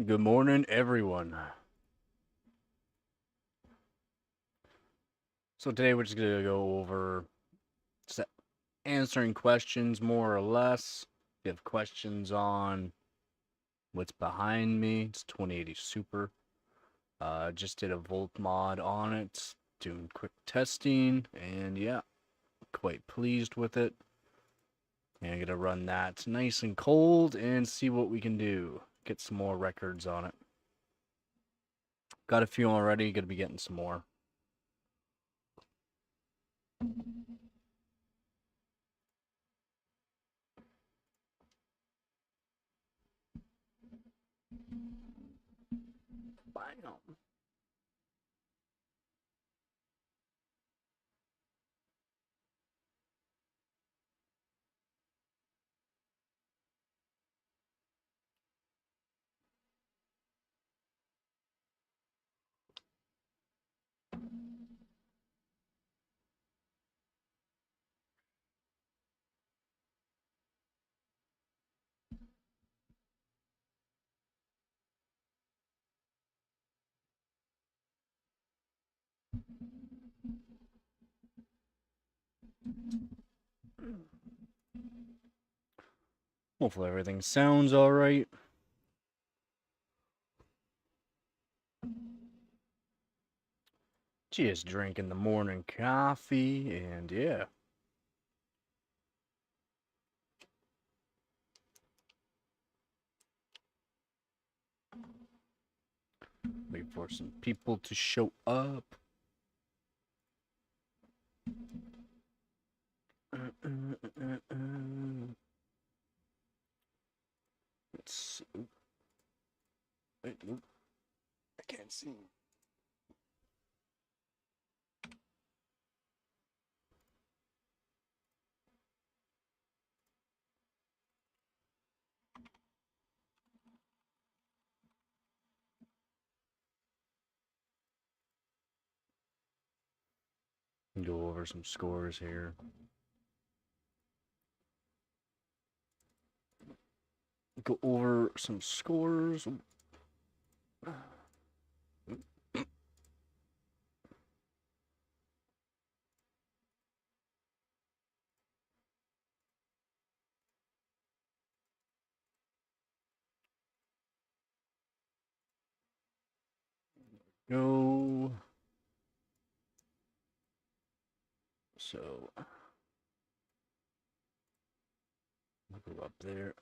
Good morning, everyone. So today we're just gonna go over just answering questions more or less. If you have questions on what's behind me, it's 2080 Super. Just did a Volt mod on it, doing quick testing, and yeah, quite pleased with it. And I'm gonna run that nice and cold and see what we can do. Get some more records on it. Got a few already, gonna be getting some more. Bam. Hopefully everything sounds alright. Just drinking the morning coffee, and yeah. Wait for some people to show up. Let's see. Wait, nope. I can't see. Go over some scores here. Go over some scores. Go. So, go up there.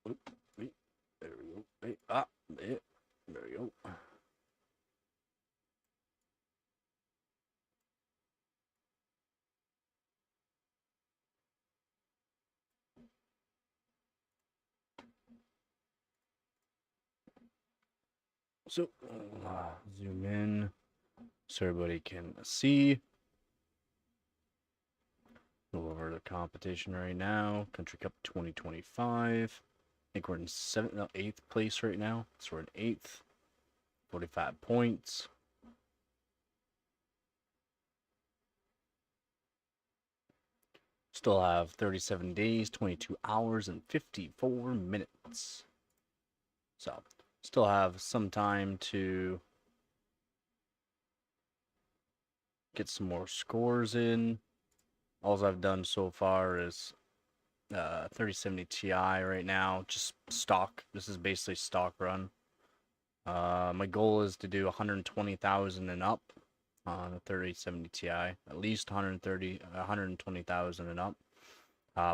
Oop, wait, there we go. Wait, there. There we go. So, zoom in so everybody can see. Go over the competition right now. Country Cup 2025. I think we're in eighth place right now. So we're in eighth. 45 points. Still have 37 days, 22 hours, and 54 minutes. So, still have some time to get some more scores in. All I've done so far is 3070 Ti right now, just stock. This is basically stock run. My goal is to do 120,000 and up on a 3070 Ti, at least 120,000 and up,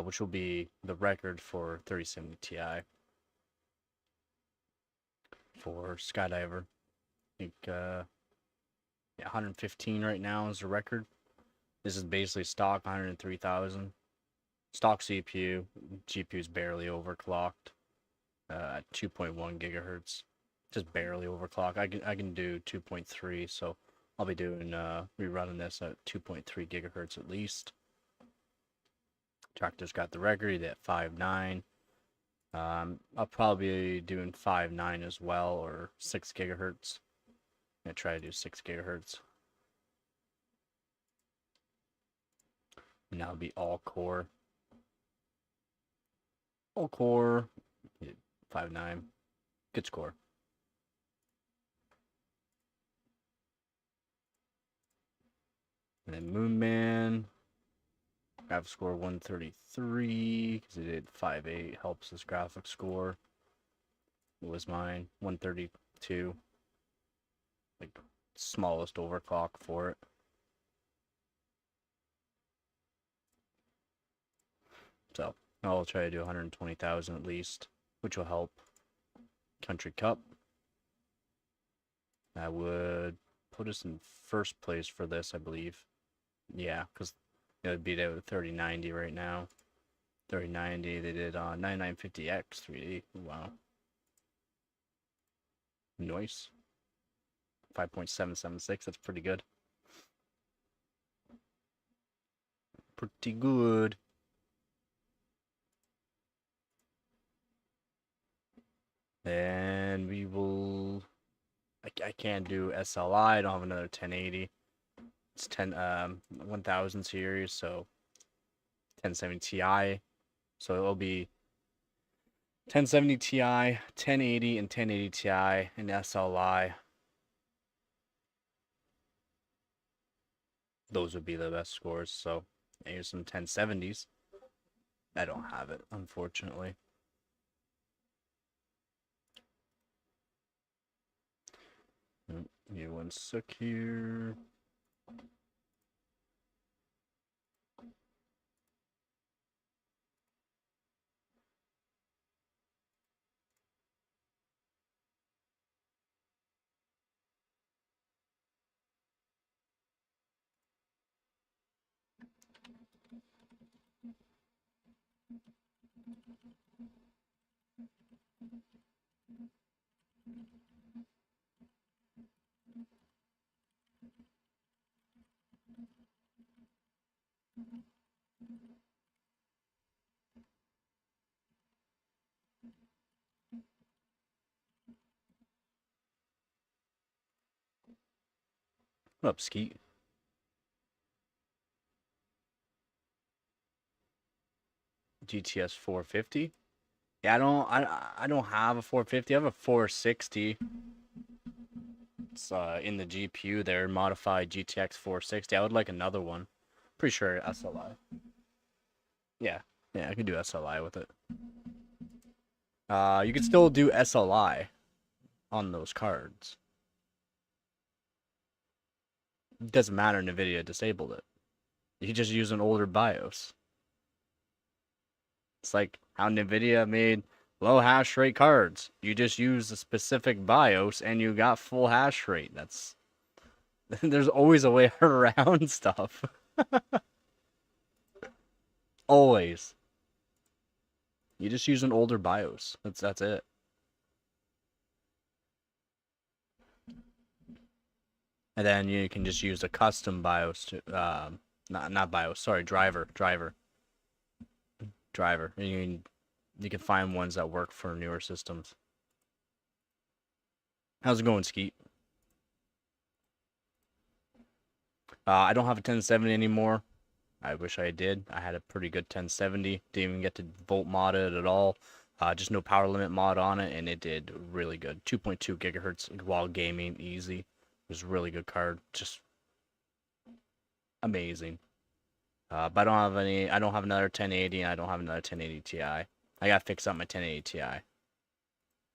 which will be the record for 3070 Ti for Skydiver. I think yeah, 115 right now is the record. This is basically stock 103,000. Stock CPU. GPU is barely overclocked at 2.1 gigahertz. Just barely overclock. I can do 2.3, so I'll be doing rerunning this at 2.3 gigahertz at least. Tractor's got the record at 5.9. I'll probably be doing 5.9 as well, or 6 gigahertz. I'm gonna try to do 6 gigahertz. And that'll be all core. All core, 5.9. Good score. And then Moon Man. Graphic score 133 because it did 5.8. Helps his graphic score. It was mine 132. Like smallest overclock for it. So I'll try to do 120,000 at least, which will help. Country Cup. That would put us in first place for this, I believe. Yeah, because it would beat out 3090 right now. 3090, they did 9950X 3D. Wow. Nice. 5.776, that's pretty good. Pretty good. And we will... I can't do SLI, I don't have another 1080. It's 1000 series, so 1070 Ti. So it'll be 1070 Ti, 1080, and 1080 Ti, and SLI. Those would be the best scores. So here's some 1070s. I don't have it, unfortunately. Give one sec here. What up, Skeet? GTS 450? Yeah, I don't have a 450. I have a 460. It's in the GPU there, modified GTX 460. I would like another one. Pretty sure SLI. Yeah, I could do SLI with it. You could still do SLI on those cards. It doesn't matter, NVIDIA disabled it. You can just use an older BIOS. It's like how NVIDIA made low hash rate cards. You just use a specific BIOS and you got full hash rate. That's there's always a way around stuff. Always. You just use an older BIOS. That's it. And then you can just use a custom BIOS to not BIOS, sorry, driver. And you can find ones that work for newer systems. How's it going, Skeet? I don't have a 1070 anymore. I wish I did. I had a pretty good 1070. Didn't even get to volt mod it at all. Just no power limit mod on it, and it did really good. 2.2 gigahertz while gaming, easy. It was a really good card. Just amazing. But I don't have any. I don't have another 1080, and I don't have another 1080 Ti. I gotta fix up my 1080 Ti.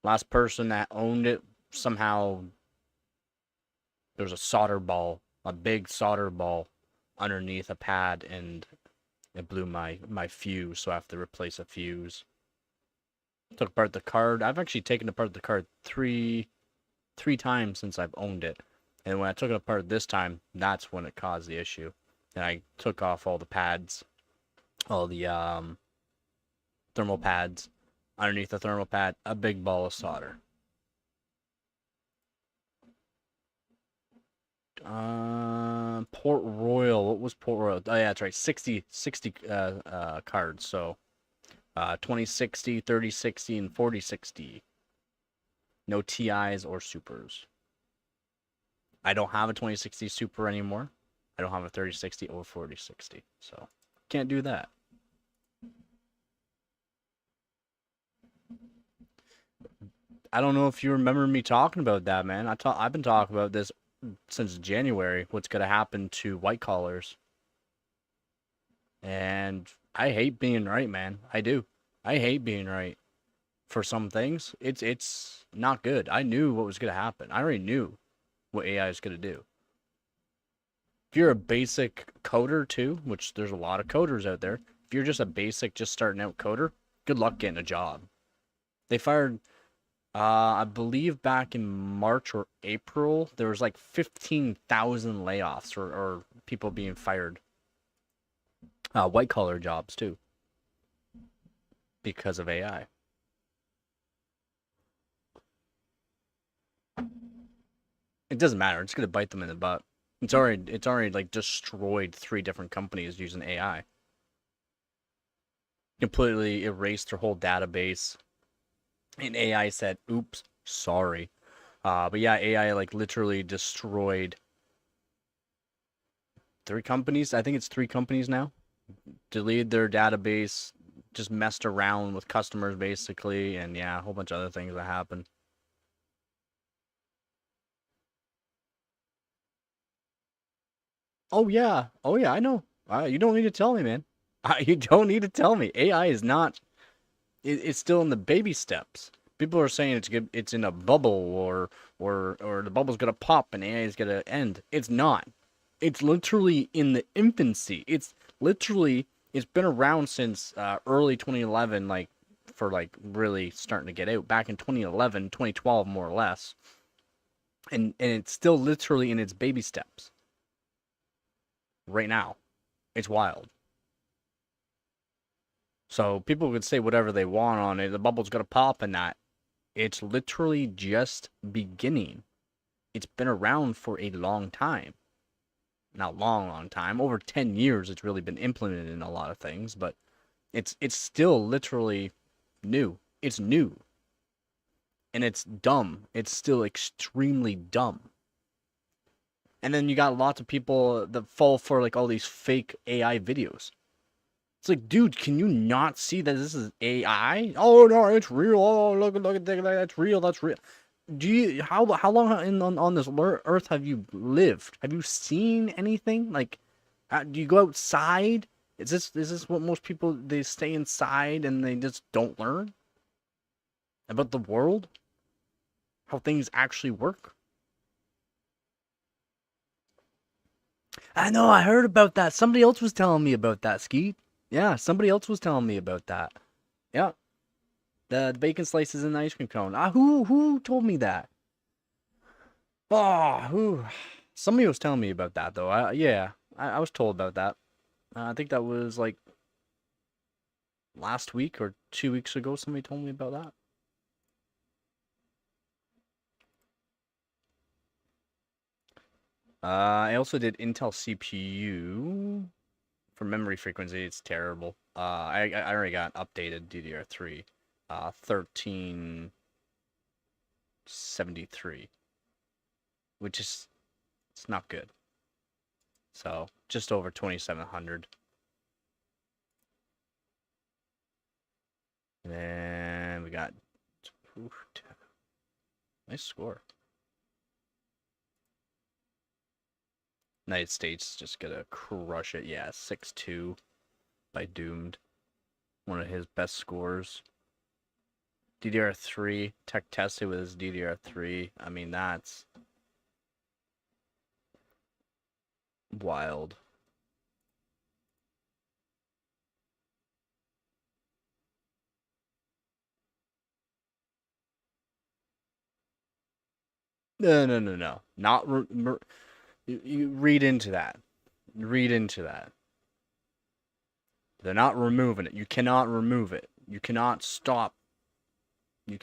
Last person that owned it, somehow there's a solder ball, a big solder ball underneath a pad, and it blew my fuse, so I have to replace a fuse. Took apart the card. I've actually taken apart the card three times since I've owned it. And when I took it apart this time, that's when it caused the issue. And I took off all the pads, all the thermal pads. Underneath the thermal pad, a big ball of solder. Port Royal. What was Port Royal? Oh yeah, that's right. 60 cards. So 2060, 3060, and 4060. No TIs or supers. I don't have a 2060 super anymore. I don't have a 3060 or 4060. So can't do that. I don't know if you remember me talking about that, man. I've been talking about this since January what's going to happen to white collars. And I hate being right, man. I do. I hate being right for some things. It's not good. I knew what was going to happen. I already knew what AI is going to do. If you're a basic coder too, which there's a lot of coders out there, if you're just a basic, just starting out coder, good luck getting a job. They fired, I believe back in March or April, there was like 15,000 layoffs or people being fired. White collar jobs too, because of AI. It doesn't matter. It's gonna bite them in the butt. It's already like destroyed 3 different companies using AI. Completely erased their whole database. And AI said, oops, sorry. But yeah, AI like literally destroyed 3 companies. I think it's 3 companies now. Deleted their database, just messed around with customers basically, and yeah, a whole bunch of other things that happened. Oh yeah, I know. You don't need to tell me, man. You don't need to tell me. AI is not. It's still in the baby steps. People are saying it's in a bubble or the bubble's gonna pop and AI is gonna end. It's not. It's literally in the infancy. It's been around since early 2011, like for like really starting to get out back in 2011, 2012 more or less, and it's still literally in its baby steps right now. It's wild. So people could say whatever they want on it. The bubble's gonna pop and that. It's literally just beginning. It's been around for a long time. Not long time. Over 10 years it's really been implemented in a lot of things, but it's still literally new. It's new. And it's dumb. It's still extremely dumb. And then you got lots of people that fall for like all these fake AI videos. It's like, dude, can you not see that this is AI? Oh no, it's real. Oh, look at that. That's real. That's real. Do you how long on this earth have you lived? Have you seen anything? Like, do you go outside? Is this what most people they stay inside and they just don't learn about the world? How things actually work? I know, I heard about that. Somebody else was telling me about that, Skeet. Yeah, somebody else was telling me about that. Yeah, the bacon slices in the ice cream cone. Who told me that? Oh, who? Somebody was telling me about that though. Yeah, I was told about that. I think that was like last week or 2 weeks ago. Somebody told me about that. I also did Intel CPU for memory frequency. It's terrible. I already got updated DDR3, 1373, which is it's not good. So just over 2700. And then we got nice score. United States just gonna crush it. Yeah, 6-2 by Doomed. One of his best scores. DDR3 tech tested with his DDR3. I mean, that's wild. No. Not you read into that. Read into that. They're not removing it. You cannot remove it. You cannot stop.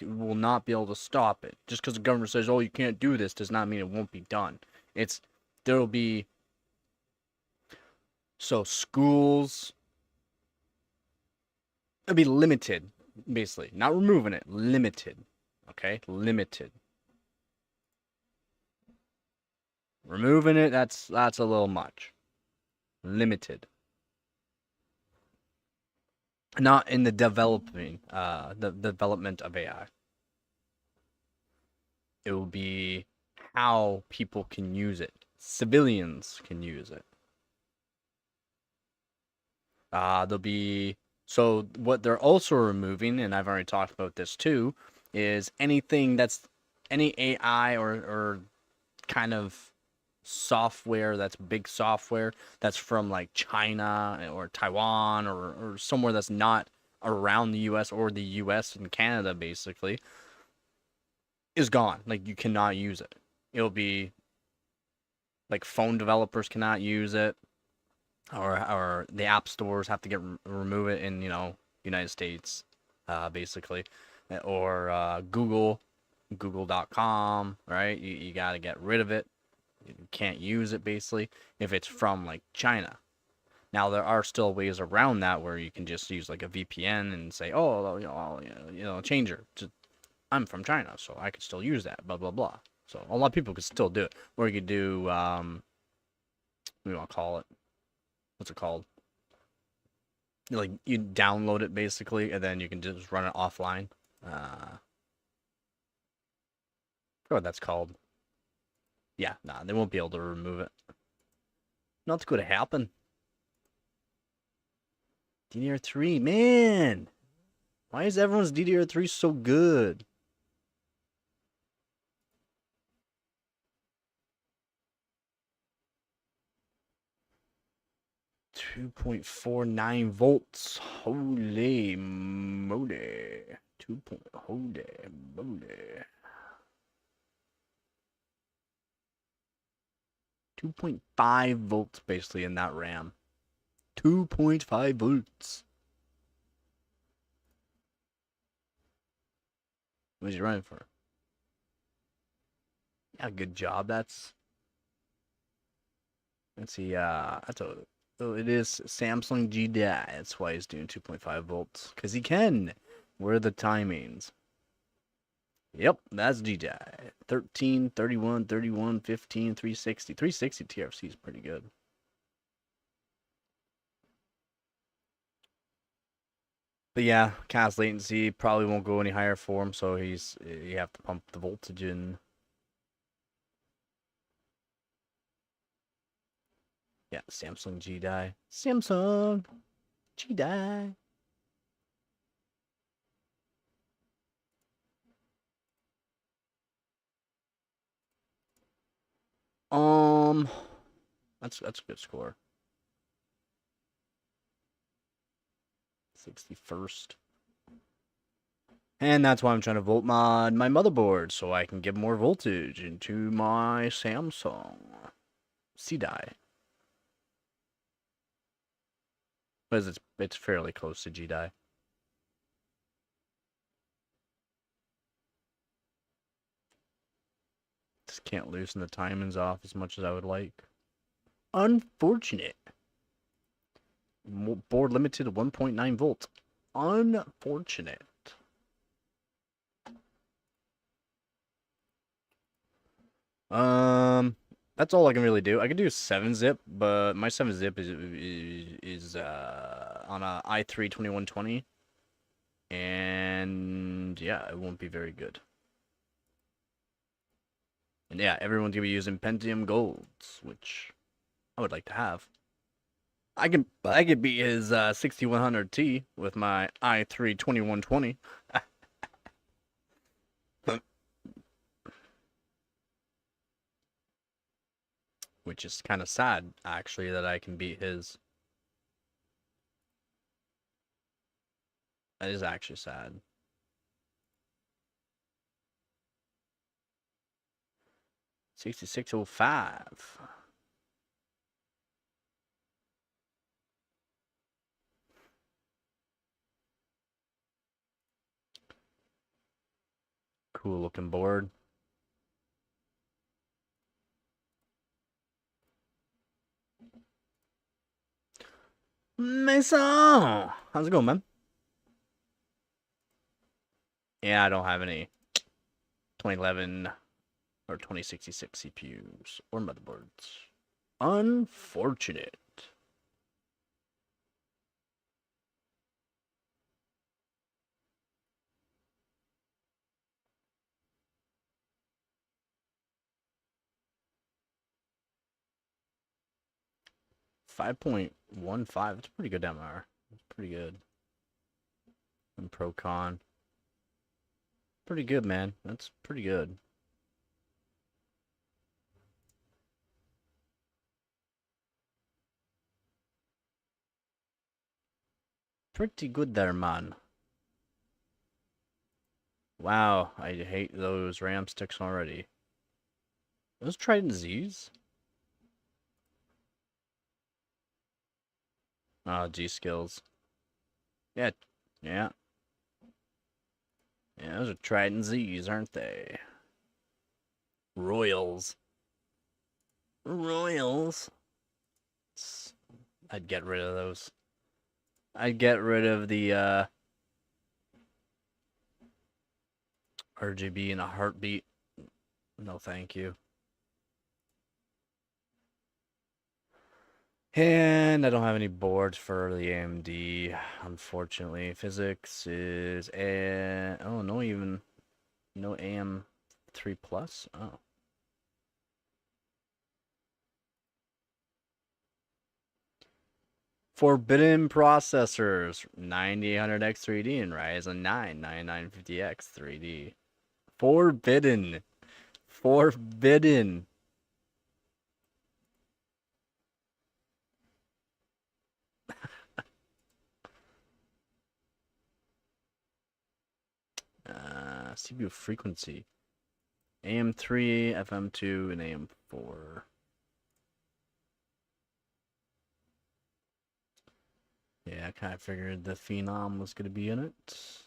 Will not be able to stop it. Just because the government says, "Oh, you can't do this," does not mean it won't be done. There'll be schools. It'll be limited, basically. Not removing it. Limited. Okay, limited. Removing it, that's a little much. Limited. Not in the development of AI. It will be how people can use it. Civilians can use it. There'll be so what they're also removing, and I've already talked about this too, is anything that's any AI or kind of software that's big software that's from like China or Taiwan or somewhere that's not around the US or the US and Canada basically is gone. Like you cannot use it. It'll be like phone developers cannot use it or the app stores have to remove it in, United States basically or google.com, right? You got to get rid of it. You can't use it basically if it's from like China. Now there are still ways around that where you can just use like a VPN and say, oh, change her to I'm from China, so I could still use that. Blah blah blah. So a lot of people could still do it, or you could do what do you want to call it? What's it called? Like you download it basically, and then you can just run it offline. I forgot what that's called. Yeah, nah, they won't be able to remove it. Not going to happen. DDR3, man. Why is everyone's DDR3 so good? .49 volts. Holy moly. Holy moly. 2.5 volts basically in that RAM. 2.5 volts. What is he running for? Yeah, good job. Let's see. So it is Samsung G-Die. That's why he's doing 2.5 volts. Because he can. Where are the timings? Yep, that's G-Die. 13, 31, 31, 15, 360. 360 TRC is pretty good. But yeah, cast latency probably won't go any higher for him, so you have to pump the voltage in. Yeah, Samsung G-Die. Samsung G-Die. That's a good score. 61st. And that's why I'm trying to volt mod my motherboard so I can get more voltage into my Samsung C-Die. Because it's fairly close to G-Die. Just can't loosen the timings off as much as I would like. Unfortunate. Board limited to 1.9 volts. Unfortunate. That's all I can really do. I can do 7-zip, but my 7-zip is on a i3 2120, and yeah, it won't be very good. And yeah, everyone's gonna be using Pentium Golds, which I would like to have. I could beat his 6100T with my i3 2120. Which is kind of sad, actually, that I can beat his. That is actually sad. $66.05. Cool looking board. Mason! How's it going, man? Yeah, I don't have any 2011 or 2066 CPUs or motherboards. Unfortunate. 5.15. That's pretty good MR. That's pretty good. And Procon. Pretty good, man. That's pretty good. Pretty good there, man. Wow, I hate those RAM sticks already. Those Trident Z's? Oh, G skills. Yeah, yeah. Yeah, those are Trident Z's, aren't they? Royals. Royals. I'd get rid of those. I'd get rid of the RGB in a heartbeat. No, thank you. And I don't have any boards for the AMD, unfortunately. Physics is no AM3 plus. Oh. Forbidden processors, 9800X 3D and Ryzen 9 9950X 3D. Forbidden. Forbidden. CPU frequency. AM3, FM2, and AM4. Yeah, I kind of figured the Phenom was going to be in it.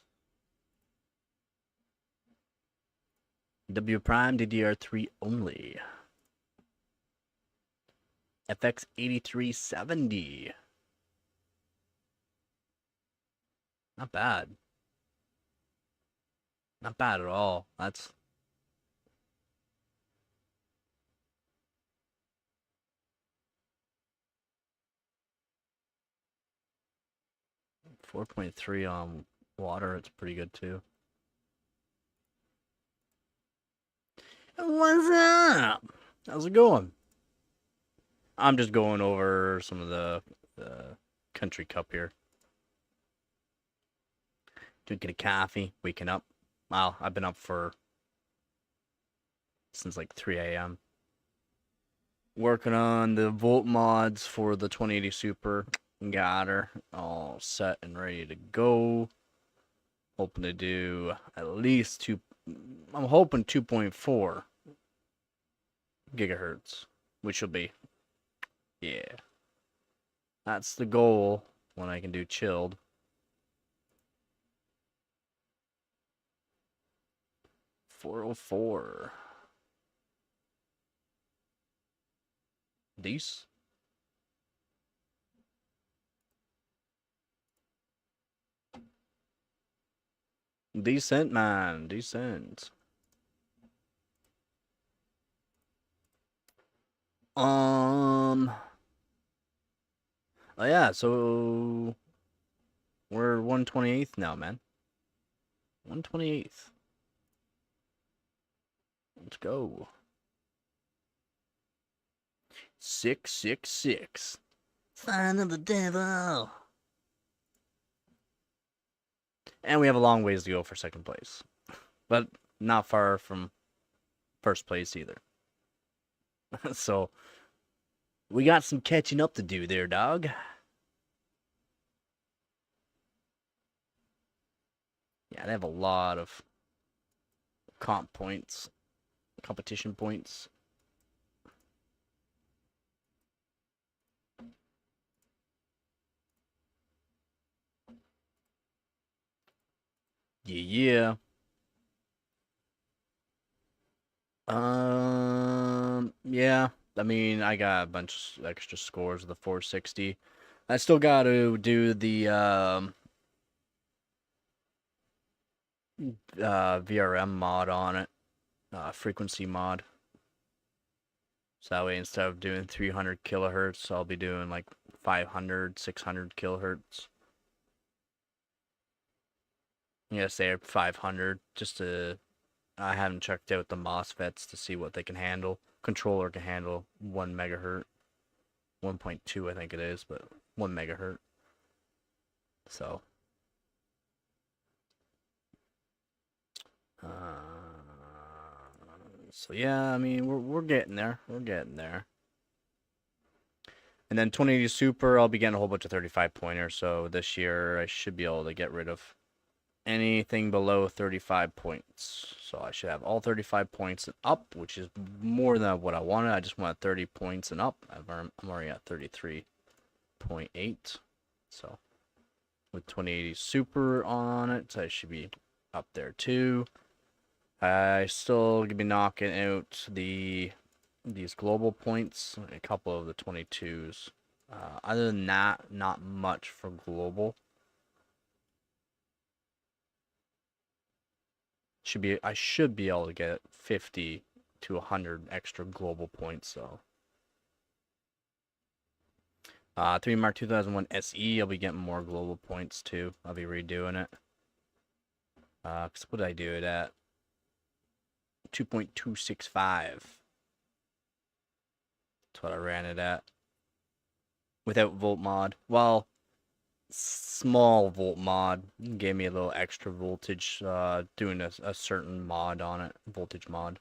W Prime DDR3 only. FX 8370. Not bad. Not bad at all. That's 4.3 on water. It's pretty good too. What's up? How's it going? I'm just going over some of the country cup here. Drinking a coffee, waking up. Wow, I've been up since like 3 a.m. Working on the volt mods for the 2080 Super. Got her all set and ready to go. Hoping to do at least I'm hoping 2.4 gigahertz, which will be, yeah. That's the goal when I can do chilled. $404. These? Decent, man. Decent. Oh yeah, so we're 128th now, man. 128th. Let's go. 666. Sign of the devil. And we have a long ways to go for second place. But not far from first place either. So we got some catching up to do there, dog. Yeah, they have a lot of competition points. Yeah. Yeah. I mean, I got a bunch of extra scores of the 460. I still got to do the VRM mod on it, frequency mod. So that way, instead of doing 300 kilohertz, I'll be doing like 500, 600 kilohertz. Yeah, say 500, just to. I haven't checked out the MOSFETs to see what they can handle. Controller can handle 1 1.2 I think it is, but 1 megahertz. So so yeah, I mean we're getting there. We're getting there. And then 2080 Super, I'll be getting a whole bunch of 35 pointers. So this year I should be able to get rid of anything below 35 points. So I should have all 35 points and up, which is more than what I wanted. I just wanted 30 points and up. I'm already at 33.8. So with 2080 Super on it, I should be up there too. I still gonna be knocking out these global points, a couple of the 22s. Other than that, not much for global. I should be able to get 50 to 100 extra global points, so. 3 Mark 2001 SE, I'll be getting more global points too. I'll be redoing it. Cause what did I do it at? 2.265. That's what I ran it at. Without volt mod. Well, small volt mod gave me a little extra voltage, doing a certain mod on it, voltage mod.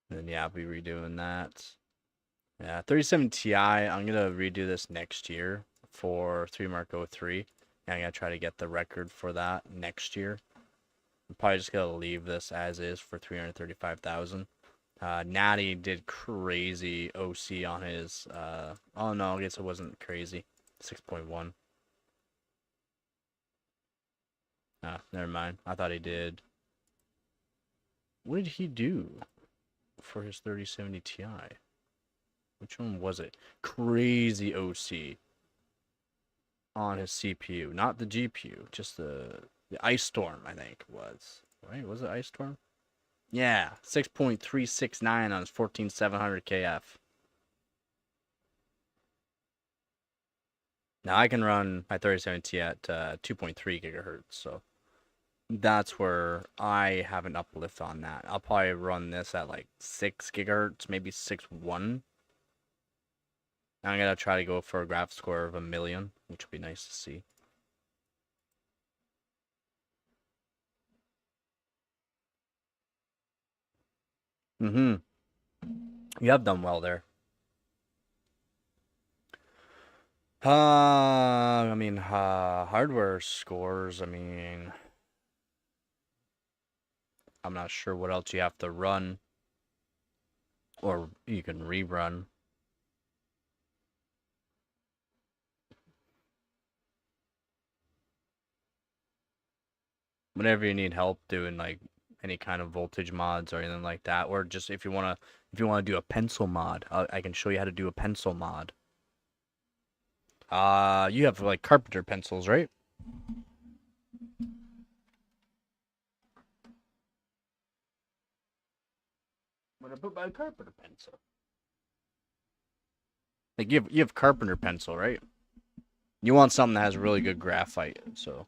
And then yeah, I'll be redoing that. Yeah, 37 Ti, I'm gonna redo this next year for 3 Mark 03. I'm gonna try to get the record for that next year. I'm probably just gonna leave this as is for 335,000. Natty did crazy OC on his, oh no, I guess it wasn't crazy. 6.1. Ah, never mind. I thought he did. What did he do for his 3070 Ti? Which one was it? Crazy OC on his CPU, not the GPU, just the Ice Storm, I think it was. Right? Was it Ice Storm? Yeah, 6.369 on his 14700 KF. Now I can run my 3070 at 2.3 gigahertz, so that's where I have an uplift on that. I'll probably run this at like 6 gigahertz, maybe 6.1. I'm gonna try to go for a graph score of 1,000,000, which would be nice to see. You have done well there. I mean, hardware scores, I mean, I'm not sure what else you have to run, or you can rerun. Whenever you need help doing like any kind of voltage mods or anything like that, or just if you wanna do a pencil mod, I can show you how to do a pencil mod. You have like carpenter pencils, right? What I put my carpenter pencil? Like you have carpenter pencil, right? You want something that has really good graphite, so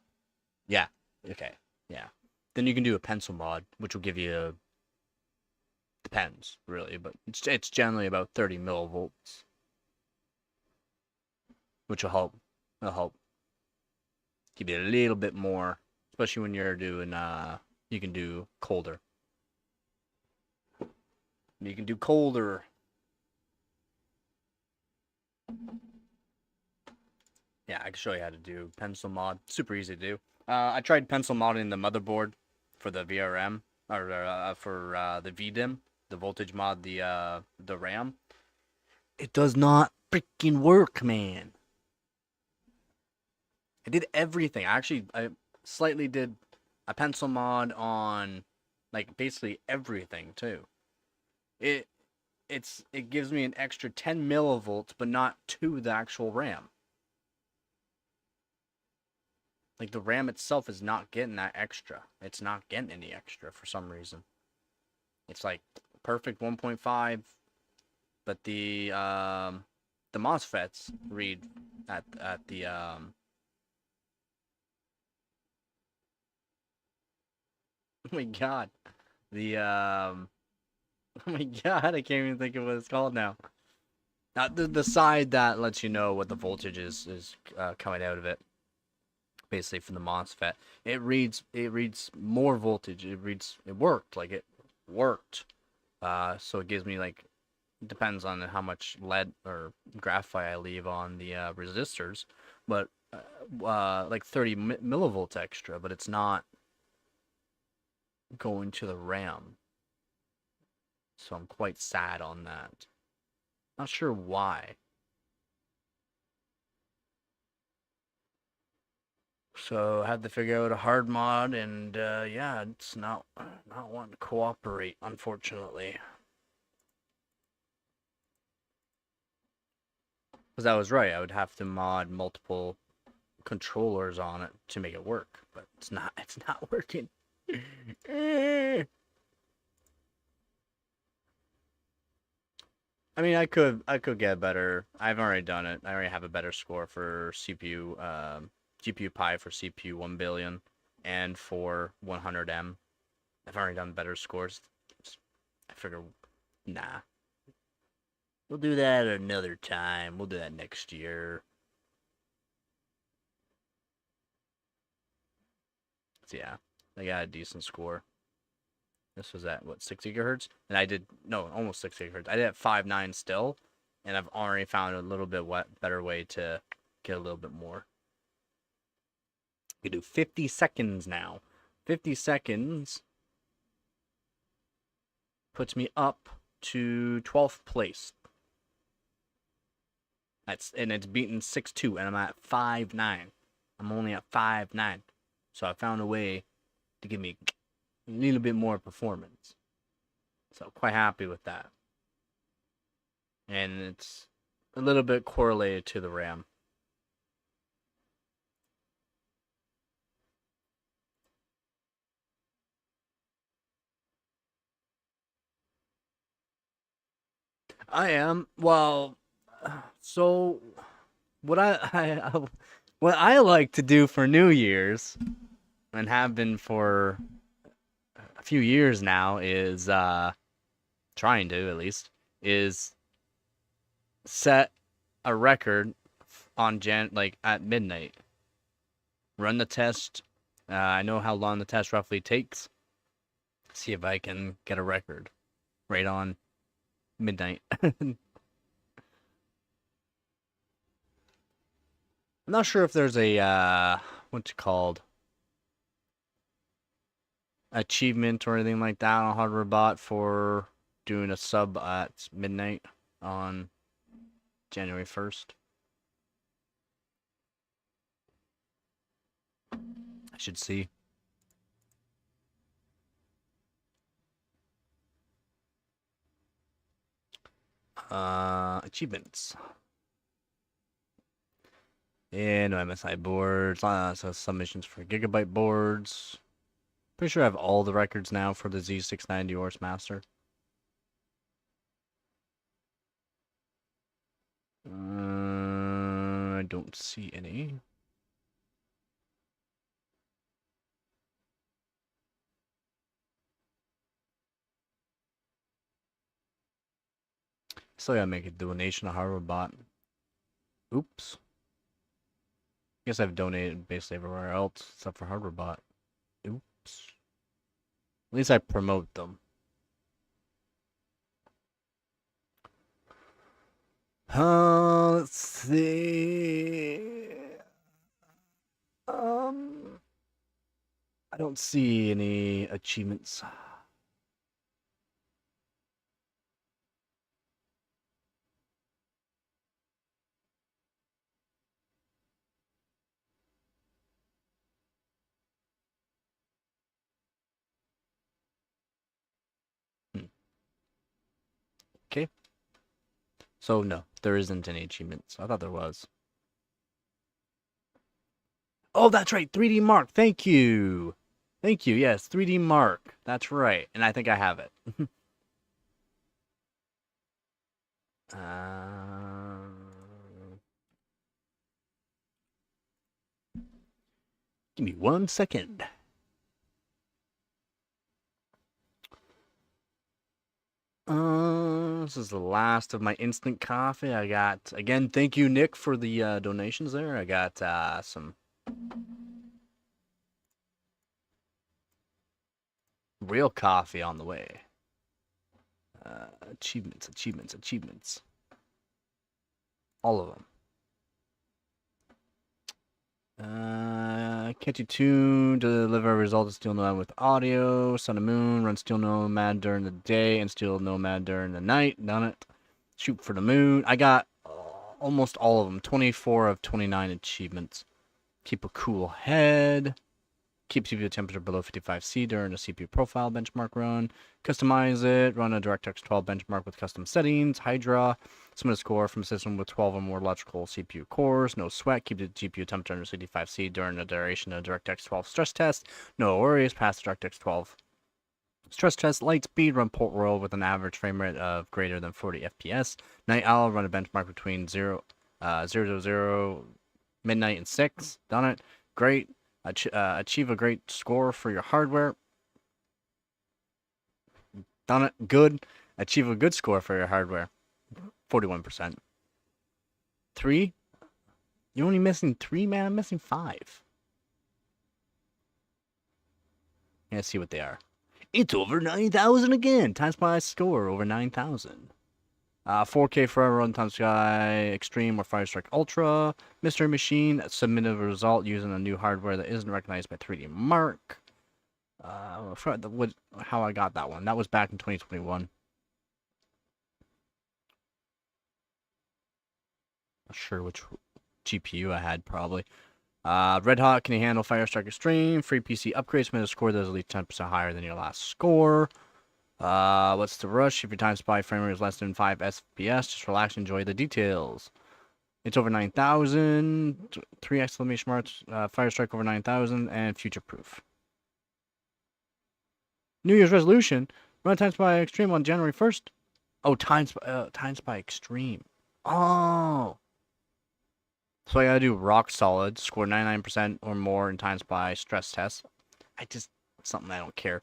yeah, okay, yeah. Then you can do a pencil mod, which will give you depends really, but it's generally about 30 millivolts, which will help. It'll help give you a little bit more, especially when you're doing you can do colder. You can do colder. Yeah, I can show you how to do pencil mod. Super easy to do. I tried pencil modding the motherboard for the VRM or for the VDIM, the voltage mod, the RAM. It does not freaking work, man. I did everything. I slightly did a pencil mod on like basically everything too. It it gives me an extra 10 millivolts, but not to the actual RAM. Like the RAM itself is not getting that extra. It's not getting any extra for some reason. It's like perfect 1.5, but the MOSFETs read at the oh my god. The Oh my god, I can't even think of what it's called now. The side that lets you know what the voltage is coming out of it, basically from the MOSFET. It reads more voltage. It worked like it worked. So it gives me like, depends on how much lead or graphite I leave on the resistors, but like 30 millivolts extra, but it's not going to the RAM. So I'm quite sad on that. Not sure why. So I had to figure out a hard mod, and yeah, it's not wanting to cooperate, unfortunately. Because I was right, I would have to mod multiple controllers on it to make it work, but it's not. It's not working. I mean, I could get better. I've already done it. I already have a better score for CPU, GPU Pi for CPU 1 billion, and for 100M. I've already done better scores. I figure, nah, we'll do that another time. We'll do that next year. So yeah, I got a decent score. This was at what, 6 GHz, and I did no, almost 6 GHz. I did at 5.9 still, and I've already found a little bit better way to get a little bit more. We do 50 seconds now. 50 seconds puts me up to 12th place. It's beaten 6.2, and I'm at 5.9. I'm only at 5.9, so I found a way to give me a little bit more performance. So quite happy with that. And it's a little bit correlated to the RAM. I am. Well, so what what I like to do for New Year's, and have been for a few years now, is trying to, at least, is set a record on at midnight. Run the test. I know how long the test roughly takes. See if I can get a record right on midnight. I'm not sure if there's a what's it called, achievement or anything like that on HardwareBot for doing a sub at midnight on January 1st. I should see. Achievements. And no MSI boards. So submissions for gigabyte boards. Pretty sure I have all the records now for the Z690 Ors Master. I don't see any. Still gotta make a donation to HardwareBot. Oops. Guess I've donated basically everywhere else except for HardwareBot. Oops. At least I promote them. Let's see. I don't see any achievements. Okay. So no, there isn't any achievements. I thought there was. Oh, that's right. 3D Mark. Thank you. Thank you. Yes, 3D Mark. That's right. And I think I have it. Give me 1 second. This is the last of my instant coffee. I got, again, thank you, Nick, for the donations there. I got some real coffee on the way. Achievements. All of them. Catchy tune, deliver a result of Steel Nomad with audio. Sun and Moon, run Steel Nomad during the day and Steel Nomad during the night. Done it. Shoot for the moon. I got almost all of them. 24 of 29 achievements. Keep a cool head. Keep CPU temperature below 55C during a CPU profile benchmark run. Customize it. Run a DirectX 12 benchmark with custom settings. Hydra. Submit a score from a system with 12 or more logical CPU cores. No sweat. Keep the GPU temperature under 65C during the duration of DirectX 12 stress test. No worries. Pass the DirectX 12 stress test. Light speed. Run Port Royal with an average frame rate of greater than 40 FPS. Night Owl. Run a benchmark between 0 to 0, midnight, and 6. Done it. Great. Achieve a great score for your hardware. Done it. Good. Achieve a good score for your hardware. 41%. 3? You're only missing 3, man? I'm missing 5. Let's see what they are. It's over 9,000 again. Times by score over 9,000. 4K Forever Runtime Sky Extreme or Firestrike Ultra. Mystery Machine. Submit a result using a new hardware that isn't recognized by 3D Mark. How I got that one. That was back in 2021. Not sure which GPU I had, probably. Red Hot, can you handle Firestrike Extreme? Free PC upgrade. Submit a score that is at least 10% higher than your last score. What's the rush? If your time spy frame rate is less than 5 FPS, just relax and enjoy the details. It's over 9,000. 3 exclamation marks. Firestrike over 9,000 and future proof. New Year's resolution. Run Time Spy Extreme on January 1st. Oh, Time Spy Extreme. Oh. So I gotta do rock solid, score 99% or more in Time Spy stress test. Something I don't care.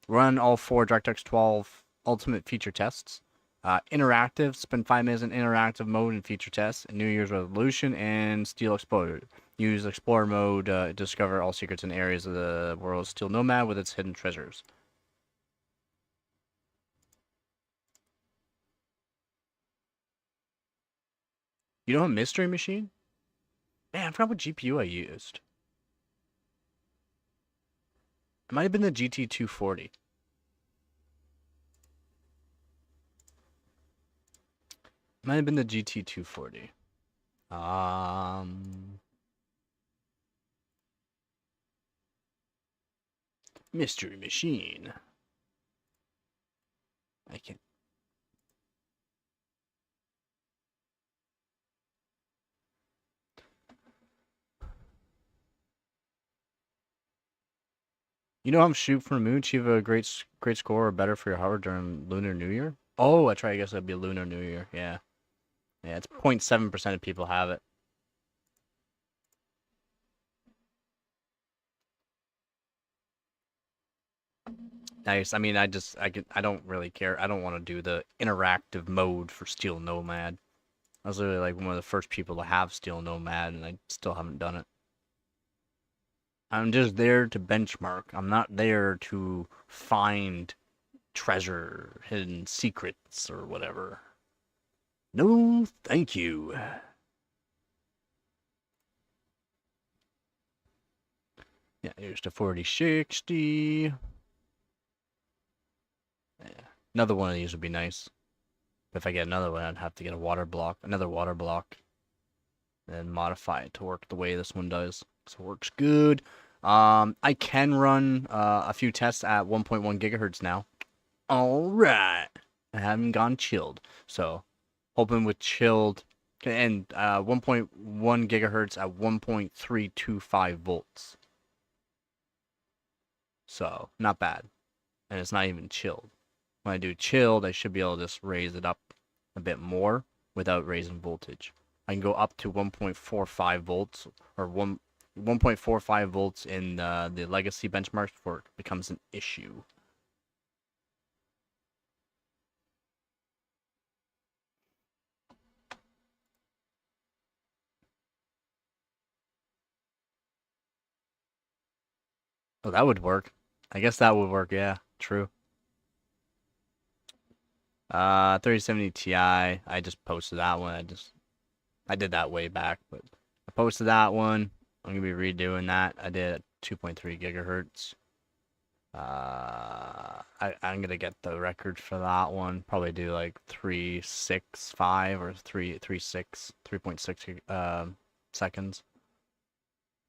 Run all 4 DirectX 12 ultimate feature tests. Interactive, spend 5 minutes in interactive mode and feature tests. New Year's resolution and Steel Explorer. Use Explorer mode to discover all secrets and areas of the world's Steel Nomad with its hidden treasures. You know a Mystery Machine? Man, I forgot what GPU I used. It might have been the GT240. Might have been the GT240. Mystery Machine. I can't. You know I'm shooting for the moon. Achieve a great score or better for your hardware during Lunar New Year. Oh, that's right. I guess that'd be Lunar New Year. Yeah. Yeah, it's 0.7% of people have it. Nice. I mean, I don't really care. I don't want to do the interactive mode for Steel Nomad. I was literally like one of the first people to have Steel Nomad, and I still haven't done it. I'm just there to benchmark. I'm not there to find treasure, hidden secrets, or whatever. No, thank you. Yeah, here's the 4060. Yeah. Another one of these would be nice. But if I get another one, I'd have to get another water block, and modify it to work the way this one does. So it works good. I can run a few tests at 1.1 gigahertz now. All right. I haven't gone chilled. So hoping with chilled and 1.1 gigahertz at 1.325 volts. So not bad. And it's not even chilled. When I do chilled, I should be able to just raise it up a bit more without raising voltage. I can go up to 1.45 volts or 1.45 volts in the legacy benchmarks before it becomes an issue. Oh, that would work. I guess that would work, yeah. True. 3070 Ti. I just posted that one. I did that way back, but I posted that one. I'm gonna be redoing that. I did at 2.3 gigahertz. I'm gonna get the record for that one. Probably do like 3.65 or 3.6 seconds.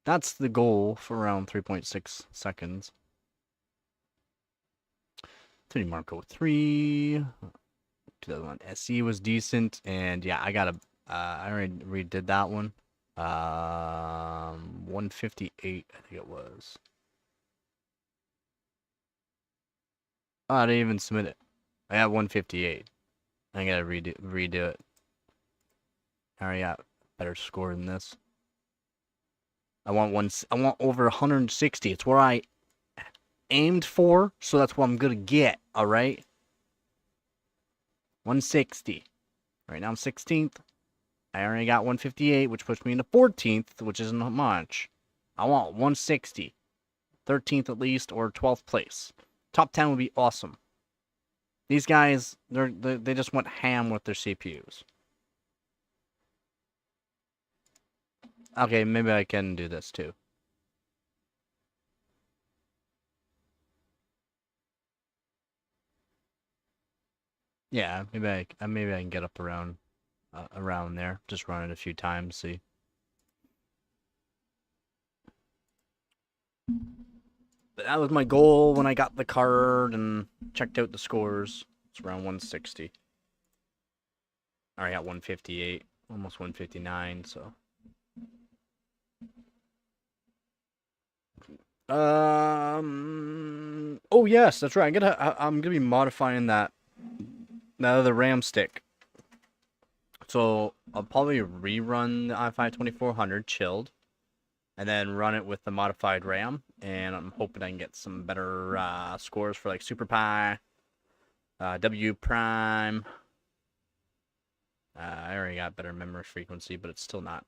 That's the goal for around 3.6 seconds. 3D Marco 3. 2001 SE was decent, and yeah, I already redid that one. 158, I think it was. Oh, I didn't even submit it. I got 158. I gotta redo it. I already got better score than this. I want over 160. It's where I aimed for, so that's what I'm gonna get. All right. 160. Right now I'm 16th. I already got 158, which puts me into 14th, which isn't much. I want 160. 13th at least, or 12th place. Top 10 would be awesome. These guys, they just went ham with their CPUs. Okay, maybe I can do this too. Yeah, maybe I can get up around there. Just run it a few times, see. But that was my goal when I got the card and checked out the scores. It's around 160. I already got 158, almost 159, so. Oh yes, that's right. I'm gonna be modifying that other RAM stick. So I'll probably rerun the i5 2400 chilled, and then run it with the modified RAM. And I'm hoping I can get some better scores for like Super Pi, W Prime. I already got better memory frequency, but it's still not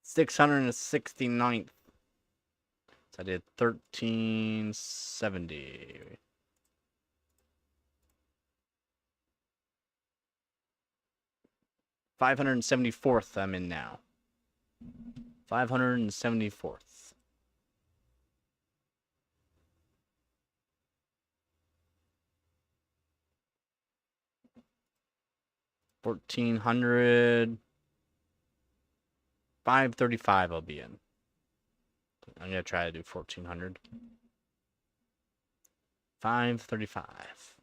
669th. So I did 1370. 574th I'm in now. 574th. $1,400. 535 I'll be in. I'm gonna try to do 1400. 535.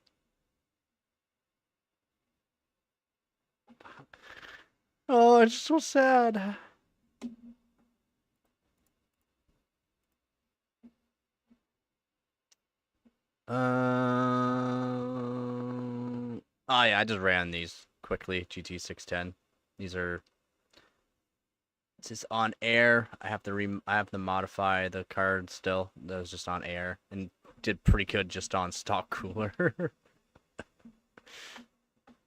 Oh, it's so sad. Oh yeah, I just ran these quickly. GT 610. These are. It's just on air. I have to modify the card still. That was just on air and did pretty good just on stock cooler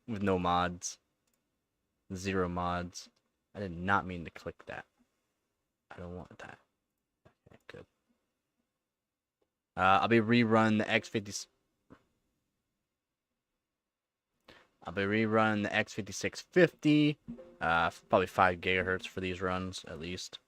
with no mods. 0 mods. I did not mean to click that. I don't want that. Okay, good. I'll be rerun the X50. I'll be rerunning the X5650. Probably 5 gigahertz for these runs at least.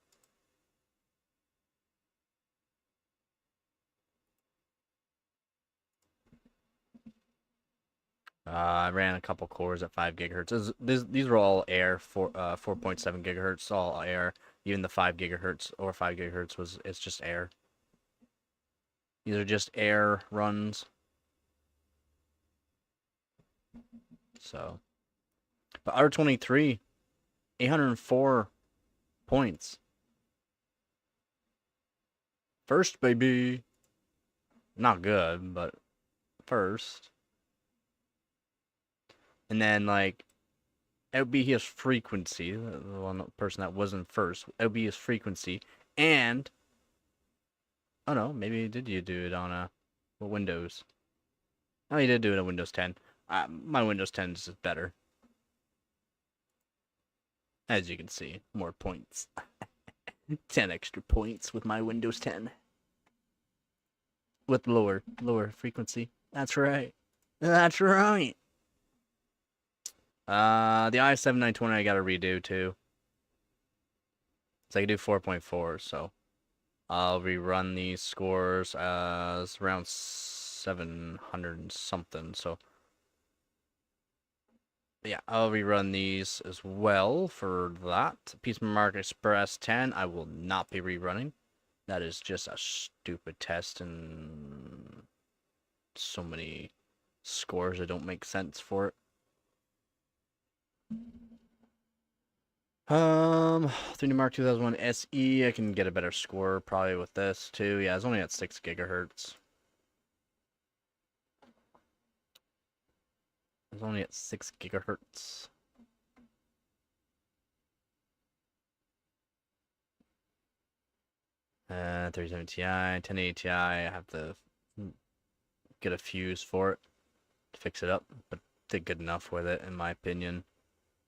I ran a couple cores at 5 gigahertz. These are all air for 4.7 gigahertz, all air. Even the 5 gigahertz or 5 gigahertz it's just air. These are just air runs. So, but R23, 804 points. First, baby. Not good, but first. And then, like, it would be his frequency. The one person that wasn't first. It would be his frequency. And, oh no, maybe did you do it on what Windows? Oh, you did do it on Windows 10. My Windows 10 is just better. As you can see, more points. 10 extra points with my Windows 10. With lower frequency. That's right. That's right. The i7-920 I gotta redo too. So I can do 4.4, so I'll rerun these scores as around 700 and something, so yeah, I'll rerun these as well for that. Pizza Mark Express 10, I will not be rerunning. That is just a stupid test and so many scores that don't make sense for it. 3D Mark 2001 SE, I can get a better score probably with this too. Yeah, it's only at 6 gigahertz. It's only at 6 gigahertz. Uh, 37 Ti, 1080 Ti, I have to get a fuse for it to fix it up, but did good enough with it in my opinion.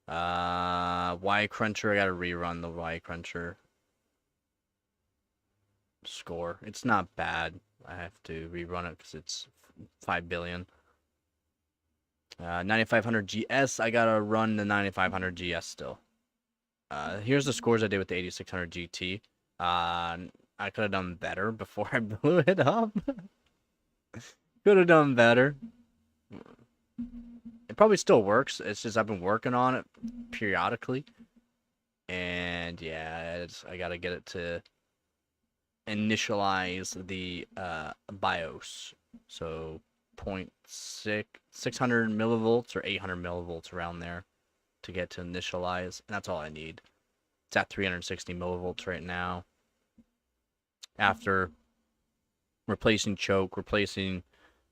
Y Cruncher, I gotta rerun the Y Cruncher score. It's not bad. I have to rerun it because it's 5 billion. 9500 GS, I gotta run the 9500 GS still. Here's the scores I did with the 8600 GT. I could have done better before I blew it up. Could have done better. It probably still works. It's just I've been working on it periodically. And yeah, I gotta get it to initialize the BIOS. So 600 millivolts or 800 millivolts around there to get to initialize. And that's all I need. It's at 360 millivolts right now. After replacing choke, replacing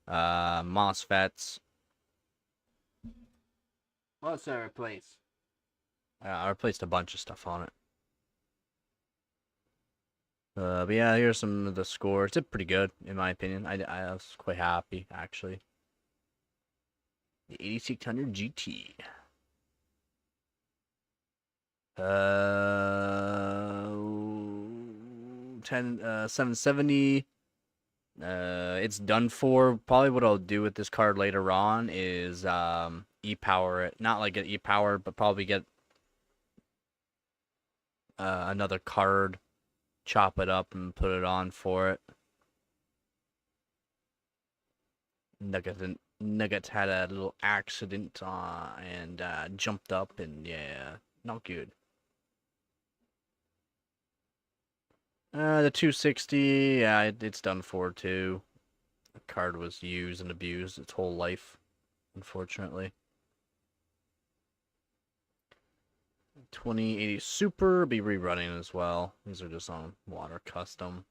MOSFETs. What's I replace? I replaced a bunch of stuff on it. But yeah, here's some of the scores. It's pretty good, in my opinion. I was quite happy, actually. The 8600 GT. 770. It's done for. Probably what I'll do with this card later on is e-power it. Not like an e-power, but probably get another card, chop it up and put it on for it. Nugget had a little accident and jumped up, and yeah, not good. The 260, yeah, it's done for too. The card was used and abused its whole life, unfortunately. 2080 Super be rerunning as well. These are just on water custom.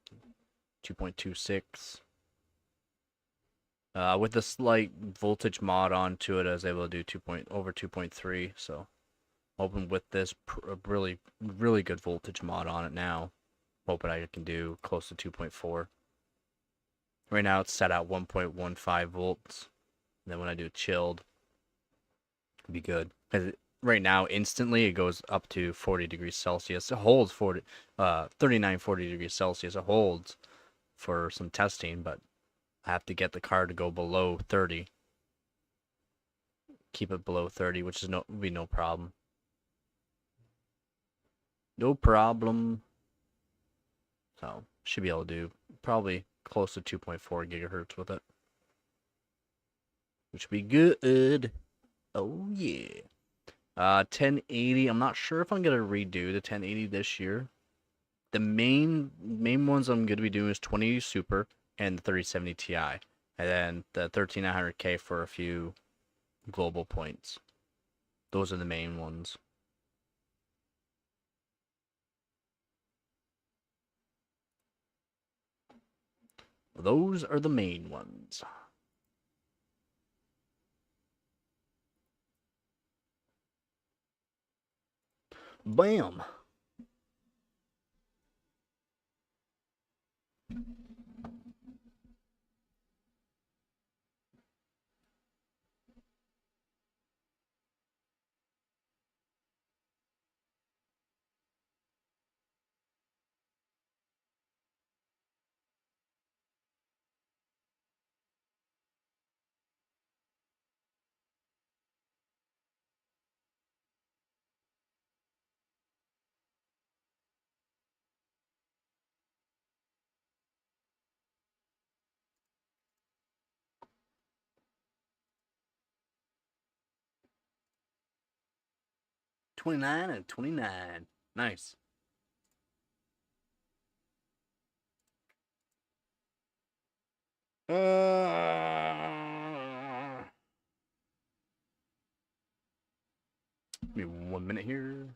2.26. With the slight voltage mod onto it, I was able to do over 2.3. So, hoping with this really good voltage mod on it now, hoping I can do close to 2.4. Right now it's set at 1.15 volts. And then when I do chilled, it'll be good. Because right now, instantly, it goes up to 40 degrees Celsius. It holds 39, 40 degrees Celsius. It holds for some testing, but I have to get the card to go below 30. Keep it below 30, which is would be no problem. No problem. So, should be able to do probably close to 2.4 gigahertz with it. Which would be good. Oh, yeah. 1080, I'm not sure if I'm going to redo the 1080 this year. The main ones I'm going to be doing is 2080 Super and the 3070 Ti. And then the 13900K for a few global points. Those are the main ones. Those are the main ones. Bam! 29 and 29. Nice. Give me 1 minute here.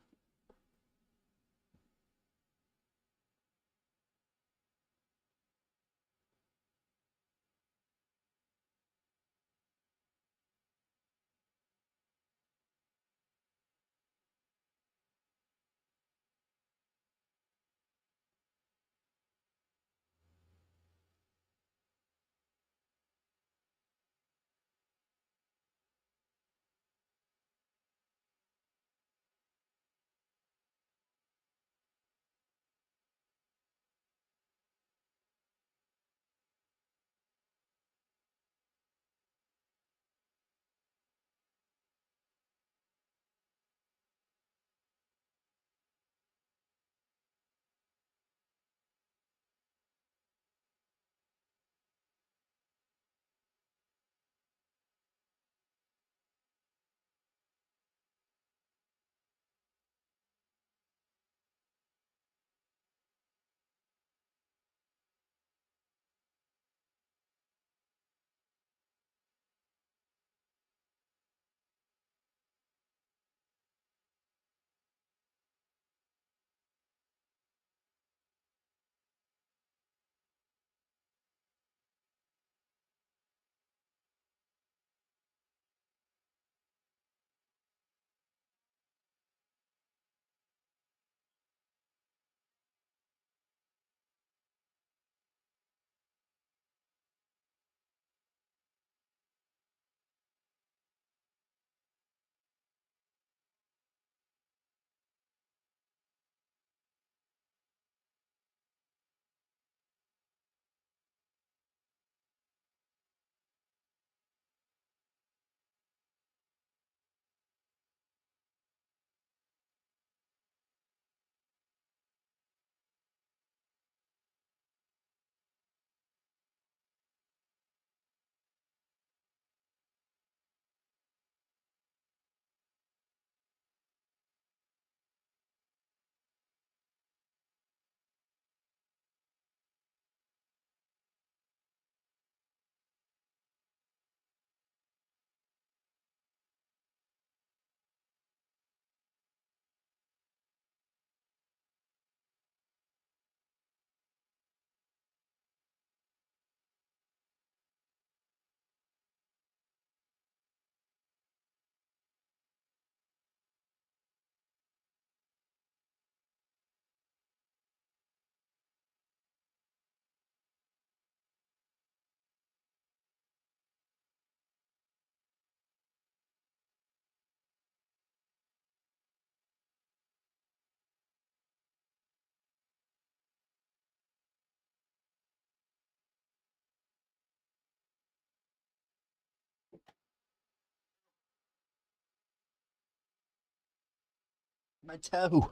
My toe.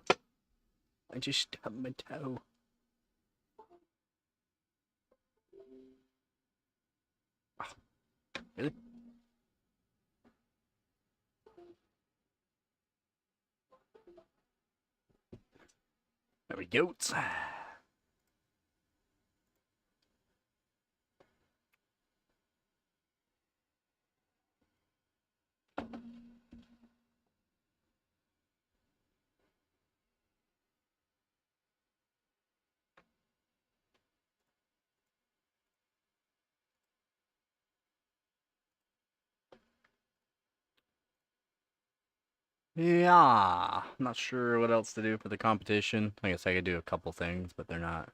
I just stubbed my toe. Oh, really? There we go. Yeah, not sure what else to do for the competition. I guess I could do a couple things, but they're not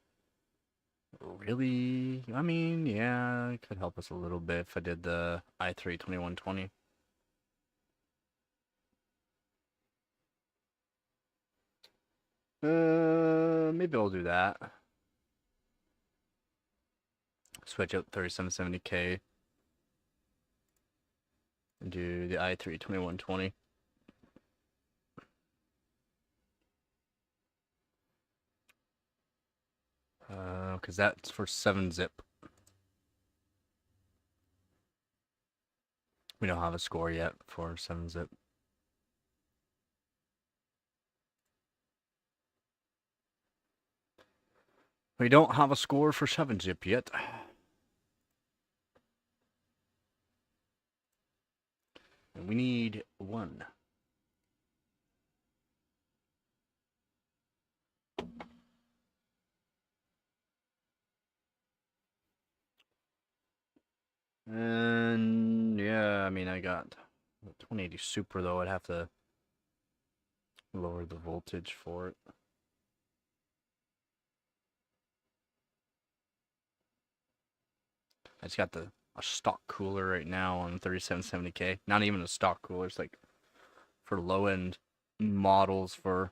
really. I mean, yeah, it could help us a little bit if I did the i3 2120. Maybe I'll do that. Switch out 3770K and do the i3 2120. Because that's for 7-zip. We don't have a score yet for 7-zip. We don't have a score for 7-zip yet. And we need 1. And yeah, I mean, I got 2080 Super though. I'd have to lower the voltage for it. I just got a stock cooler right now on 3770K. Not even a stock cooler. It's like for low end models for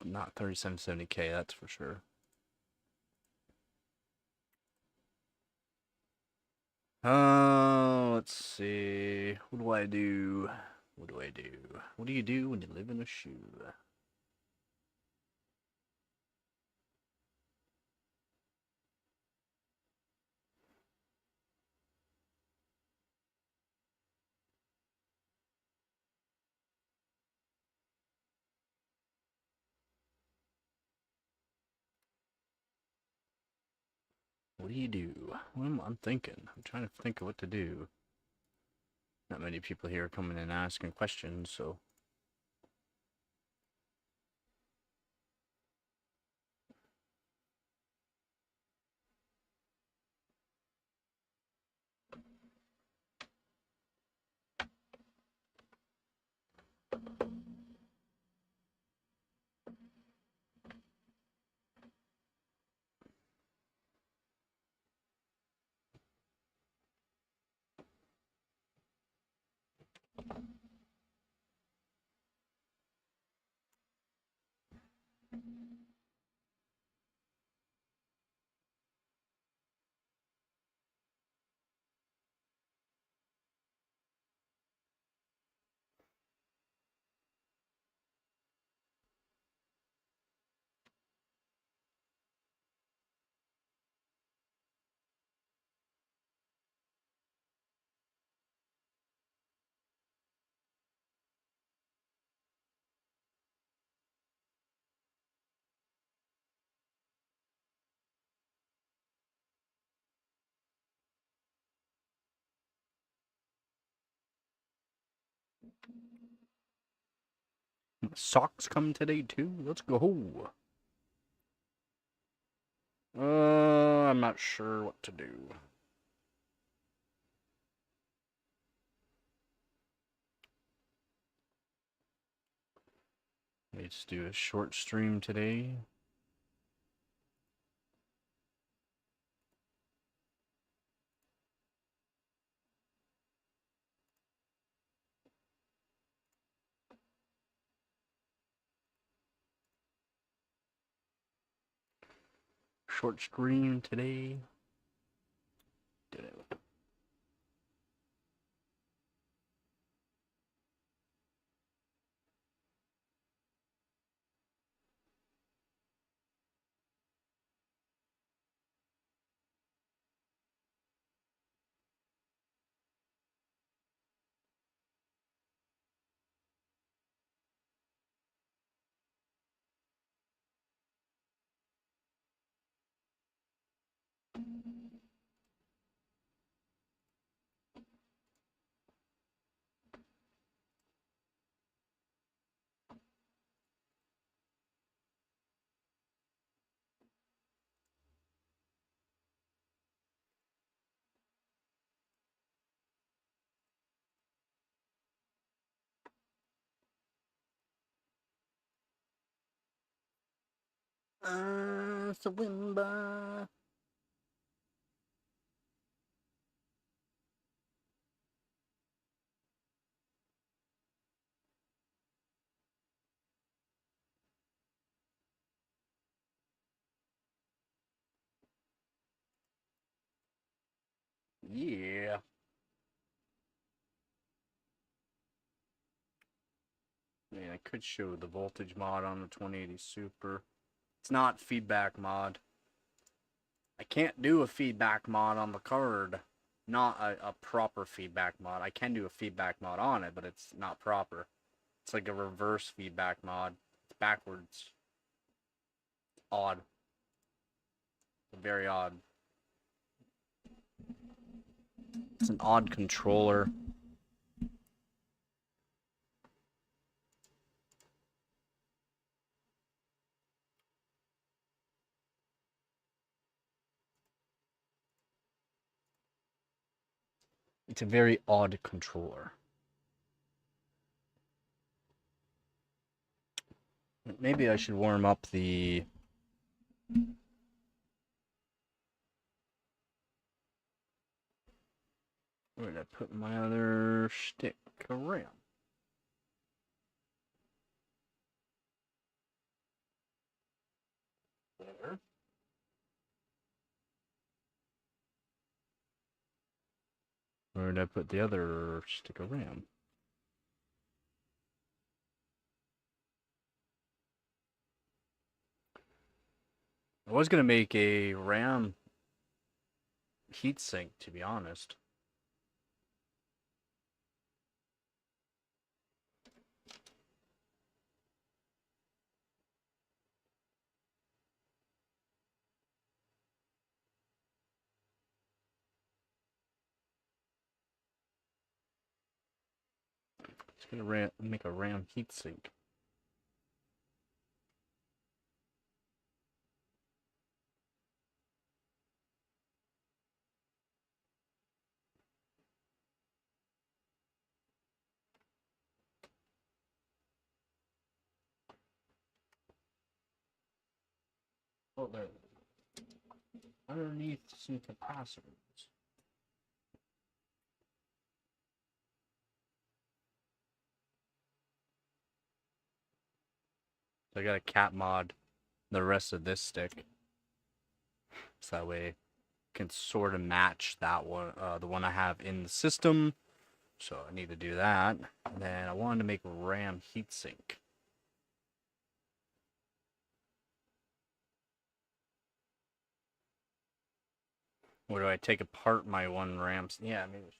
not 3770K. That's for sure. Let's see. What do I do? What do I do? What do you do when you live in a shoe? What do you do? I'm thinking. I'm trying to think of what to do. Not many people here coming and asking questions, so. Socks come today too? Let's go. I'm not sure what to do. Let's do a short stream today. Short stream today. Did it. Swimba. Yeah. Man, I could show the voltage mod on the 2080 Super. It's not feedback mod. I can't do a feedback mod on the card. Not a proper feedback mod. I can do a feedback mod on it, but it's not proper. It's like a reverse feedback mod. It's backwards. Odd. Very odd. It's an odd controller. It's a very odd controller. Maybe I should warm up the... Where did I put my other stick of RAM? There. Where did I put the other stick of RAM? I was going to make a RAM heatsink, to be honest. It's going to make a RAM heatsink. Oh, there. Underneath some capacitors. So I got a cat mod the rest of this stick. So that way I can sort of match that one, the one I have in the system. So I need to do that. And then I wanted to make a RAM heatsink. Where do I take apart my one RAM? Yeah, maybe.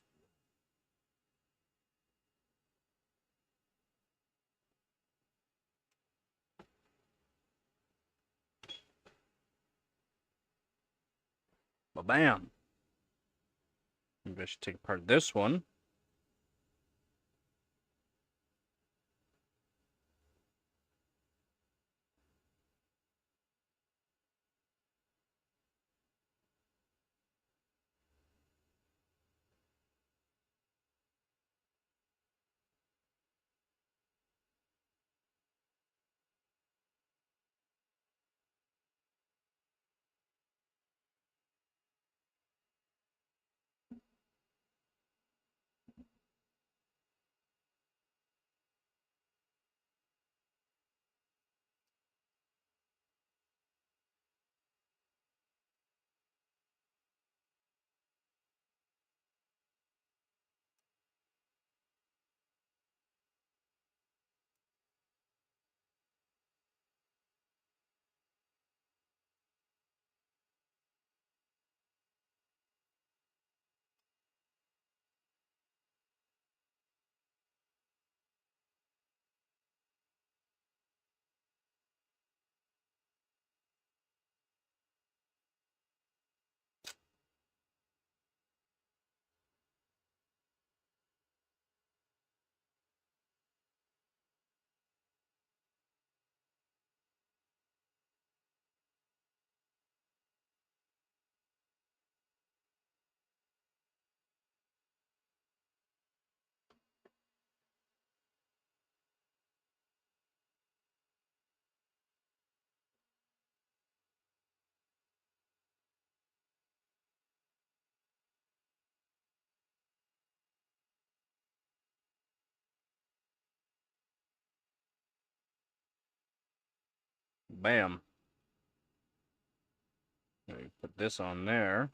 Well, bam. Maybe I should take apart this one. Bam. Put this on there.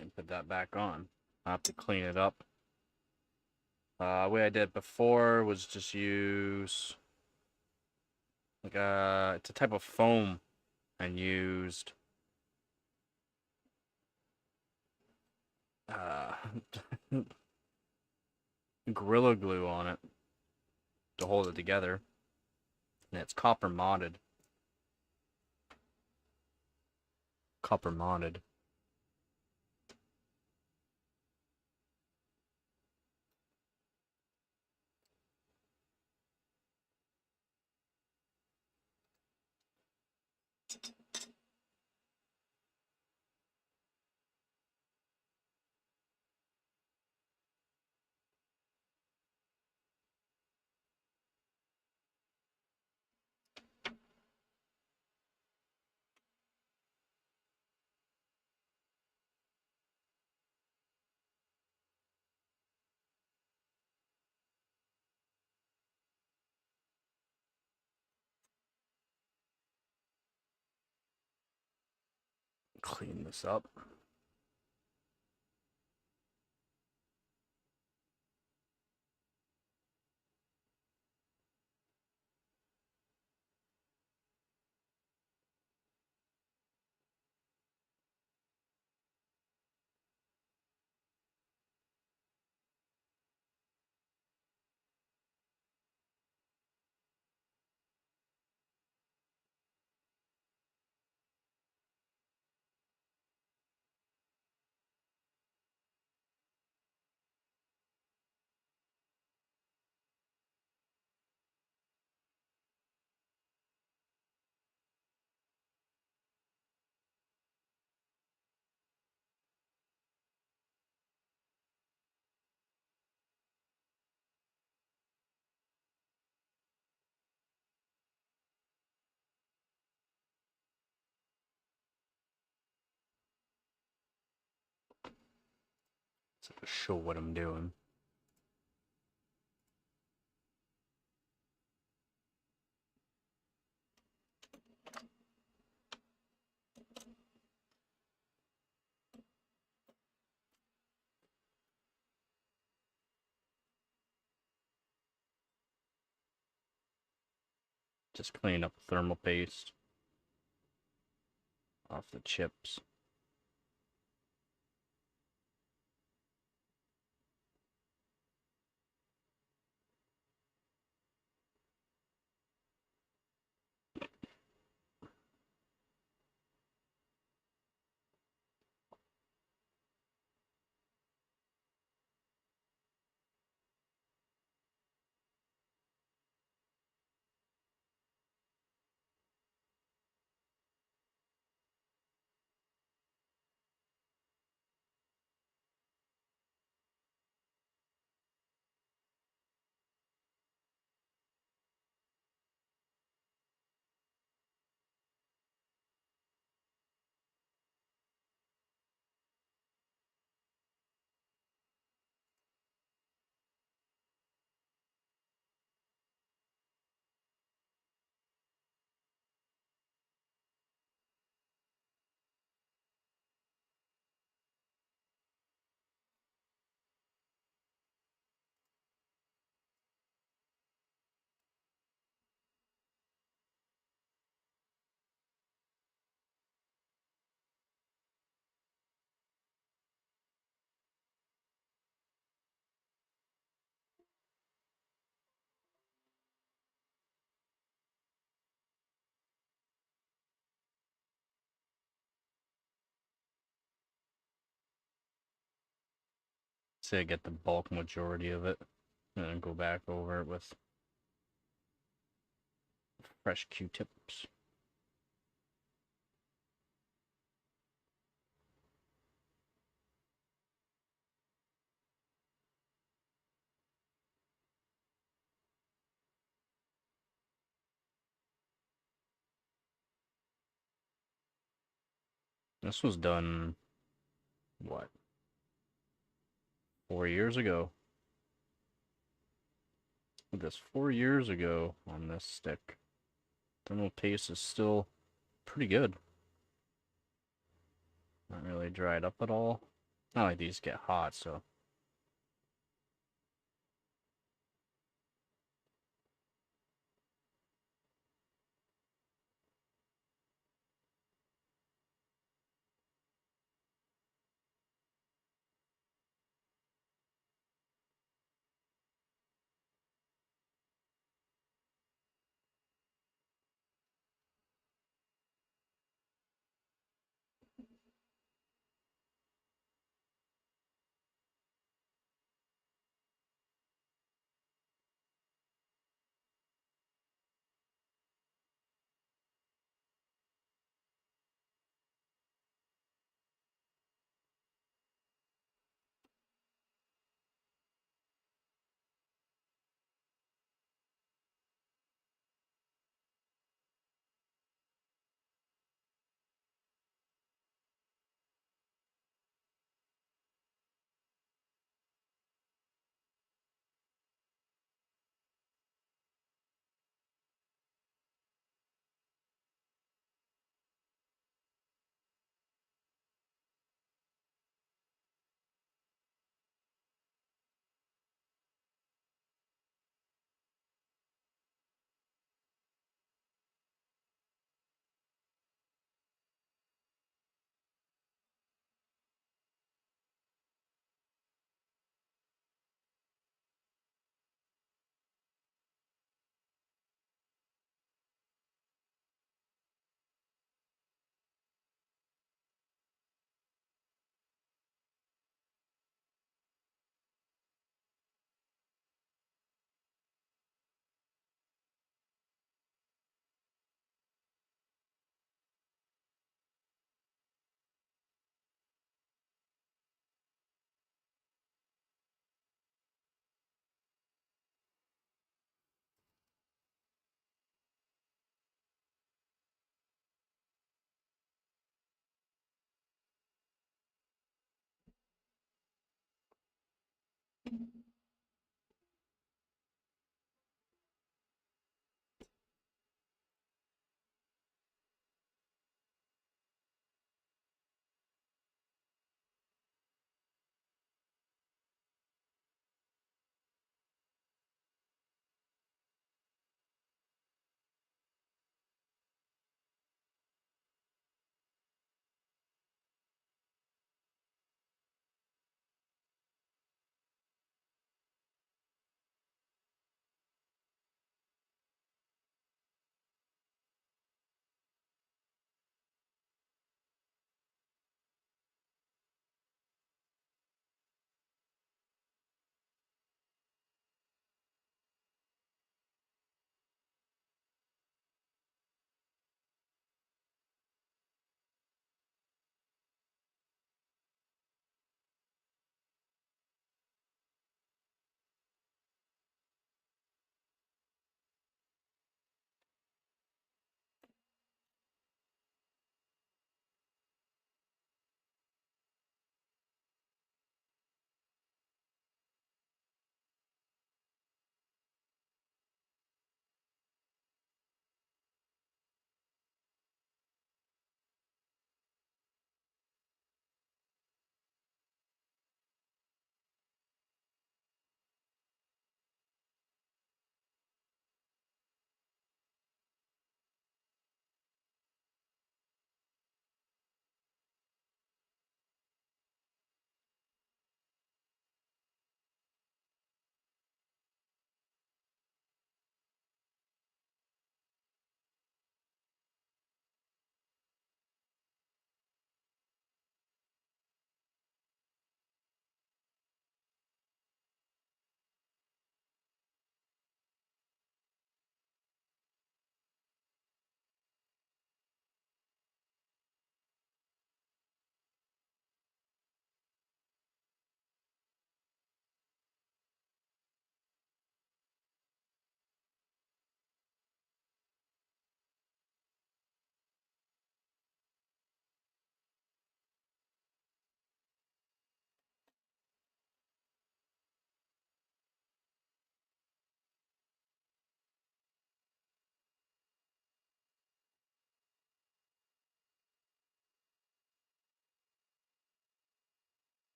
And put that back on. I have to clean it up. The way I did it before was just use like it's a type of foam, and used uh Gorilla Glue on it to hold it together, and it's copper modded. Copper modded. Clean this up. So to show what I'm doing. Just clean up the thermal paste off the chips. Say I get the bulk majority of it, and then go back over it with fresh Q-tips. This was done, what, 4 years ago? This 4 years ago on this stick. Thermal paste is still pretty good. Not really dried up at all. Not like these get hot, so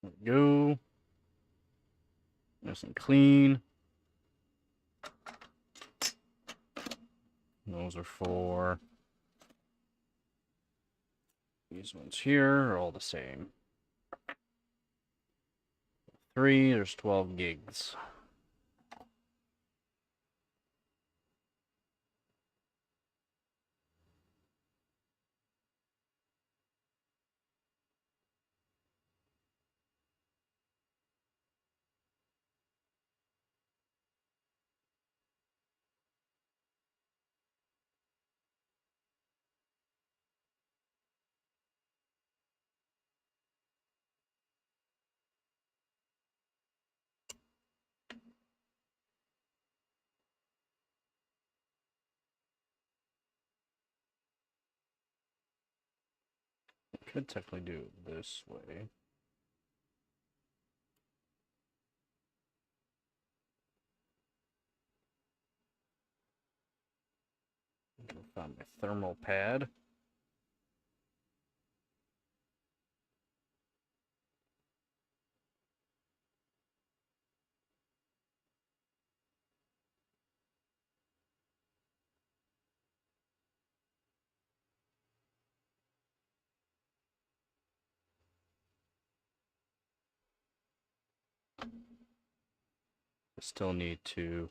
There we go. Nice and clean. Those are for these ones here are all the same. 3, there's 12 gigs. Could technically do it this way. Found my thermal pad. Still need to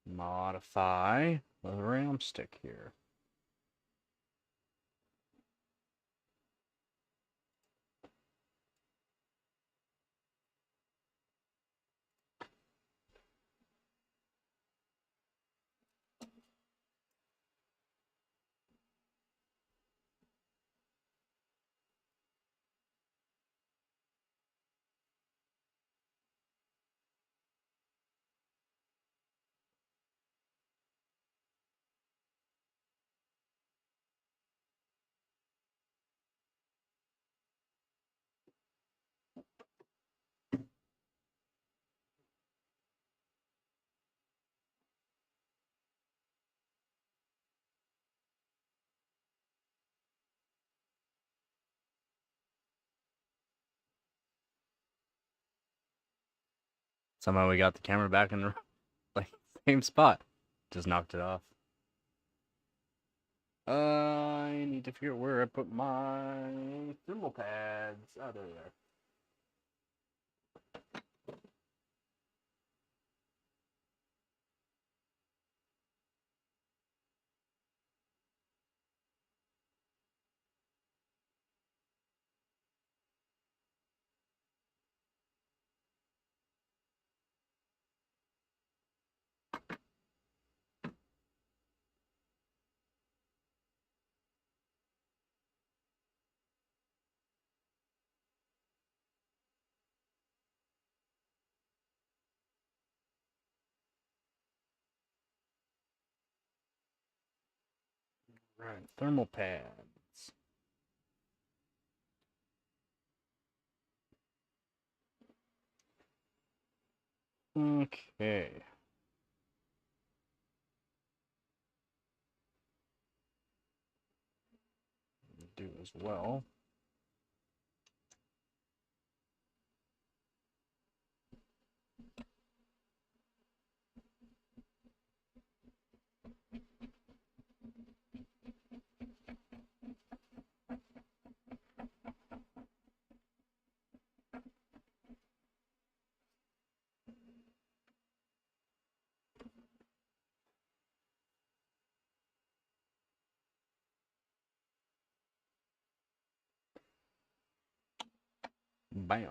modify the RAM stick here. Somehow we got the camera back in the like same spot. Just knocked it off. I need to figure out where I put my thermal pads. Oh, there they are. Right, thermal pads. Okay. Do as well. Bam.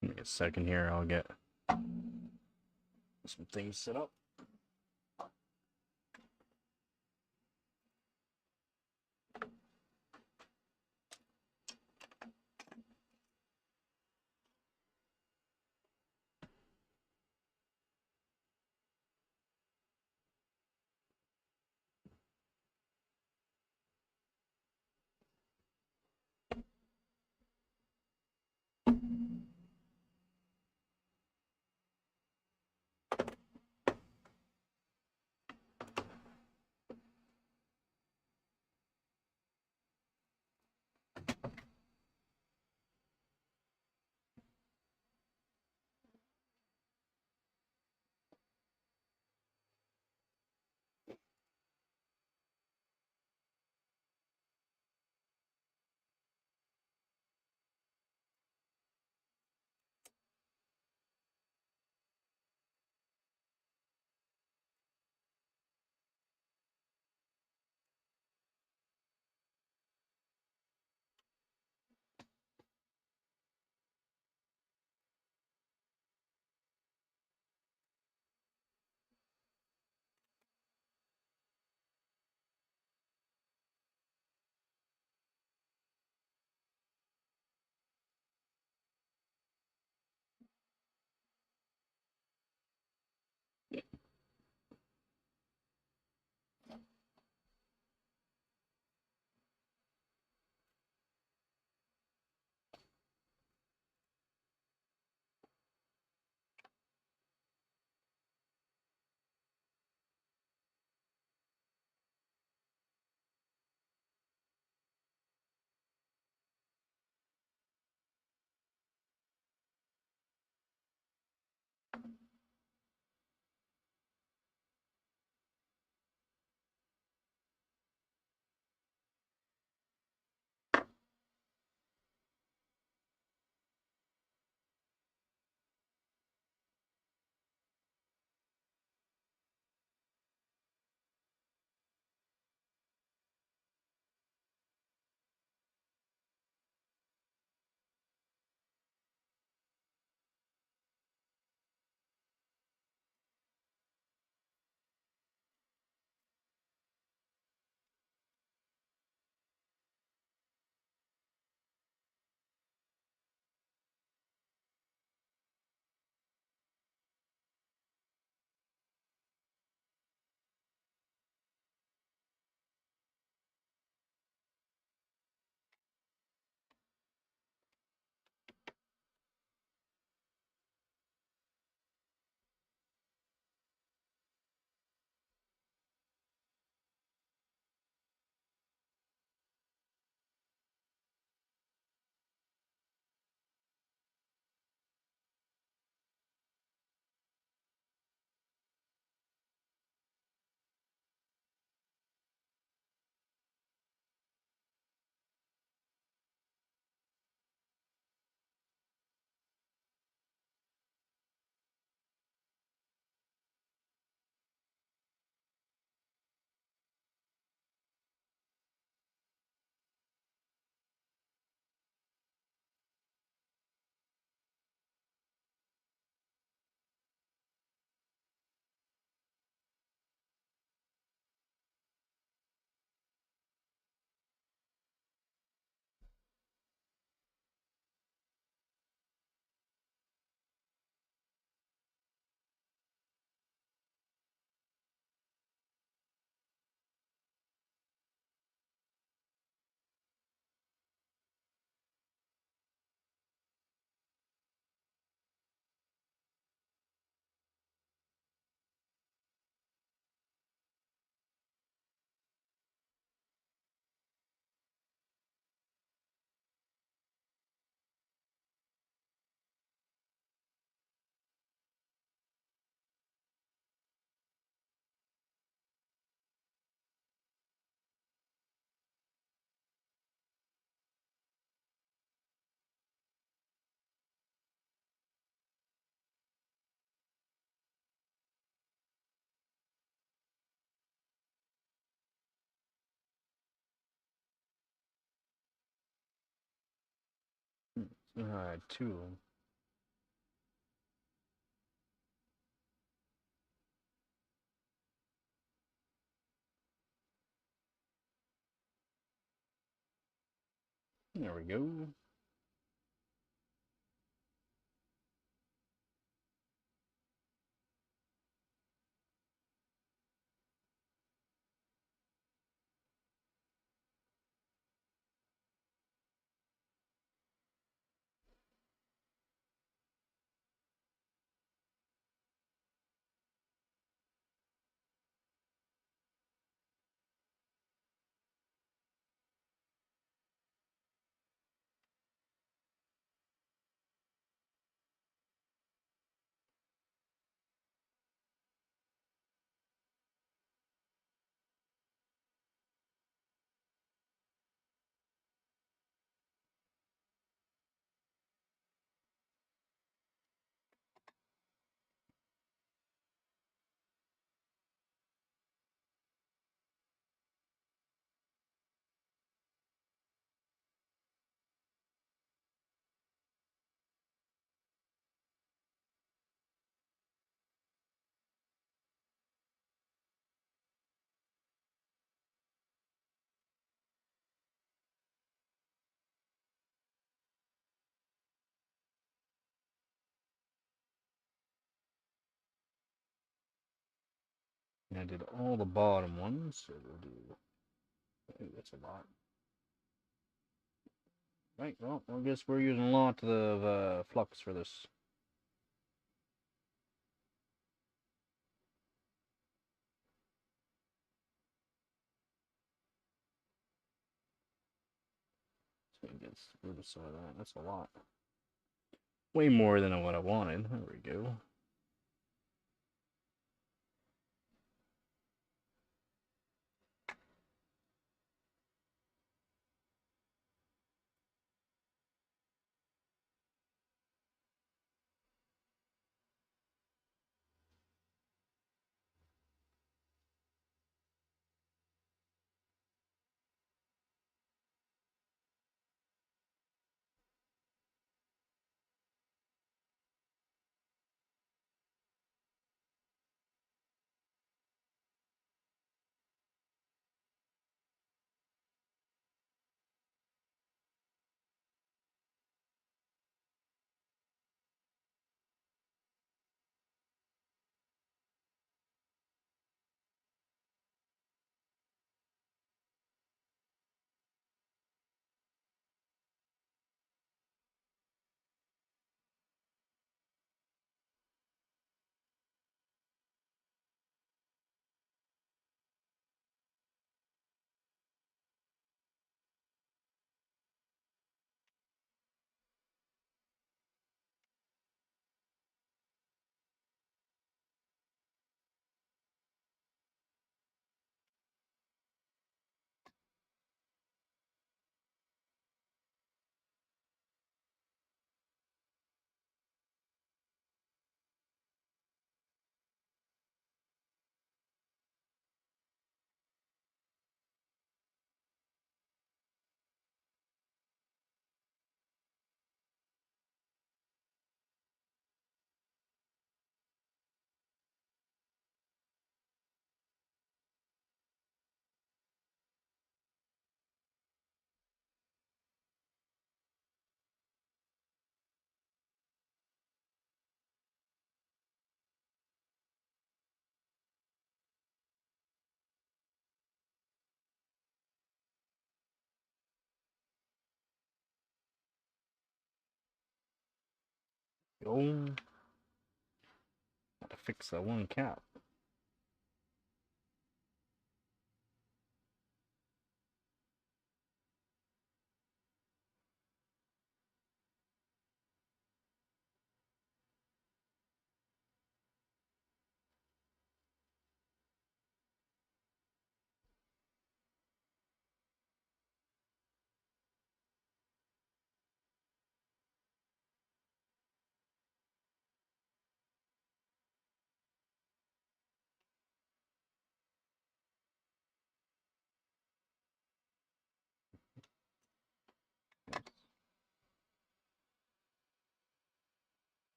Give me a second here. I'll get some things set up. Alright, two of them. There we go. And I did all the bottom ones, so we'll do. Ooh, that's a lot. Right, well, I guess we're using a lot of flux for this. So it gets rid of some of that. That's a lot. Way more than what I wanted. There we go. Go. Got to fix that one cap.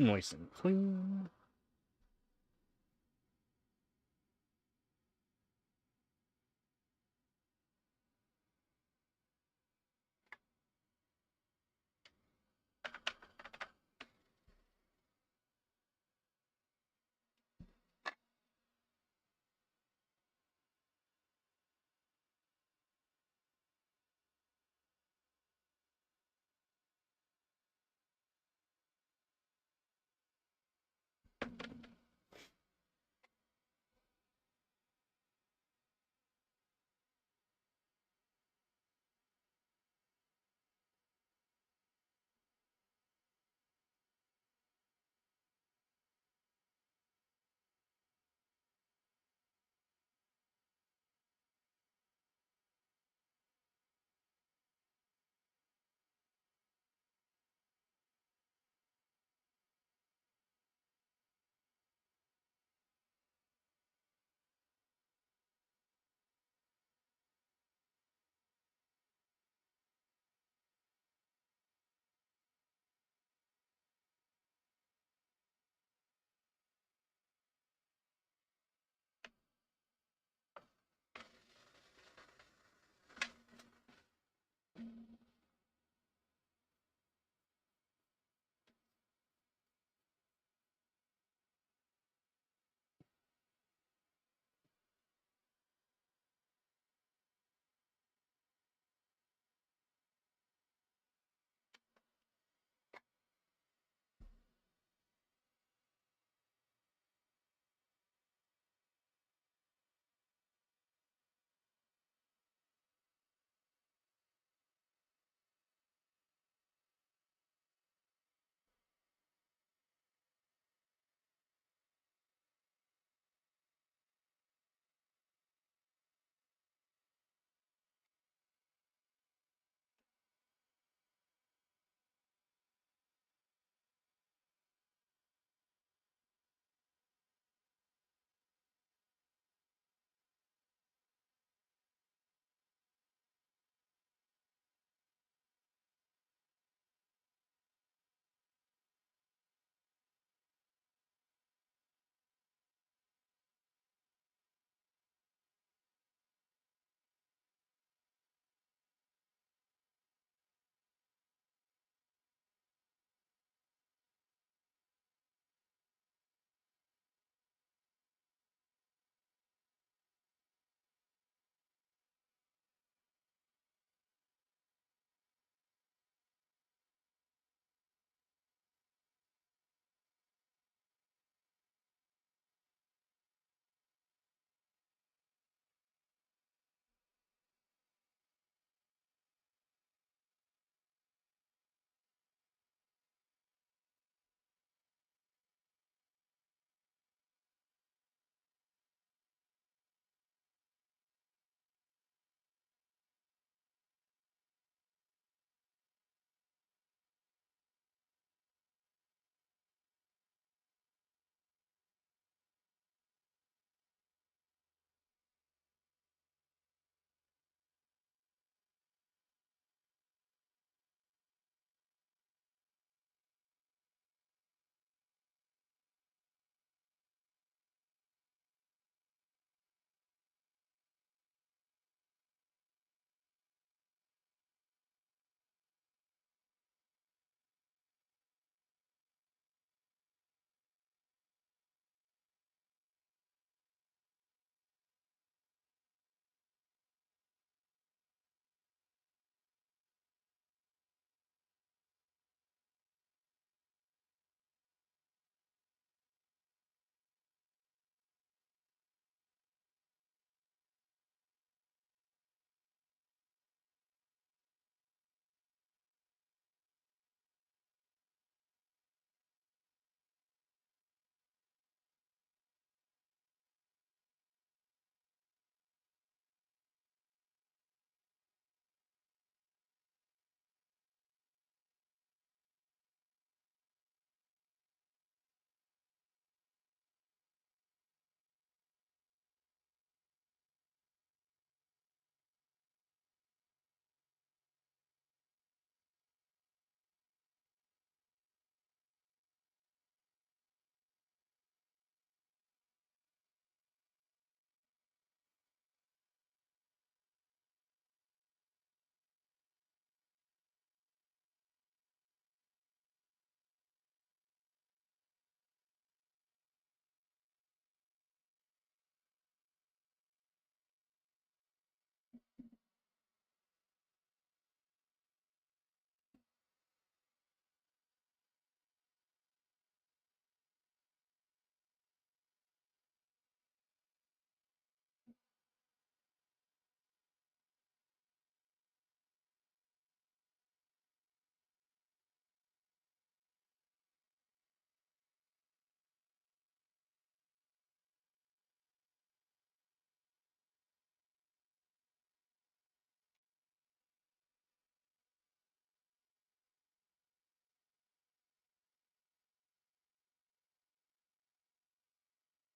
Nice and clean.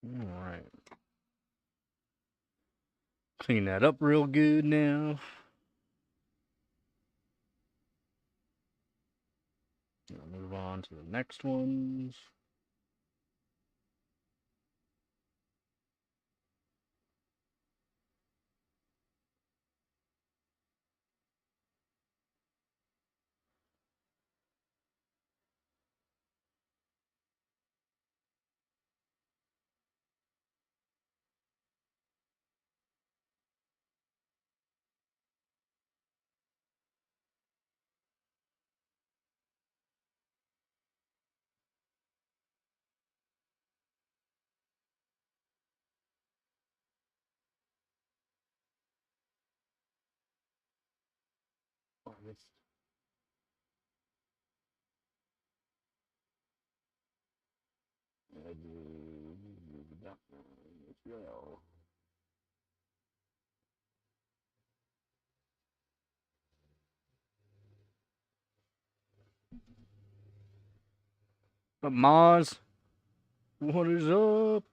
Alright. Clean that up real good now. I'll move on to the next ones. But Maz, what is up?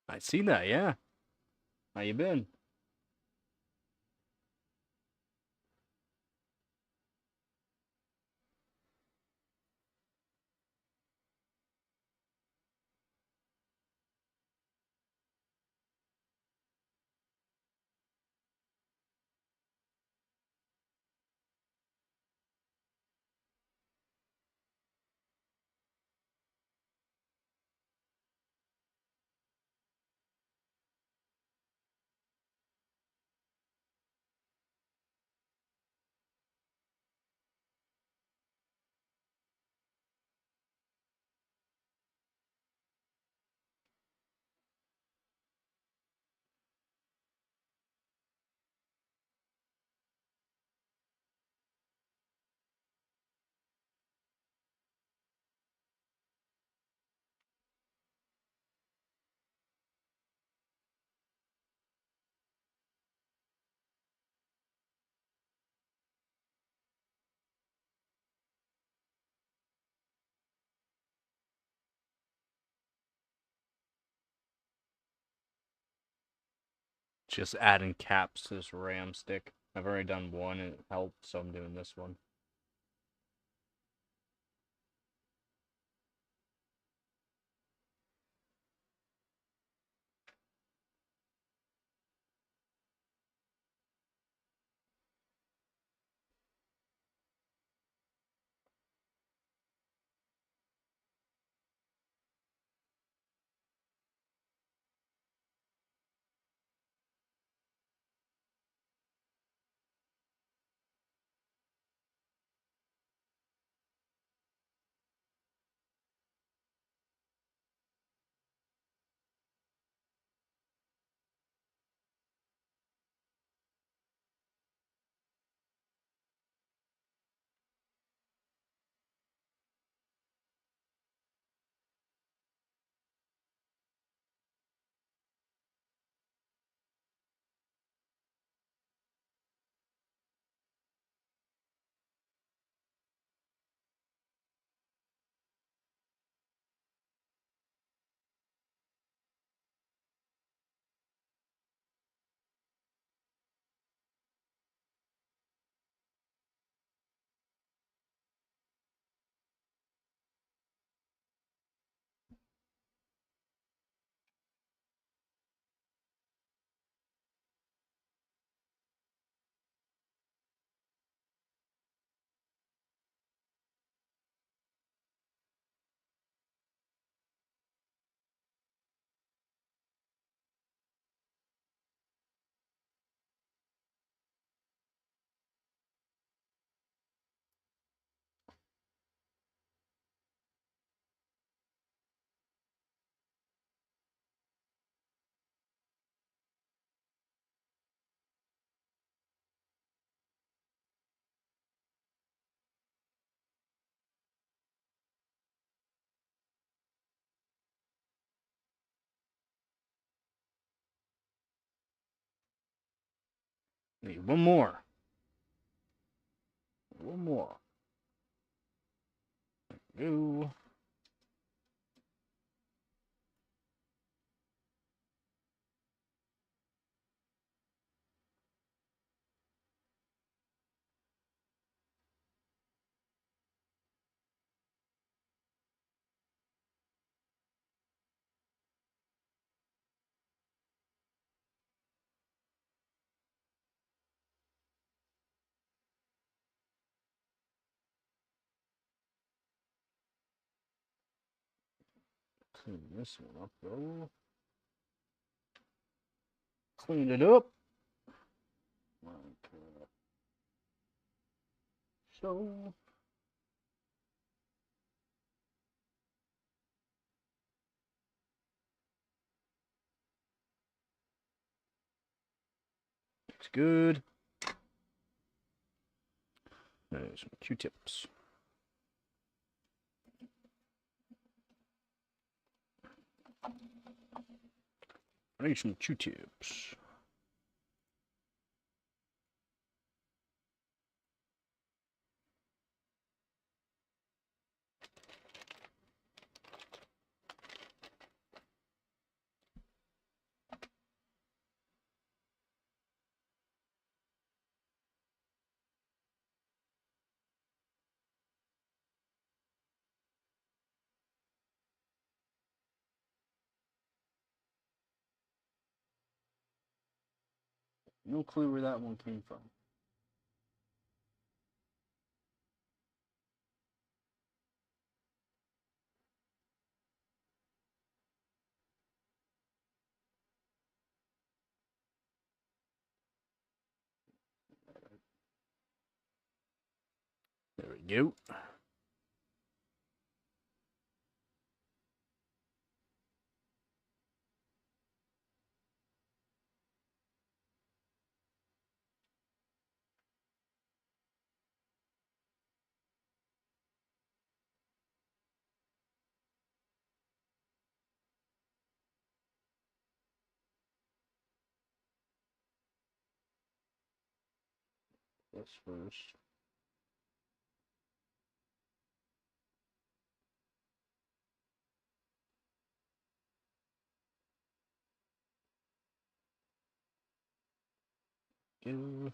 I seen that, yeah. How you been? Just adding caps to this RAM stick. I've already done one and it helped, so I'm doing this one. Need one more. One more. Go. Clean this one up though. Clean it up. So. Looks good. There's some Q-tips. I need some Q-tips. No clue where that one came from. There we go. This first. Go.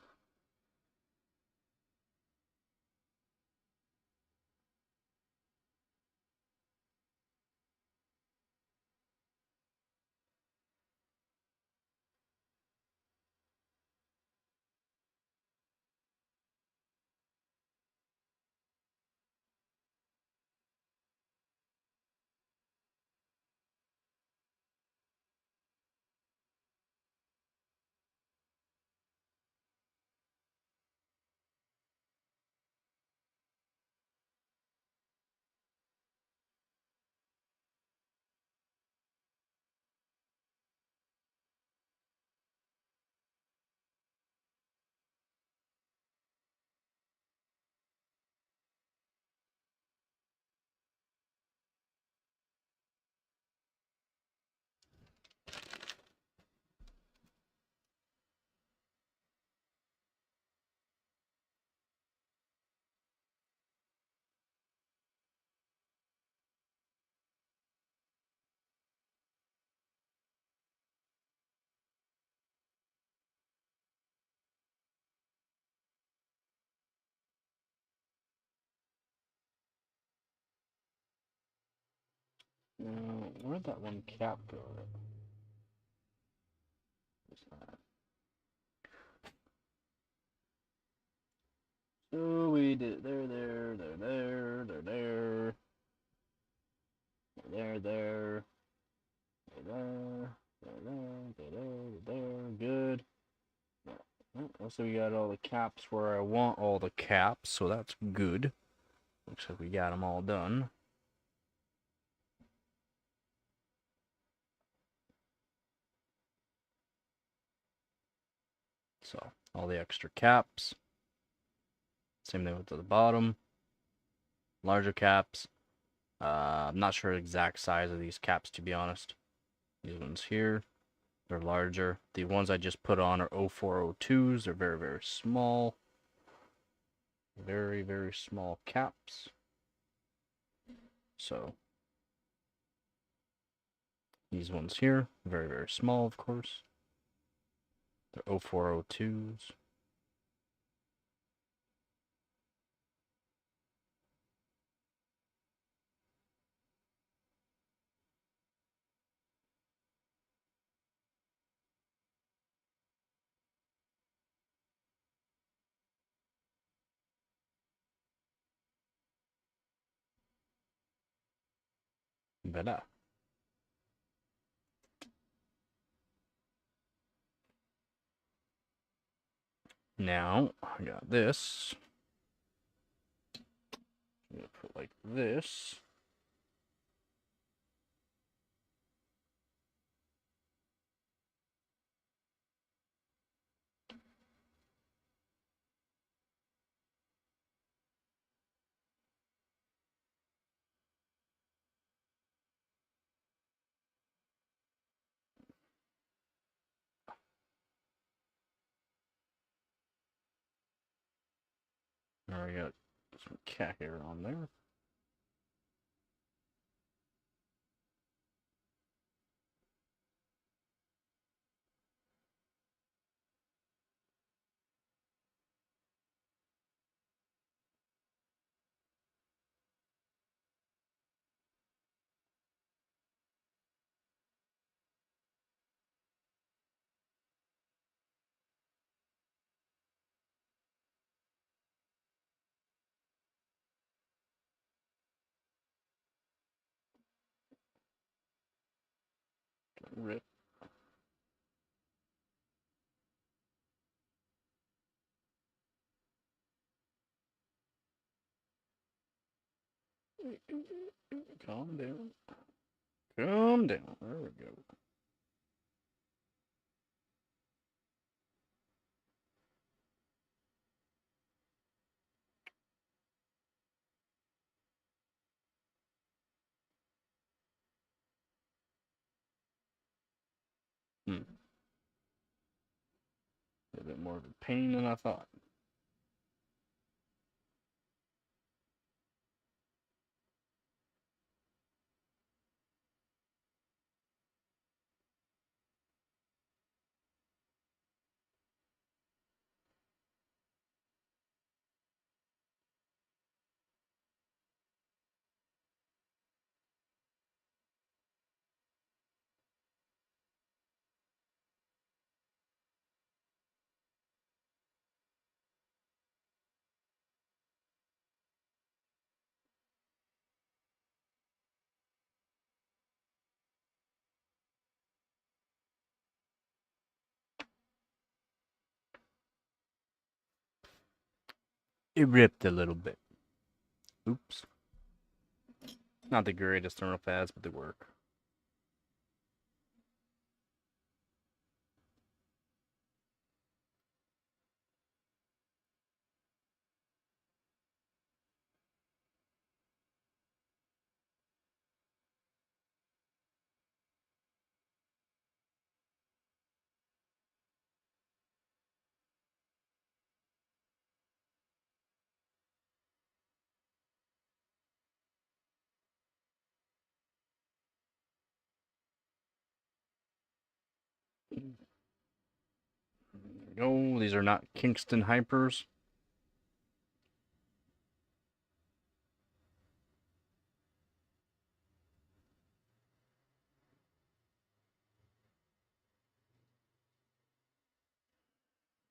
Now, where'd that one cap go? What's that? So we did there, there, there, there, there, there, there, there, there, there, good. So we got all the caps where I want all the caps, so that's good. Looks like we got them all done. So, all the extra caps. Same thing with the bottom. Larger caps. I'm not sure the exact size of these caps, to be honest. These ones here. They're larger. The ones I just put on are 0402s. They're very, very small. Very, very small caps. So these ones here, very, very small, of course. They're 0402s. Voila. Now, I got this. I'm going to put like this. Now I got some cat hair on there. Rip. Calm down. Calm down. There we go. A bit more of a pain than I thought. It ripped a little bit. Oops. Not the greatest thermal pads, but they work. There we go. These are not Kingston Hypers.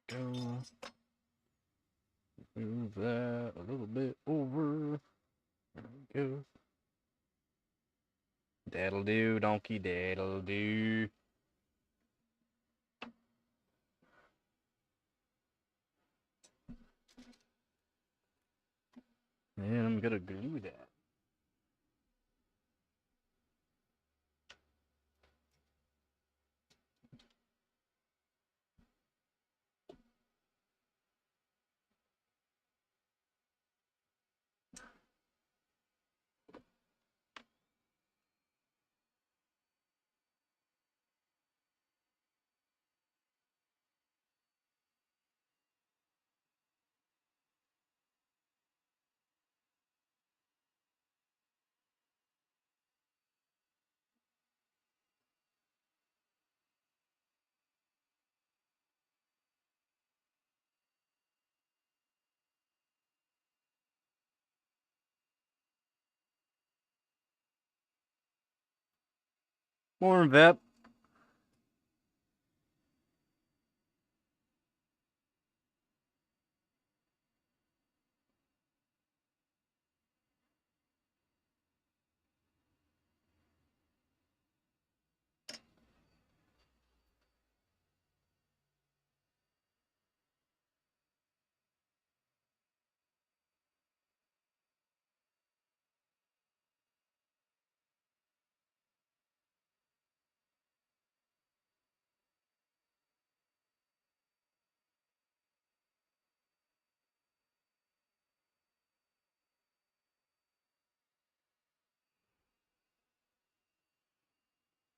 Go. Move that a little bit over. There we go. That'll do, donkey. That'll do. And I'm gonna glue that. Morning, Vep.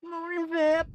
Morning, Vep.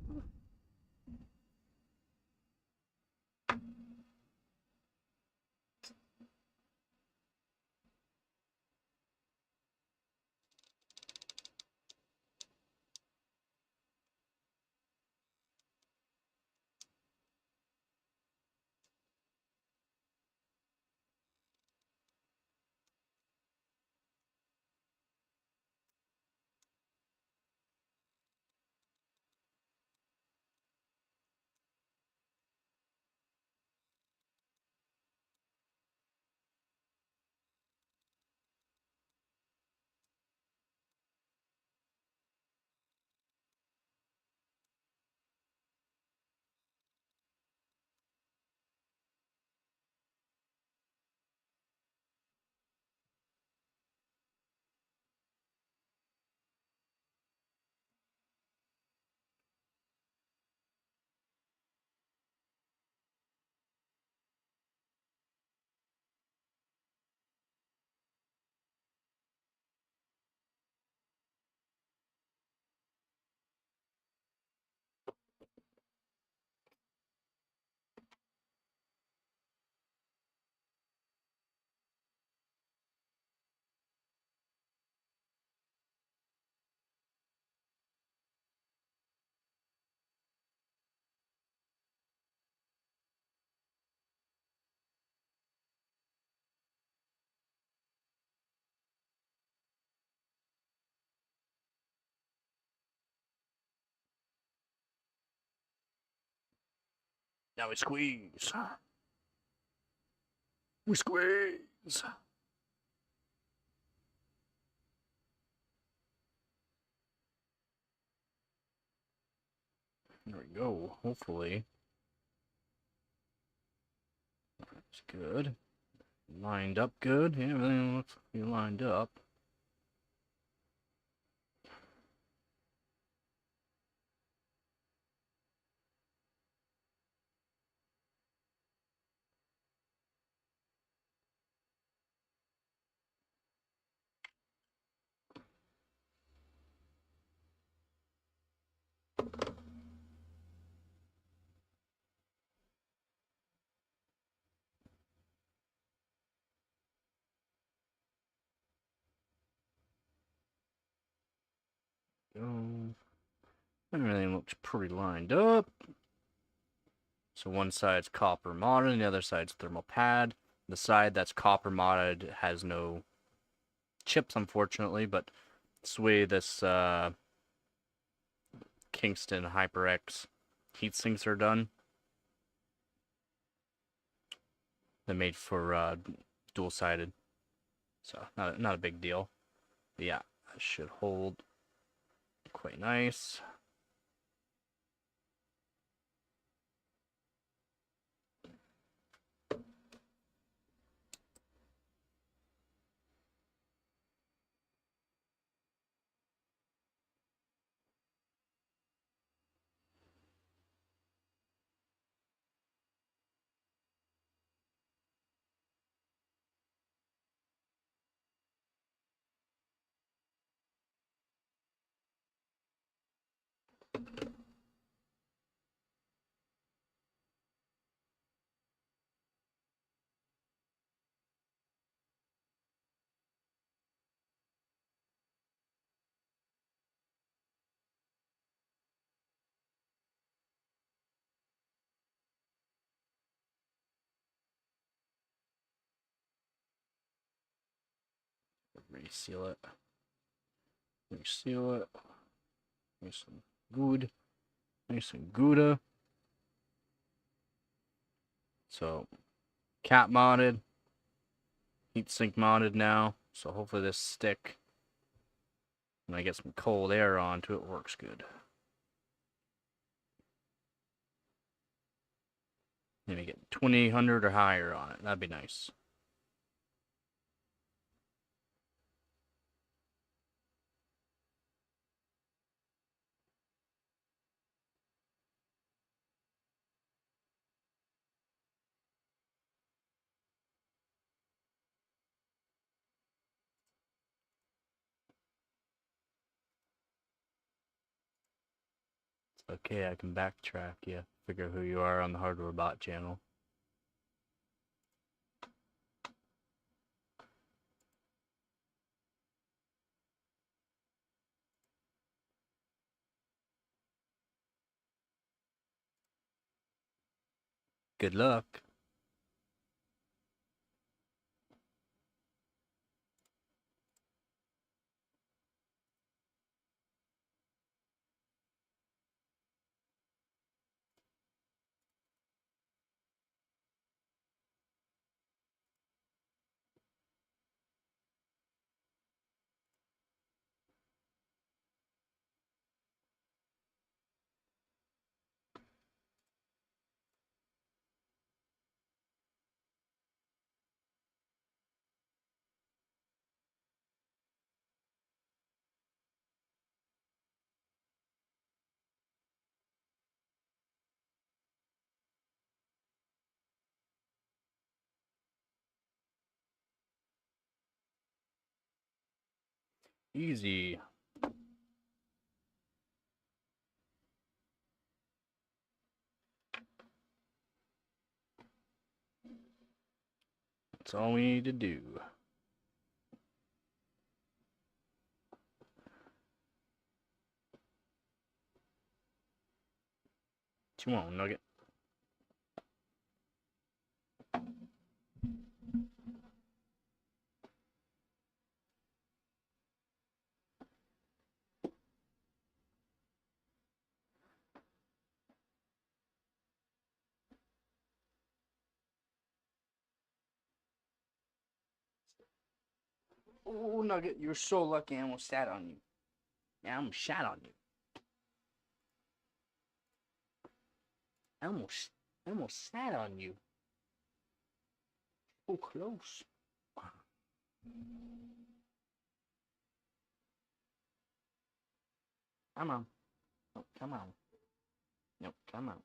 Now we squeeze. We squeeze. There we go. Hopefully. That's good. Lined up good. Yeah, everything looks like we lined up. Go. Everything looks pretty lined up. So one side's copper modded, and the other side's thermal pad. The side that's copper modded has no chips, unfortunately, but this way this Kingston HyperX heat sinks are done. They're made for dual-sided, so not a big deal. But yeah, that should hold quite nice. Reseal it. Reseal it. good. Nice and Gouda. So, cat modded. Heatsink modded now. So hopefully this stick, when I get some cold air onto it, works good. Maybe get 2800 or higher on it. That'd be nice. Okay, I can backtrack you. Figure who you are on the Hardware Bot channel. Good luck. Easy. That's all we need to do. What you want, Nugget? Oh, Nugget, you're so lucky I almost sat on you. Yeah, I almost sat on you. I almost sat on you. Oh, close. Come on. Oh, come on. No, come on.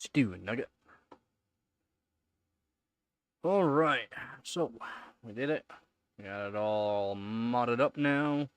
What you doing, Nugget? Alright, so we did it. We got it all modded up now.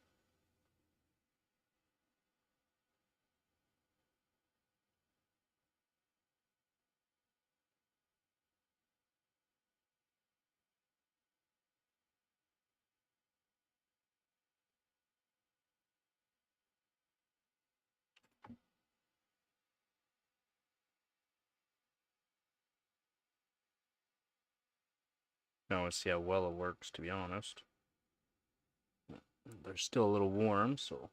Now let's see how well it works, to be honest. They're still a little warm, so.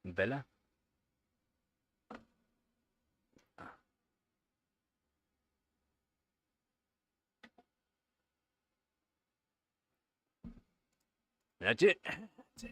Bella? That's it. That's it.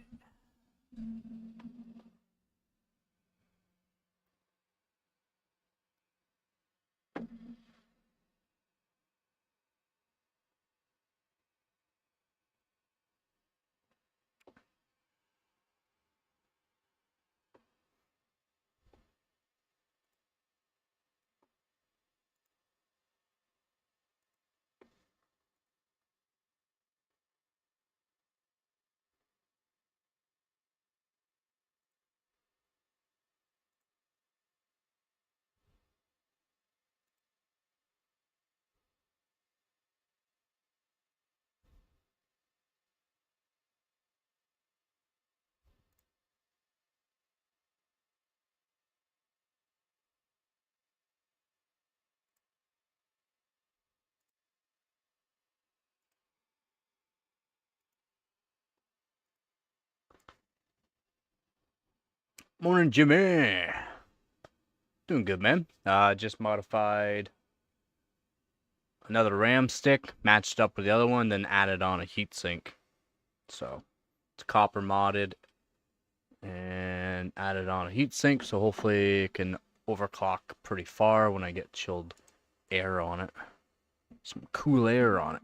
Morning, Jimmy. Doing good, man. Just modified another RAM stick, matched up with the other one, then added on a heatsink. So it's copper modded and added on a heatsink, so hopefully it can overclock pretty far when I get chilled air on it. Some cool air on it.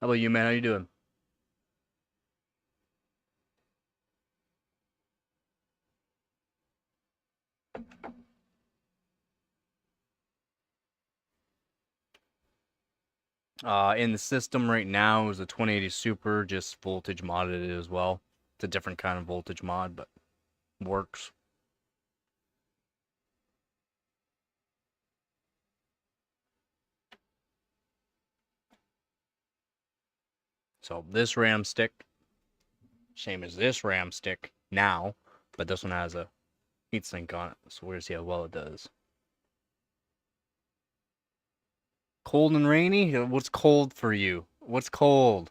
How about you, man? How you doing? In the system right now is a 2080 Super, just voltage modded it as well. It's a different kind of voltage mod, but works. So this RAM stick, same as this RAM stick now, but this one has a heatsink on it, so we're gonna see how well it does. Cold and rainy? What's cold for you? What's cold?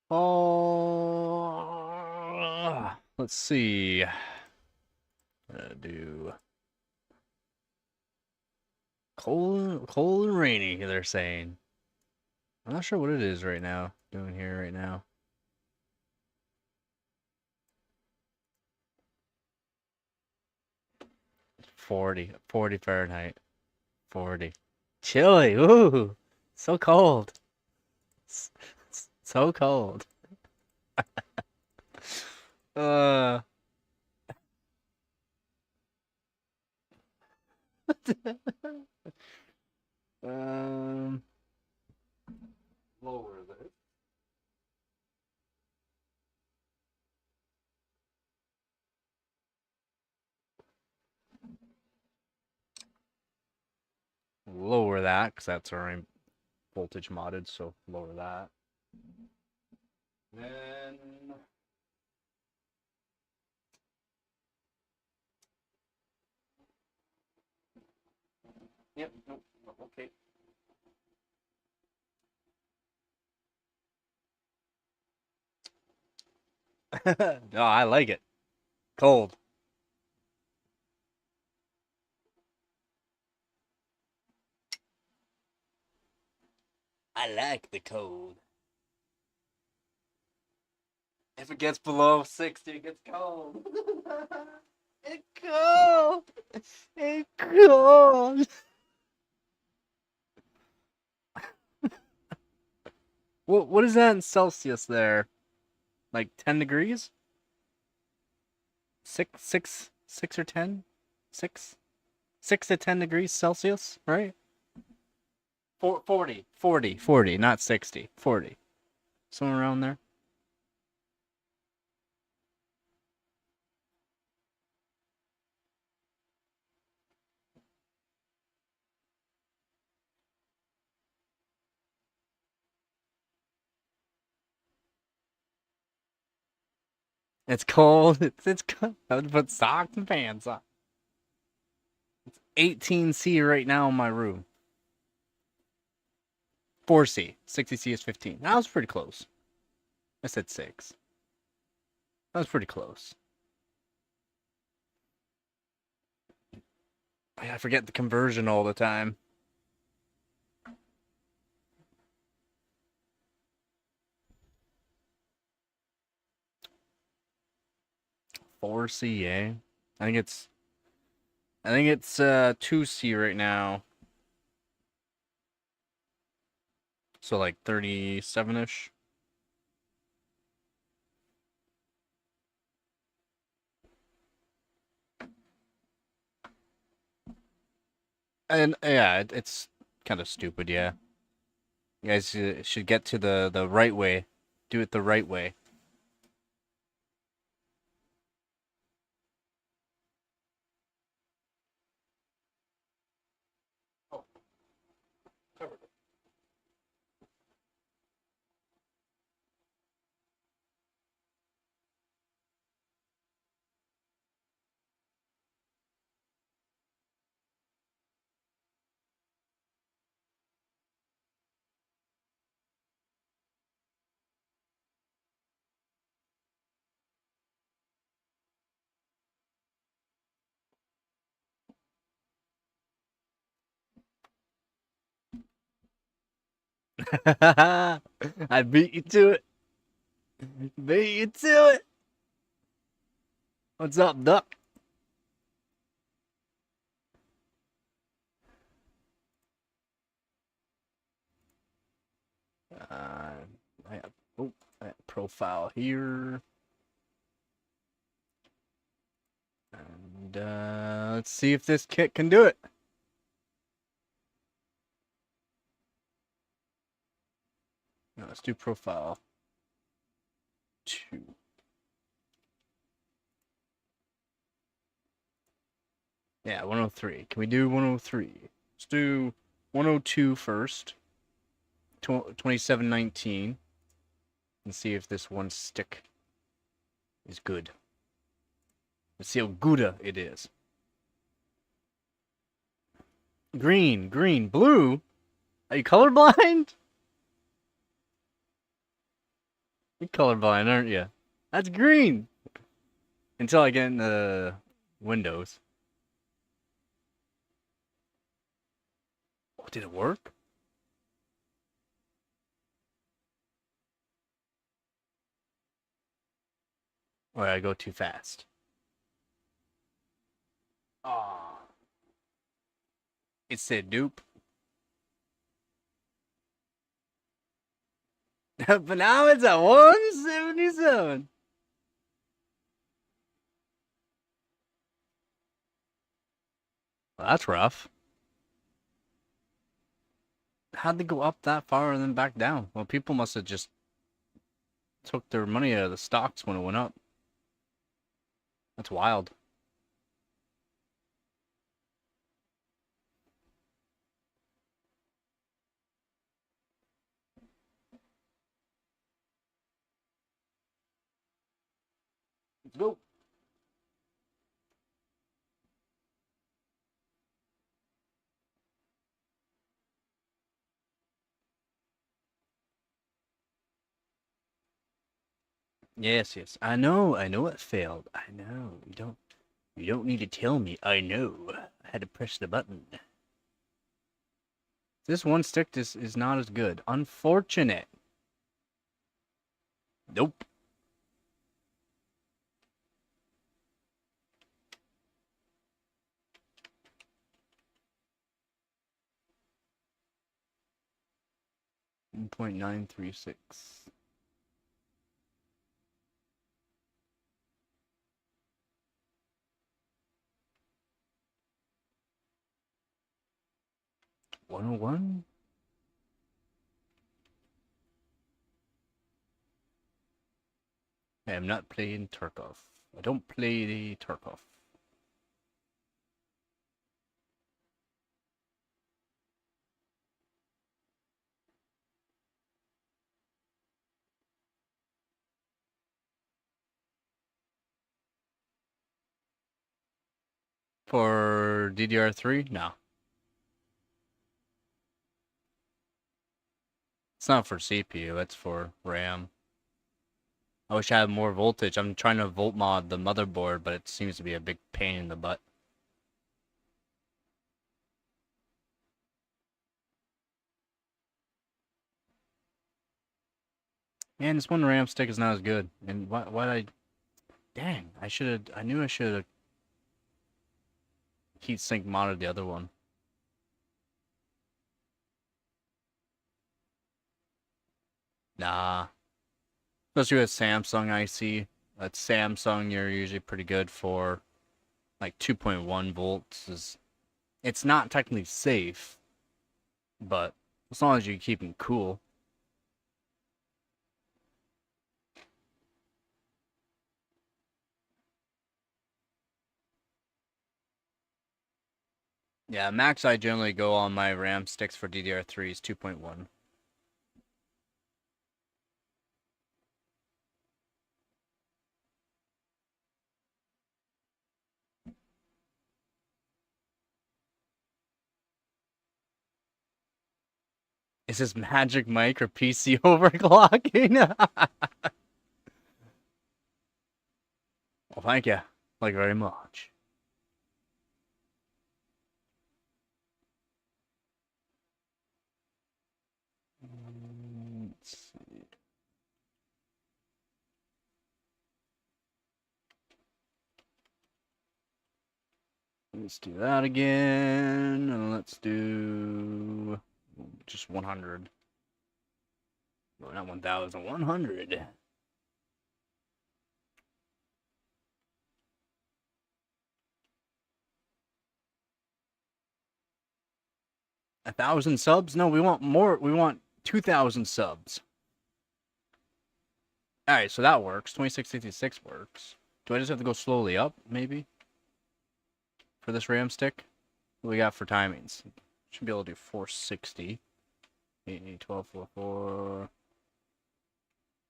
Oh, let's see. Do cold and rainy. They're saying. I'm not sure what it is right now. Doing here right now. 40 Fahrenheit. 40. Chilly. Ooh, so cold. So cold. Uh. um. Lower this. Lower that because that's already voltage modded. So lower that. Then. Yep. Nope. Okay. No, I like it. Cold. I like the cold. If it gets below 60, it gets cold. It's cold. It's cold. What is that in Celsius there? Like 10 degrees? 6 or 10? 6? 6 to 10 degrees Celsius, right? 40, not 60. 40. Somewhere around there. It's cold. It's cold. I would put socks and pants on. It's 18C right now in my room. 4C. 60C is 15. That was pretty close. I said 6. That was pretty close. I forget the conversion all the time. 4C, eh? I think it's 2C right now. So like 37ish. And yeah, it's kind of stupid, yeah. You guys should get to the right way. Do it the right way. I beat you to it. Beat you to it. What's up, Duck? I have, I have profile here. And let's see if this kit can do it. No, let's do profile 2. Yeah, 103. Can we do 103? Let's do 102 first. 2719. And see if this one stick is good. Let's see how good it is. Green, green, blue? Are you colorblind? You're colorblind, aren't you? That's green. Until I get in the windows. Oh, did it work? Or I go too fast? Oh. It said dupe. But now it's at 177. Well, that's rough. How'd they go up that far and then back down? Well, people must have just took their money out of the stocks when it went up. That's wild. Let's go. Yes, yes. I know it failed. I know. You don't need to tell me. I know. I had to press the button. This one stick is not as good. Unfortunate. Nope. .936. $101? I am not playing Tarkov. I don't play the Tarkov. For DDR3? No. It's not for CPU, it's for RAM. I wish I had more voltage. I'm trying to volt mod the motherboard, but it seems to be a big pain in the butt. Man, this one RAM stick is not as good. And why I... Dang, I knew I should have heatsink modded the other one. Nah. Especially with Samsung IC. At Samsung, you're usually pretty good for like 2.1 volts. It's not technically safe, but as long as you keep them cool. Yeah, max I generally go on my RAM sticks for DDR3 is 2.1. Is this Magic Mic or PC overclocking? Well, thank you. Thank you very much. Let's do that again. And let's do just 100. No, not 1,000. 100. A 1,000 subs? No, we want more. We want 2,000 subs. All right, so that works. 2666 works. Do I just have to go slowly up, maybe? For this RAM stick? What do we got for timings? Should be able to do 460. 8, 12, 4, 4.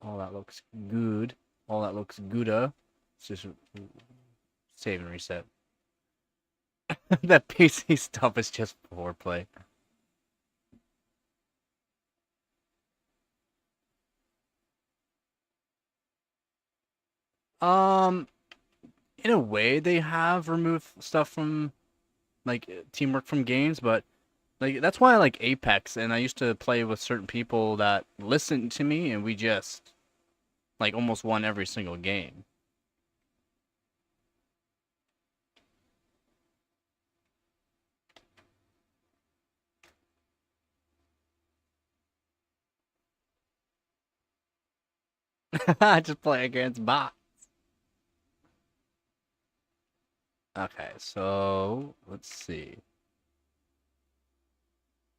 All that looks good. All that looks gooda. Let's just save and reset. That PC stuff is just foreplay. In a way, they have removed stuff from like teamwork from games, but like that's why I like Apex, and I used to play with certain people that listened to me, and we just like almost won every single game. I just play against bots. Okay, so let's see.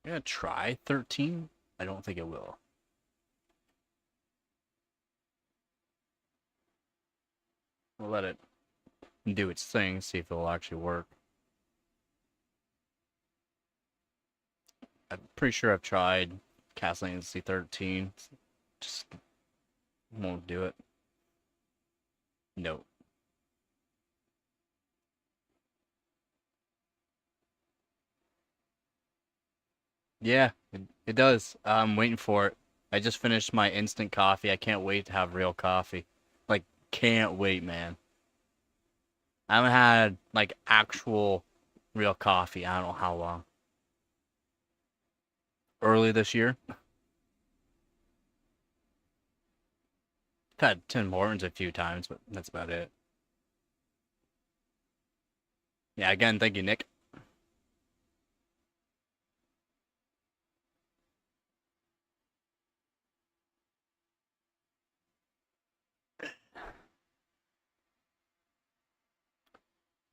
I'm gonna try 13. I don't think it will. We'll let it do its thing, see if it'll actually work. I'm pretty sure I've tried cast latency 13. Just won't do it. No. Yeah, it does. I'm waiting for it. I just finished my instant coffee. I can't wait to have real coffee. Like, can't wait, man. I haven't had, like, actual real coffee. I don't know how long. Early this year. I've had Tim Hortons a few times, but that's about it. Yeah, again, thank you, Nick.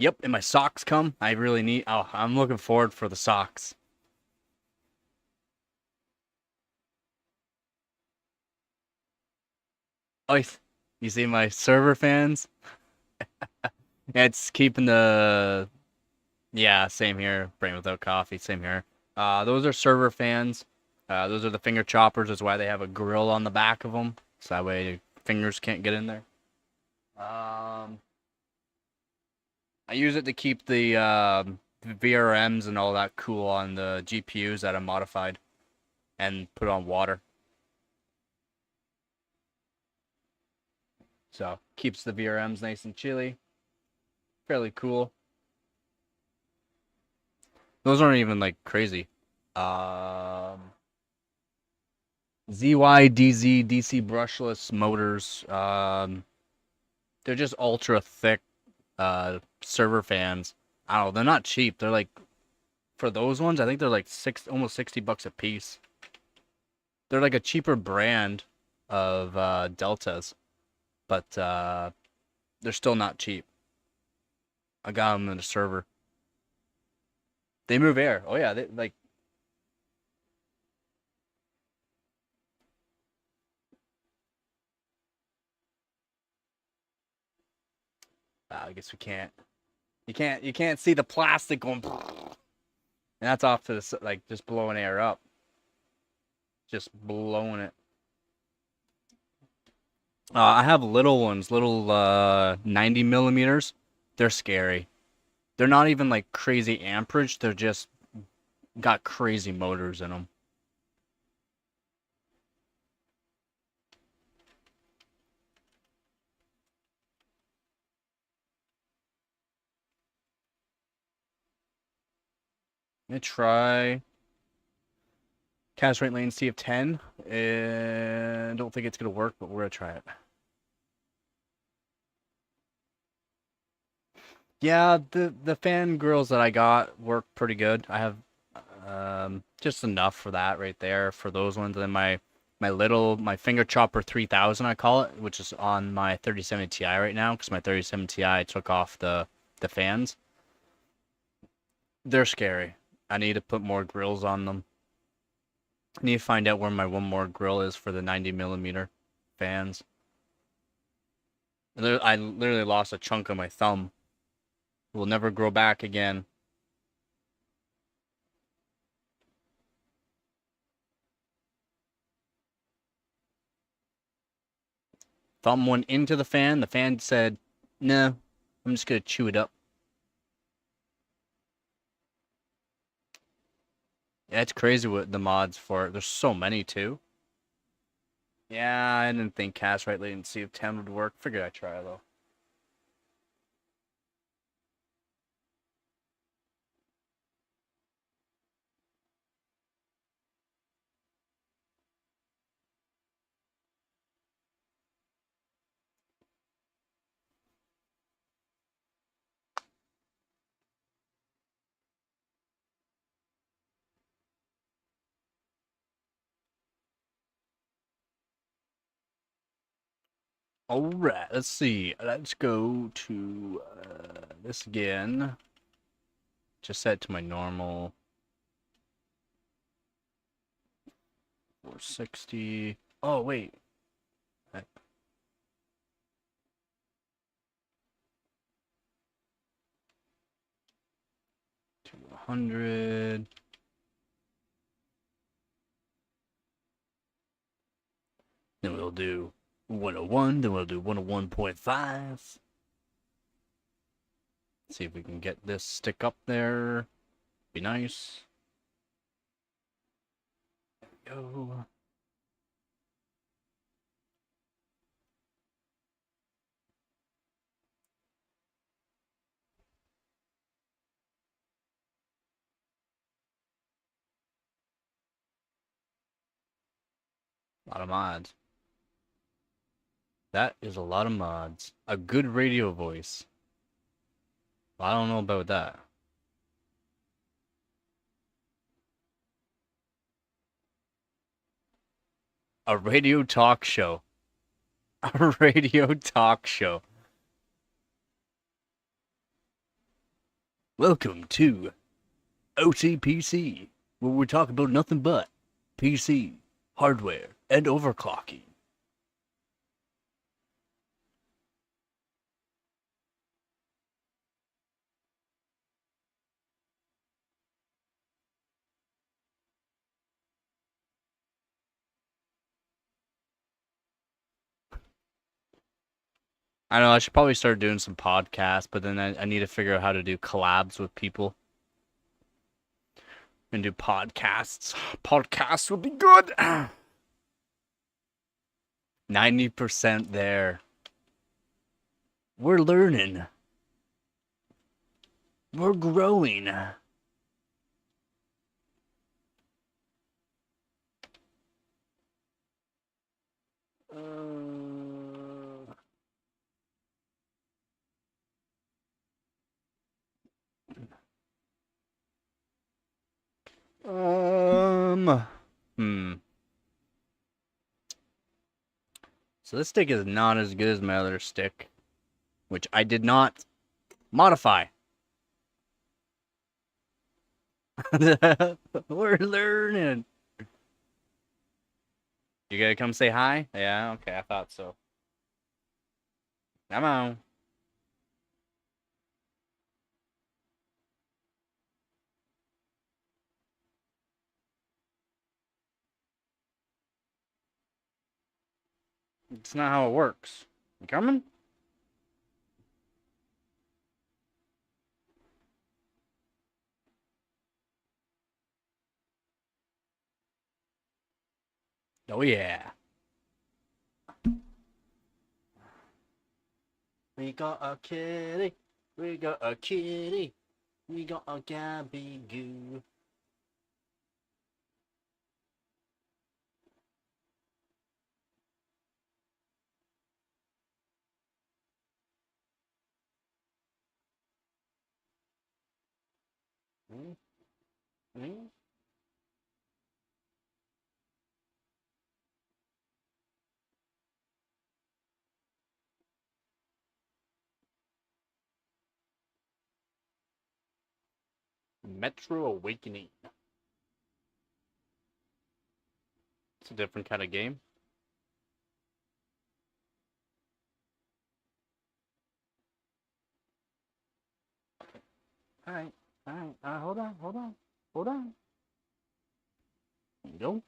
Yep, and my socks come. I really need. Oh, I'm looking forward for the socks. Oh, you see my server fans? Yeah, it's keeping the. Yeah, same here. Brain without coffee, same here. Those are server fans. Those are the finger choppers. That's why they have a grill on the back of them, so that way fingers can't get in there. Um, I use it to keep the VRMs and all that cool on the GPUs that I modified and put on water. So keeps the VRMs nice and chilly. Fairly cool. Those aren't even like crazy. ZYDZ DC brushless motors. They're just ultra thick server fans. I don't know, they're not cheap. They're like for those ones, I think they're like almost $60 a piece. They're like a cheaper brand of Deltas, but they're still not cheap. I got them in a server. They move air. Oh yeah, they like. I guess we can't. You can't see the plastic going. And that's off to the like just blowing air up. Just blowing it. I have little ones, little 90 millimeters. They're scary. They're not even like crazy amperage. They're just got crazy motors in them. I'm gonna try cast rate latency of 10. And I don't think it's gonna work, but we're gonna try it. Yeah, the fan grills that I got work pretty good. I have just enough for that right there for those ones. And then my finger chopper 3000 I call it, which is on my 3070 Ti right now because my 3070 Ti took off the fans. They're scary. I need to put more grills on them. I need to find out where my one more grill is for the 90 millimeter fans. I literally lost a chunk of my thumb. It will never grow back again. Thumb went into the fan. The fan said, "No, I'm just gonna chew it up." Yeah, it's crazy what the mods for it. There's so many too. Yeah, I didn't think cast right latency of 10 would work. Figured I'd try though. All right, let's see. Let's go to this again. Just set to my normal 460. Oh wait, to 100. Then we'll do 101. Then we'll do 101.5. See if we can get this stick up there. Be nice. There we go. A lot of mods. That is a lot of mods. A good radio voice. Well, I don't know about that. A radio talk show. A radio talk show. Welcome to OCPC, where we talk about nothing but PC, hardware, and overclocking. I know I should probably start doing some podcasts, but then I need to figure out how to do collabs with people and do podcasts. Podcasts would be good. 90% there. We're learning. We're growing. Hmm. So this stick is not as good as my other stick, which I did not modify. We're learning. You gotta come say hi? Yeah, okay, I thought so. Come on. It's not how it works. You coming? Oh yeah. We got a kitty. We got a kitty. We got a Gabby Goo. Mm. Metro Awakening. It's a different kind of game. All right. Hold on. There you go.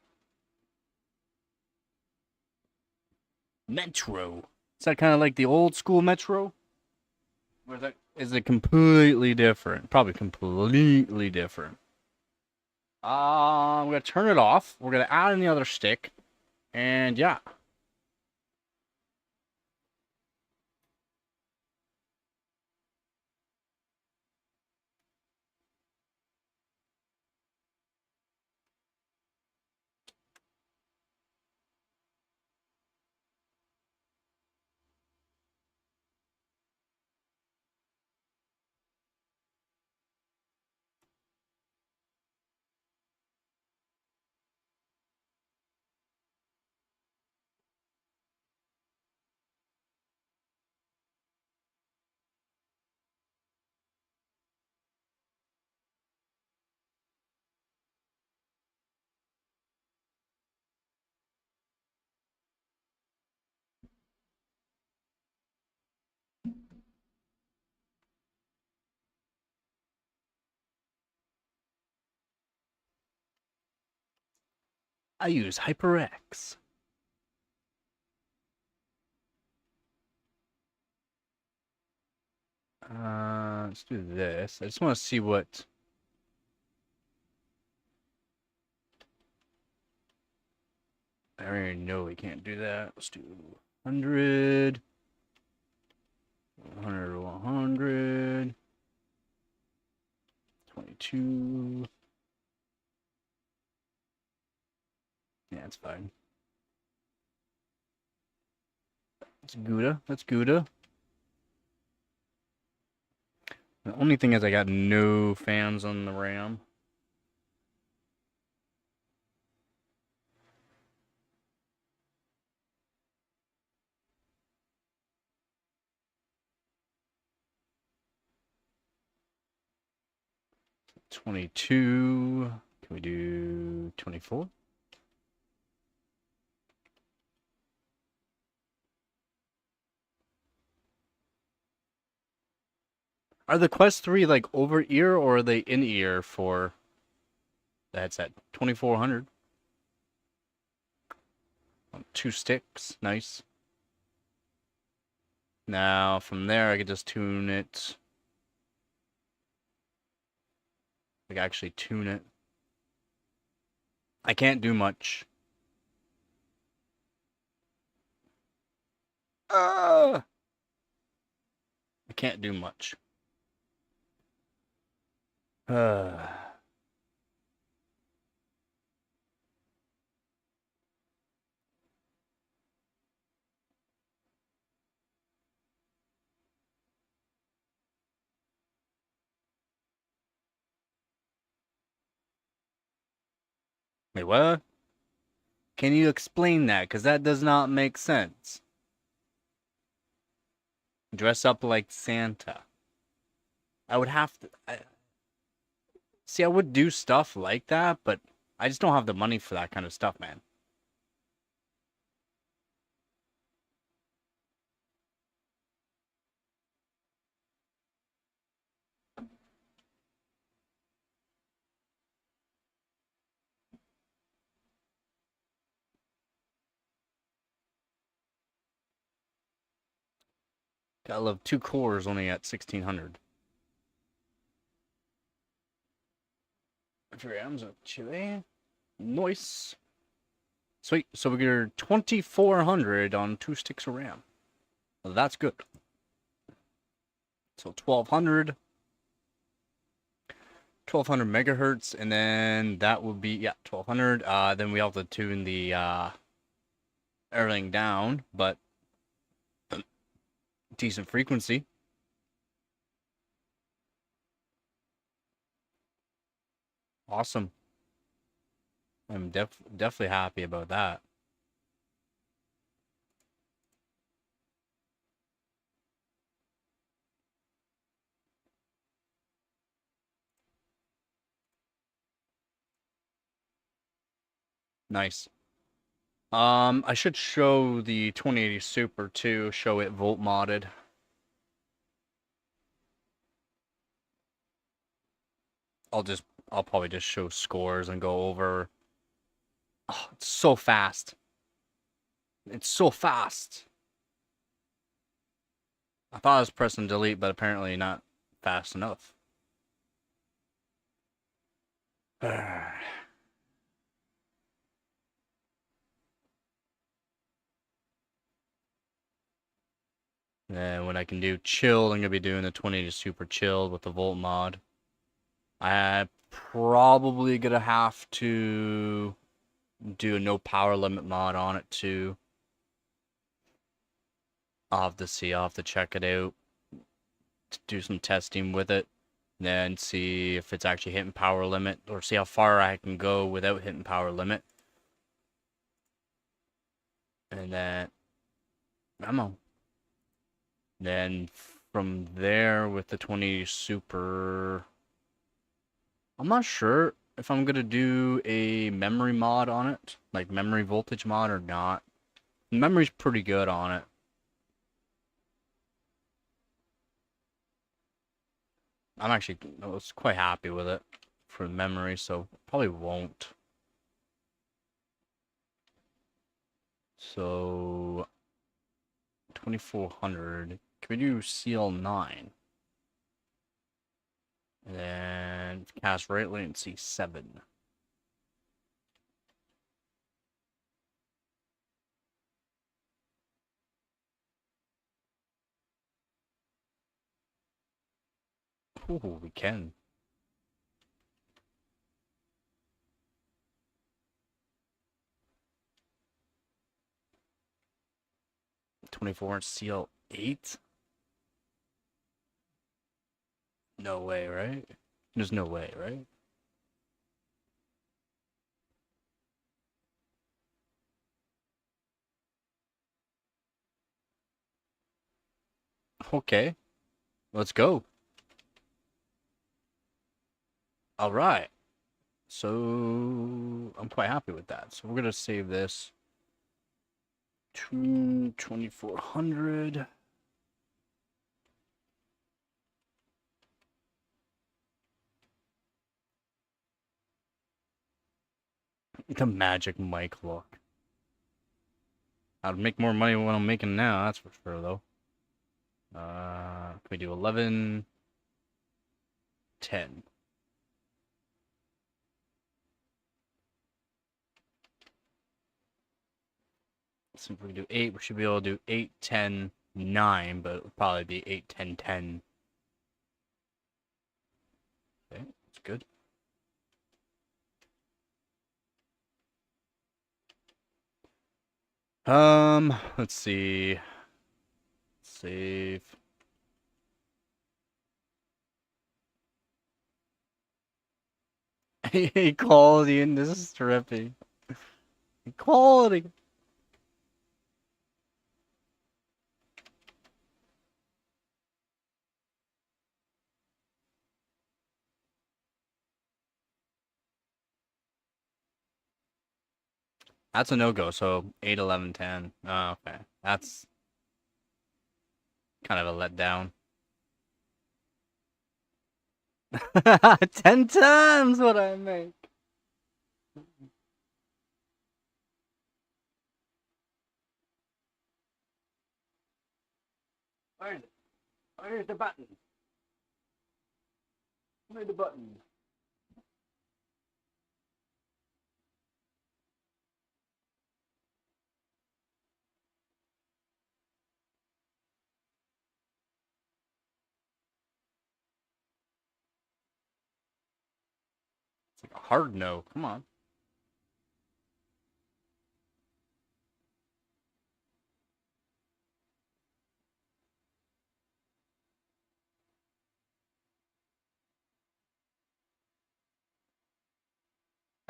Metro. Is that kind of like the old school Metro? Or is it completely different? Probably completely different. I'm gonna turn it off. We're gonna add in the other stick, and yeah. I use HyperX. Let's do this. I just want to see what. I already know we can't do that. Let's do 100. 100, 100. 22. Yeah, it's fine. That's Gouda. That's Gouda. The only thing is I got no fans on the RAM. $22. Can we do $24? Are the Quest 3 like over ear or are they in ear for the headset? 2400. 2 sticks. Nice. Now from there I could just tune it. Like actually tune it. I can't do much. I can't do much. Wait, what? Can you explain that? Because that does not make sense. Dress up like Santa. I would have to. See, I would do stuff like that, but I just don't have the money for that kind of stuff, man. Gotta love 2 cores only at 1600. Grams of chili. Nice. Sweet. So we get 2400 on 2 sticks of RAM. Well, that's good. So 1200. 1200 megahertz, and then that would be, yeah, 1200. Then we have to tune the everything down, but decent frequency. Awesome. I'm definitely happy about that. Nice. I should show the 2080 Super too, show it volt modded. I'll probably just show scores and go over. Oh, it's so fast. It's so fast. I thought I was pressing delete, but apparently not fast enough. And when I can do chilled, I'm gonna be doing the 2080 Super chilled with the volt mod. I probably gonna have to do a no power limit mod on it too. I'll have to see. I'll have to check it out, to do some testing with it, then see if it's actually hitting power limit, or see how far I can go without hitting power limit. And then ammo. Then from there with the 2080 Super, I'm not sure if I'm gonna do a memory mod on it, like memory voltage mod or not. The memory's pretty good on it. I'm actually I was quite happy with it for the memory, so probably won't. So 2400. Can we do CL9? And then cast right latency 7. Ooh, we can. .24 CL8? No way, right? There's no way, right? Okay, let's go. All right. So I'm quite happy with that. So we're gonna save this to 2400. The magic mic look. I'd make more money than what I'm making now, that's for sure, though. Can we do 11, 10? So if we do 8, we should be able to do 8, 10, 9, but it would probably be 8, 10, 10. Okay, that's good. Let's see. Save. Equality in this is terrific. Equality. That's a no-go, so 8, 11, 10. Oh, okay. That's kind of a letdown. 10 times what I make. Where's it? Where's the button? Where's the button? It's like a hard no. Come on.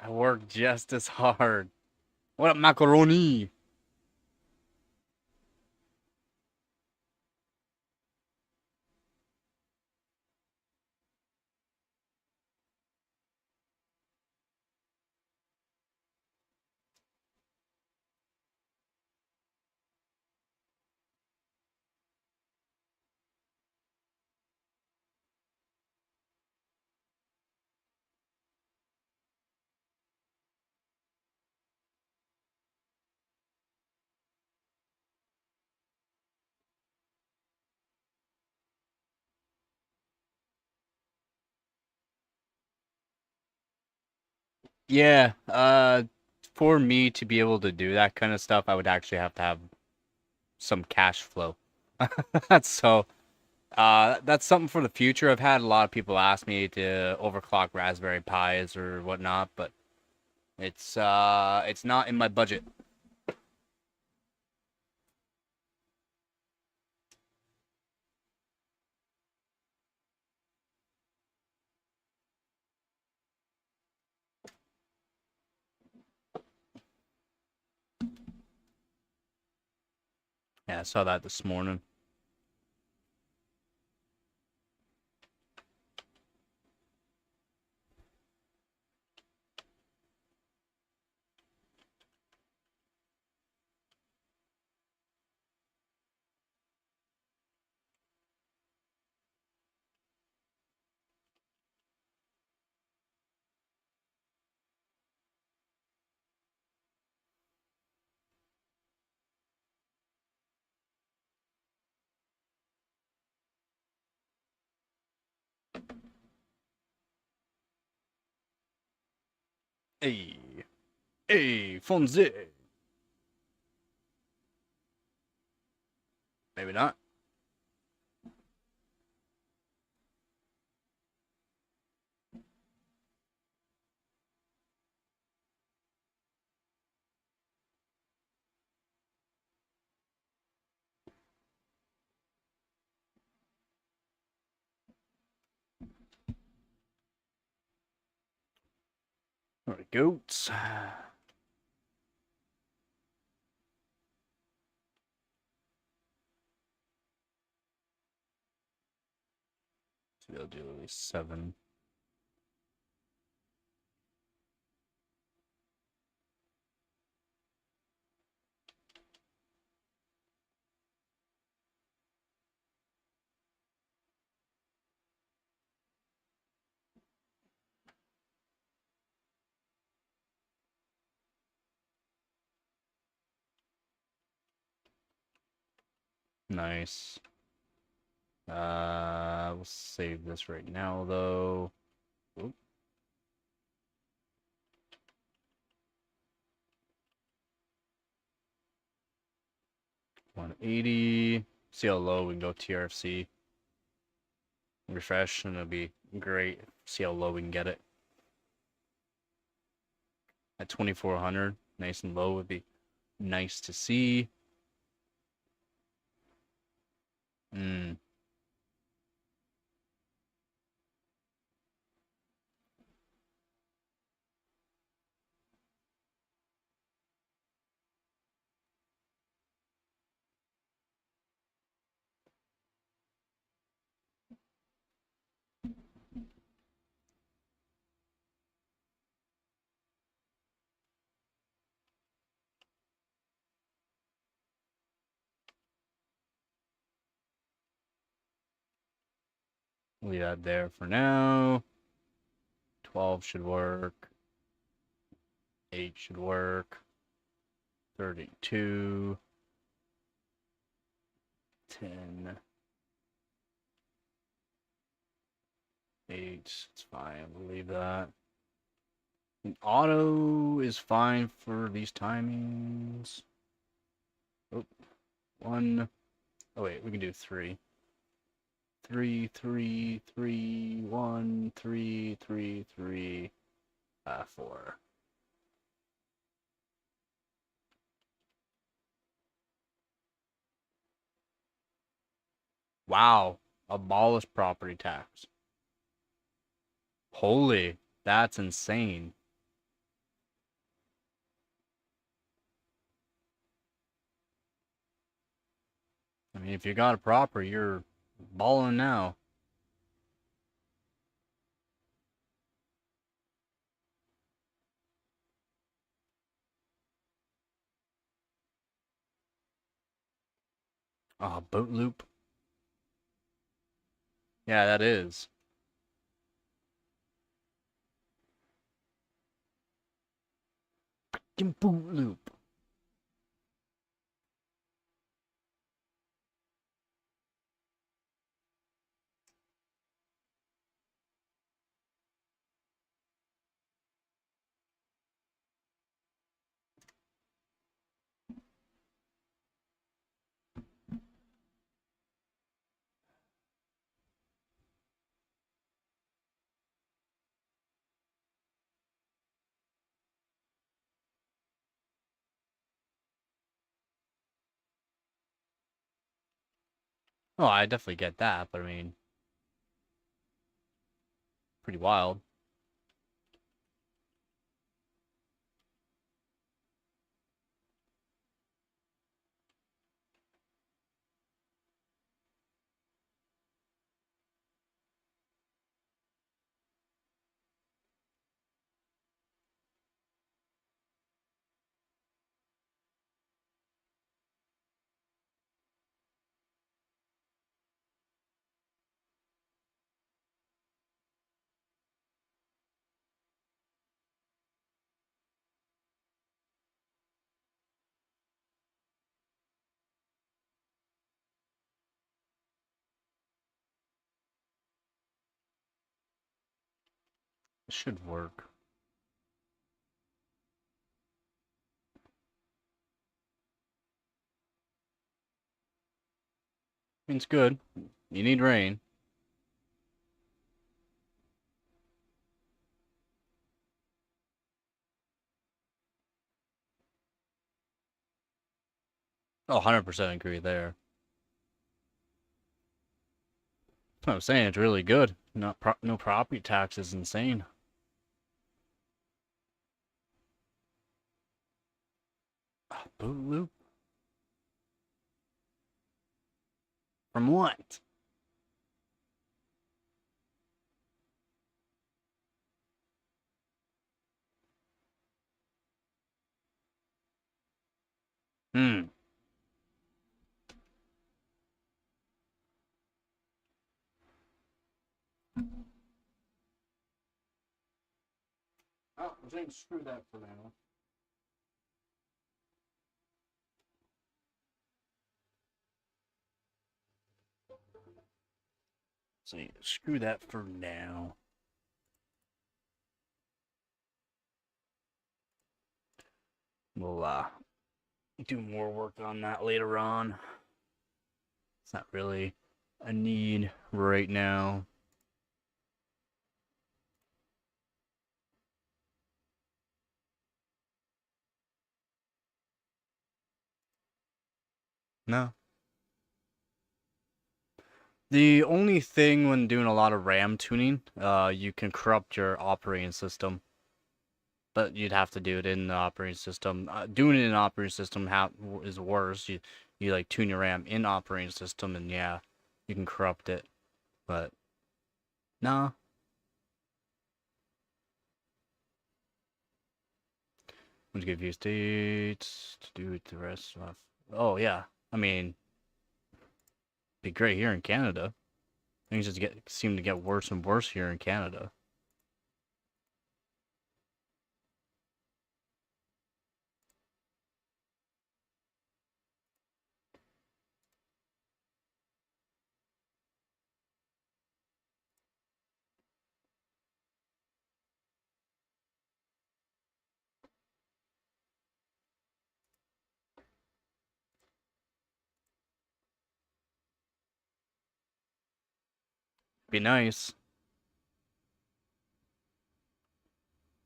I work just as hard. What up, macaroni? Yeah, for me to be able to do that kind of stuff, I would actually have to have some cash flow. So, that's something for the future. I've had a lot of people ask me to overclock Raspberry Pis or whatnot, but it's not in my budget. Yeah, I saw that this morning. Hey, hey, Fonzie. Maybe not. All right, goats. So they'll do at least 7. Nice. We'll save this right now, though. Oop. 180. See how low we can go TRFC. Refresh, and it'll be great. See how low we can get it. At 2400, nice and low would be nice to see. Mm. Leave that there for now. 12 should work. 8 should work. 32. 10. 8. It's fine. We'll leave that. And auto is fine for these timings. Oh, 1. Oh, wait. We can do 3. 3, 3, 3, 1, 3, 3, 3, 4. Wow. Abolish property tax. Holy, that's insane. I mean, if you got it proper, you're balling now. Oh, boat loop. Yeah, that is. Boot loop. Oh, I definitely get that, but I mean, pretty wild. It should work. I mean, it's good. You need rain. Oh, 100% agree there. I'm saying it's really good. No property tax is insane. Boot loop? From what? Hmm. Oh, I'm saying screw that for now. So screw that for now. We'll do more work on that later on. It's not really a need right now. No. The only thing when doing a lot of RAM tuning, you can corrupt your operating system. But you'd have to do it in the operating system. Doing it in the operating system is worse. You like tune your RAM in operating system, and yeah, you can corrupt it. But nah. I'm just give you states to do the rest stuff. Oh yeah, I mean, be great here in Canada. Things just seem to get worse and worse here in Canada. Be nice.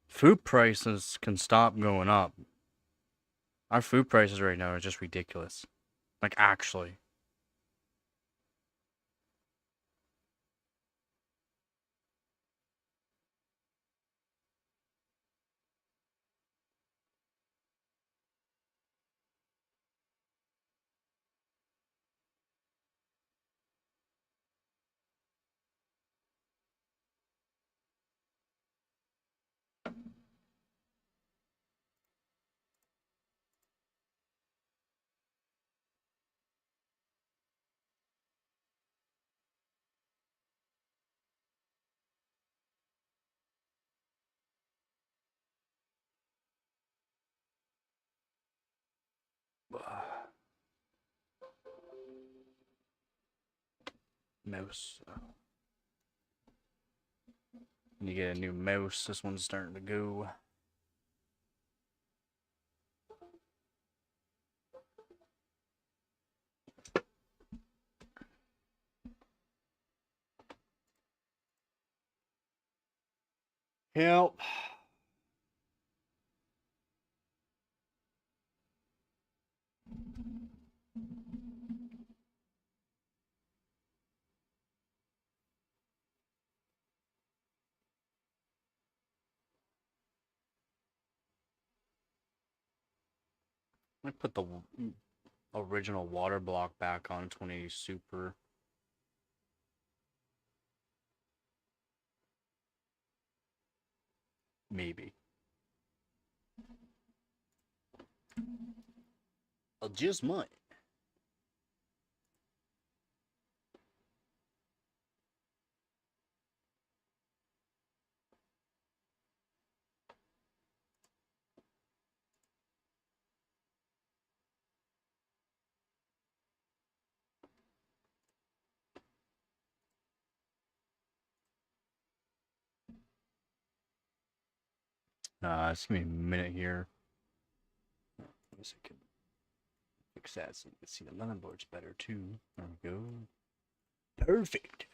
Food prices can stop going up. Our food prices right now are just ridiculous. Like actually. mouse. You get a new mouse. This one's starting to go. Help. I put the original water block back on 2080 Super. Maybe. I just might. Just give me a minute here. I guess I could fix that so you can see the motherboard's better too. There we go. Perfect.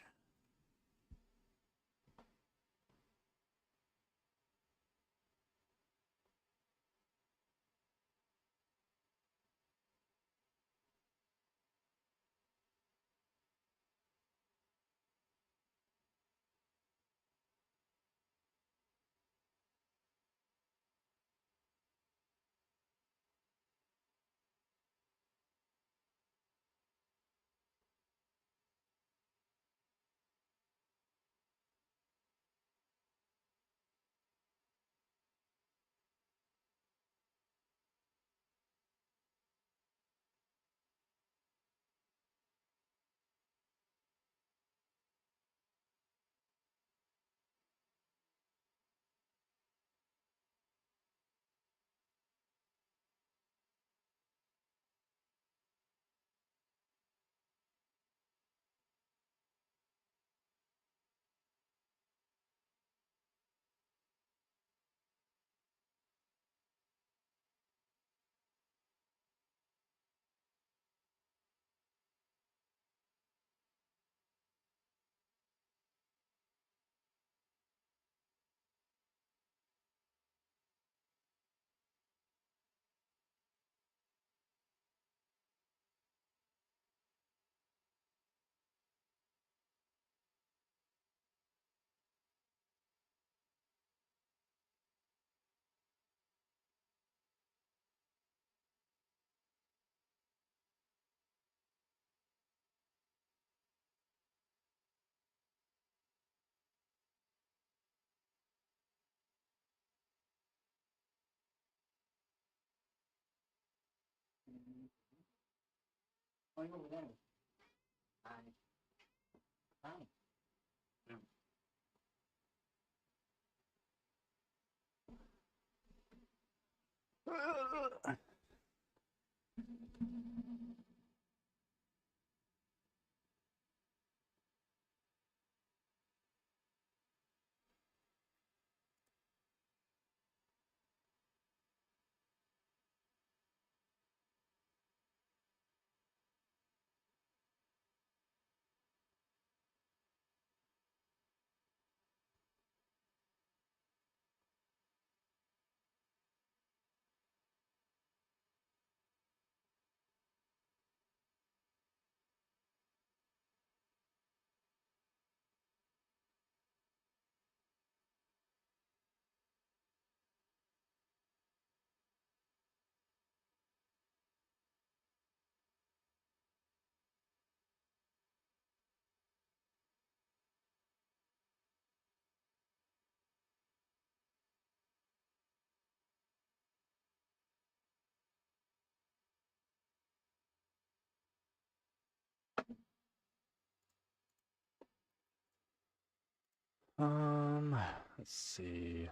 Let's see.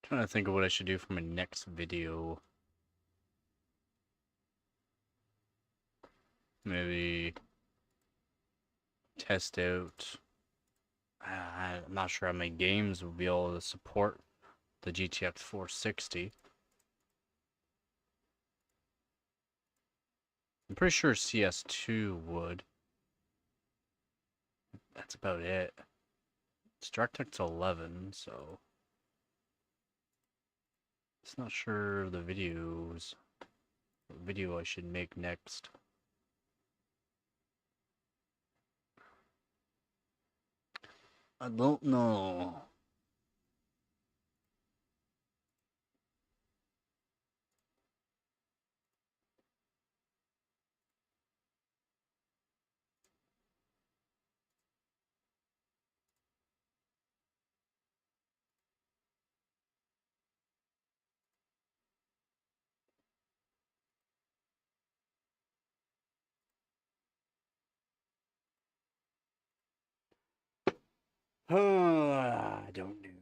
Trying to think of what I should do for my next video. Maybe test out. I'm not sure how many games will be able to support the GTX 460. I'm pretty sure CS2 would. That's about it. It's DirectX 11, so it's not sure the videos. What video I should make next. I don't know. I don't know.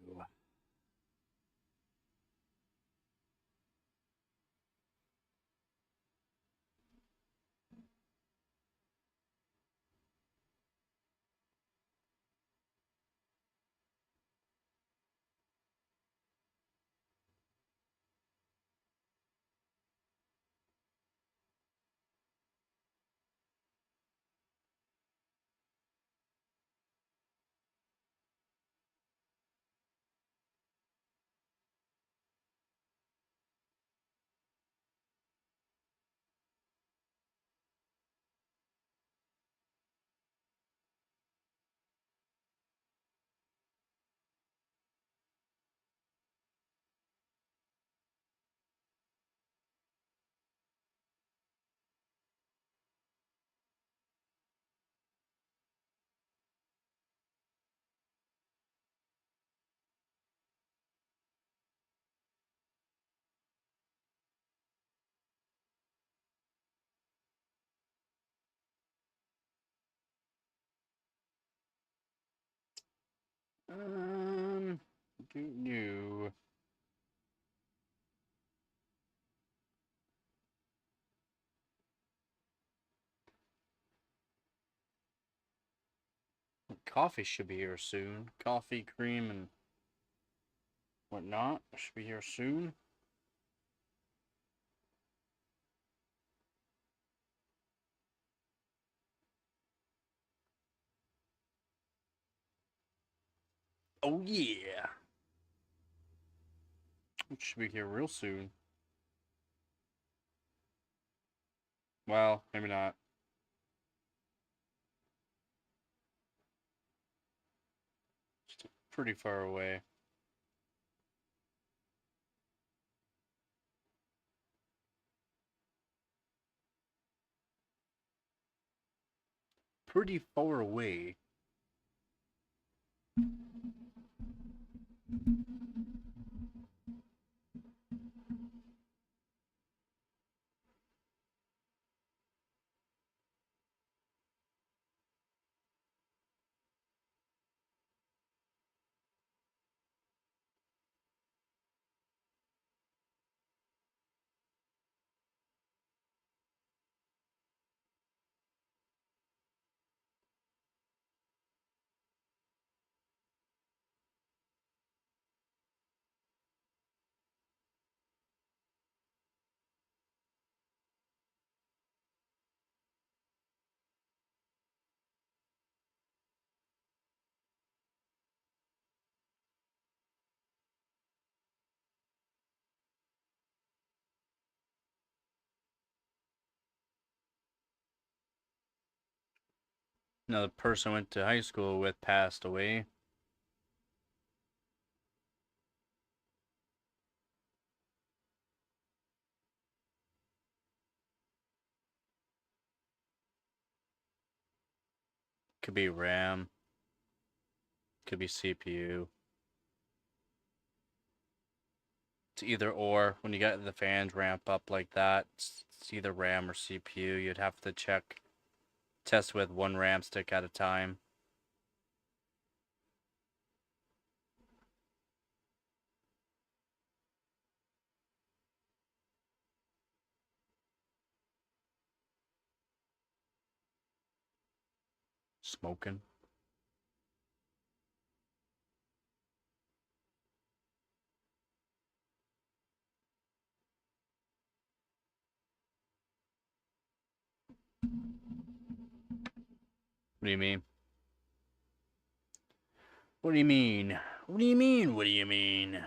Don't know. Coffee should be here soon. Coffee, cream, and whatnot should be here soon. Oh yeah. It should be here real soon. Well, maybe not. It's pretty far away. Pretty far away. Now the person I went to high school with passed away. Could be RAM. Could be CPU. It's either or. When you get the fans ramp up like that, it's either RAM or CPU. You'd have to test with one RAM stick at a time. Smoking. What do you mean? What do you mean? What do you mean? What do you mean?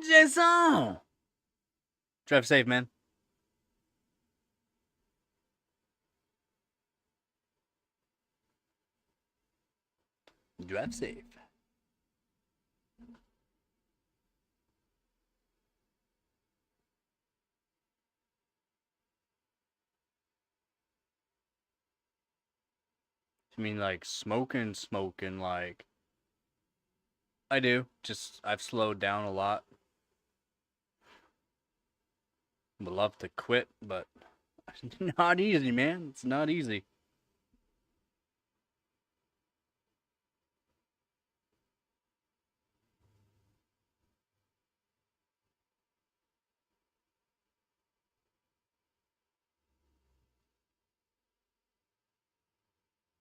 Jason! Drive safe, man. Drive safe. You mean like smoking, like... I do. Just, I've slowed down a lot. Would love to quit, but... Not easy, man. It's not easy.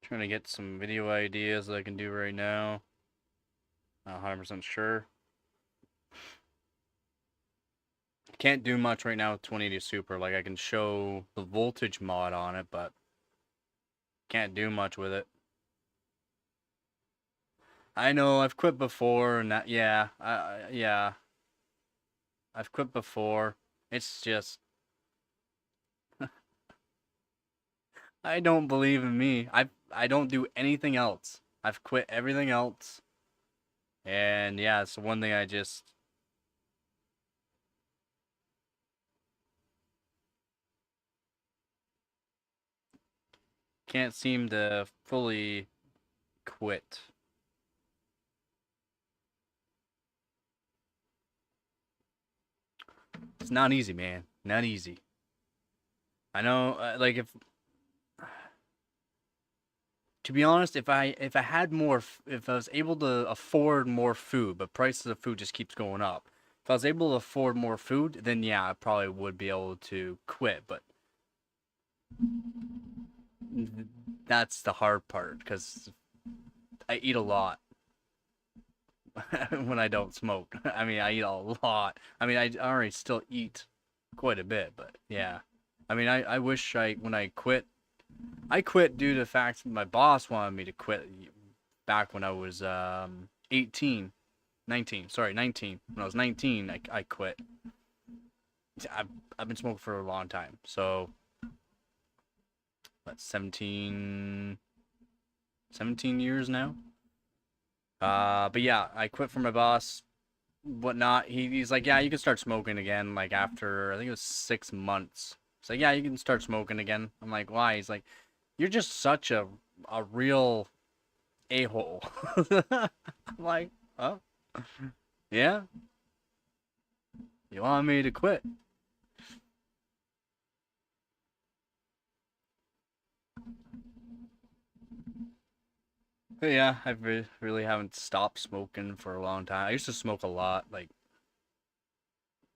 Trying to get some video ideas that I can do right now. Not 100% sure. Can't do much right now with 2080 Super. Like, I can show the voltage mod on it, but can't do much with it. I know, I've quit before, and that, yeah, yeah. I've quit before. It's just... I don't believe in me. I don't do anything else. I've quit everything else. And yeah, it's one thing I just... can't seem to fully quit. It's not easy, man. Not easy. I know, like, to be honest, if I had more, if I was able to afford more food, but prices of food just keeps going up. If I was able to afford more food, then yeah, I probably would be able to quit. But that's the hard part because I eat a lot when I don't smoke. I mean, I eat a lot. I mean, I already still eat quite a bit, but yeah. I mean, I wish when I quit due to the fact that my boss wanted me to quit back when I was 18, 19. Sorry, 19. When I was 19, I quit. I've been smoking for a long time. So, what, 17 years now? But yeah, I quit for my boss, whatnot. He's like, yeah, you can start smoking again, like after, I think it was 6 months. It's like, yeah, you can start smoking again. I'm like, why? He's like, you're just such a real a-hole. I'm like, oh, yeah? You want me to quit? But yeah, I really haven't stopped smoking for a long time. I used to smoke a lot, like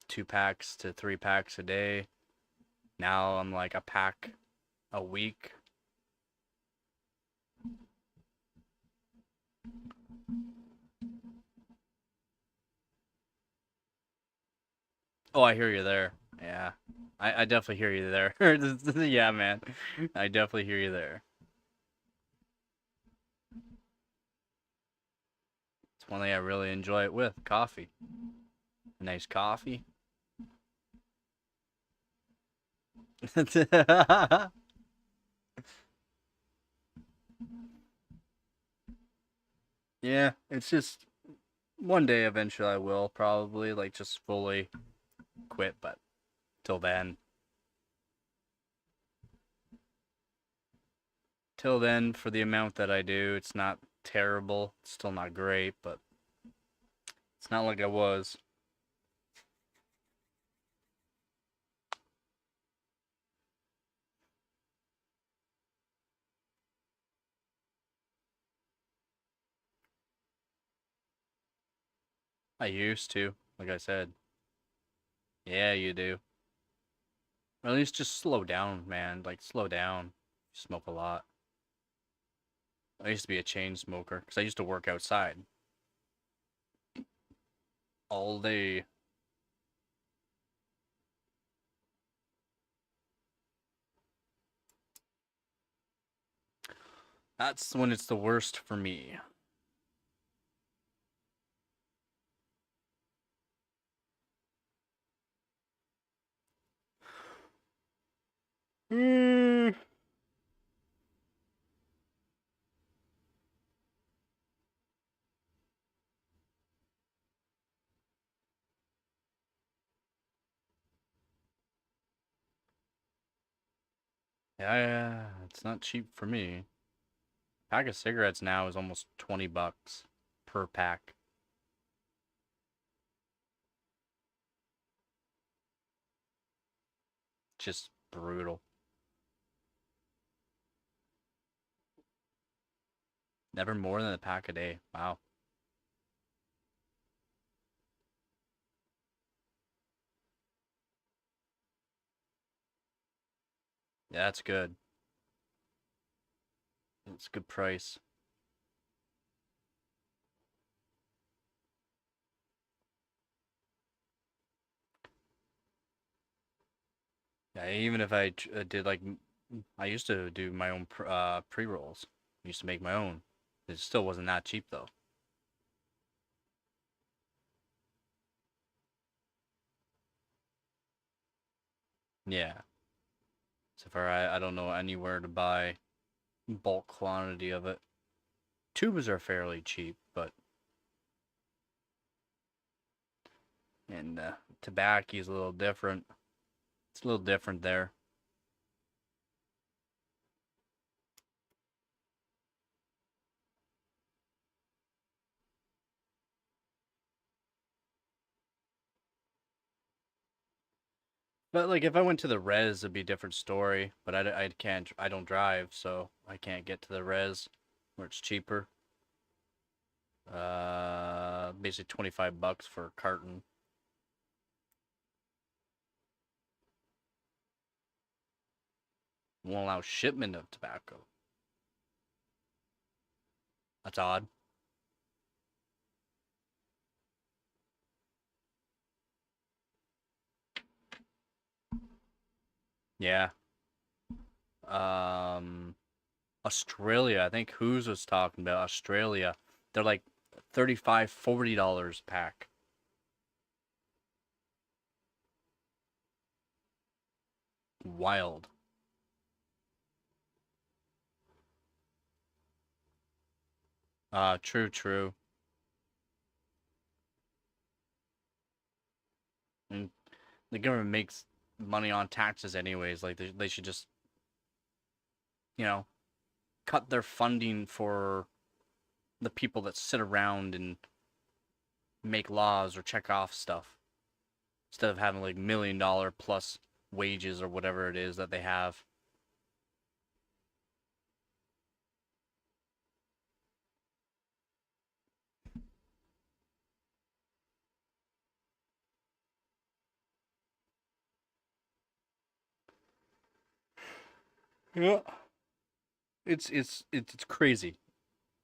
2 packs to 3 packs a day. Now I'm like a pack a week. Oh, I hear you there. Yeah. I definitely hear you there. Yeah, man. I definitely hear you there. It's one thing I really enjoy it with, coffee. A nice coffee. Yeah, it's just one day eventually I will probably like just fully quit, but till then for the amount that I do, it's not terrible. It's still not great, but it's not like I was. I used to, like I said. Yeah, you do. Or at least just slow down, man. Like, slow down. You smoke a lot. I used to be a chain smoker because I used to work outside all day. That's when it's the worst for me. Mm. Yeah, it's not cheap for me. Pack of cigarettes now is almost $20 per pack. Just brutal. Never more than a pack a day. Wow. Yeah, that's good. It's a good price. Yeah, even if I did like, I used to do my own pre-rolls. I used to make my own. It still wasn't that cheap though. Yeah. So far, I don't know anywhere to buy bulk quantity of it. Tubes are fairly cheap, but and tobacco is a little different. It's a little different there. But like if I went to the res, it'd be a different story. But I can't. I don't drive, so I can't get to the res where it's cheaper. Basically $25 for a carton. Won't allow shipment of tobacco. That's odd. Yeah. Um, Australia. I think Who's was talking about Australia. They're like 35, $40 a pack. Wild. True, true. And the government makes money on taxes anyways. Like they should just, you know, cut their funding for the people that sit around and make laws or check off stuff instead of having like $1 million plus wages or whatever it is that they have. Yeah. It's crazy.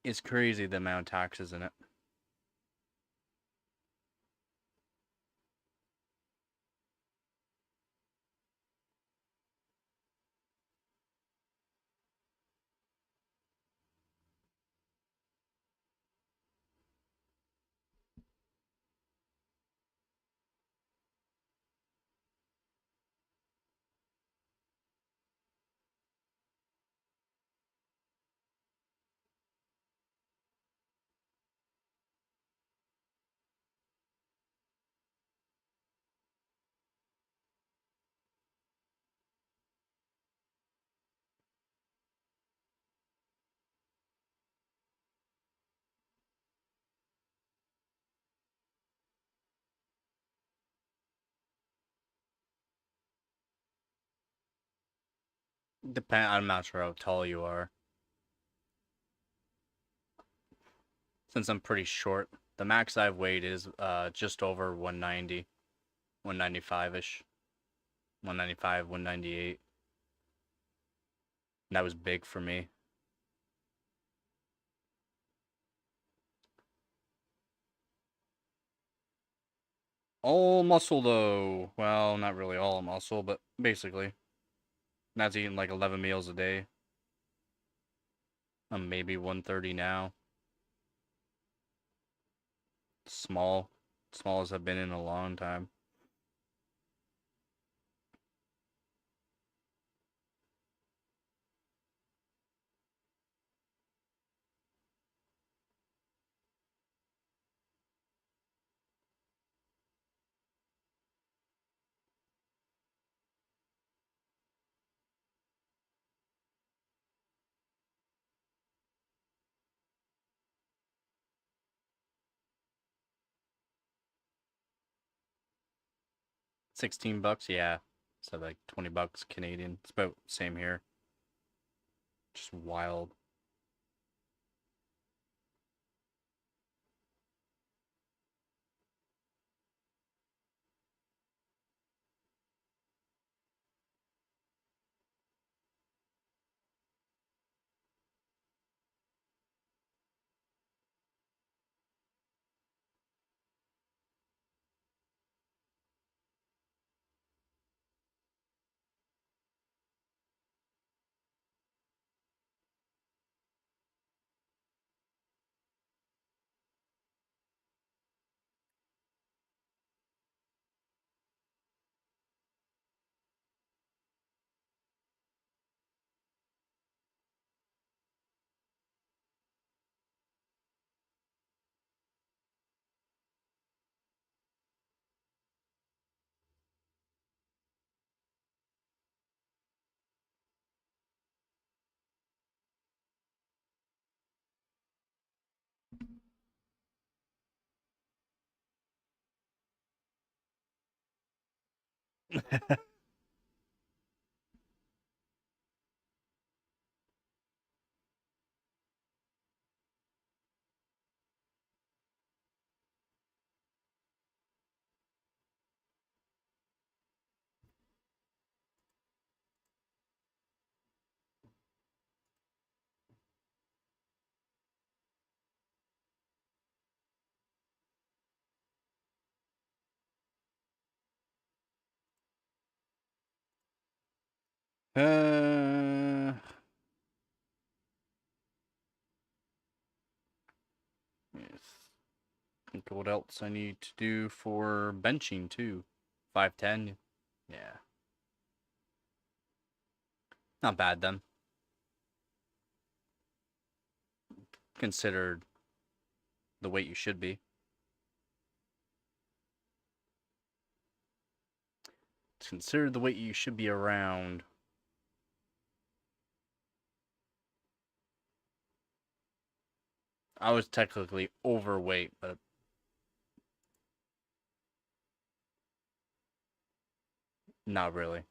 It's crazy the amount of taxes in it. Depend. I'm not sure how tall you are. Since I'm pretty short, The max I've weighed is just over 190, 195-ish, 195, 198. And that was big for me. All muscle though. Well, not really all muscle, but basically. That's eating like 11 meals a day. I'm maybe 130 now. Small. Small as I've been in a long time. $16, yeah. So like $20 Canadian. It's about the same here. Just wild. Uh, yes. Think of what else I need to do for benching too. 510. Yeah. Not bad then. Considered the weight you should be. It's considered the weight you should be around. I was technically overweight, but not really.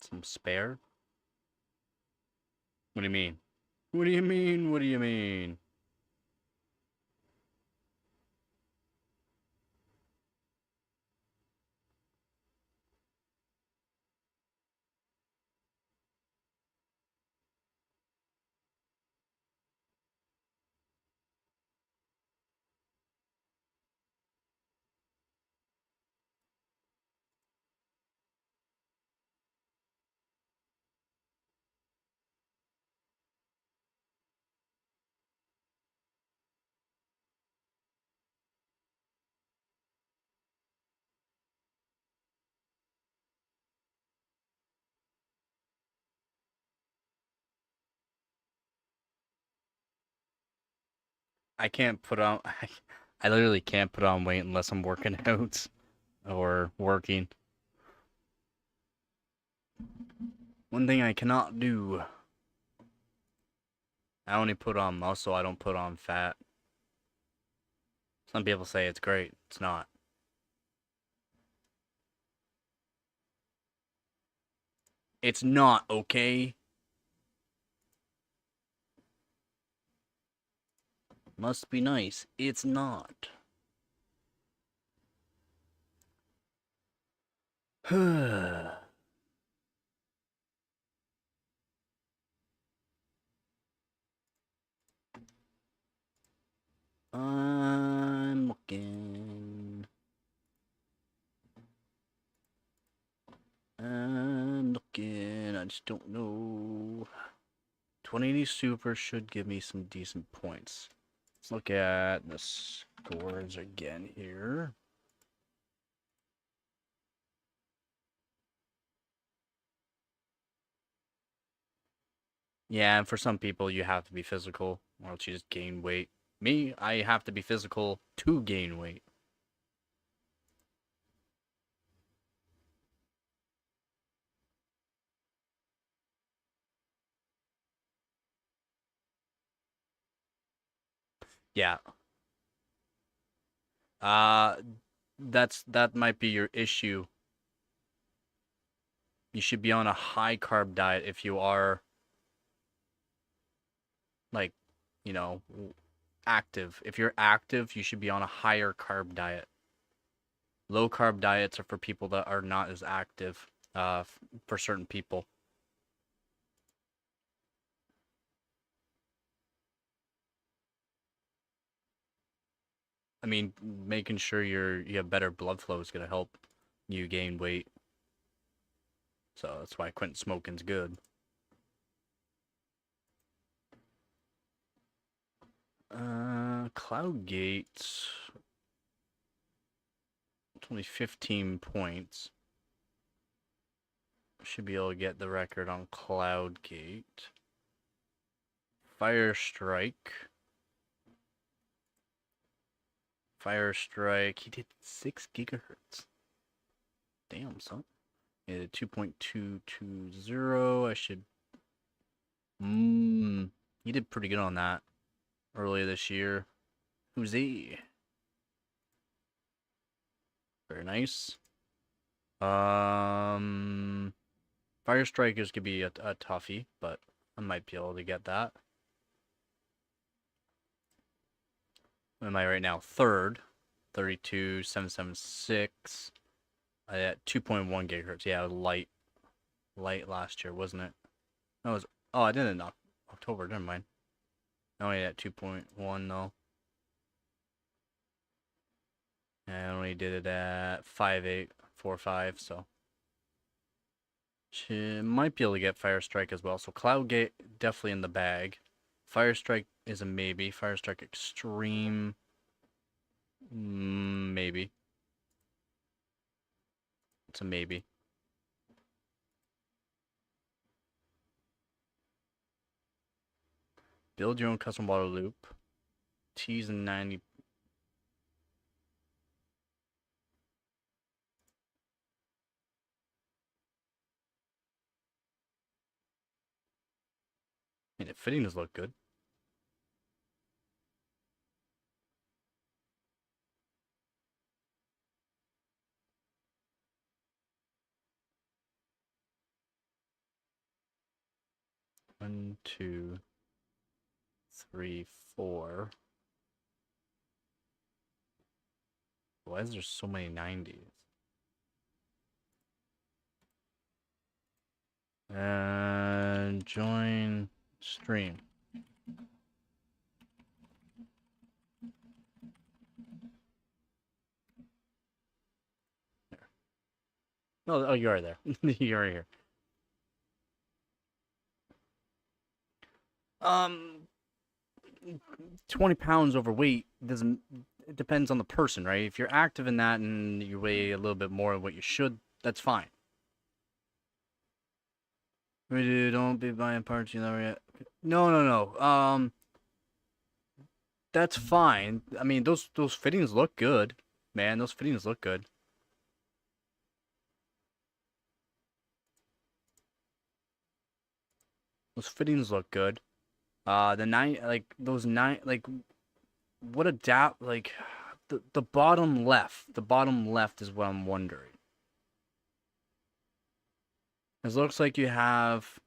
Some spare? What do you mean? What do you mean? What do you mean? I can't put on. I literally can't put on weight unless I'm working out or working. One thing I cannot do. I only put on muscle, I don't put on fat. Some people say it's great. It's not. It's not, okay? Must be nice. It's not. I'm looking. I just don't know. 2080 Super should give me some decent points. Let's look at the scores again here. Yeah, and for some people, you have to be physical, or else you just gain weight. Me, I have to be physical to gain weight. Yeah. Uh, that might be your issue. You should be on a high carb diet if you are like, you know, active. If you're active, you should be on a higher carb diet. Low carb diets are for people that are not as active, for certain people. I mean, making sure you have better blood flow is gonna help you gain weight. So that's why quitting smoking's good. Cloudgate, it's only 15 points. Should be able to get the record on Cloudgate. Firestrike. Firestrike, he did 6 gigahertz. Damn, son. He did 2.220. I should. He did pretty good on that earlier this year. Who's he? Very nice. Fire Strikers could be a toughie, but I might be able to get that. What am I right now? Third. 32,776. At 2.1 gigahertz. Yeah, it was light last year, wasn't it? That was. Oh, I did it in October. Never mind. I only at 2.1 though. And I only did it at 5.845, so she might be able to get Fire Strike as well. So Cloudgate definitely in the bag. Fire Strike is a maybe. Fire Strike Extreme, maybe. It's a maybe. Build your own custom water loop. T's and 90. And the fitting does look good. One, two, three, four. Why is there so many 90s? And join stream. No, oh, you are there. You are here. 20 pounds overweight doesn't. It depends on the person, right? If you're active in that and you weigh a little bit more than what you should, that's fine. Don't be buying parts you never yet. No. That's fine. I mean, those fittings look good, man. Those fittings look good. Those fittings look good. The nine, like those nine, like what adapt, like the bottom left. The bottom left is what I'm wondering. It looks like you have,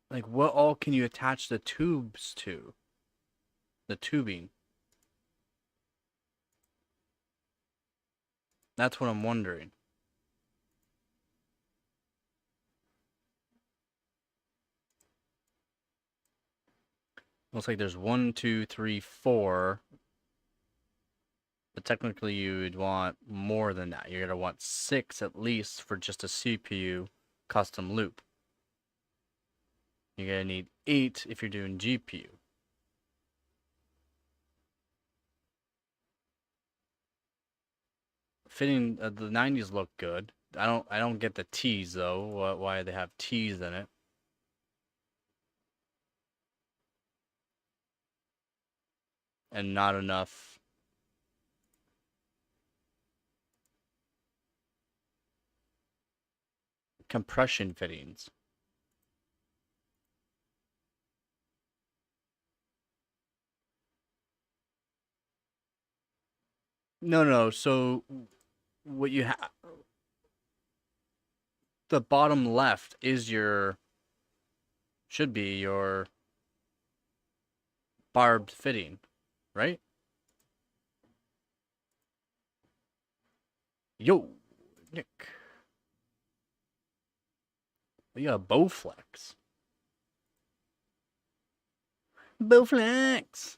like, what all can you attach the tubes to? The tubing. That's what I'm wondering. Looks like there's one, two, three, four. But technically you'd want more than that. You're gonna want 6 at least for just a CPU custom loop. You're gonna need 8 if you're doing GPU. Fitting the 90s look good. I don't get the T's though. Why they have T's in it? And not enough compression fittings. No. So what you have, the bottom left is your, should be your barbed fitting, right? Yo, Nick. We got Bowflex. Bowflex.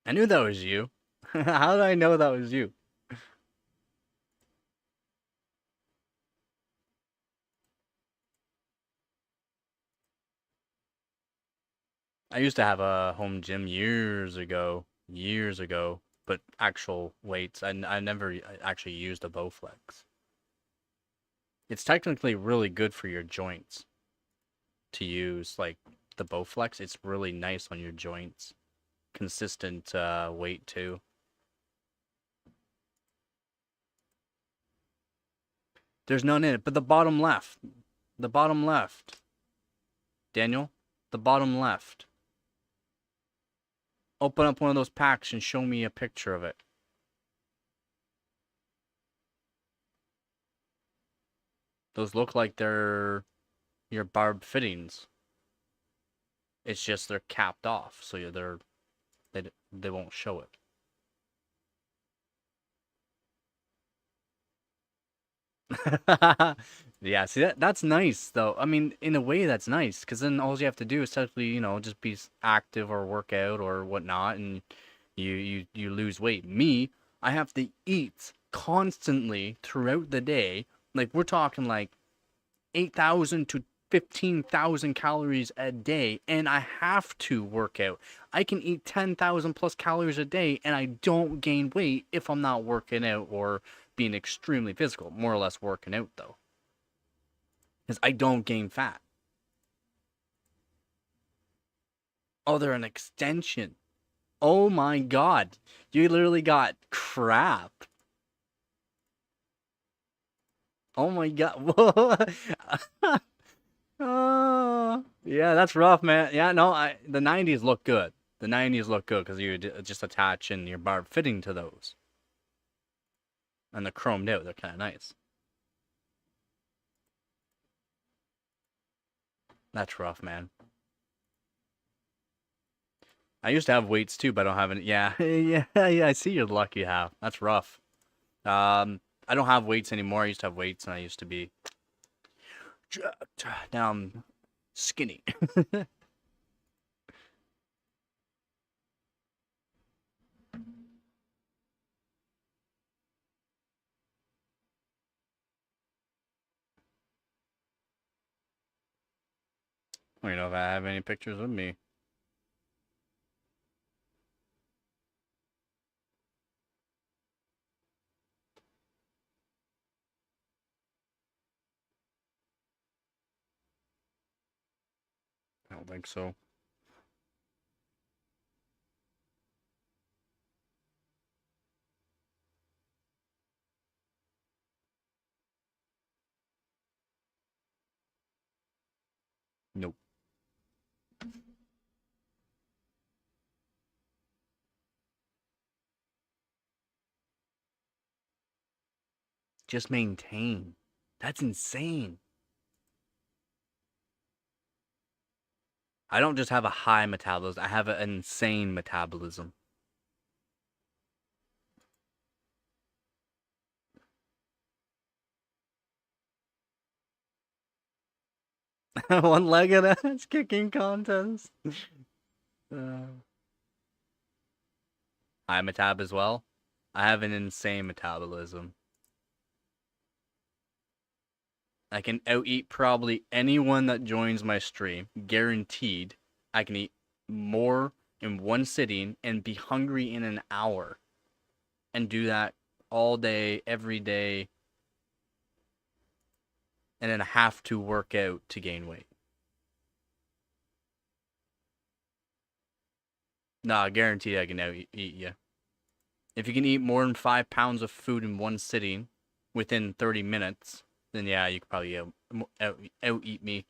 I knew that was you. How did I know that was you? I used to have a home gym years ago, but actual weights. I never actually used a Bowflex. It's technically really good for your joints to use, like the Bowflex. It's really nice on your joints. Consistent weight too. There's none in it, but the bottom left, Daniel, the bottom left. Open up one of those packs and show me a picture of it. Those look like they're your barb fittings. It's just they're capped off, so they won't show it. Yeah, see that's nice though. I mean, in a way that's nice because then all you have to do is technically, just be active or work out or whatnot, and you lose weight. Me, I have to eat constantly throughout the day. Like we're talking like 8,000 to 15,000 calories a day, and I have to work out. I can eat 10,000 plus calories a day, and I don't gain weight if I'm not working out or being extremely physical. More or less working out, though. Because I don't gain fat. Oh, they're an extension. Oh my god. You literally got crap. Oh my god. Oh, yeah, that's rough, man. Yeah, no, the 90s look good. The 90s look good because you just attach in your barb fitting to those. And they're chromed out. They're kind of nice. That's rough, man. I used to have weights too, but I don't have any. Yeah, yeah, yeah. I see you're lucky you have. That's rough. I don't have weights anymore. I used to have weights, and I used to be jacked. Now I'm skinny. I don't know if I have any pictures of me. I don't think so. Nope. Just maintain. That's insane. I don't just have a high metabolism. I have an insane metabolism. One-legged ass kicking contest. High metab as well. I have an insane metabolism. I can out-eat probably anyone that joins my stream. Guaranteed. I can eat more in one sitting and be hungry in an hour. And do that all day, every day. And then have to work out to gain weight. Nah, guaranteed I can out-eat you. If you can eat more than 5 pounds of food in one sitting within 30 minutes, then yeah, you could probably out-eat me.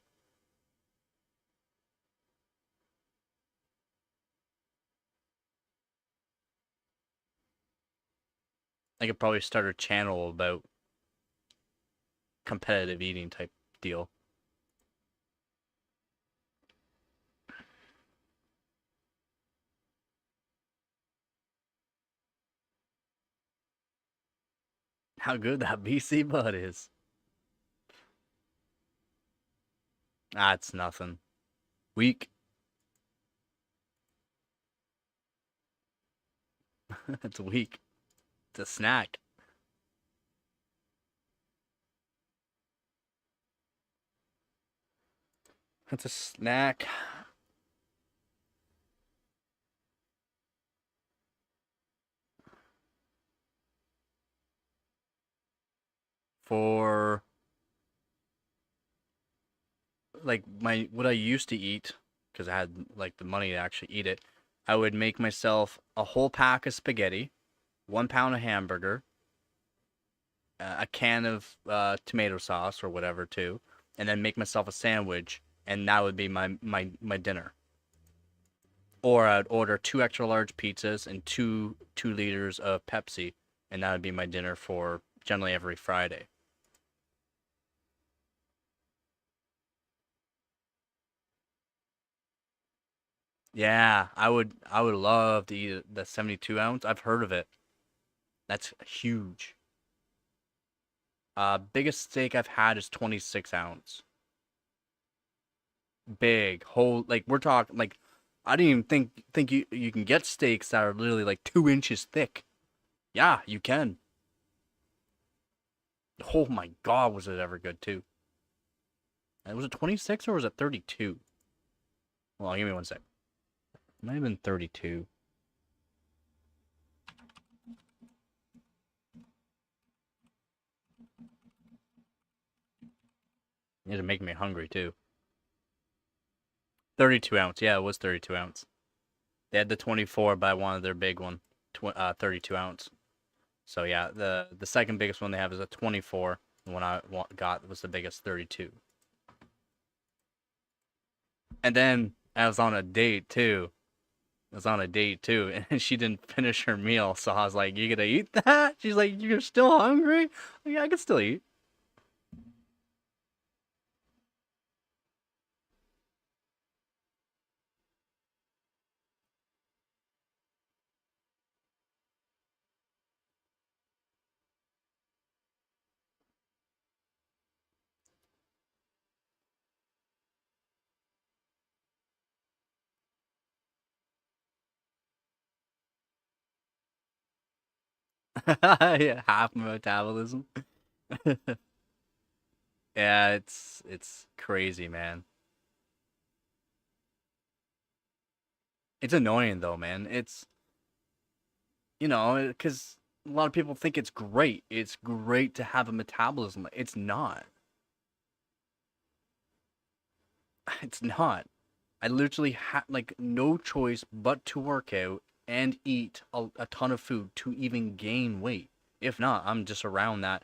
I could probably start a channel about competitive eating type deal. How good that BC bud is. That's nothing. Weak. It's weak. It's a snack. It's a snack. For like what I used to eat, because I had like the money to actually eat it, I would make myself a whole pack of spaghetti, 1 pound of hamburger, a can of tomato sauce or whatever too, and then make myself a sandwich, and that would be my dinner. Or I'd order 2 extra large pizzas and 2 liters of Pepsi, and that would be my dinner for generally every Friday. Yeah, I would love to eat the 72 ounce. I've heard of it. That's huge. Biggest steak I've had is 26 ounce. Big, whole, like we're talking like I didn't even think you can get steaks that are literally like 2 inches thick. Yeah, you can. Oh my God, was it ever good too? Was it 26 or was it 32? Well, give me one sec. It might have been 32. It'd make me hungry too. 32 ounce. Yeah, it was 32 ounce. They had the 24, but I wanted their big one, 32 ounce. So yeah, the second biggest one they have is a 24. The one I got was the biggest 32. And then I was on a date too. I was on a date too, and she didn't finish her meal. So I was like, "You gonna eat that?" She's like, "You're still hungry?" Like, yeah, I can still eat. Yeah, half my metabolism. Yeah, it's crazy, man. It's annoying though, man. It's because a lot of people think it's great. It's great to have a metabolism. It's not. It's not. I literally have like no choice but to work out and eat a ton of food to even gain weight. If not, I'm just around that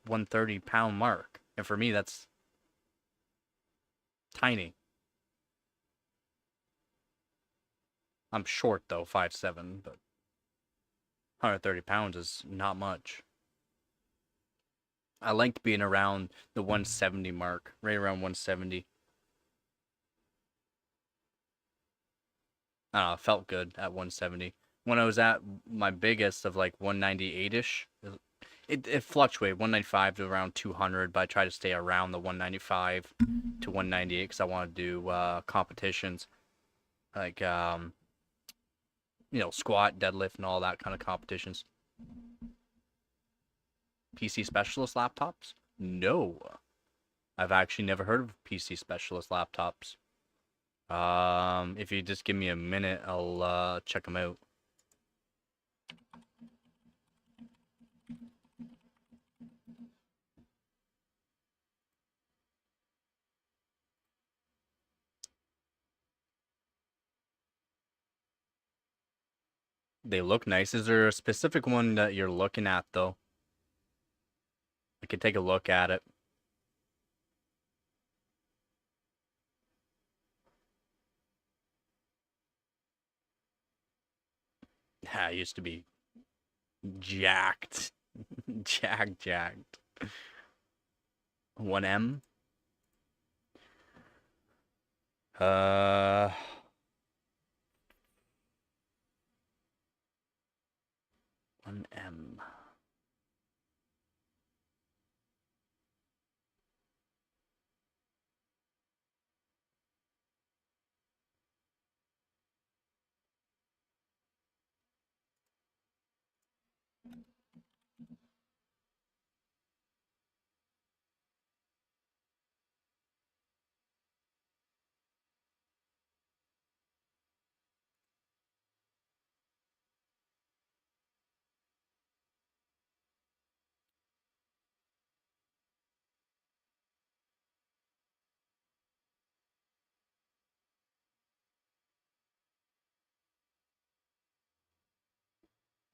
130 pound mark. And for me, that's Tiny. I'm short though, 5'7", but 130 pounds is not much. I liked being around the 170 mark, right around 170. I don't know, it felt good at 170. When I was at my biggest of like 198-ish, it fluctuated 195 to around 200, but I try to stay around the 195 to 198 because I want to do competitions like squat, deadlift, and all that kind of competitions. PC specialist laptops? No, I've actually never heard of PC specialist laptops. If you just give me a minute, I'll check them out. They look nice. Is there a specific one that you're looking at though? I could take a look at it. I used to be jacked. Jacked. 1M? Uh, 1M.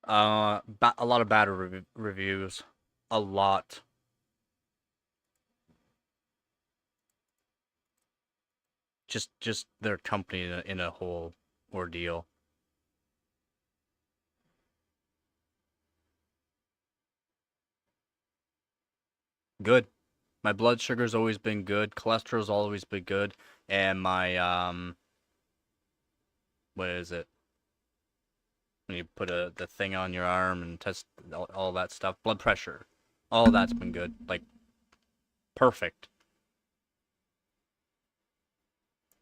A lot of bad reviews. A lot. Just their company in a whole ordeal. Good. My blood sugar's always been good. Cholesterol's always been good, and my what is it? When you put the thing on your arm and test all that stuff, blood pressure, all that's been good. Like perfect.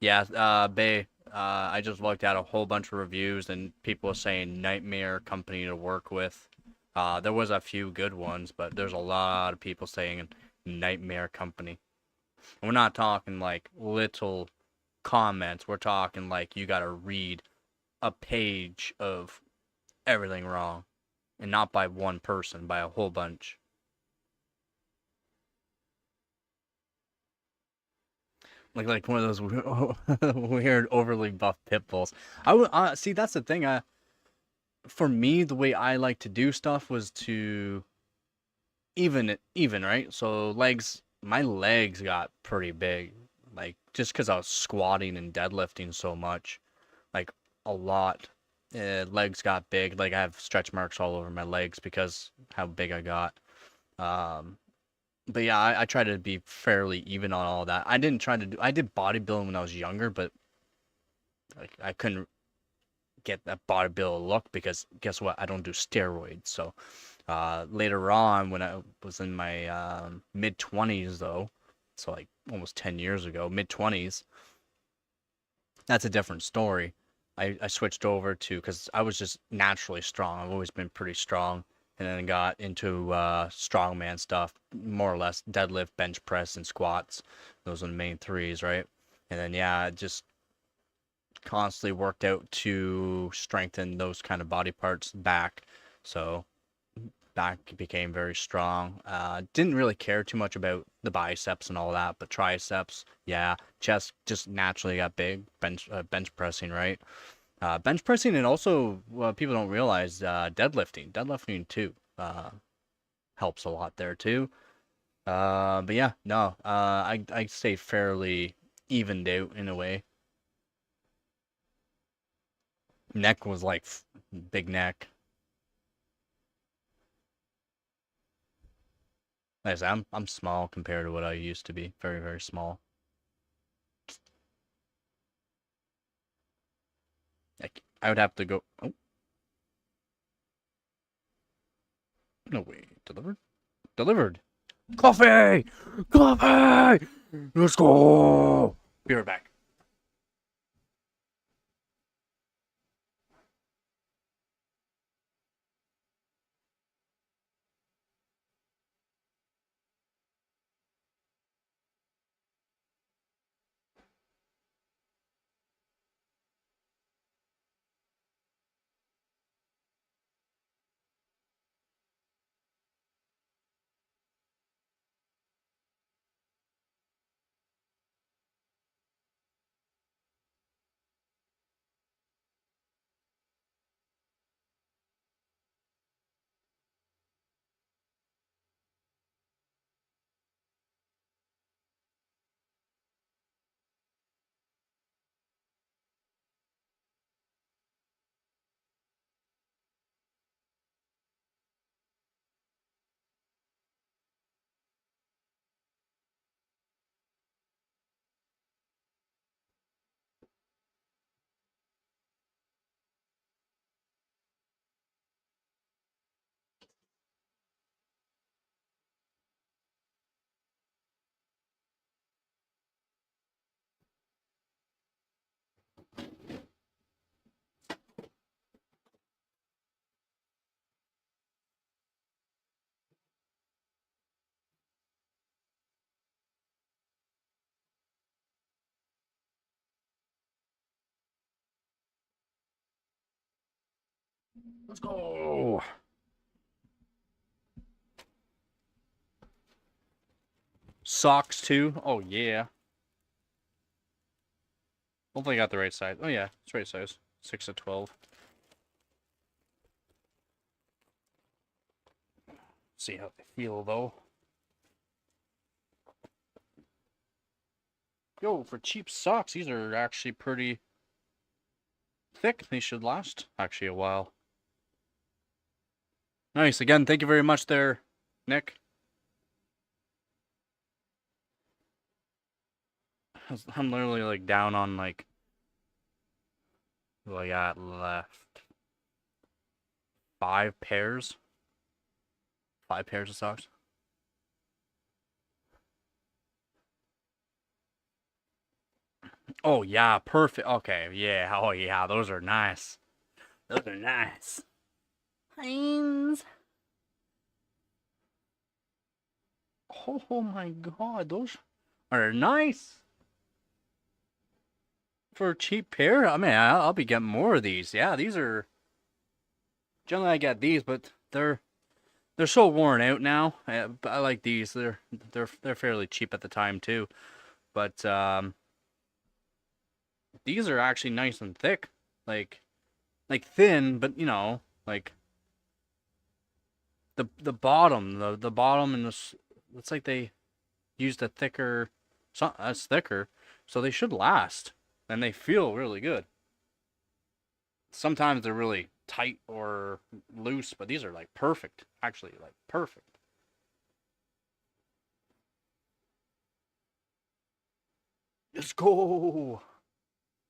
Yeah, Bay. I just looked at a whole bunch of reviews and people saying nightmare company to work with. There was a few good ones, but there's a lot of people saying nightmare company. And we're not talking like little comments. We're talking like you got to read a page of everything wrong, and not by one person, by a whole bunch. Like one of those weird overly buff pit bulls. I would see that's the thing. For me, the way I like to do stuff was to even right. So my legs got pretty big, like just because I was squatting and deadlifting so much, like a lot. Legs got big. Like I have stretch marks all over my legs because how big I got. Um, but yeah, I try to be fairly even on all that. I did bodybuilding when I was younger, but like I couldn't get that bodybuilder look because guess what? I don't do steroids. So later on, when I was in my mid 20s, though, so like almost 10 years ago, mid 20s, that's a different story. I switched over to because I was just naturally strong. I've always been pretty strong, and then got into strongman stuff, more or less deadlift, bench press, and squats. Those are the main threes, right? And then yeah, just constantly worked out to strengthen those kind of body parts back. So back became very strong. Didn't really care too much about the biceps and all that, but triceps, yeah. Chest just naturally got big. Bench pressing, right? Bench pressing, and also people don't realize deadlifting too helps a lot there too. But yeah, no, I stay fairly evened out in a way. Neck was like big neck. Like I said, I'm small compared to what I used to be. Very, very small. Like I would have to go. Oh no, wait, delivered, delivered. Coffee, coffee. Let's go. Be right back. Let's go. Socks too. Oh yeah. Hopefully I got the right size. Oh yeah, it's right size. 6 to 12. See how they feel though. Yo, for cheap socks, these are actually pretty thick. They should last actually a while. Nice. Again, thank you very much there, Nick. I'm literally like down on like what I got left. 5 pairs. 5 pairs of socks. Oh yeah, perfect. Okay, yeah. Oh yeah, those are nice. Those are nice. Heinz. Oh my god, those are nice. For a cheap pair, I mean, I'll be getting more of these. Yeah, these are generally I get these, but they're so worn out now. But I like these. They're fairly cheap at the time too. But these are actually nice and thick, like thin, but you know, like the bottom, the bottom and this. It's like they used a thicker, that's thicker, so they should last, and they feel really good. Sometimes they're really tight or loose, but these are like perfect, actually, like perfect. Let's go.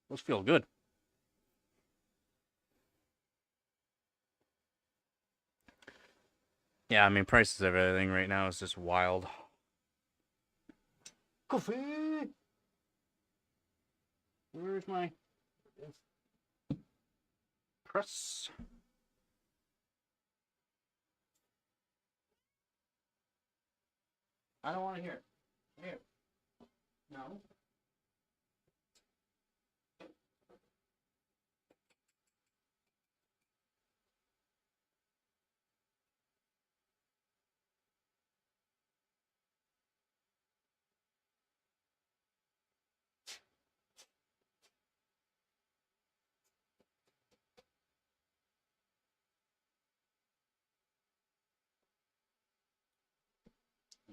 Those feel good. Yeah, I mean, prices of everything right now is just wild. Coffee. Where's my press? I don't want to hear it. Here. No.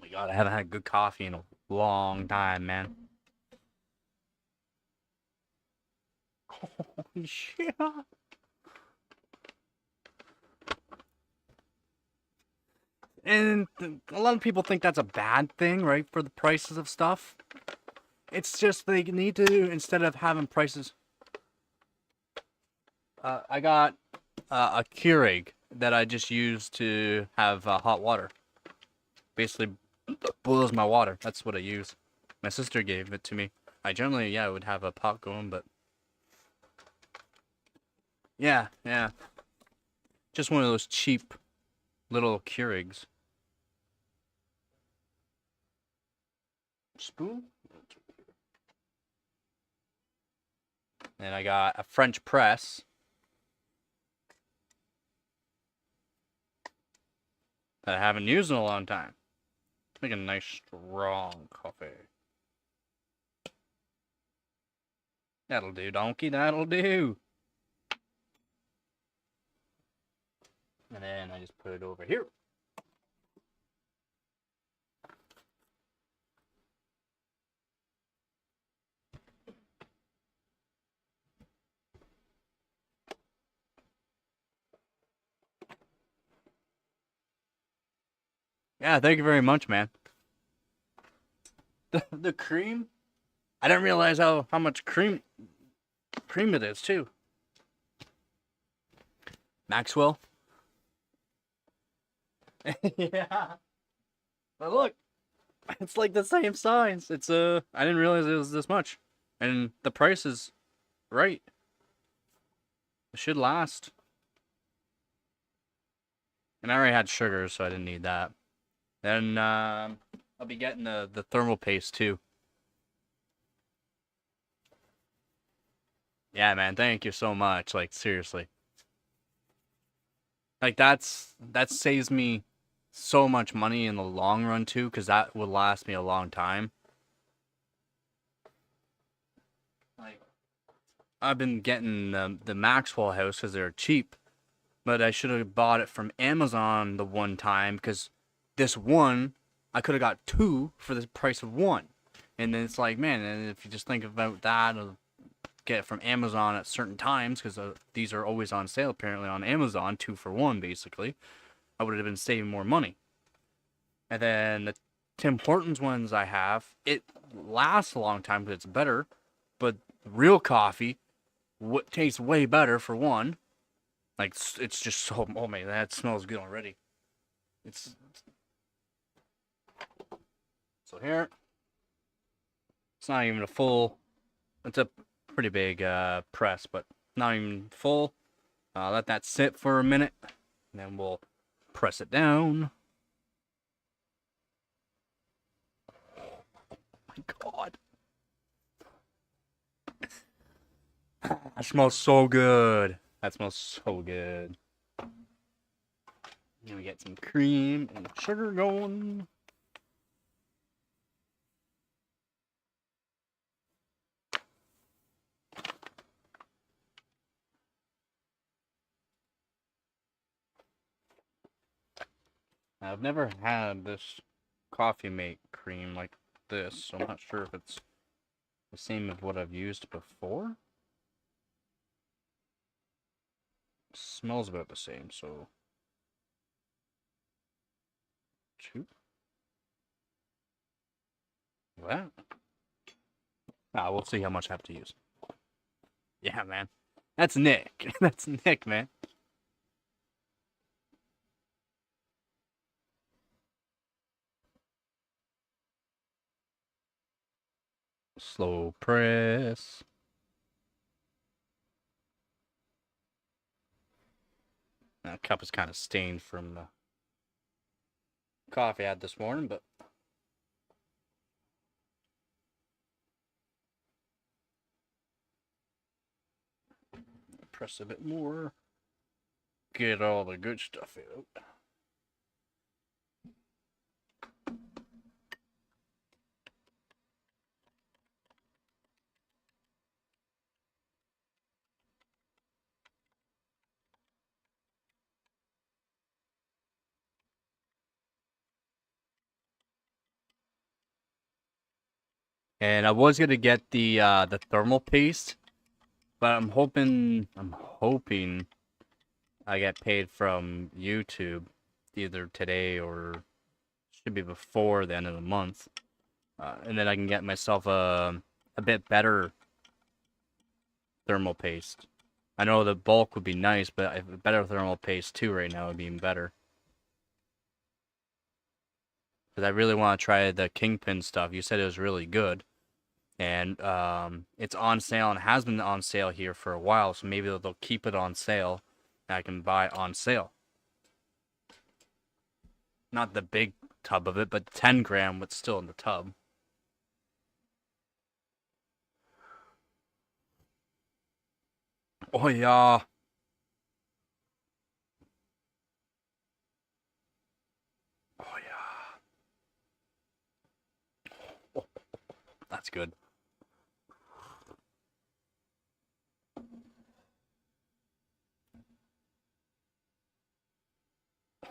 Oh my god, I haven't had good coffee in a long time, man. Yeah. And a lot of people think that's a bad thing, right? For the prices of stuff. It's just they need to, instead of having prices. I got a Keurig that I just use to have hot water. Basically, boils my water. That's what I use. My sister gave it to me. I generally, yeah, would have a pot going, but yeah, yeah. Just one of those cheap little Keurigs. Spoon? And I got a French press that I haven't used in a long time. Make a nice strong coffee. That'll do, donkey, that'll do. And then I just put it over here. Yeah, thank you very much, man. The cream? I didn't realize how much cream it is, too. Maxwell? Yeah. But look, it's like the same size. It's I didn't realize it was this much. And the price is right. It should last. And I already had sugar, so I didn't need that. Then I'll be getting the thermal paste too. Yeah, man, thank you so much. Like seriously. Like that saves me so much money in the long run too, because that would last me a long time. Like I've been getting the Maxwell house because they're cheap, but I should have bought it from Amazon the one time because this one I could have got two for the price of one. And then it's like, man, and if you just think about that, get it from Amazon at certain times because these are always on sale apparently on Amazon, 2 for 1 basically. I would have been saving more money. And then the Tim Hortons ones I have, it lasts a long time because it's better, but real coffee tastes way better for one. Like it's just so, oh man, that smells good already. It's so here. It's not even a full. It's a pretty big press, but not even full. Let that sit for a minute, and then we'll press it down. Oh my God. That smells so good. That smells so good. Then we get some cream and sugar going. I've never had this coffee make cream like this, so I'm not sure if it's the same as what I've used before. It smells about the same, so 2. That. We'll see how much I have to use. Yeah, man. That's Nick. That's Nick, man. Slow press. That cup is kind of stained from the coffee I had this morning, but press a bit more. Get all the good stuff out. And I was gonna get the thermal paste, But I'm hoping I get paid from YouTube either today or should be before the end of the month. And then I can get myself a bit better thermal paste. I know the bulk would be nice, but a better thermal paste too right now would be even better. Because I really want to try the Kingpin stuff. You said it was really good. And it's on sale and has been on sale here for a while, so maybe they'll keep it on sale and I can buy on sale. Not the big tub of it, but 10 gram, but still in the tub. Oh yeah. Oh yeah. Oh, that's good.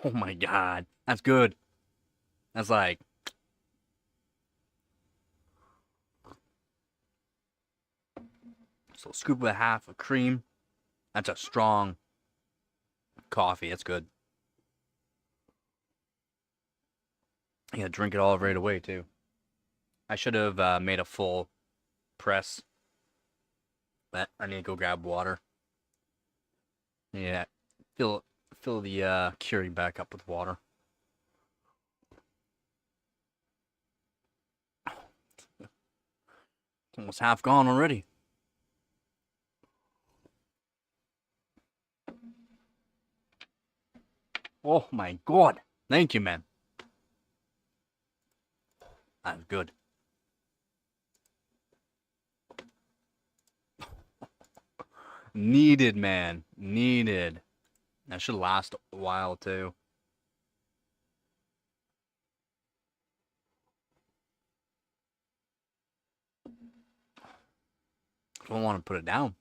Oh my god. That's good. That's like so scoop of half of cream. That's a strong coffee. It's good. You gotta drink it all right away too. I should have made a full press, but I need to go grab water. Yeah, fill the Keurig back up with water. It's almost half gone already. Oh my god! Thank you, man. That's good. Needed, man. Needed. That should last a while too. I don't want to put it down.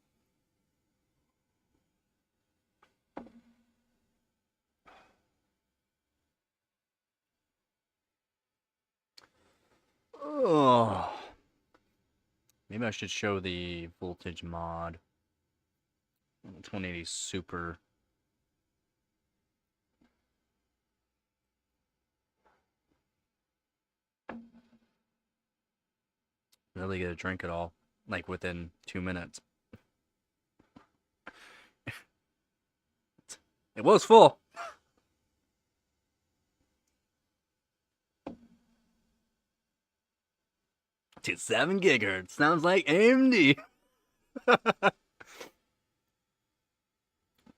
Oh. Maybe I should show the voltage mod. 2080 Super. Really get a drink it all, like within 2 minutes. It was full. To 7 gigahertz. Sounds like AMD.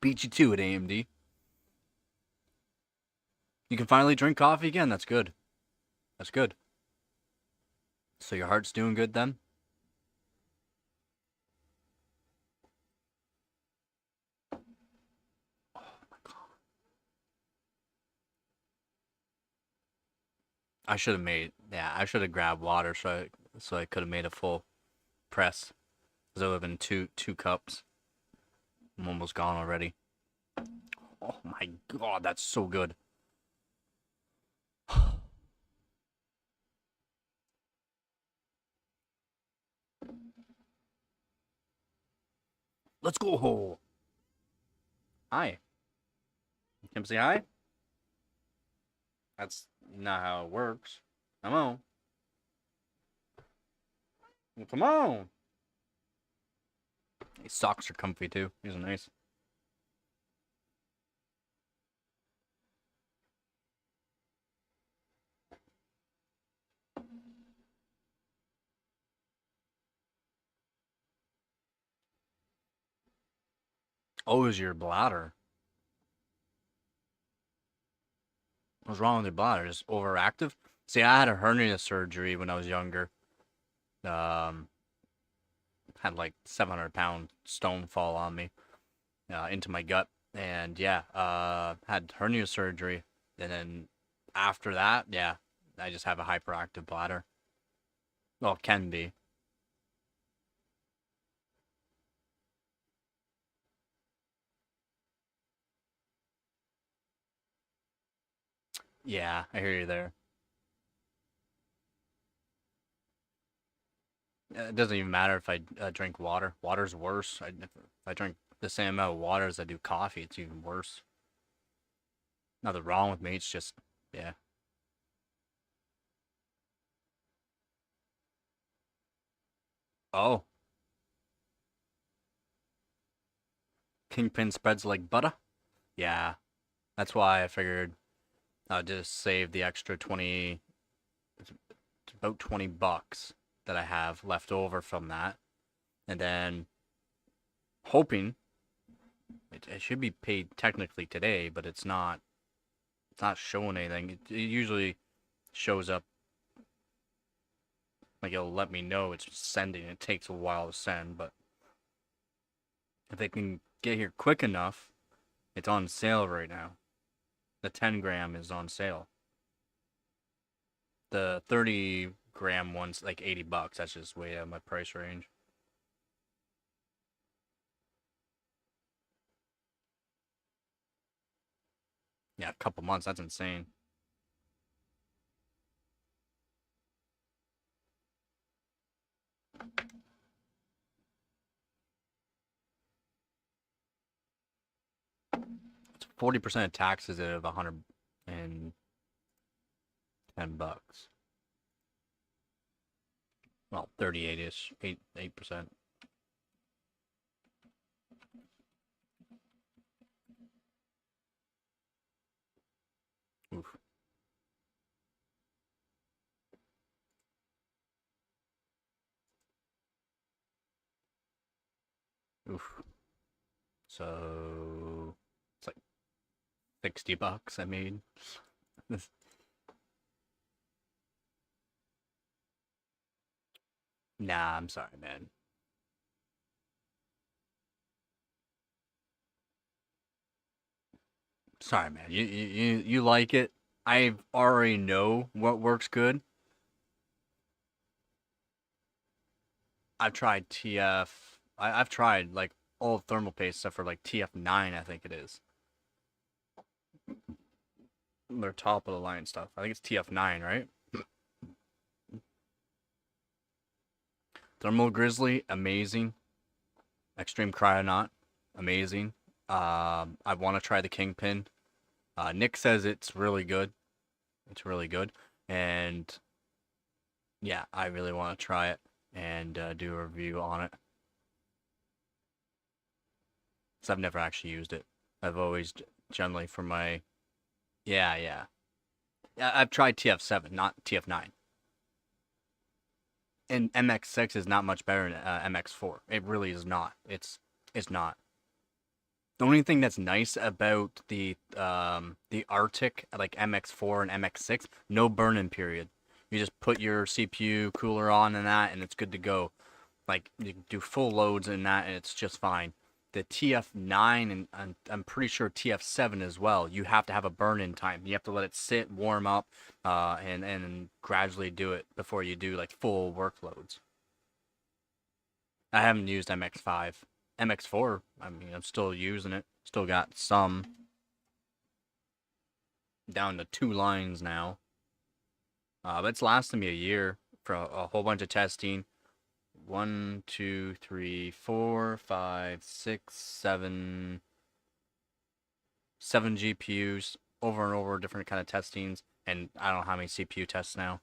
Beat you to it, AMD. You can finally drink coffee again. That's good. That's good. So your heart's doing good then? Oh my god. I should have made, yeah, I should have grabbed water so I could have made a full press. Because it would have been two cups. I'm almost gone already. Oh my god, that's so good. Let's go. Hi. Come say hi? That's not how it works. Come on. Come on. These socks are comfy too. These are nice. Oh, is your bladder? What's wrong with your bladder? Is it overactive? See, I had a hernia surgery when I was younger. Um, had like 700-pound stone fall on me into my gut, and yeah, had hernia surgery, and then after that, yeah, I just have a hyperactive bladder. Well, it can be. Yeah, I hear you there. It doesn't even matter if I drink water. Water's worse. If I drink the same amount of water as I do coffee, it's even worse. Nothing wrong with me. It's just, yeah. Oh, kingpin spreads like butter. Yeah, that's why I figured I'll just save the extra 20. It's about $20 that I have left over from that, and then hoping it should be paid technically today, but it's not. It's not showing anything. It usually shows up like it'll let me know it's sending. It takes a while to send, but if they can get here quick enough, it's on sale right now. The 10 gram is on sale. The 30 gram one's like $80. That's just way out of my price range. Yeah, a couple months. That's insane. It's 40% of taxes out of $110. Well, 38-ish, 8%. Oof. Oof. So it's like $60 I made. Nah, I'm sorry, man. Sorry, man. You like it. I already know what works good. I've tried TF. I've tried like all thermal paste stuff for like TF9, I think it is. Their top of the line stuff. I think it's TF9, right? Thermal Grizzly, amazing. Extreme Cryonaut, amazing. I want to try the Kingpin. Nick says it's really good. It's really good, and yeah, I really want to try it and do a review on it. Because I've never actually used it. I've always generally for my yeah, yeah. Yeah, I've tried TF7, not TF9. And MX6 is not much better than MX4. It really is not. It's not. The only thing that's nice about the Arctic like MX4 and MX6, no burn-in period. You just put your CPU cooler on and that, and it's good to go. Like you can do full loads in that, and it's just fine. The TF9 and I'm pretty sure TF7 as well. You have to have a burn-in time. You have to let it sit, warm up, and gradually do it before you do like full workloads. I haven't used MX5. MX4, I mean, I'm still using it. Still got some down to 2 lines now. But it's lasted me a year for a whole bunch of testing. 1, 2, 3, 4, 5, 6, 7, 7 GPUs over and over, different kind of testings, and I don't know how many CPU tests now.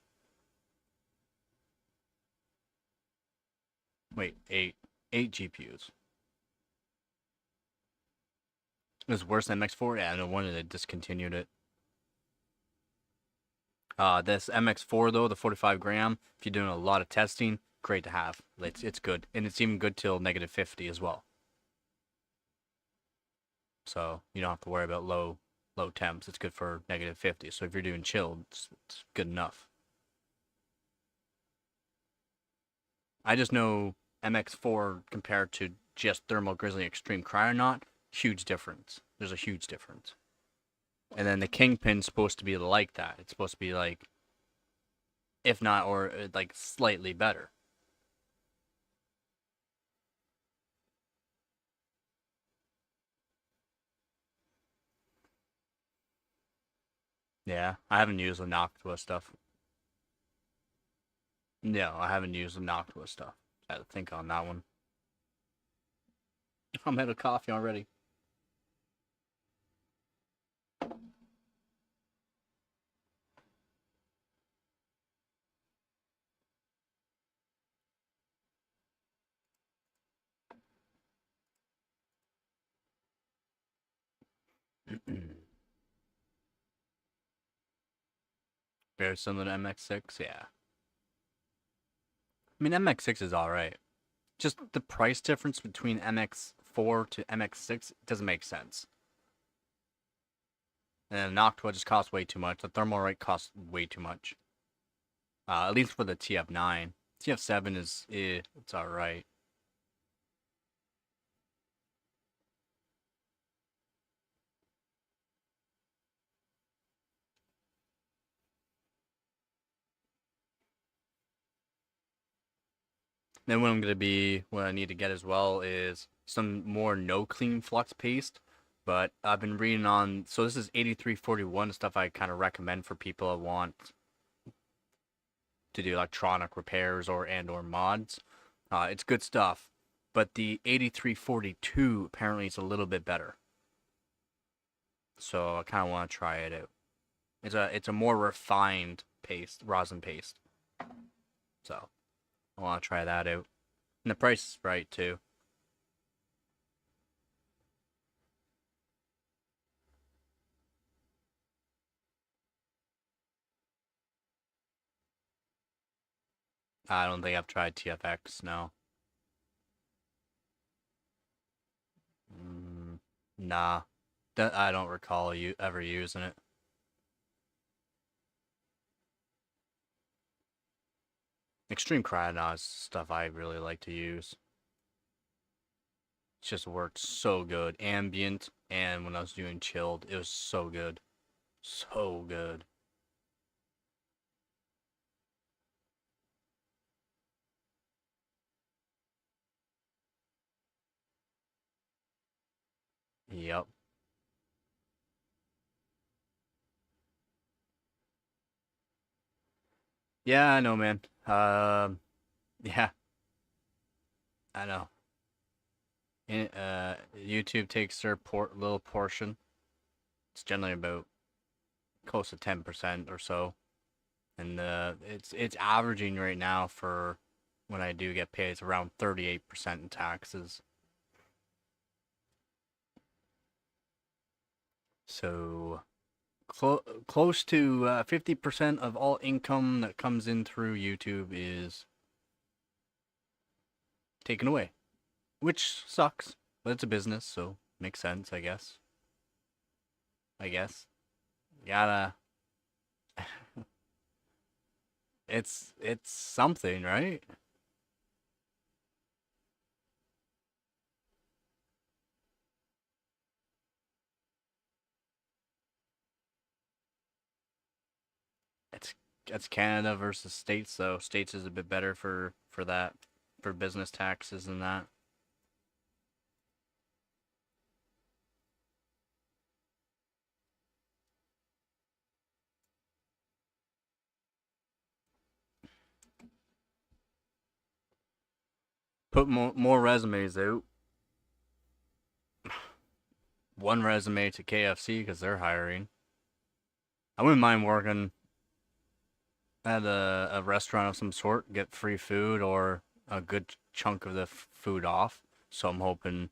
Wait, eight GPUs. It was worse than MX4. Yeah, no wonder they discontinued it. This MX4 though, the 45 gram, if you're doing a lot of testing, great to have. It's good, and it's even good till -50 as well. So you don't have to worry about low temps. It's good for -50. So if you're doing chilled, it's good enough. I just know MX4 compared to just Thermal Grizzly Extreme Cryonaut, huge difference. There's a huge difference. And then the Kingpin's supposed to be like that. It's supposed to be like, if not, or like slightly better. Yeah, I haven't used the Noctua stuff. No, I haven't used the Noctua stuff. I had to think on that one. I'm out of coffee already. Very similar to MX6, yeah. I mean, MX6 is alright. Just the price difference between MX4 to MX6 doesn't make sense. And Noctua just costs way too much. The Thermalright costs way too much. At least for the TF9. TF7 is, it's alright. Then what I need to get as well is some more no clean flux paste. But I've been reading on, so this is 8341 stuff I kind of recommend for people that want to do electronic repairs or mods. It's good stuff, but the 8342 apparently is a little bit better. So I kind of want to try it out. It's a more refined paste, rosin paste. So I want to try that out. And the price is right too. I don't think I've tried TFX, no. Nah. I don't recall you ever using it. Extreme Cryonaut is stuff I really like to use. It just worked so good. Ambient, and when I was doing chilled, it was so good. So good. Yep. Yeah, I know, man. Yeah, I know. YouTube takes their little portion. It's generally about close to 10% or so, and it's averaging right now for when I do get paid, it's around 38% in taxes. So close to 50% of all income that comes in through YouTube is taken away, which sucks, but it's a business, so makes sense, I guess. I guess. Gotta. It's something, right? It's it's Canada versus states though. States is a bit better for that, for business taxes and that. Put more resumes out. One resume to KFC because they're hiring. I wouldn't mind working at a restaurant of some sort, get free food or a good chunk of the food off. So I'm hoping,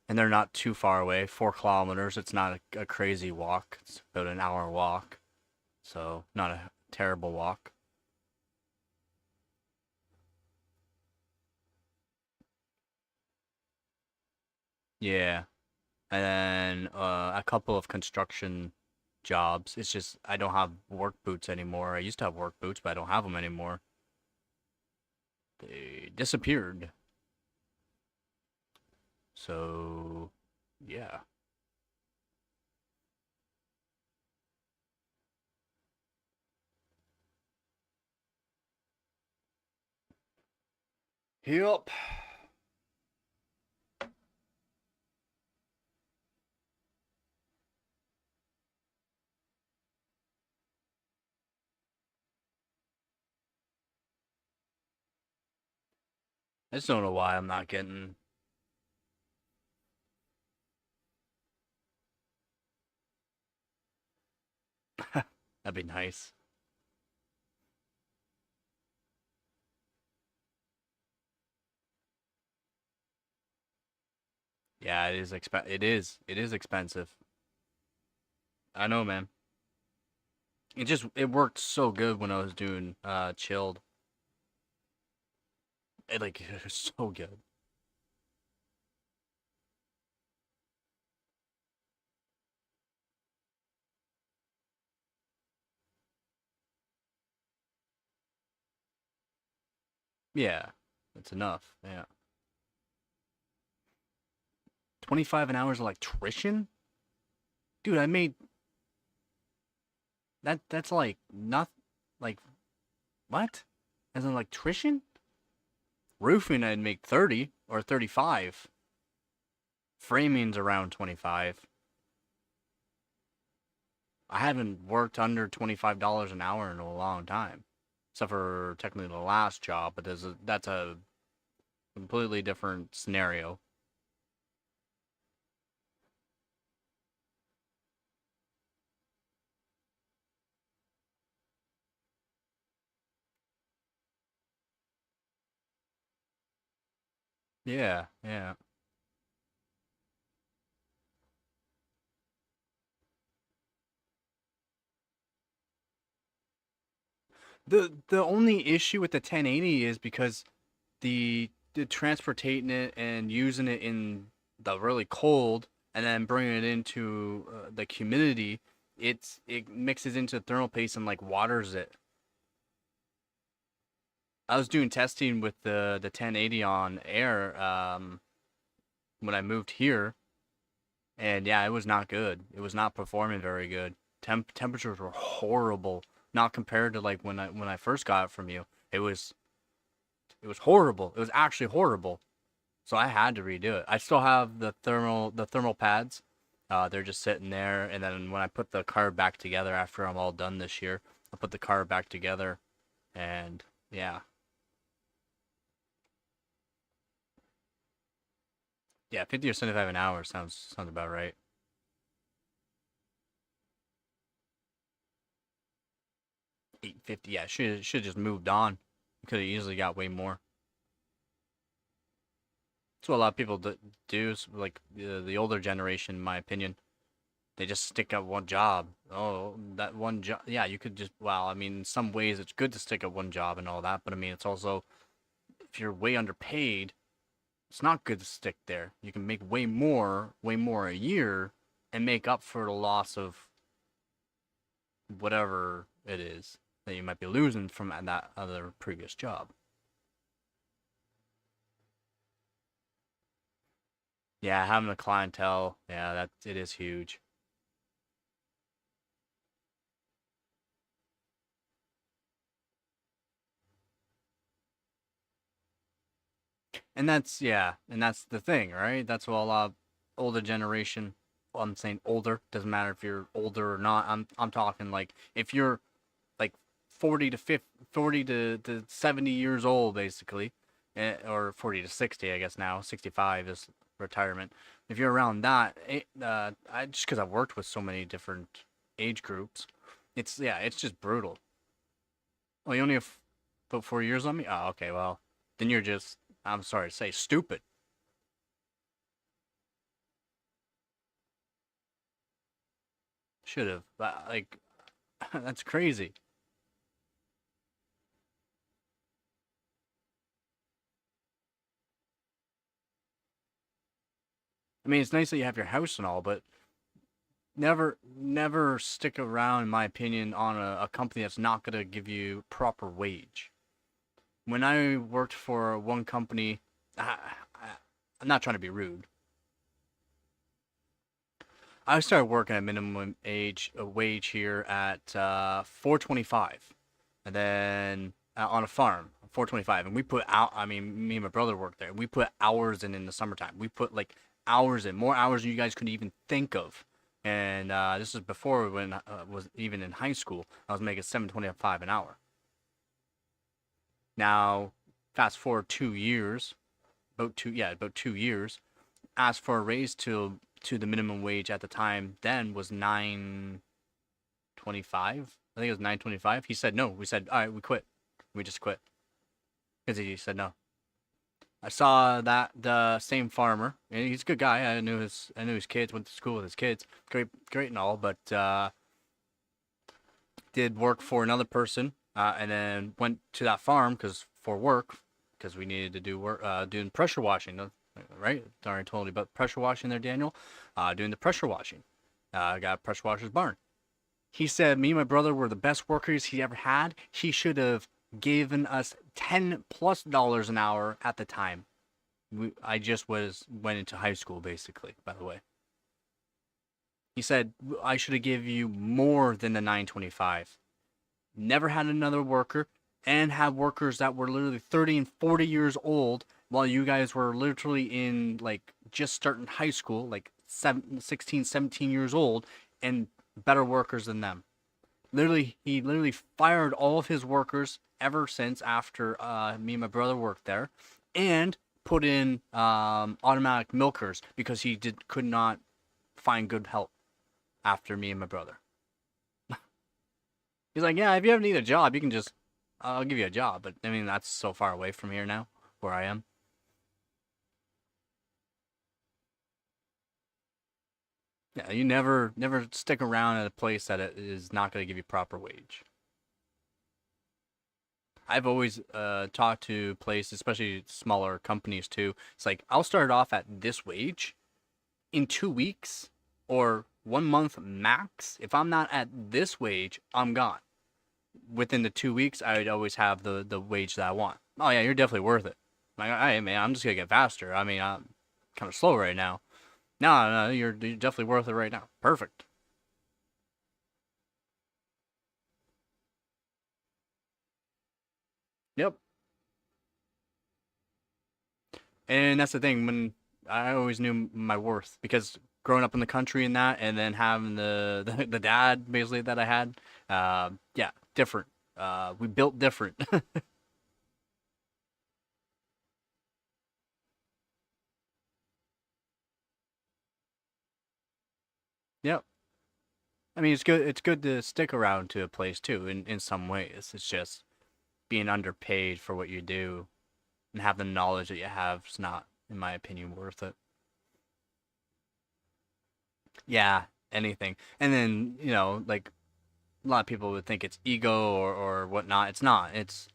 and they're not too far away, 4 kilometers. It's not a crazy walk. It's about an hour walk, so not a terrible walk. Yeah, and then a couple of construction jobs. It's just I don't have work boots anymore. I used to have work boots, but I don't have them anymore. They disappeared. So, yeah. Yep. I just don't know why I'm not getting. That'd be nice. Yeah, it is It is expensive. I know, man. It worked so good when I was doing chilled. It was so good. Yeah, that's enough. Yeah. 25 an hour as an electrician? Dude, I made that's like not like what? As an electrician? Roofing I'd make 30 or 35. Framing's around 25. I haven't worked under $25 an hour in a long time. Except for technically the last job, but that's a completely different scenario. Yeah, yeah. The only issue with the 1080 is because the transporting it and using it in the really cold and then bringing it into the humidity, it mixes into thermal paste and like waters it. I was doing testing with the 1080 on air when I moved here, and yeah, it was not good. It was not performing very good. Temperatures were horrible, not compared to like when I first got it from you. It was horrible. It was actually horrible. So I had to redo it. I still have the thermal pads. They're just sitting there, and then when I put the card back together after I'm all done this year, I'll put the card back together, and yeah, yeah, 50 or 75 an hour sounds about right. 850, yeah, should just moved on. Could have easily got way more. That's what a lot of people do. Like the older generation, in my opinion, they just stick at one job. Oh, that one job. Yeah, you could just. Well, I mean, in some ways it's good to stick at one job and all that, but I mean, it's also if you're way underpaid, it's not good to stick there. You can make way more a year, and make up for the loss of whatever it is that you might be losing from that other previous job. Yeah, having the clientele, yeah, that it is huge. And that's yeah, and that's the thing, right? That's what a lot of older generation. Well, I'm saying older doesn't matter if you're older or not. I'm talking like if you're like 40 to 50, 40 to 70 years old basically, or 40 to 60, I guess now. 65 is retirement. If you're around that, I just because I've worked with so many different age groups, it's just brutal. Oh, you only have about 4 years on me? Oh, okay, well, then you're just, I'm sorry to say, stupid. Should have. Like, that's crazy. I mean, it's nice that you have your house and all, but never stick around, in my opinion, on a company that's not going to give you proper wage. When I worked for one company, I, I'm not trying to be rude. I started working at minimum age wage here at 425, and then on a farm 425, and we put out. I mean, me and my brother worked there. We put hours in the summertime. We put like hours in, more hours than you guys could even think of. And this is before when I was even in high school. I was making 725 an hour. Now, fast forward 2 years. about 2 years. Asked for a raise to the minimum wage at the time. Then was 9.25. I think it was 9.25. He said no. We said all right. We quit. We just quit because he said no. I saw that the same farmer, and he's a good guy. I knew his kids, went to school with his kids. Great and all, but did work for another person, and then went to that farm for work, because we needed to do work, doing pressure washing, right? Darn, told you about pressure washing there, Daniel. Doing the pressure washing. Got a pressure washer's barn. He said me and my brother were the best workers he ever had. He should have given us $10+ an hour at the time. I just went into high school, basically, by the way. He said I should have given you more than the 9.25. Never had another worker, and had workers that were literally 30 and 40 years old, while you guys were literally in, like, just starting high school, like 16, 17 years old, and better workers than them. He literally fired all of his workers ever since after me and my brother worked there, and put in automatic milkers because he could not find good help after me and my brother. He's like, yeah, if you ever need a job, you can just, I'll give you a job. But I mean, that's so far away from here now, where I am. Yeah, you never stick around at a place that is not going to give you proper wage. I've always talked to places, especially smaller companies too. It's like, I'll start off at this wage. In 2 weeks or 1 month max, if I'm not at this wage, I'm gone. Within the 2 weeks, I'd always have the wage that I want. Oh yeah, you're definitely worth it. Like, hey man, I'm just gonna get faster. I mean, I'm kind of slow right now. No, you're definitely worth it right now. Perfect. Yep. And that's the thing, when I always knew my worth, because growing up in the country and that, and then having the dad basically that I had, yeah, different. We built different. Yep. I mean, it's good. It's good to stick around to a place too. In some ways, it's just being underpaid for what you do, and have the knowledge that you have is not, in my opinion, worth it. Yeah, anything. And then, like, a lot of people would think it's ego or whatnot. It's not. It's,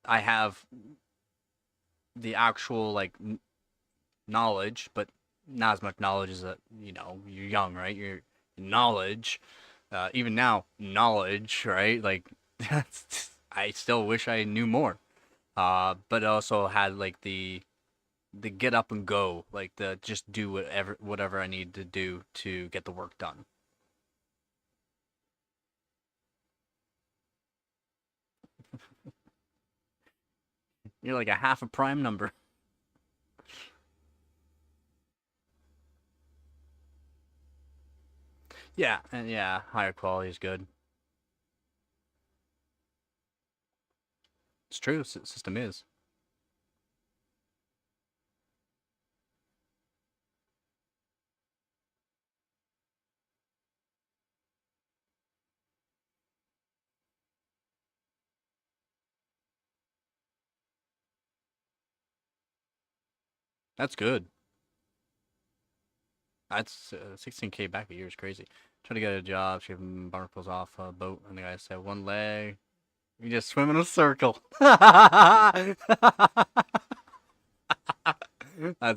I have the actual, like, knowledge, but not as much knowledge as that. You're young, right? Your knowledge, even now, knowledge, right? Like, I still wish I knew more. But also had, like, the get up and go, like, the just do whatever I need to do to get the work done. You're like a half a prime number. Yeah, and yeah, higher quality is good. It's true. System is. That's good. That's 16K back a year is crazy. Trying to get a job, she barnacles off a boat, and the guy said, one leg. You just swim in a circle. That's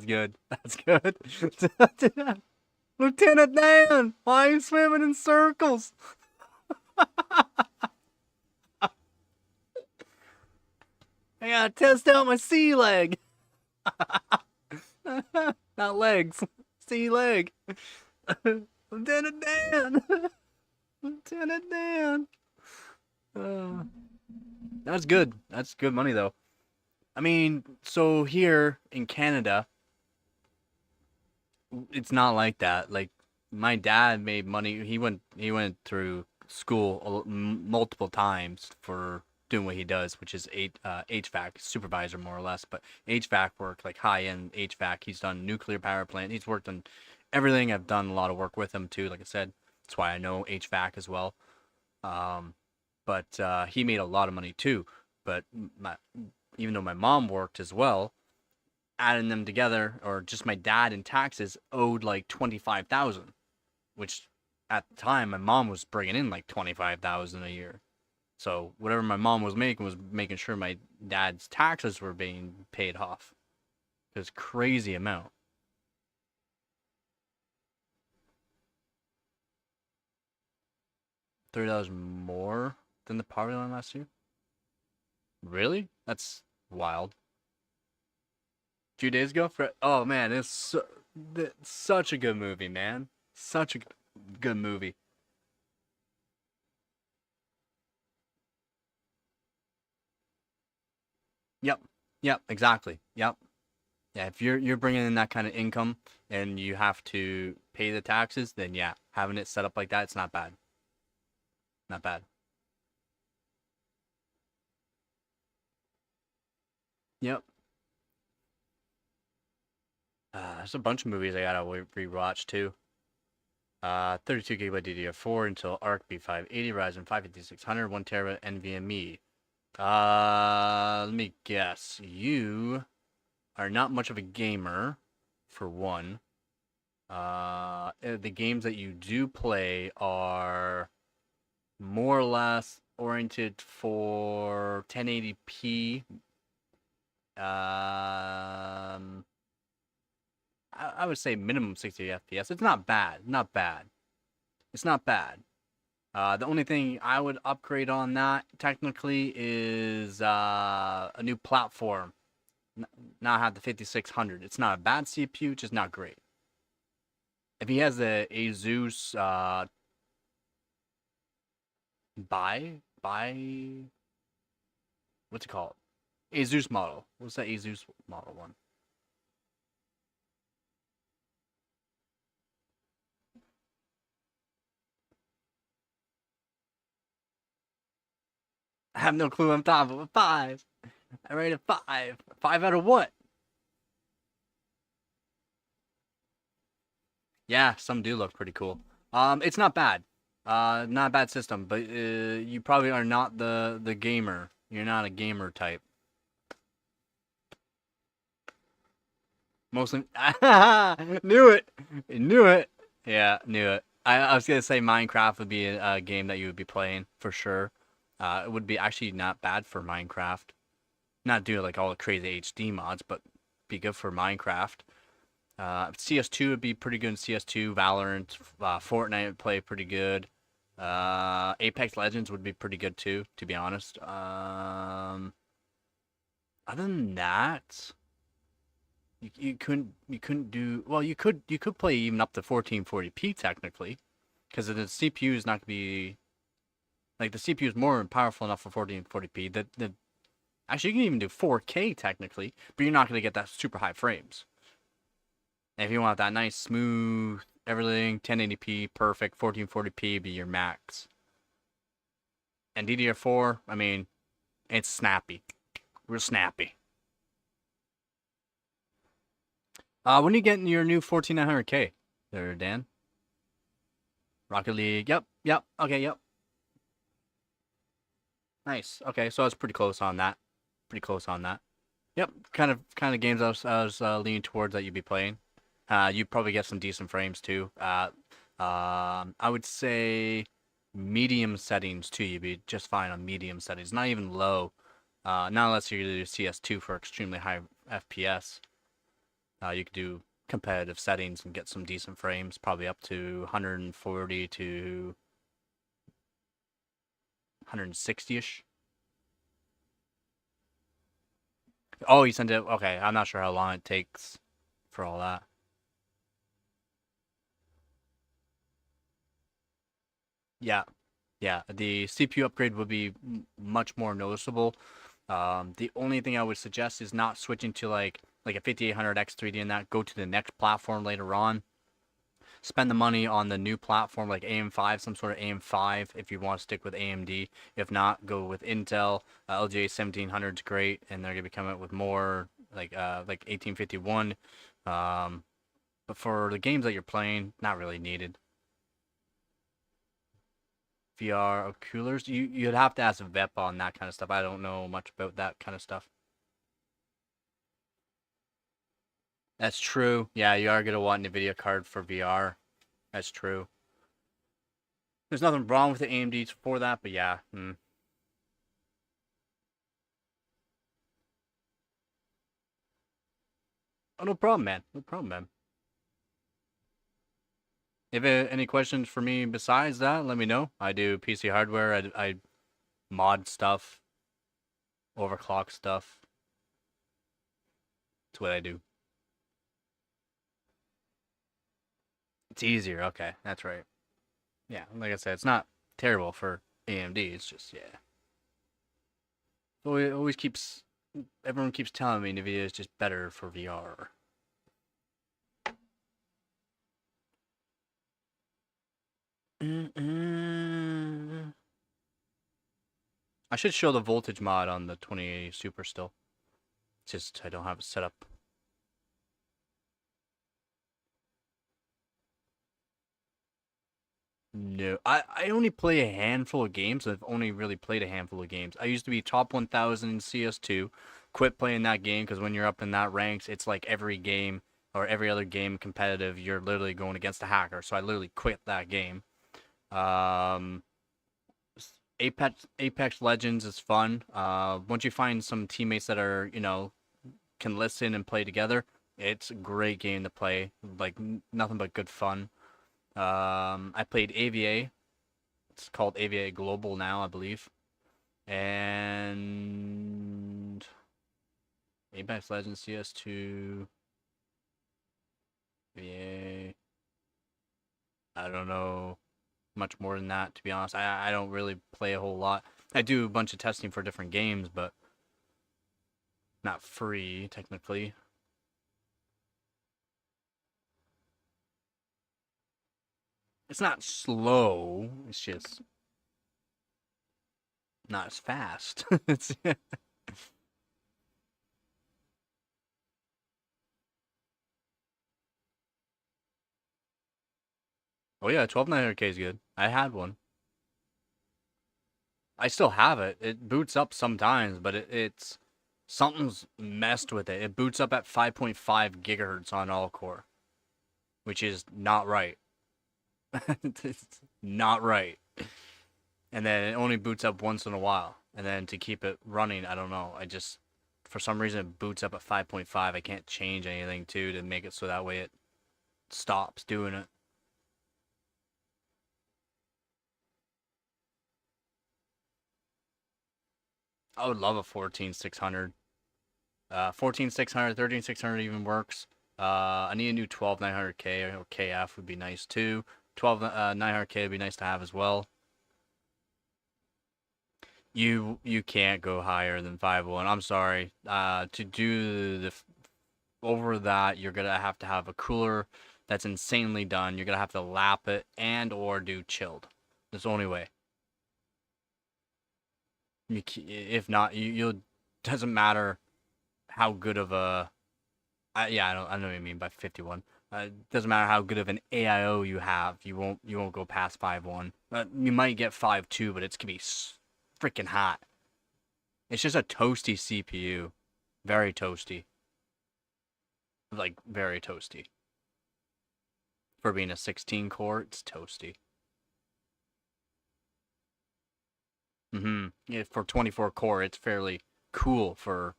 good. That's good. Lieutenant Dan, why are you swimming in circles? I gotta test out my sea leg. Not legs. Sea leg. Lieutenant Dan. Lieutenant Dan. Uh, that's good. That's good money though. I mean, so here in Canada, it's not like that. Like, my dad made money. He went through school multiple times for doing what he does, which is HVAC supervisor more or less, but HVAC work, like high-end HVAC. He's done nuclear power plant. He's worked on everything. I've done a lot of work with him too. Like I said, that's why I know HVAC as well. But he made a lot of money too. But even though my mom worked as well, adding them together, or just my dad in taxes owed like 25,000, which at the time my mom was bringing in like 25,000 a year. So whatever my mom was making sure my dad's taxes were being paid off. It was a crazy amount. 30,000 more than the poverty line last year? Really? That's wild. A few days ago? Oh man, it's such a good movie, man. Such a good movie. Yep. Yep, exactly. Yep. Yeah, if you're bringing in that kind of income and you have to pay the taxes, then yeah, having it set up like that, it's not bad. Not bad. Yep. There's a bunch of movies I gotta rewatch too. 32 gigabyte DDR4 until Arc B580 Ryzen 5 5600 1 terabyte NVMe. Let me guess. You are not much of a gamer, for one. The games that you do play are more or less oriented for 1080p. I would say minimum 60 FPS. It's not bad. Not bad. It's not bad. The only thing I would upgrade on that technically is a new platform. Now I have the 5600. It's not a bad CPU, just not great. If he has the Asus what's it called? Asus model. What's that Asus model one? I have no clue. I'm top of a 5. I rate a 5. 5 out of what? Yeah, some do look pretty cool. It's not bad. Not a bad system, but you probably are not the gamer. You're not a gamer type. Mostly, knew it, knew it. Yeah, knew it. I was gonna say Minecraft would be a game that you would be playing for sure. It would be actually not bad for Minecraft. Not do like all the crazy HD mods, but be good for Minecraft. CS2 would be pretty good in CS2. Valorant, Fortnite would play pretty good. Apex Legends would be pretty good too, to be honest. Other than that, you couldn't do well. You could play even up to 1440p technically, because the CPU is not gonna be like the CPU is more powerful enough for 1440p. The actually you can even do 4K technically, but you're not gonna get that super high frames. And if you want that nice smooth everything 1080p perfect 1440p be your max. And DDR4, I mean, it's snappy, real snappy. When are you getting your new 14900K there, Dan? Rocket League. Yep. Yep. Okay. Yep. Nice. Okay. So I was pretty close on that. Pretty close on that. Yep. Kind of games I was leaning towards that you'd be playing. You'd probably get some decent frames too. I would say medium settings too. You'd be just fine on medium settings. Not even low. Not unless you do CS2 for extremely high FPS. You could do competitive settings and get some decent frames, probably up to 140 to 160-ish. Oh, you sent it? Okay, I'm not sure how long it takes for all that. Yeah, yeah. The CPU upgrade would be much more noticeable. The only thing I would suggest is not switching to like a 5800 X3D and that. Go to the next platform later on. spend the money on the new platform like AM5, some sort of AM5 if you want to stick with AMD. If not, go with Intel. LGA 1700 is great, and they're gonna be coming out with more like 1851. But for the games that you're playing, not really needed. VR coolers, you'd have to ask Vep on that kind of stuff. I don't know much about that kind of stuff. That's true. Yeah, you are gonna want NVIDIA card for VR. That's true. There's nothing wrong with the AMDs for that, but yeah. Oh, no problem, man. No problem, man. If any questions for me besides that, let me know. I do PC hardware. I mod stuff, overclock stuff. That's what I do. It's easier. Okay, that's right. Yeah, like I said, it's not terrible for AMD. It's just yeah. So it always keeps everyone keeps telling me NVIDIA is just better for VR. I should show the voltage mod on the 2080 Super still. It's just I don't have it set up. No, I only play a handful of games. I've only really played a handful of games. I used to be top 1000 in CS2. Quit playing that game because when you're up in that ranks, it's like every game or every other game competitive, you're literally going against a hacker. So I literally quit that game. Um, Apex Legends is fun. Once you find some teammates that are, can listen and play together, it's a great game to play. Like nothing but good fun. I played AVA. It's called AVA Global now, I believe. And Apex Legends CS2. AVA. I don't know much more than that, to be honest. I don't really play a whole lot. I do a bunch of testing for different games, but not free, technically. It's not slow. It's just not as fast. It's Oh yeah, 12900K is good. I had one. I still have it. It boots up sometimes, but it's something's messed with it. It boots up at 5.5 gigahertz on all core, which is not right. It's not right. And then it only boots up once in a while. And then to keep it running, I don't know. I just for some reason it boots up at 5.5. I can't change anything to make it so that way it stops doing it. I would love a 14600. 14600, 13600 even works. I need a new 12900K or KF would be nice too. 12900K would be nice to have as well. You can't go higher than 5.1. I'm sorry. To do the over that, you're gonna have to have a cooler that's insanely done. You're gonna have to lap it and or do chilled. That's the only way. If not, you'll doesn't matter how good of a yeah, I know what you mean by 51. It doesn't matter how good of an AIO you have, you won't go past 5.1. You might get 5.2, but it's gonna be freaking hot. It's just a toasty CPU, very toasty, like very toasty. For being a 16 core, it's toasty. Yeah, for 24 core, it's fairly cool for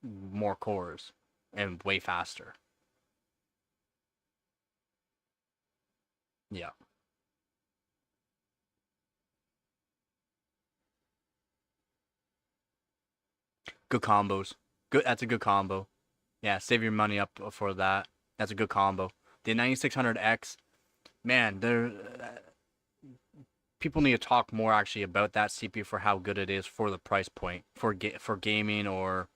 more cores and way faster. Yeah. Good combos. Good. That's a good combo. Yeah, save your money up for that. That's a good combo. The 9600X, man, there people need to talk more actually about that CPU for how good it is for the price point for gaming or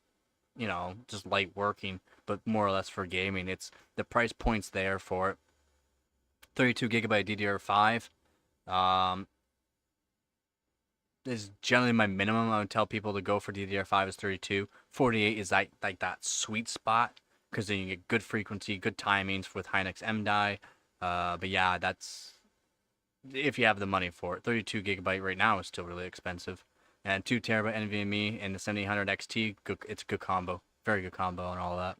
just light working, but more or less for gaming. It's the price point's there for it. 32 gigabyte DDR5 is generally my minimum. I would tell people to go for DDR5 is 32. 48 is like that sweet spot because then you get good frequency, good timings with Hynix M die. But yeah, that's if you have the money for it. 32 gigabyte right now is still really expensive, and 2 terabyte NVMe and the 7800 XT, it's a good combo, very good combo, and all that.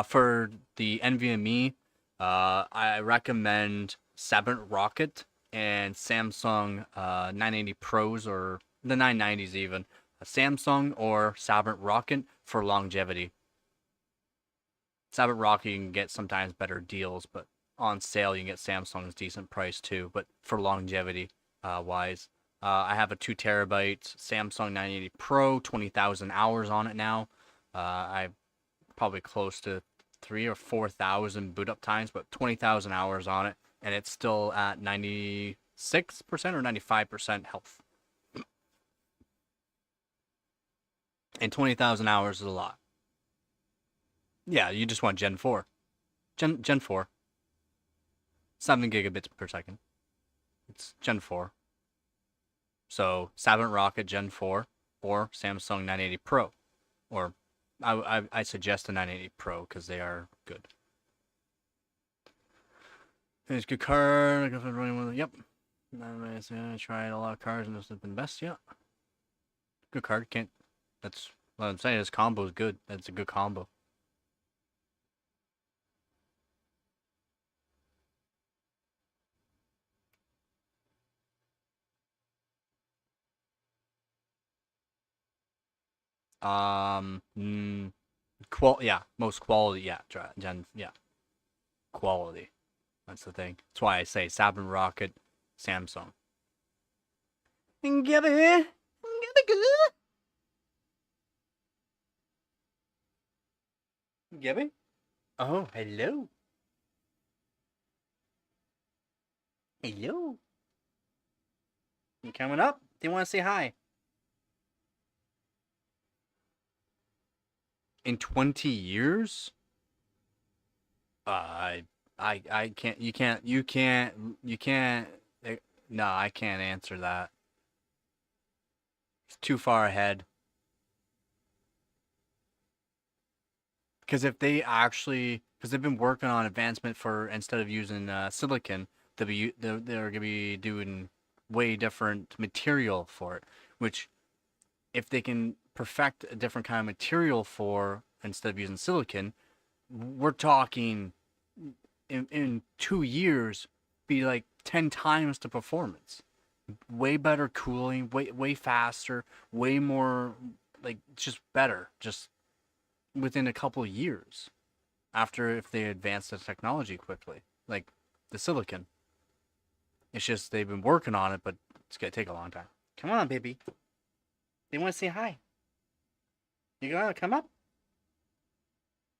For the NVMe, I recommend Sabrent Rocket and Samsung 980 Pros or the 990s even. Samsung or Sabrent Rocket for longevity. Sabrent Rocket you can get sometimes better deals, but on sale you can get Samsung's decent price too. But for longevity wise, I have a 2 terabyte Samsung 980 Pro, 20,000 hours on it now. I probably close to 3,000 or 4,000 boot up times, but 20,000 hours on it, and it's still at 96% or 95% health. And 20,000 hours is a lot. Yeah, you just want Gen 4. Gen 4. 7 gigabits per second. It's Gen 4. So, Sabrent Rocket Gen 4 or Samsung 980 Pro. Or I suggest the 980 Pro because they are good. It's a good card. Yep. I tried a lot of cards and this has been best. Yeah. Good card. Can't. That's what I'm saying. This combo is good. That's a good combo. Yeah, most quality. Yeah, yeah, quality. That's the thing. That's why I say Sabrent Rocket, Samsung. Gibby. Gibby? Oh, hello. Hello. You coming up? Do you want to say hi? In 20 years? I can't. You can't. No, I can't answer that. It's too far ahead. Because if they actually, because they've been working on advancement for instead of using silicon, they're gonna be doing way different material for it. Which, if they can perfect a different kind of material for instead of using silicon, we're talking in 2 years be like 10 times the performance, way better cooling, way faster, way more like just better, just within a couple of years after if they advance the technology quickly, like the silicon. It's just they've been working on it, but it's gonna take a long time. Come on, baby. They want to say hi. You gonna come up?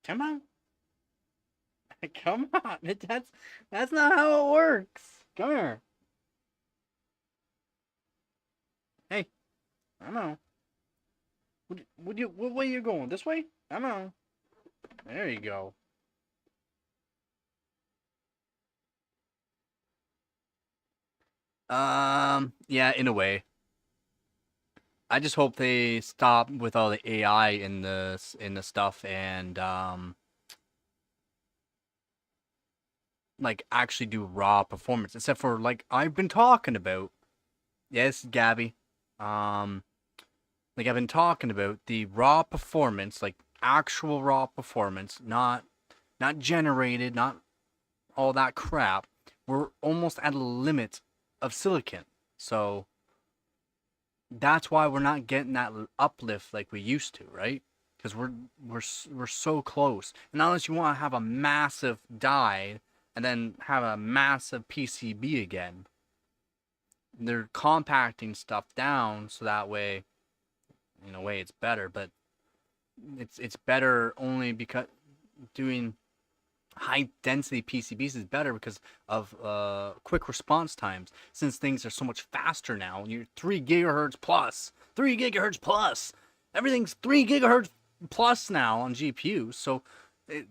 Come on. Come on. That's not how it works. Come here. Hey. I don't know. What way you going? This way? I don't know. There you go. Yeah, in a way. I just hope they stop with all the AI in the stuff and like actually do raw performance, except for like I've been talking about. Yes, Gabby. Like I've been talking about the raw performance, like actual raw performance, not generated, not all that crap. We're almost at a limit of silicon, so that's why we're not getting that uplift like we used to, right? Because we're so close. And unless you want to have a massive die and then have a massive PCB again, they're compacting stuff down so that way, in a way, it's better. But it's better only because doing high density PCBs is better because of quick response times. Since things are so much faster now, you're 3 gigahertz plus, 3 gigahertz plus. Everything's 3 gigahertz plus now on GPUs. So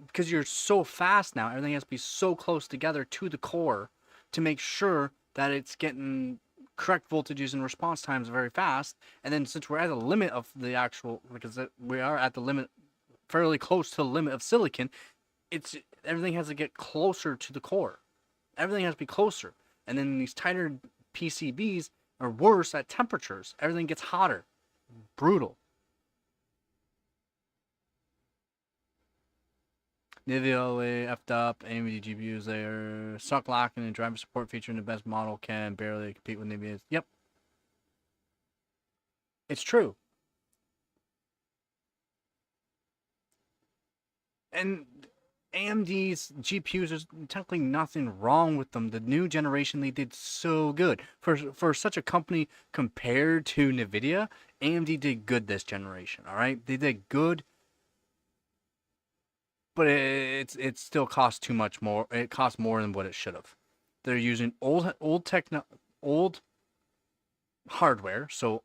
because you're so fast now. Everything has to be so close together to the core to make sure that it's getting correct voltages and response times very fast. And then since we're at the limit of the actual, because we are at the limit, fairly close to the limit of silicon, it's everything has to get closer to the core. Everything has to be closer. And then these tighter PCBs are worse at temperatures. Everything gets hotter. Brutal. NVIDIA effed up. AMD GPUs there. Suck locking and driver support feature in the best model can barely compete with NVIDIA's. Yep. It's true. And AMD's GPUs, there's technically nothing wrong with them. The new generation, they did so good. For such a company compared to NVIDIA, AMD did good this generation, all right? They did good, but it still costs too much more. It costs more than what it should have. They're using old hardware, so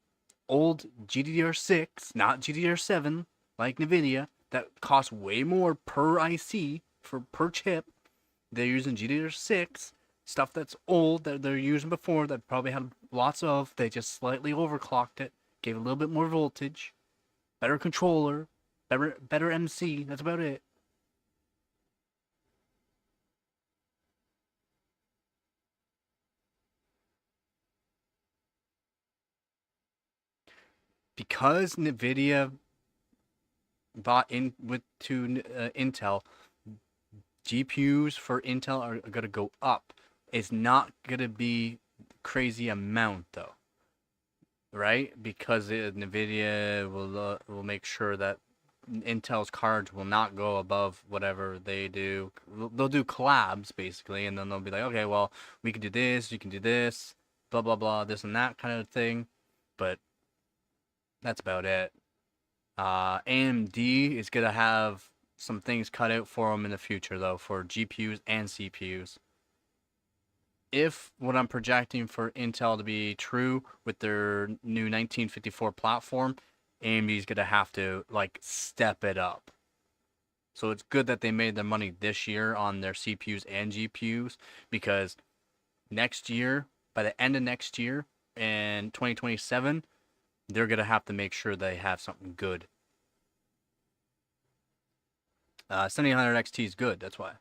old GDDR6, not GDDR7, like NVIDIA, that costs way more per IC for per chip. They're using GDDR6, stuff that's old that they're using before that probably had lots of. They just slightly overclocked it, gave a little bit more voltage, better controller, better MC. That's about it. Because NVIDIA bought in with to Intel, GPUs for Intel are going to go up. It's not going to be crazy amount though, right? Because Nvidia will make sure that Intel's cards will not go above whatever they do. They'll do collabs basically, and then they'll be like, okay, well, we can do this, you can do this, blah blah blah, this and that kind of thing. But that's about it. AMD is gonna have some things cut out for them in the future though, for GPUs and CPUs. If what I'm projecting for Intel to be true with their new 1954 platform, AMD is gonna have to like step it up. So it's good that they made their money this year on their CPUs and GPUs, because next year, by the end of next year, in 2027, they're gonna have to make sure they have something good. 7800 XT is good. That's why.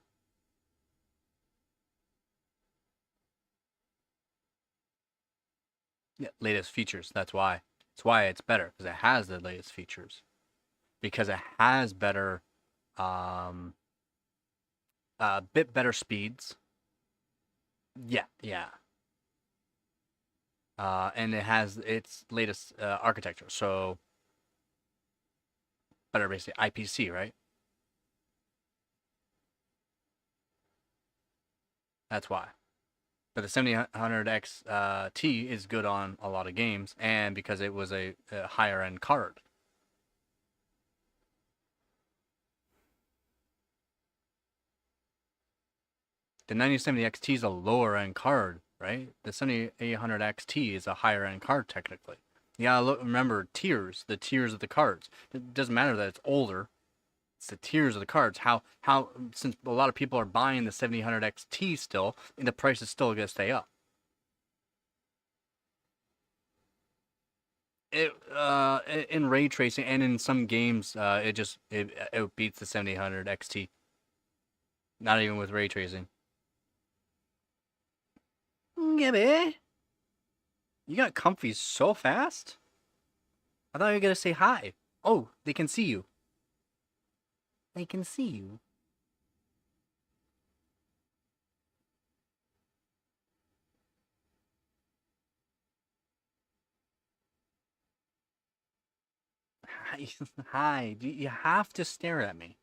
Yeah, latest features. That's why. That's why it's better, because it has the latest features. Because it has better, um, a bit better speeds. Yeah, yeah. And it has its latest architecture. So better basically IPC, right? That's why. But the 7000X T is good on a lot of games, and because it was a higher end card. The 9070 XT is a lower end card, right? The 7800 XT is a higher end card technically. Yeah, look, remember tiers, the tiers of the cards. It doesn't matter that it's older. It's the tiers of the cards. How since a lot of people are buying the 7000 XT still, and the price is still gonna stay up. It in ray tracing and in some games, it beats the 7000 XT. Not even with ray tracing. Gibby, you got comfy so fast. I thought you were gonna say hi. Oh, they can see you. They can see you. Hi, hi. You have to stare at me.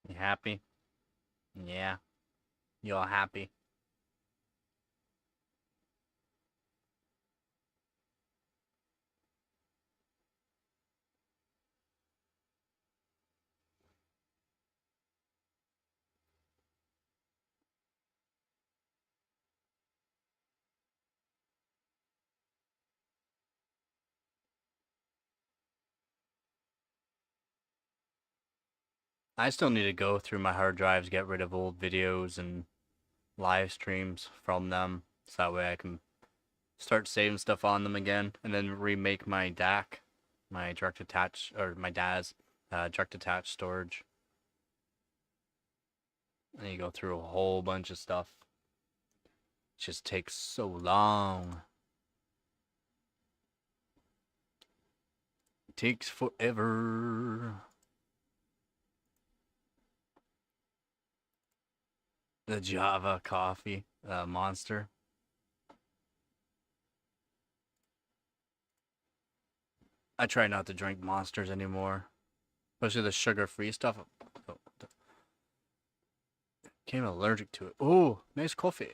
You happy? Yeah. You all happy? I still need to go through my hard drives, get rid of old videos and live streams from them, so that way I can start saving stuff on them again, and then remake my DAC, my direct attach, or my DAS, direct attach storage. And you go through a whole bunch of stuff. It just takes so long. It takes forever. The Java coffee monster. I try not to drink monsters anymore, especially the sugar-free stuff. Became allergic to it. Oh, nice coffee.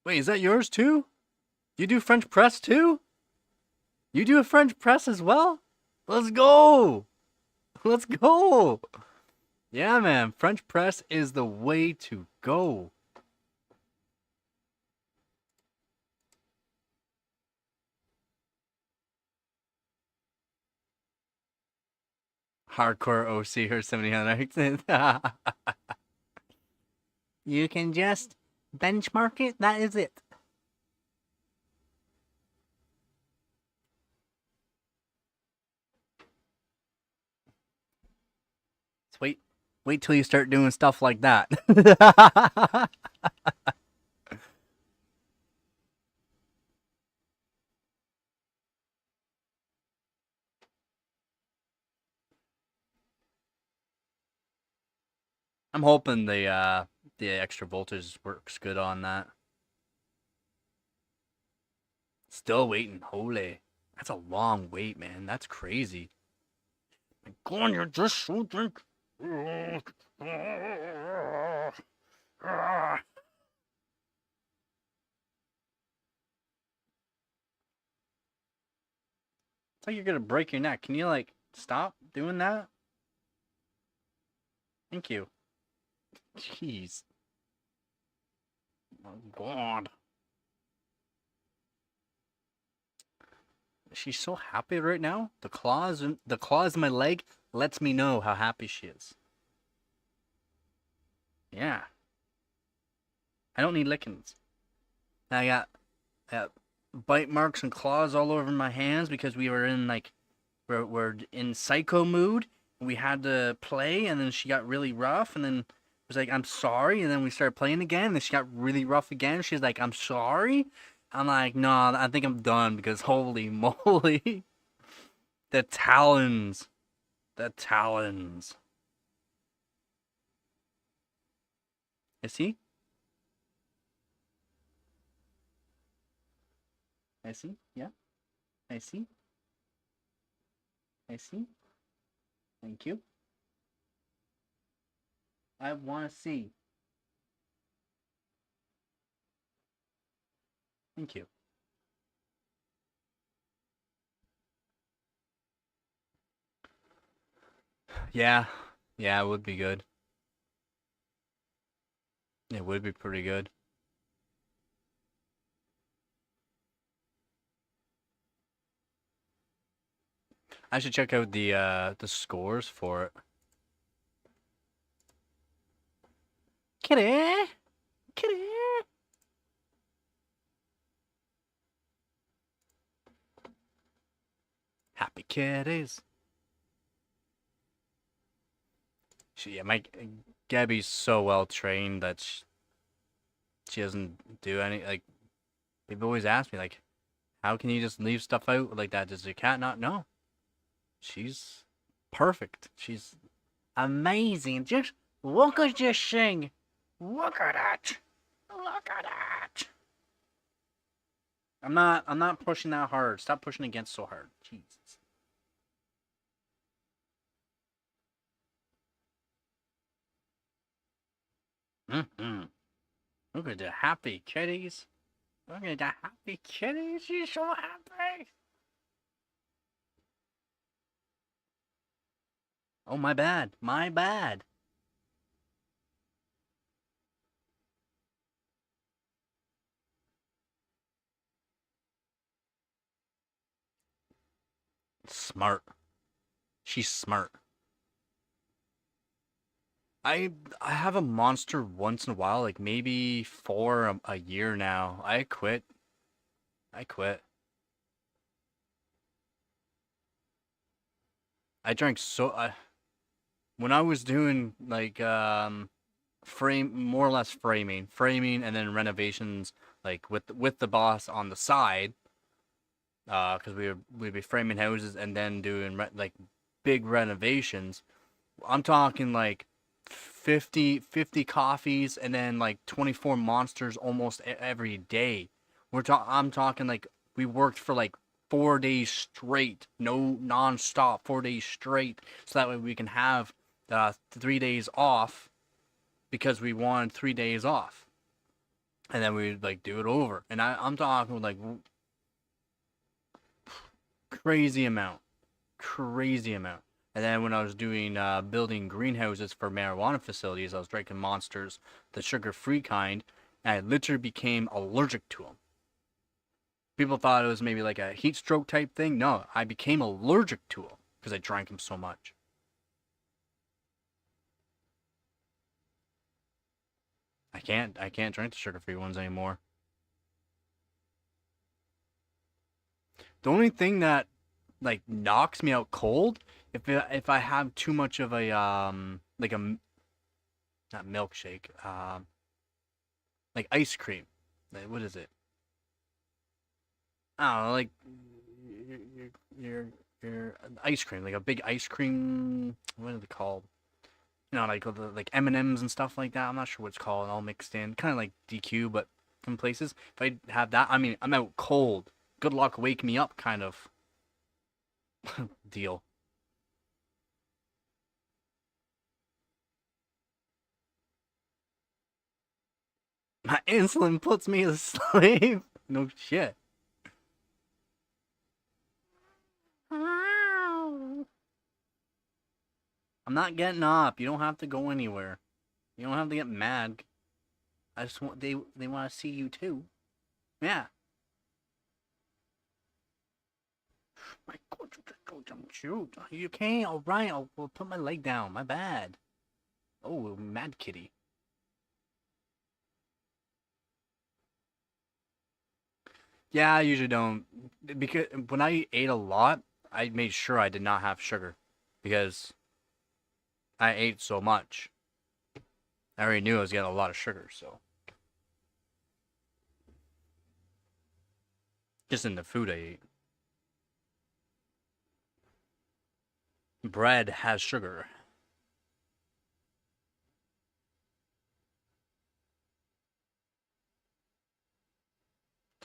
Wait, is that yours too? You do French press too? You do a French press as well? Let's go! Let's go! Yeah, man, French press is the way to go. Hardcore OC or 700. You can just benchmark it. That is it. Just wait till you start doing stuff like that. I'm hoping the extra voltage works good on that. Still waiting. Holy. That's a long wait, man. That's crazy. My God, you're just so drink. It's like you're gonna break your neck. Can you, like, stop doing that? Thank you. Jeez. Oh, God. She's so happy right now. The claws in my leg lets me know how happy she is. Yeah. I don't need lickings. I got bite marks and claws all over my hands because we were in, like, we're in psycho mood. We had to play, and then she got really rough, and then was like, I'm sorry, and then we started playing again, and then she got really rough again. She's like, I'm sorry. I'm like, no, I think I'm done because holy moly. The talons. The talons. You see? I see? Yeah. I see. I see. Thank you. I want to see. Thank you. Yeah. Yeah, it would be good. It would be pretty good. I should check out the scores for it. Kitty! Kitty! Happy kitties. Gabby's so well trained that she doesn't do any, like, people always ask me, like, how can you just leave stuff out like that? Does your cat not know? She's perfect. She's amazing. Just look at this thing. Look at it. Look at it. I'm not pushing that hard. Stop pushing against so hard. Jesus. Mm-hmm. Look at the happy kitties. Look at the happy kitties. She's so happy. Oh, my bad. My bad. Smart. She's smart. I I have a monster once in a while, like maybe for a year now. I quit. I quit. I drank so when I was doing like frame more or less framing and then renovations like with the boss on the side because we'd be framing houses and then doing like big renovations. I'm talking like 50 coffees and then like 24 monsters almost every day. I'm talking like we worked for like 4 days straight, no non-stop, 4 days straight, so that way we can have 3 days off because we wanted 3 days off, and then we'd like do it over. And I'm talking like crazy amount, crazy amount. And then when I was doing building greenhouses for marijuana facilities, I was drinking monsters, the sugar-free kind, and I literally became allergic to them. People thought it was maybe like a heat stroke type thing. No, I became allergic to them because I drank them so much. I can't drink the sugar-free ones anymore. The only thing that like knocks me out cold if I have too much of a like a not milkshake like ice cream. Like, what is it? I don't know, like your your ice cream, like a big ice cream. What are they called? You know, like like M&Ms and stuff like that. I'm not sure what it's called, all mixed in, kind of like DQ, but from places. If I have that, I mean, I'm out cold. Good luck wake me up, kind of deal. My insulin puts me to sleep. No shit. I'm not getting up. You don't have to go anywhere. You don't have to get mad. I just want they want to see you too. Yeah. My God, you just go jump shoot. You can't. All right, I'll put my leg down. My bad. Oh, mad kitty. Yeah, I usually don't because when I ate a lot, I made sure I did not have sugar because I ate so much. I already knew I was getting a lot of sugar, so just in the food I ate. Bread has sugar.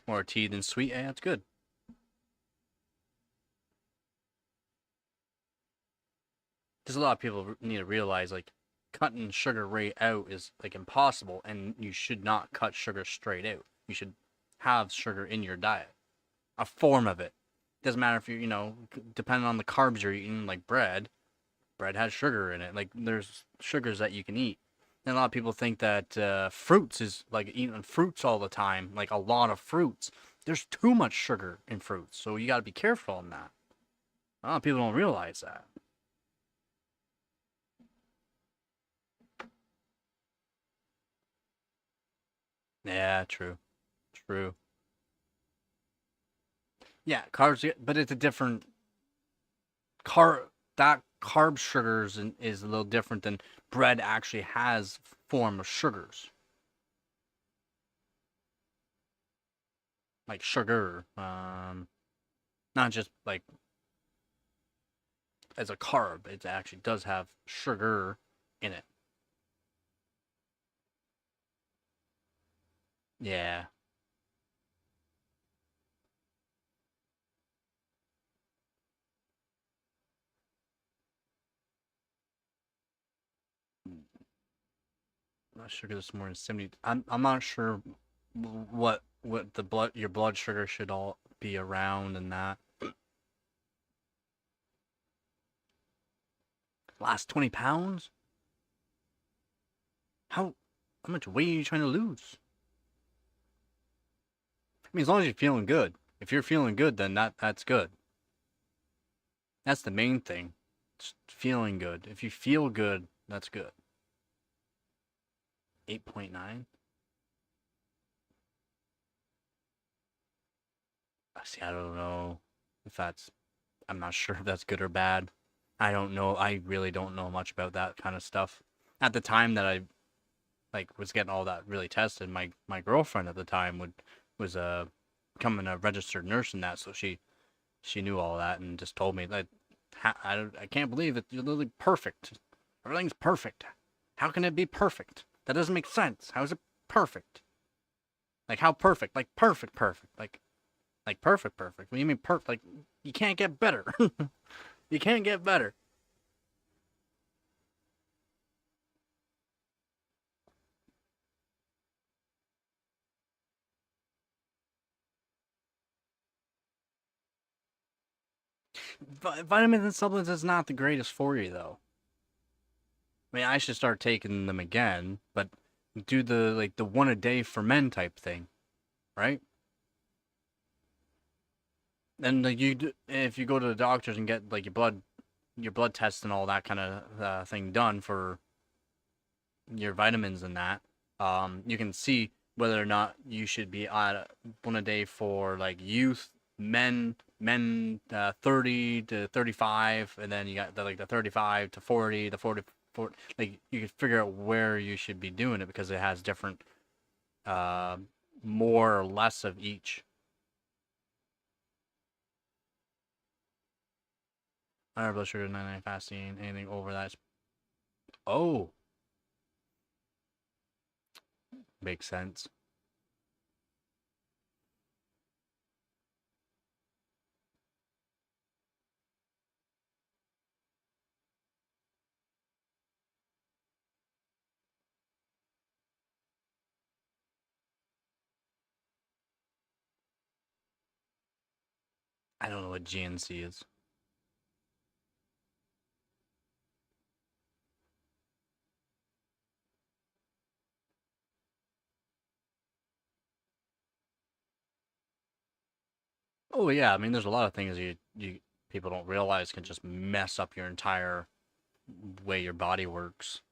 More tea than sweet. Yeah, that's good. There's a lot of people need to realize like cutting sugar right out is like impossible, and you should not cut sugar straight out. You should have sugar in your diet, a form of it. Doesn't matter if you're depending on the carbs you're eating, like bread. Bread has sugar in it. Like there's sugars that you can eat. And a lot of people think that fruits is like eating fruits all the time, like a lot of fruits. There's too much sugar in fruits, so you got to be careful on that. A lot of people don't realize that. Yeah, true, true. Yeah, carbs, but it's a different carb. That carb sugars is a little different than bread actually has form of sugars, like sugar. Not just like as a carb. It actually does have sugar in it. Yeah. sugar this morning 70. I'm not sure what your blood sugar should all be around and that. Last 20 pounds? How much weight are you trying to lose? I mean, as long as you're feeling good. If you're feeling good, then that's good. That's the main thing. Just feeling good. If you feel good, that's good. 8.9? See, I don't know if that's... I'm not sure if that's good or bad. I don't know. I really don't know much about that kind of stuff. At the time that I was getting all that really tested, my girlfriend at the time was becoming a registered nurse in that, so she knew all that and just told me that I can't believe that you're literally perfect. Everything's perfect. How can it be perfect? That doesn't make sense. How is it perfect? Like how perfect? Like perfect. Like perfect. What do you mean perfect? Like you can't get better. You can't get better. Vitamins and supplements is not the greatest for you though. I mean, I should start taking them again, but do the one a day for men type thing, right? And if you go to the doctors and get like your blood test and all that kind of thing done for your vitamins and that, you can see whether or not you should be on one a day for like youth, men, 30 to 35, and then you got the 35 to 40, the 40, like you can figure out where you should be doing it because it has different, more or less of each. Higher blood sugar, 99 fasting, anything over that. Oh, makes sense. I don't know what GNC is. Oh yeah, I mean, there's a lot of things you people don't realize can just mess up your entire way your body works.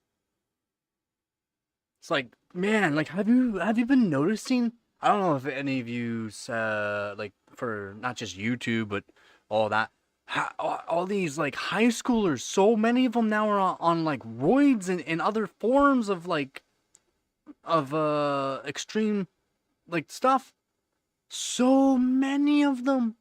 It's like, man, like have you been noticing? I don't know if any of you like for not just YouTube but all that. All these like high schoolers, so many of them now are on like roids and other forms of extreme like stuff. So many of them.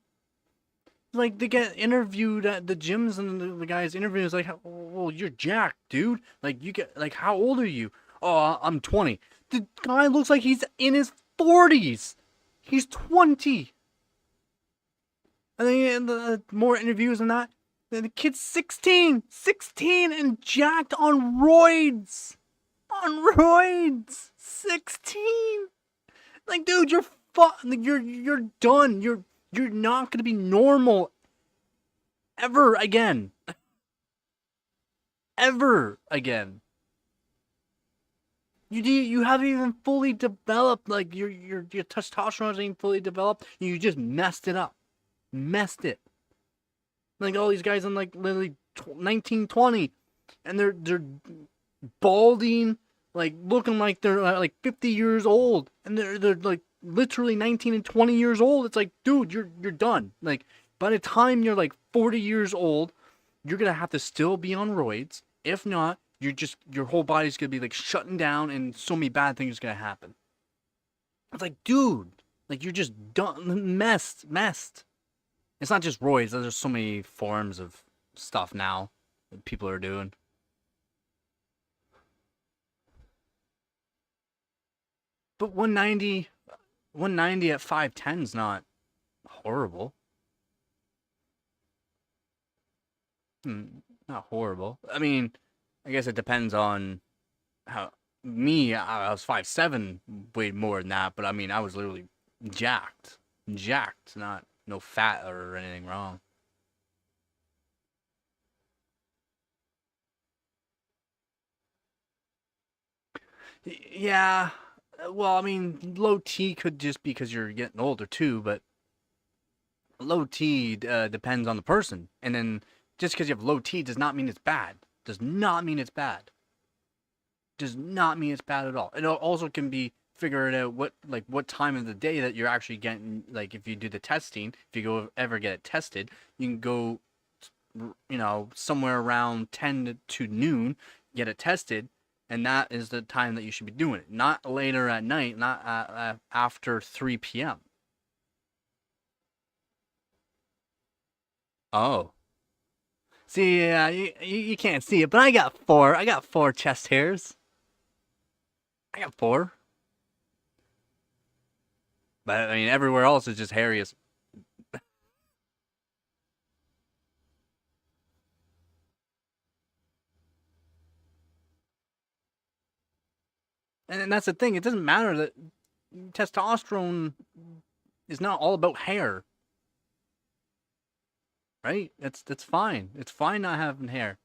Like they get interviewed at the gyms and the guy's interview is like, well, you're jacked, dude. Like you get like, how old are you? Oh, I'm 20. The guy looks like he's in his 40s. He's 20. And then more interviews than that. The kid's 16. 16 and jacked on roids. On roids. 16. Like, dude, you're done. You're not gonna be normal ever again. Ever again. You haven't even fully developed, like your testosterone isn't even fully developed. You just messed it up. Messed it. Like all these guys in like literally 1920 and they're balding, like looking like they're like 50 years old, and they're like literally 19 and 20 years old. It's like, dude, you're done. Like by the time you're like 40 years old, you're gonna have to still be on roids. If not, your whole body's gonna be like shutting down, and so many bad things are gonna happen. It's like, dude, like you're just done, messed. It's not just roids. There's so many forms of stuff now that people are doing. But 190 at 5'10" is not horrible. Hmm, not horrible. I mean, I guess it depends on how me, I was 5'7", way more than that. But I mean, I was literally jacked, jacked, not no fat or anything wrong. Yeah. Well, I mean, low T could just be because you're getting older too, but low T depends on the person. And then just because you have low T does not mean it's bad. Does not mean it's bad. Does not mean it's bad at all. It also can be figuring out what time of the day that you're actually getting, like if you do the testing, if you go ever get it tested, you can go, somewhere around 10 to noon, get it tested, and that is the time that you should be doing it. Not later at night, not after 3 p.m. Oh. See, yeah, you can't see it, but I got four. I got four chest hairs. I got four. But I mean, everywhere else is just hairy as. And that's the thing. It doesn't matter that testosterone is not all about hair, right? That's fine. It's fine not having hair.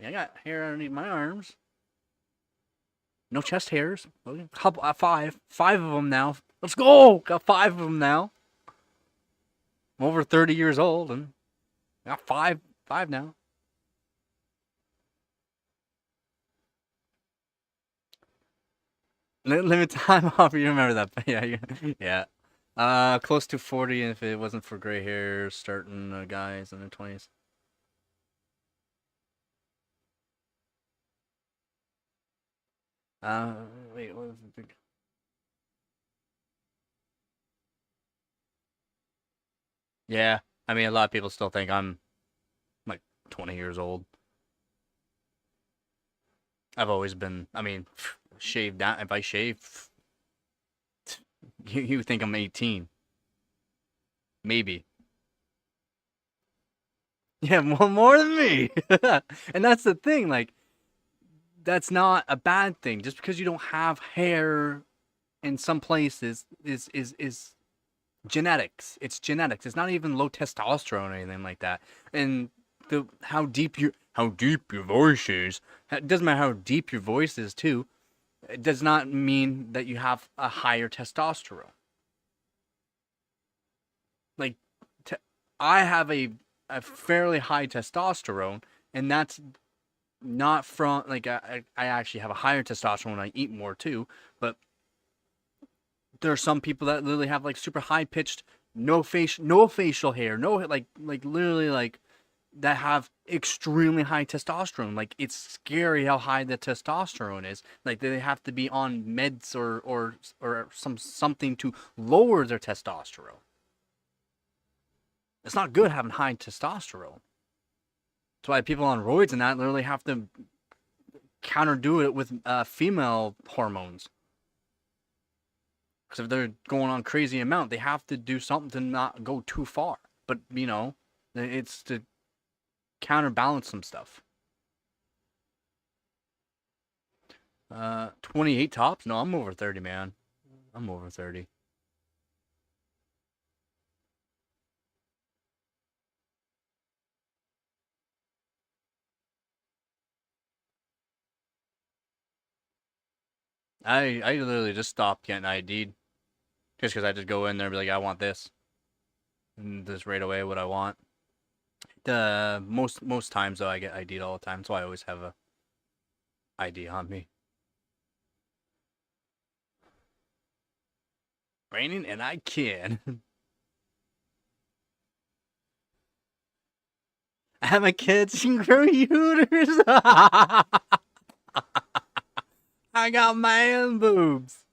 I got hair underneath my arms. No chest hairs. Couple, five of them now. Let's go. Got five of them now. I'm over 30 years old and I got five now. Limit time off. You remember that? Yeah, yeah. Close to 40 if it wasn't for gray hair starting guys in their 20s. Uh, Wait, what was the big? Yeah, I mean, a lot of people still think I'm like 20 years old. I've always been. I mean, shave down. If I shave, you think I'm 18? Maybe. Yeah, more than me. And that's the thing. Like, that's not a bad thing. Just because you don't have hair in some places is genetics. It's genetics. It's not even low testosterone or anything like that. And the how deep your voice is. It doesn't matter how deep your voice is too. It does not mean that you have a higher testosterone. Like, te- I have a fairly high testosterone, and that's not from like I actually have a higher testosterone when I eat more too. But there are some people that literally have like super high pitched, no facial hair, no like literally like that have extremely high testosterone. Like it's scary how high the testosterone is. Like they have to be on meds or something to lower their testosterone. It's not good having high testosterone. That's why people on roids and that literally have to counter do it with female hormones. Because if they're going on crazy amount, they have to do something to not go too far. But it's to counterbalance some stuff. 28 tops? No, I'm over 30, man. I'm over 30. I literally just stopped getting ID'd just because I just go in there and be like, I want this, and just right away what I want. The most times though, I get ID'd all the time, so I always have a ID on me. Raining and I can. I have my kids can grow uterus. I got man boobs.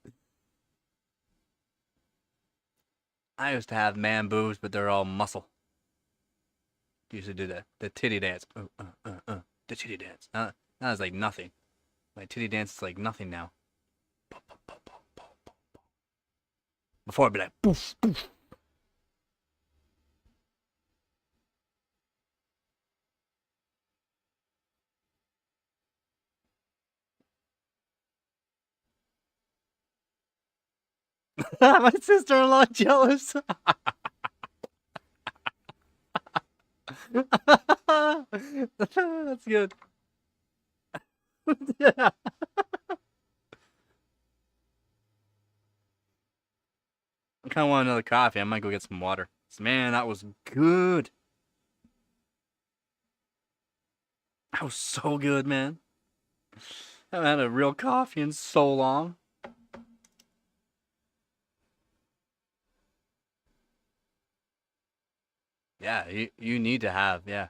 I used to have man boobs, but they're all muscle. Used to do the titty dance. The titty dance. Now it's like nothing. My titty dance is like nothing now. Before I'd be like poof poof. My sister-in-law jealous. That's good. Yeah. I kind of want another coffee. I might go get some water. Man, that was good. That was so good, man. I haven't had a real coffee in so long. Yeah, you need to have, yeah.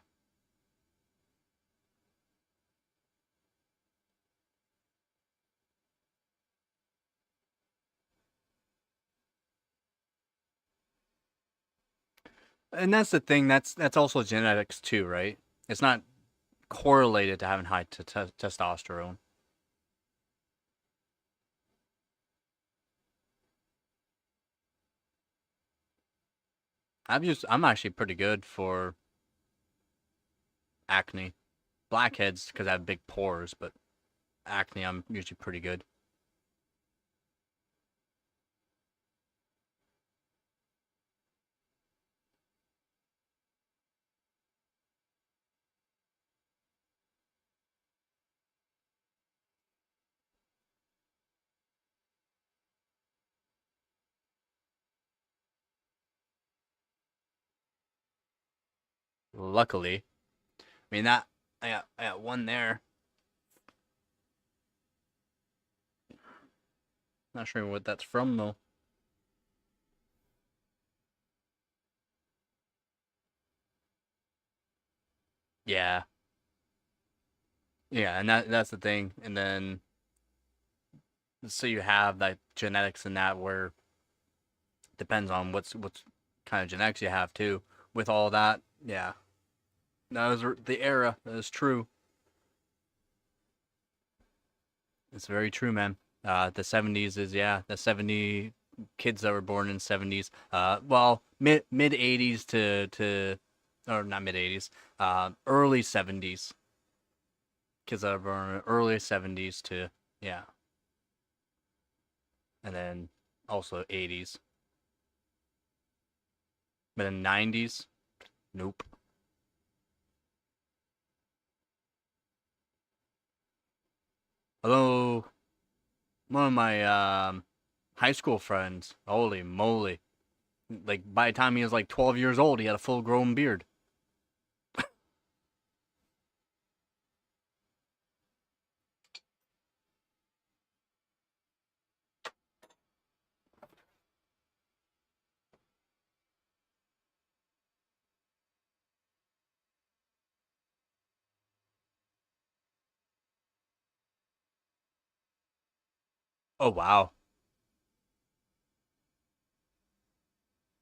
And that's the thing. That's also genetics too, right? It's not correlated to having high testosterone. I'm actually pretty good for acne, blackheads because I have big pores, but acne I'm usually pretty good. Luckily, I mean that I got one there. Not sure what that's from though. Yeah, yeah, and that's the thing. And then so you have that genetics and that where depends on what's kind of genetics you have too. With all that, yeah, that was the era. That is true. It's very true, man. The 70s is yeah, the 70 kids that were born in 70s. Well, mid 80s to or not mid 80s. Early 70s. Kids that were born in early 70s to yeah, and then also 80s. But in 90s, nope. Although one of my high school friends, holy moly, like by the time he was like 12 years old, he had a full grown beard. Oh wow,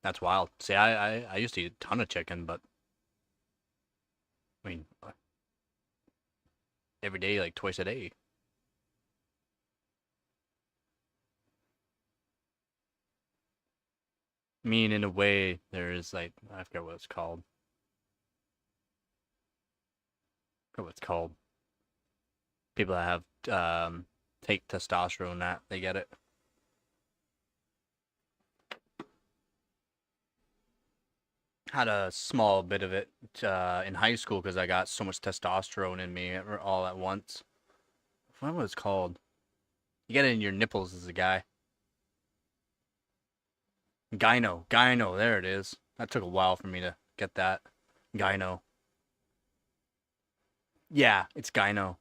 that's wild. See, I used to eat a ton of chicken, but I mean every day, like twice a day. I mean, in a way, there is like I forget what it's called. I forget what it's called. People that have take testosterone, that they get it. Had a small bit of it in high school because I got so much testosterone in me all at once. What was it called? You get it in your nipples as a guy. Gyno. There it is. That took a while for me to get that. Gyno. Yeah, it's gyno.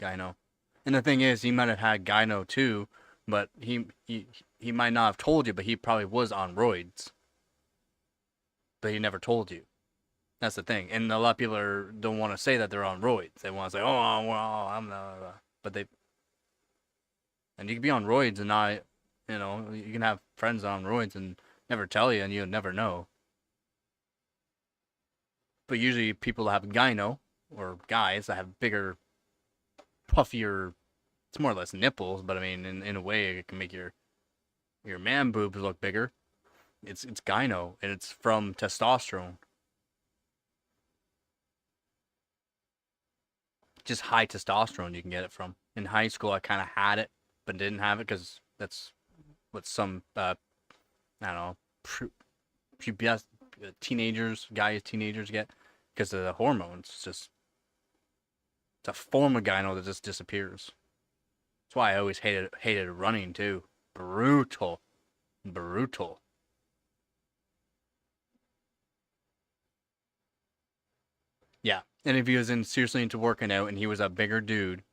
And the thing is, he might have had gyno too, but he might not have told you, but he probably was on roids, but he never told you. That's the thing. And a lot of people don't want to say that they're on roids. They want to say, "Oh, well, I'm not," but they and you can be on roids and not, you can have friends on roids and never tell you, and you never know. But usually, people that have gyno or guys that have bigger, puffier, it's more or less nipples, but I mean, in a way, it can make your man boobs look bigger. It's gyno, and it's from testosterone. Just high testosterone you can get it from. In high school, I kind of had it, but didn't have it because that's what some I don't know, teenagers get because of the hormones. It's a form of gyno that just disappears. That's why I always hated running too. Brutal, brutal. Yeah, and if he was seriously into working out and he was a bigger dude,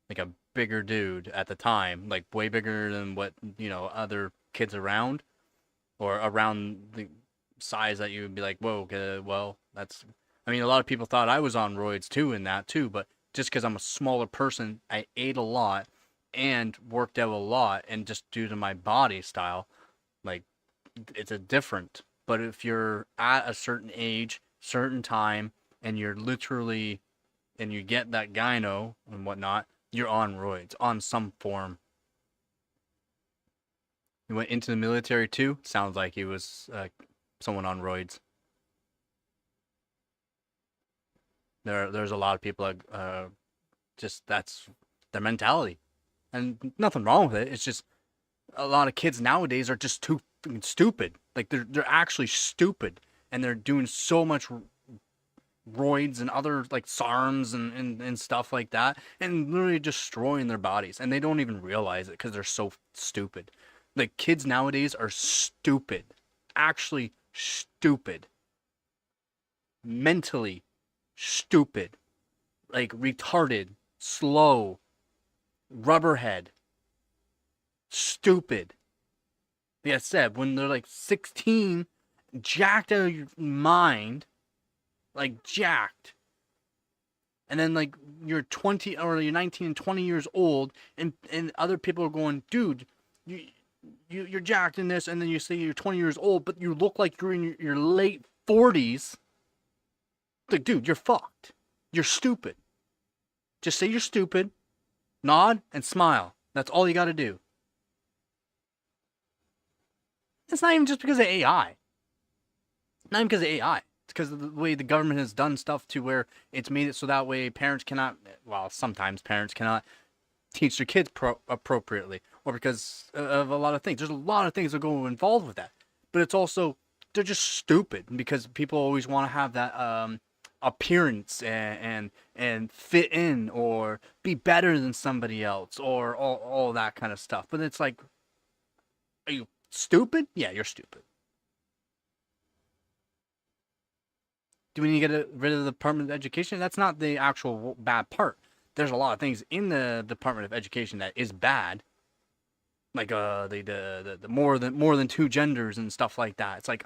like a bigger dude at the time, like way bigger than what other kids around or around the size that you would be like, whoa, okay, well, that's. I mean, a lot of people thought I was on roids too in that too, but just because I'm a smaller person, I ate a lot and worked out a lot, and just due to my body style, like it's a different. But if you're at a certain age, certain time, and you're literally and you get that gyno and whatnot, you're on roids, on some form. He went into the military too. Sounds like he was someone on roids. There's a lot of people that just that's their mentality, and nothing wrong with it. It's just a lot of kids nowadays are just too stupid. Like they're actually stupid, and they're doing so much roids and other like SARMs and stuff like that, and literally destroying their bodies, and they don't even realize it because they're so stupid. Like kids nowadays are stupid, actually stupid, mentally stupid, like retarded, slow, rubberhead, stupid. Like I said, when they're like 16, jacked out of your mind, like jacked. And then like you're 20 or you're 19 and 20 years old, and other people are going, dude, you're jacked in this, and then you say you're 20 years old, but you look like you're in your late 40s. Like, dude, you're fucked. You're stupid. Just say you're stupid, nod, and smile. That's all you got to do. It's not even just because of AI. Not even because of AI. It's because of the way the government has done stuff to where it's made it so that way parents cannot, well, sometimes parents cannot teach their kids appropriately, or because of a lot of things. There's a lot of things that go involved with that. But it's also, they're just stupid because people always want to have that appearance and fit in or be better than somebody else or all that kind of stuff. But it's like, are you stupid? Yeah, you're stupid. Do we need to get rid of the Department of Education? That's not the actual bad part. There's a lot of things in the Department of Education that is bad, like the more than two genders and stuff like that. It's like,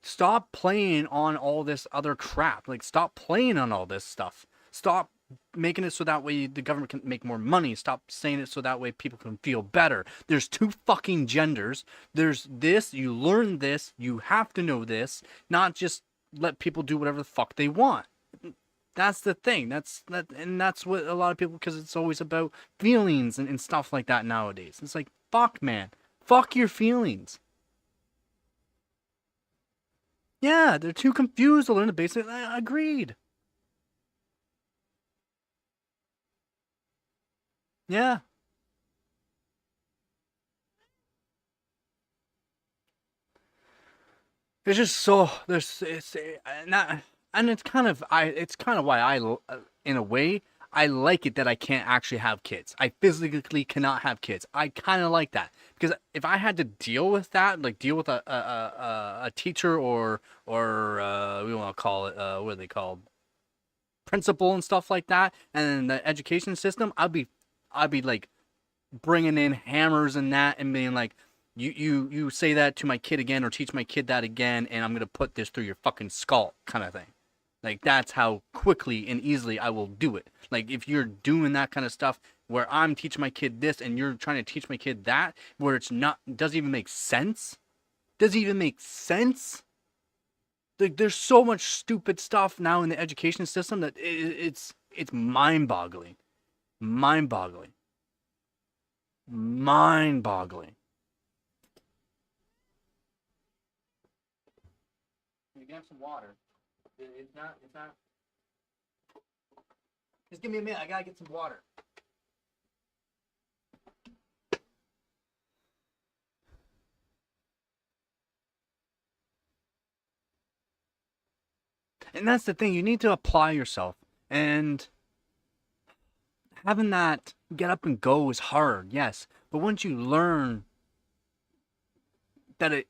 stop playing on all this other crap. Like, stop playing on all this stuff. Stop making it so that way the government can make more money. Stop saying it so that way people can feel better. There's two fucking genders. There's this. You learn this. You have to know this. Not just let people do whatever the fuck they want. That's the thing. And that's what a lot of people, because it's always about feelings and stuff like that nowadays. It's like, fuck, man. Fuck your feelings. Yeah, they're too confused to learn the basics. Agreed. Yeah. It's just so there's it's not, and it's kind of why in a way I like it that I can't actually have kids. I physically cannot have kids. I kind of like that because if I had to deal with that, like deal with a teacher or we want to call it what are they called, principal and stuff like that, and the education system, I'd be like bringing in hammers and that and being like, you say that to my kid again or teach my kid that again, and I'm gonna put this through your fucking skull, kind of thing. Like, that's how quickly and easily I will do it. Like, if you're doing that kind of stuff where I'm teaching my kid this and you're trying to teach my kid that, where it's not, doesn't even make sense. Does it even make sense? Like, there's so much stupid stuff now in the education system that it's mind-boggling, mind-boggling, mind-boggling. You can have some water. It's not. It's not. Just give me a minute. I gotta get some water. And that's the thing. You need to apply yourself. And having that get up and go is hard, yes. But once you learn that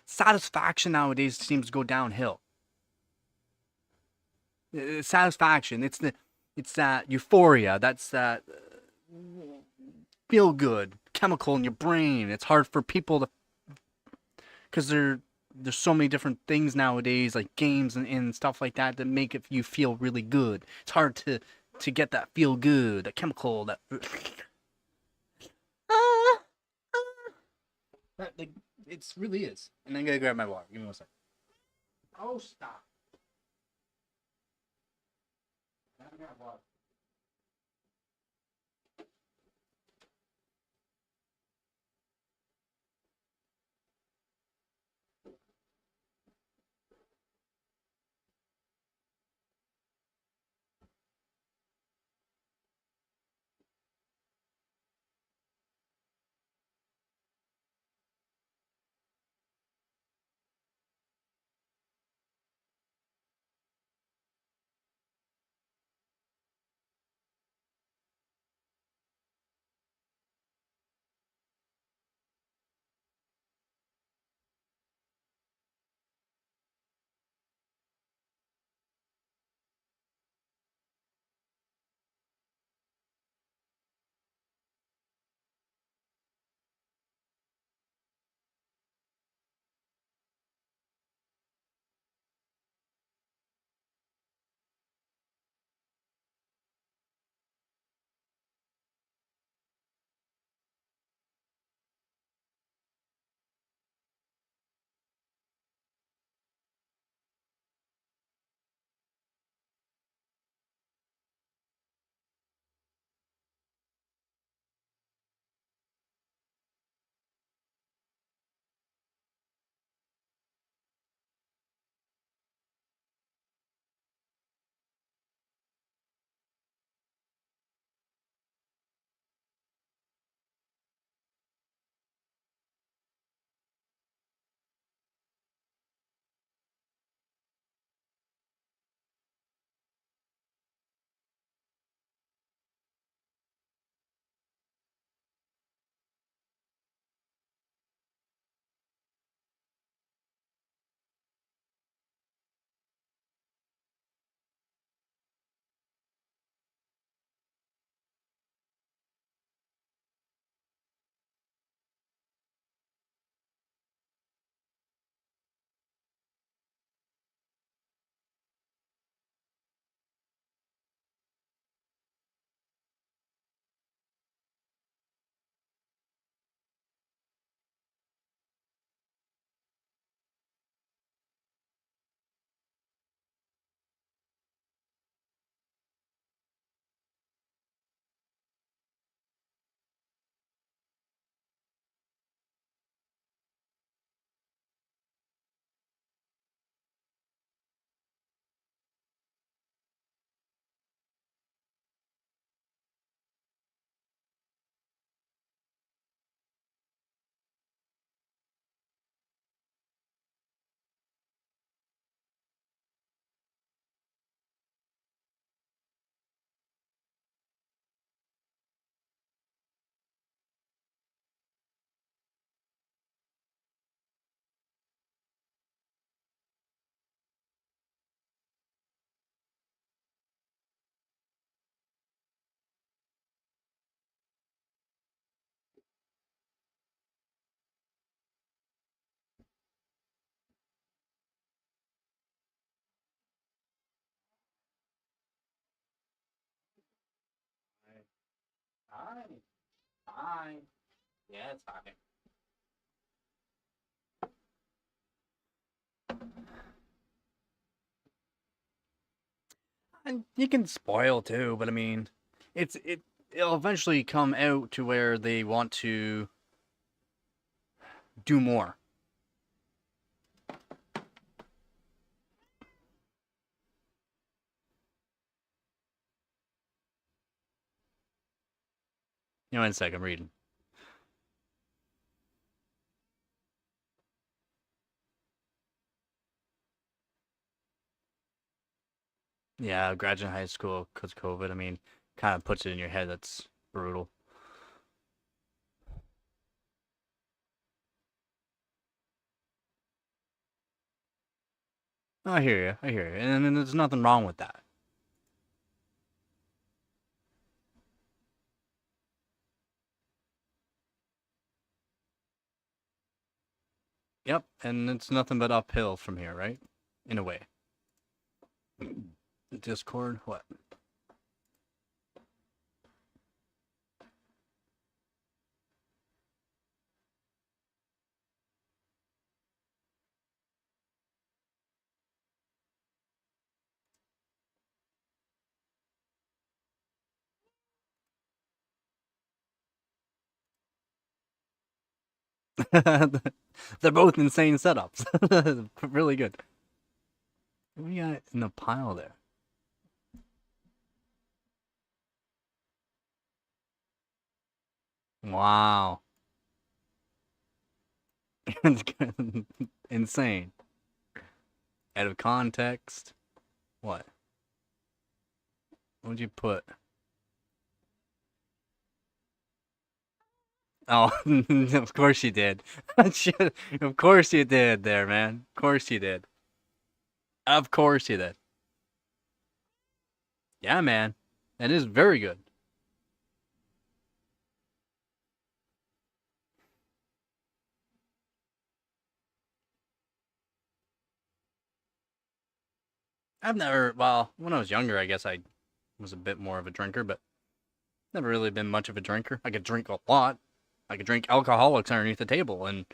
satisfaction nowadays seems to go downhill. Satisfaction, it's that euphoria, that's that feel good chemical in your brain. It's hard for people to, because there's so many different things nowadays, like games and stuff like that, that make you feel really good. It's hard to get that feel good, that chemical, that that like it's really is. And I'm gonna grab my water. Give me one second. Oh, stop. I got water. Hi. Hi. Yeah, it's fine. And you can spoil too, but I mean, it'll eventually come out to where they want to do more. You know, in a second, I'm reading. Yeah, graduating high school because COVID. I mean, kind of puts it in your head. That's brutal. I hear you. I hear you. And there's nothing wrong with that. Yep. And it's nothing but uphill from here, right? In a way. Discord? What? They're both insane setups. Really good. What do you got in the pile there? Wow. Insane. Out of context. What? What'd you put? Oh, of course you did. Of course you did there, man. Of course you did. Of course you did. Yeah, man. That is very good. I've never, well, when I was younger, I guess I was a bit more of a drinker, but never really been much of a drinker. I could drink a lot. I could drink alcoholics underneath the table, and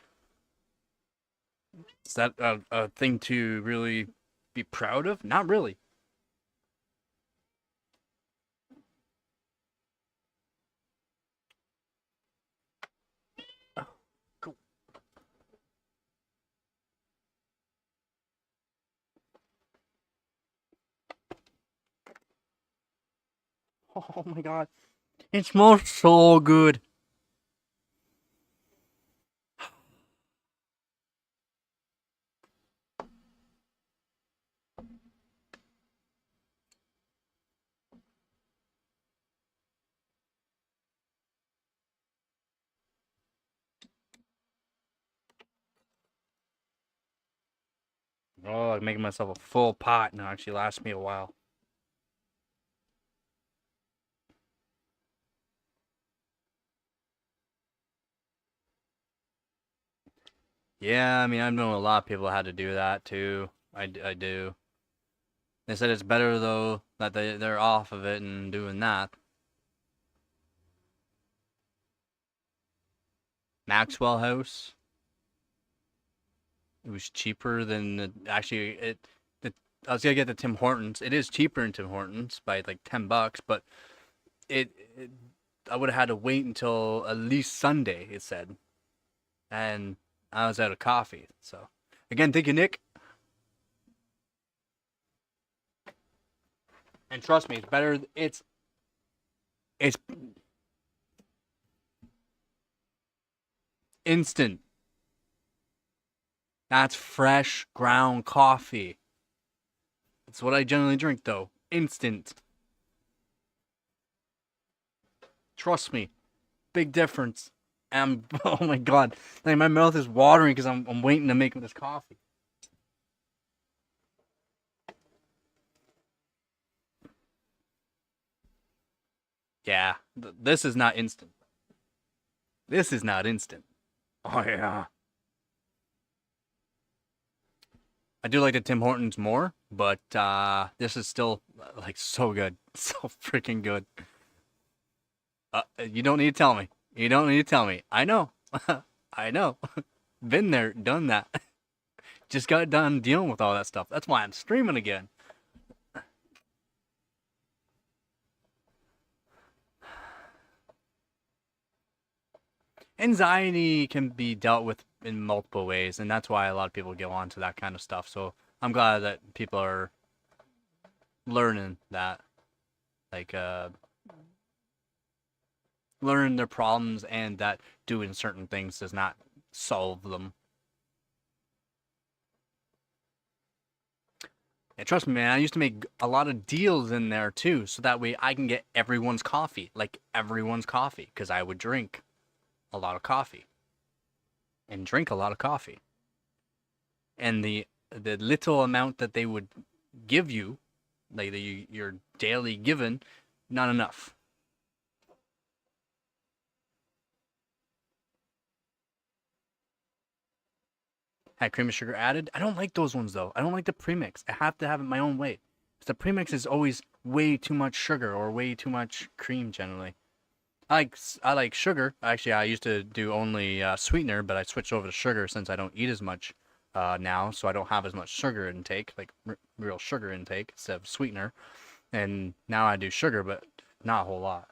is that a thing to really be proud of? Not really. Oh, cool. Oh my god. It smells so good. Oh, I'm making myself a full pot now. Actually lasts me a while. Yeah, I mean, I've known a lot of people had to do that too. I do. They said it's better though that they're off of it and doing that. Maxwell House. It was cheaper than actually it. I was gonna get the Tim Hortons. It is cheaper in Tim Hortons by like $10, but it I would have had to wait until at least Sunday. It said, and I was out of coffee. So again, thank you, Nick. And trust me, it's better. It's instant. That's fresh ground coffee. That's what I generally drink though. Instant. Trust me. Big difference. Oh my god. Like my mouth is watering because I'm waiting to make this coffee. Yeah. This is not instant. This is not instant. Oh yeah. I do like the Tim Hortons more, but this is still like so good. So freaking good. You don't need to tell me. You don't need to tell me. I know. I know. Been there, done that. Just got done dealing with all that stuff. That's why I'm streaming again. Anxiety can be dealt with in multiple ways, and that's why a lot of people go on to that kind of stuff. So I'm glad that people are learning that, like, learning their problems, and that doing certain things does not solve them. And trust me, man, I used to make a lot of deals in there too, so that way I can get everyone's coffee, like everyone's coffee, because I would drink a lot of coffee and drink a lot of coffee. And the little amount that they would give you, like your daily given, not enough. Had cream and sugar added. I don't like those ones though. I don't like the premix. I have to have it my own way. The premix is always way too much sugar or way too much cream generally. I like sugar. Actually, I used to do only sweetener, but I switched over to sugar since I don't eat as much now, so I don't have as much sugar intake, like real sugar intake instead of sweetener. And now I do sugar, but not a whole lot.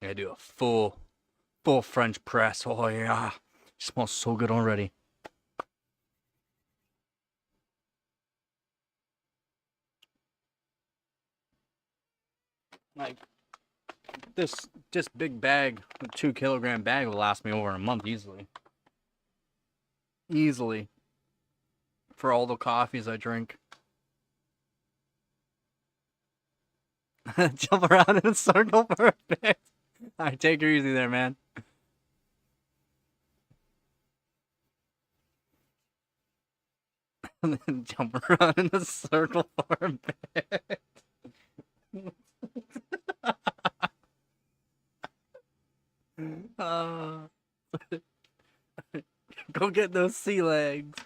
I do a full French press. Oh yeah, it smells so good already. Like this big bag, 2 kilogram bag will last me over a month easily. Easily. For all the coffees I drink. Jump around in a circle for a bit. Alright, take her easy there, man. And then jump around in a circle for a bit. uh, go get those sea legs.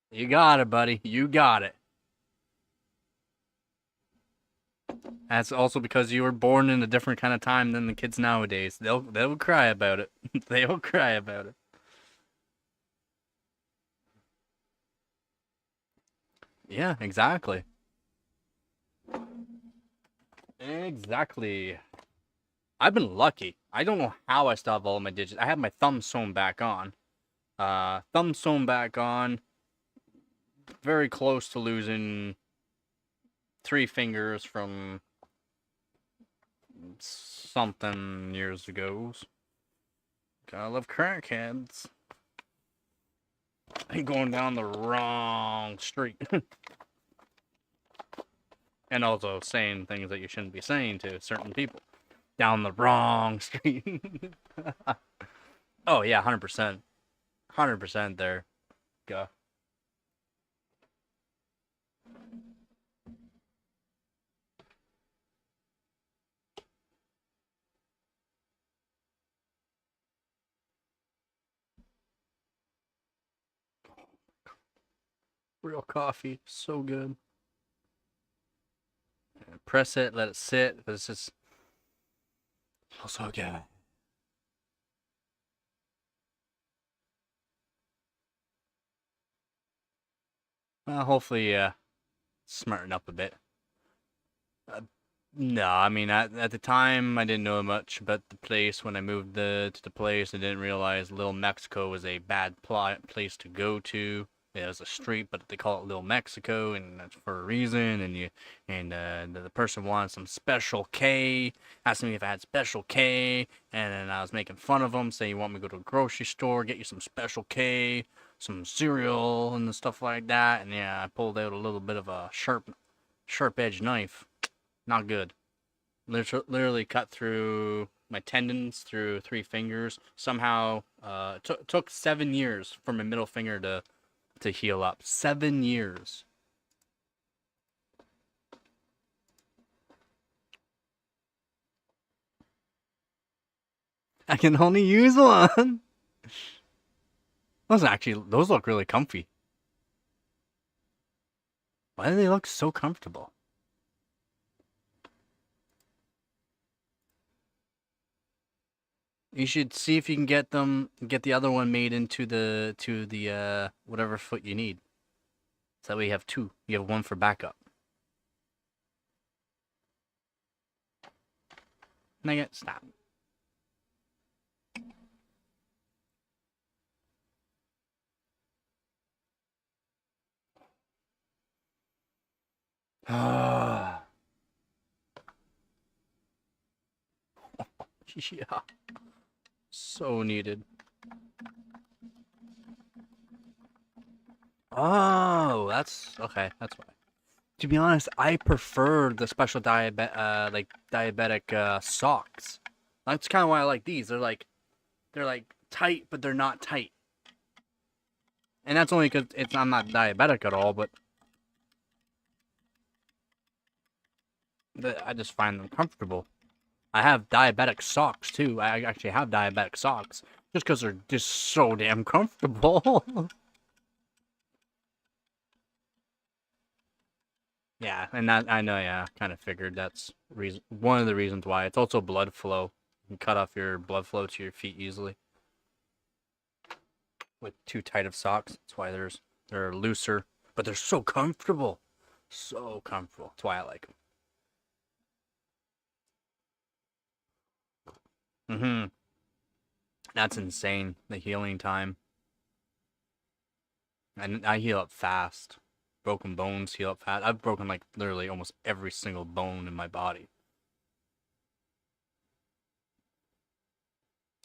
You got it, buddy. You got it. That's also because you were born in a different kind of time than the kids nowadays. They'll cry about it. They'll cry about it. Yeah, exactly. Exactly. I've been lucky. I don't know how I still have all of my digits. I have my thumb sewn back on. Thumb sewn back on. Very close to losing 3 fingers from something years ago. Gotta love crackheads. I'm going down the wrong street. And also saying things that you shouldn't be saying to certain people. Down the wrong street. Oh, yeah, 100%. 100% there. Go. Real coffee. So good. Press it, let it sit. But it's just so good. Well, hopefully, smarten up a bit. Uh, no, I mean, at the time, I didn't know much about the place. When I moved to the place, I didn't realize Little Mexico was a bad place to go to. It was a street, but they call it Little Mexico, and that's for a reason. And the person wanted some Special K, asked me if I had Special K, and then I was making fun of them, saying, "You want me to go to a grocery store, get you some Special K, some cereal, and stuff like that?" And yeah, I pulled out a little bit of a sharp edge knife. Not good. Literally cut through my tendons through 3 fingers. Somehow, took 7 years for my middle finger to heal up. 7 years. I can only use one. Those look really comfy. Why do they look so comfortable? You should see if you can get the other one made into the whatever foot you need. So that way you have two. You have one for backup. Nigga, stop. Ah. Yeah. So needed. Oh, that's okay. That's why. To be honest, I prefer the special diabetic socks. That's kind of why I like these. They're like tight, but they're not tight. And that's only because I'm not diabetic at all, but I just find them comfortable. I have diabetic socks too. I actually have diabetic socks just because they're just so damn comfortable. Yeah, and that I know. Yeah, kind of figured that's one of the reasons why. It's also blood flow. You can cut off your blood flow to your feet easily with too tight of socks. That's why they're looser, but they're so comfortable, so comfortable. That's why I like them. That's insane. The healing time, and I heal up fast. Broken bones heal up fast. I've broken like literally almost every single bone in my body.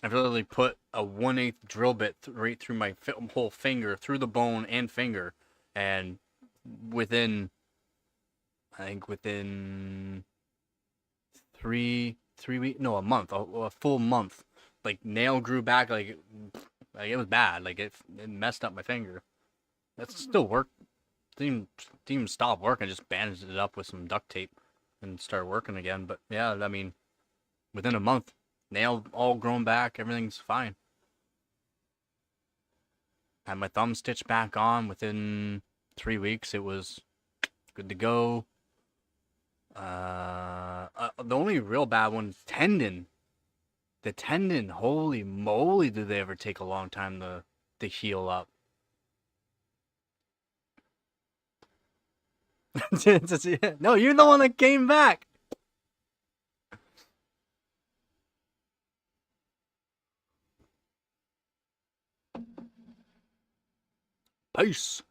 I've literally put a 1/8 drill bit right through my whole finger, through the bone and finger, and within, I think within three weeks, no, a month, a full month, like nail grew back, like it was bad, like it messed up my finger. That still worked. Didn't even stop working. Just bandaged it up with some duct tape and started working again. But yeah, I mean, within a month, nail all grown back, everything's fine. Had my thumb stitched back on within 3 weeks. It was good to go. The only real bad one is tendon. The tendon, holy moly, did they ever take a long time to heal up? No, you're the one that came back. Peace.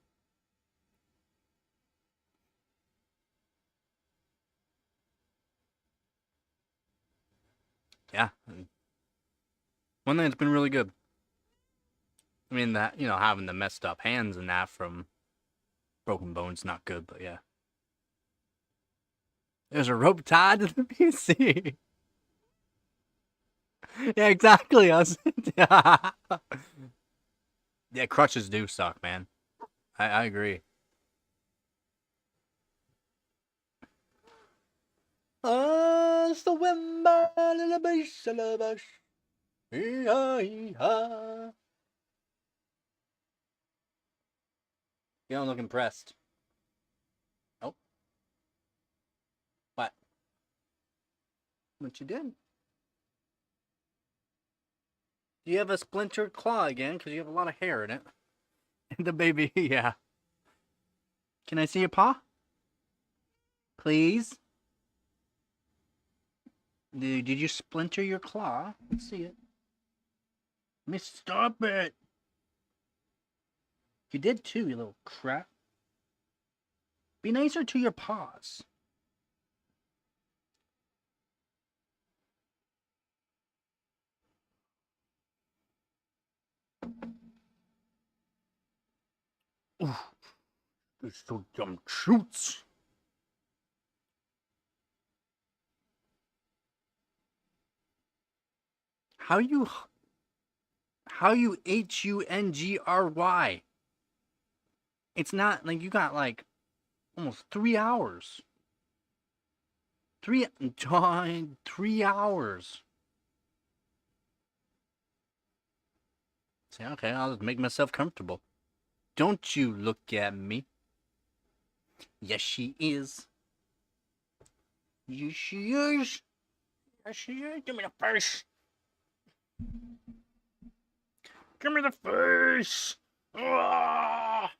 Yeah, one thing that's been really good. I mean that having the messed up hands and that from broken bones not good, but yeah. There's a rope tied to the PC. Yeah, exactly. Yeah, crutches do suck, man. I agree. It's the wimble in the base of the bush. You don't look impressed. Oh, what? What you did? Do you have a splintered claw again? Because you have a lot of hair in it. The baby, yeah. Can I see your paw? Please? Did you splinter your claw? Let's see it. Miss, stop it! You did too, you little crap. Be nicer to your paws. Ooh, it's so dumb shoots. How you Hungry? It's not like you got like almost 3 hours. 3 hours. Say, okay, I'll just make myself comfortable. Don't you look at me. Yes, she is. Yes, she is. Yes, she is. Give me the face. Give me the face. Ah!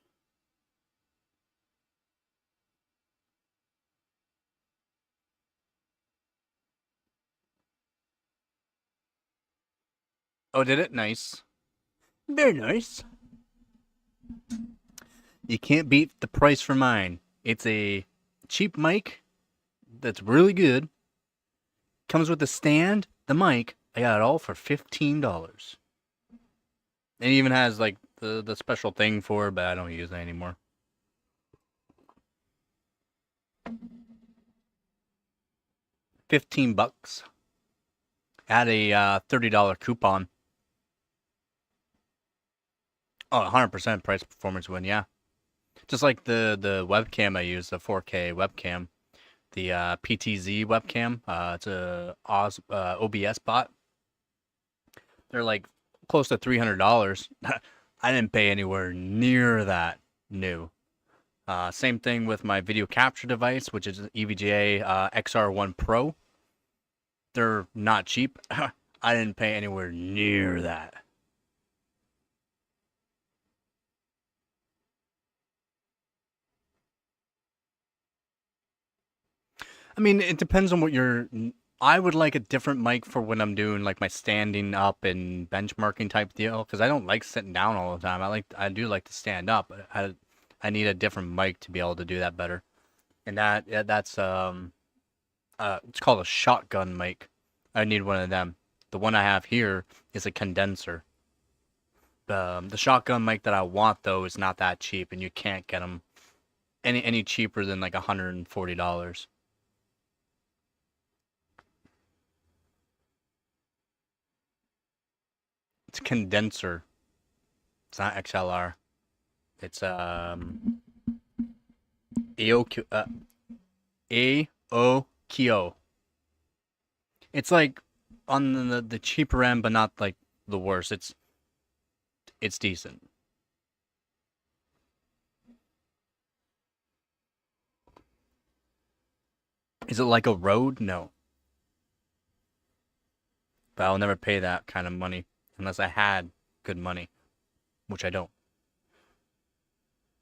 Oh, did it? Nice. Very nice. You can't beat the price for mine. It's a cheap mic that's really good. Comes with the stand, the mic. I got it all for $15. It even has like the special thing for it, but I don't use it anymore. $15. Add a $30 coupon. Oh, 100% price performance win, yeah. Just like the webcam I use, the 4K webcam, the PTZ webcam. It's a OBS bot. They're like close to $300. I didn't pay anywhere near that new. Same thing with my video capture device, which is EVGA XR1 Pro. They're not cheap. I didn't pay anywhere near that. I mean, it depends on what you're. I would like a different mic for when I'm doing like my standing up and benchmarking type deal because I don't like sitting down all the time. I do like to stand up. But I need a different mic to be able to do that better. And that's it's called a shotgun mic. I need one of them. The one I have here is a condenser. The shotgun mic that I want though is not that cheap, and you can't get them any cheaper than like $140. It's a condenser. It's not XLR. It's AOQ AOKO. It's like on the cheaper end, but not like the worst. It's decent. Is it like a Rode? No, but I'll never pay that kind of money unless I had good money, which I don't.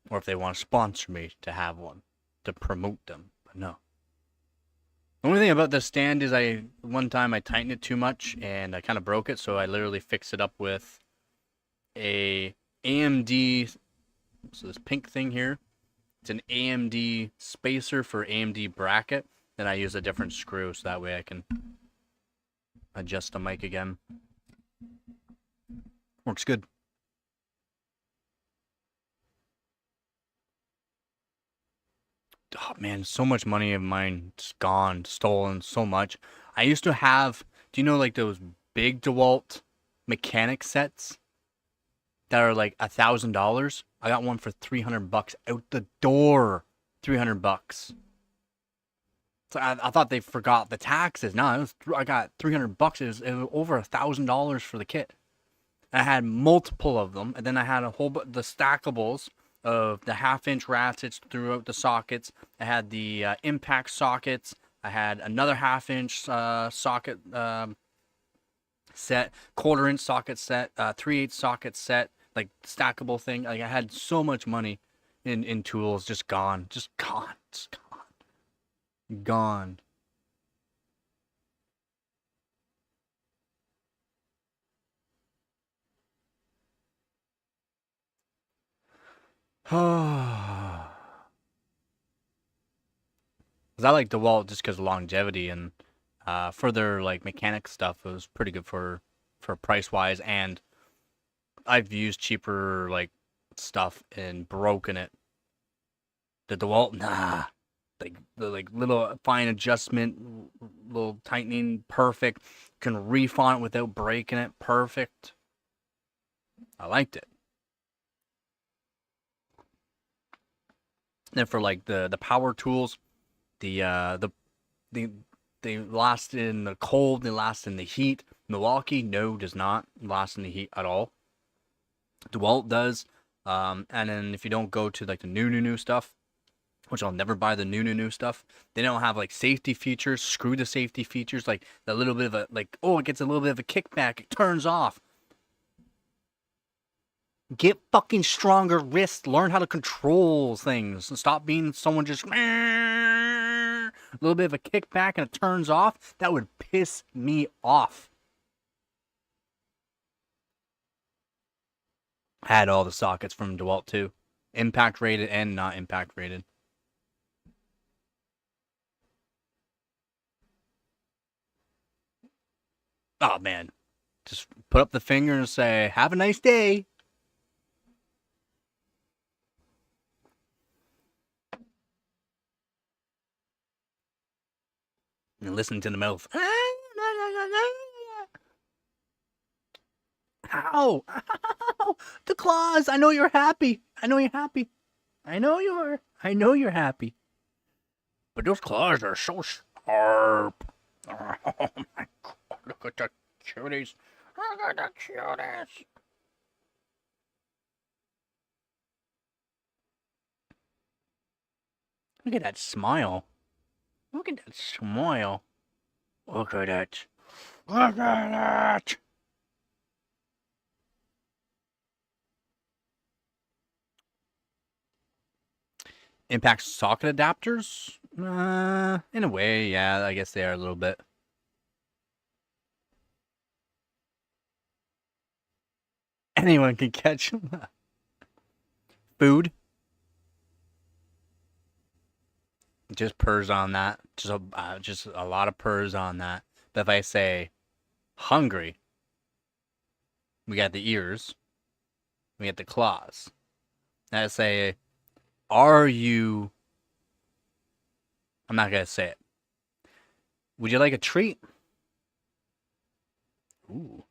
Or if they want to sponsor me to have one to promote them, but no. The only thing about this stand is one time I tightened it too much and I kind of broke it, so I literally fixed it up with a AMD. So this pink thing here, it's an AMD spacer for AMD bracket. Then I use a different screw so that way I can adjust the mic again. Works good. Oh man, so much money of mine just gone, stolen, so much. I used to have, do you know like those big DeWalt mechanic sets that are like $1,000? I got one for $300 out the door. $300. So I thought they forgot the taxes. No, I got $300. It was over $1,000 for the kit. I had multiple of them, and then I had a whole the stackables of the half-inch ratchets throughout the sockets. I had the impact sockets. I had another half-inch socket set, quarter-inch socket set, 3/8 socket set, like stackable thing. Like I had so much money in tools, just gone, just gone, just gone, gone. Cause I like DeWalt just because of longevity and for their like mechanic stuff, it was pretty good for price wise. And I've used cheaper like stuff and broken it. The DeWalt, nah, like the like little fine adjustment, little tightening, perfect. Can refine it without breaking it, perfect. I liked it. And for like the power tools, the they they last in the cold, they last in the heat. Milwaukee, no, does not last in the heat at all. DeWalt does. And then if you don't go to like the new stuff, which I'll never buy the new stuff, they don't have like safety features. Screw the safety features, like the little bit of a like, oh, it gets a little bit of a kickback, it turns off. Get fucking stronger wrists. Learn how to control things and stop being someone just a little bit of a kickback and it turns off. That would piss me off. Had all the sockets from DeWalt too. Impact rated and not impact rated. Oh man. Just put up the finger and say, have a nice day. And listen to the mouth. Ow! Ow! The claws! I know you're happy. I know you're happy. I know you are. I know you're happy. But those claws are so sharp. Oh my god, look at the cuties. Look at the cuties. Look at that smile. Look at that smile. Look at it. Look at it. Impact socket adapters? In a way, yeah, I guess they are a little bit. Anyone can catch them. Food. Just purrs on that. Just a lot of purrs on that. But if I say hungry, we got the ears. We got the claws. And I say, are you... I'm not going to say it. Would you like a treat? Ooh.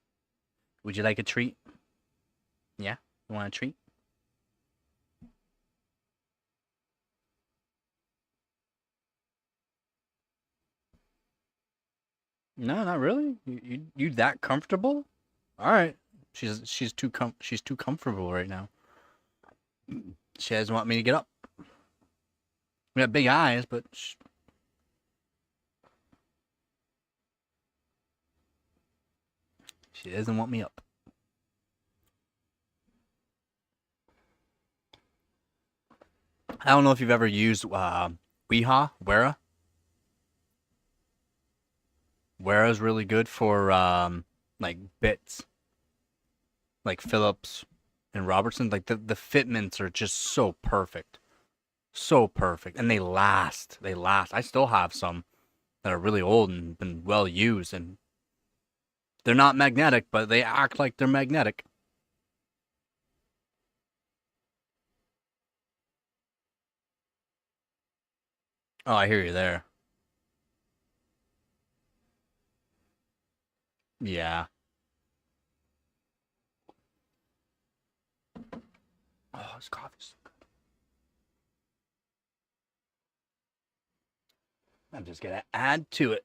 Would you like a treat? Yeah? You want a treat? No, not really. You that comfortable? All right. She's too comfortable right now. She doesn't want me to get up. We got big eyes, but she doesn't want me up. I don't know if you've ever used Wera. Wera's really good for like bits, like Phillips and Robertson. Like the fitments are just so perfect, and they last. They last. I still have some that are really old and been well used, and they're not magnetic, but they act like they're magnetic. Oh, I hear you there. Yeah. Oh, this coffee's so good. I'm just gonna add to it.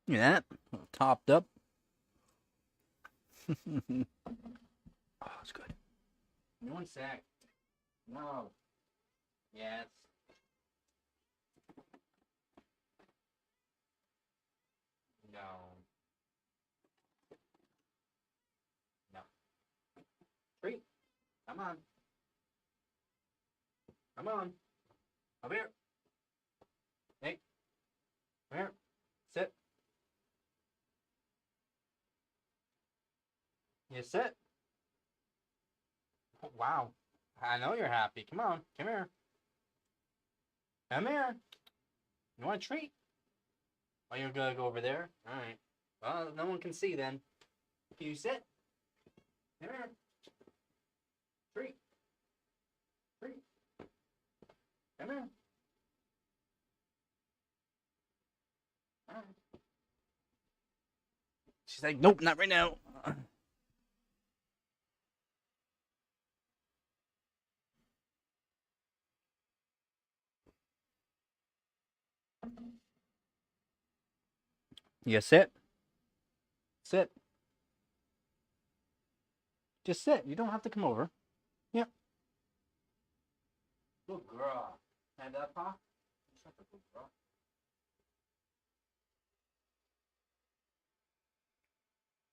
Yeah, topped up. Oh, it's good. 1 sec. No. Yes. No. No. Treat. Come on. Come on. Over here. Hey. Come here. Sit. You sit. Wow. I know you're happy. Come on. Come here. Come here. You want a treat? Oh, you're gonna go over there? Alright. Well, no one can see then. Can you sit? Come here. Treat. Treat. Come here. Alright. She's like, nope, not right now. You sit. Sit. Just sit. You don't have to come over. Yep. Good girl. Hand up, huh? Such a good girl.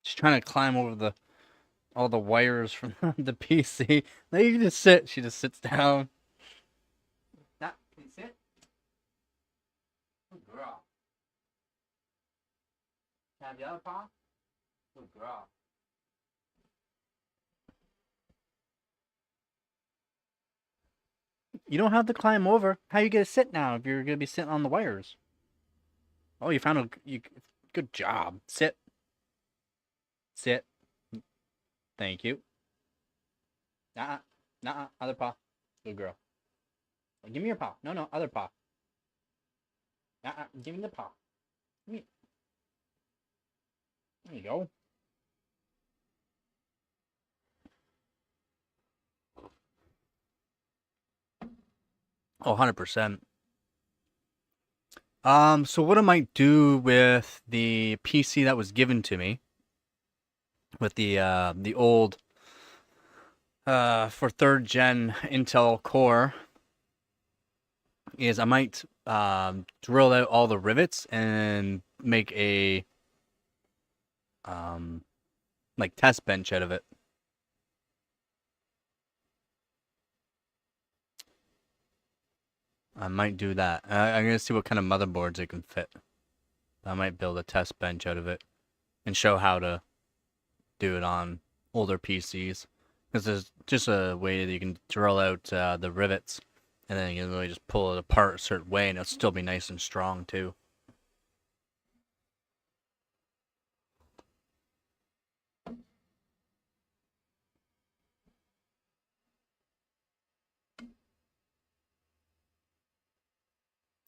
She's trying to climb over all the wires from the PC. Now you can just sit. She just sits down. Nah, can you sit? Good girl. the other paw? Good girl. You don't have to climb over. How you gonna sit now if you're gonna be sitting on the wires? Oh, you found a good job. Sit. Sit. Thank you. Nah, nah, other paw. Good girl. Give me your paw. No, no, other paw. Give me the paw. Give me. There you go. Oh, 100%. So what I might do with the PC that was given to me, with the old for third gen Intel Core, is I might drill out all the rivets and make a like test bench out of it. I might do that. I'm gonna see what kind of motherboards it can fit. I might build a test bench out of it and show how to do it on older PCs. Because there's just a way that you can drill out the rivets, and then you can really just pull it apart a certain way, and it'll still be nice and strong too.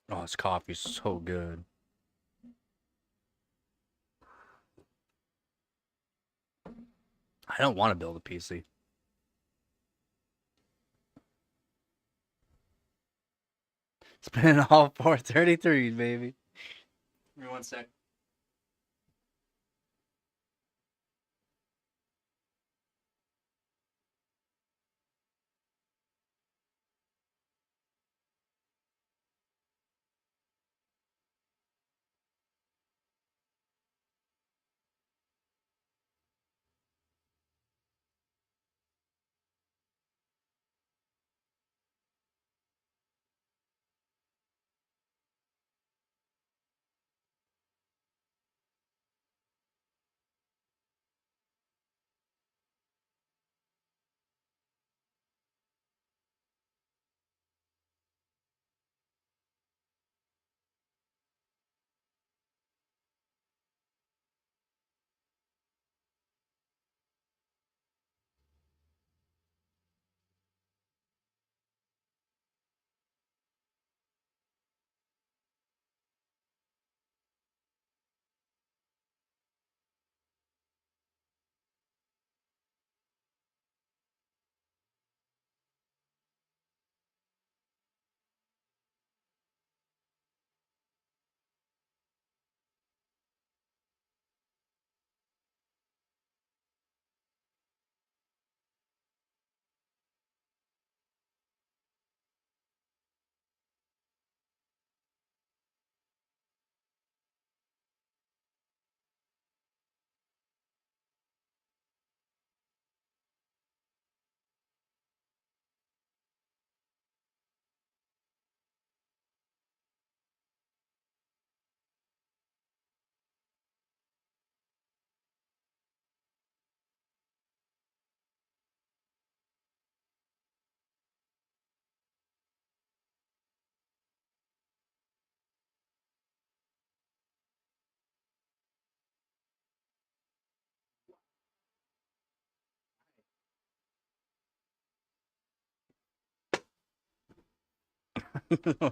Oh, this coffee's so good. I don't want to build a PC. Spinning all 433s, baby. Give me one sec.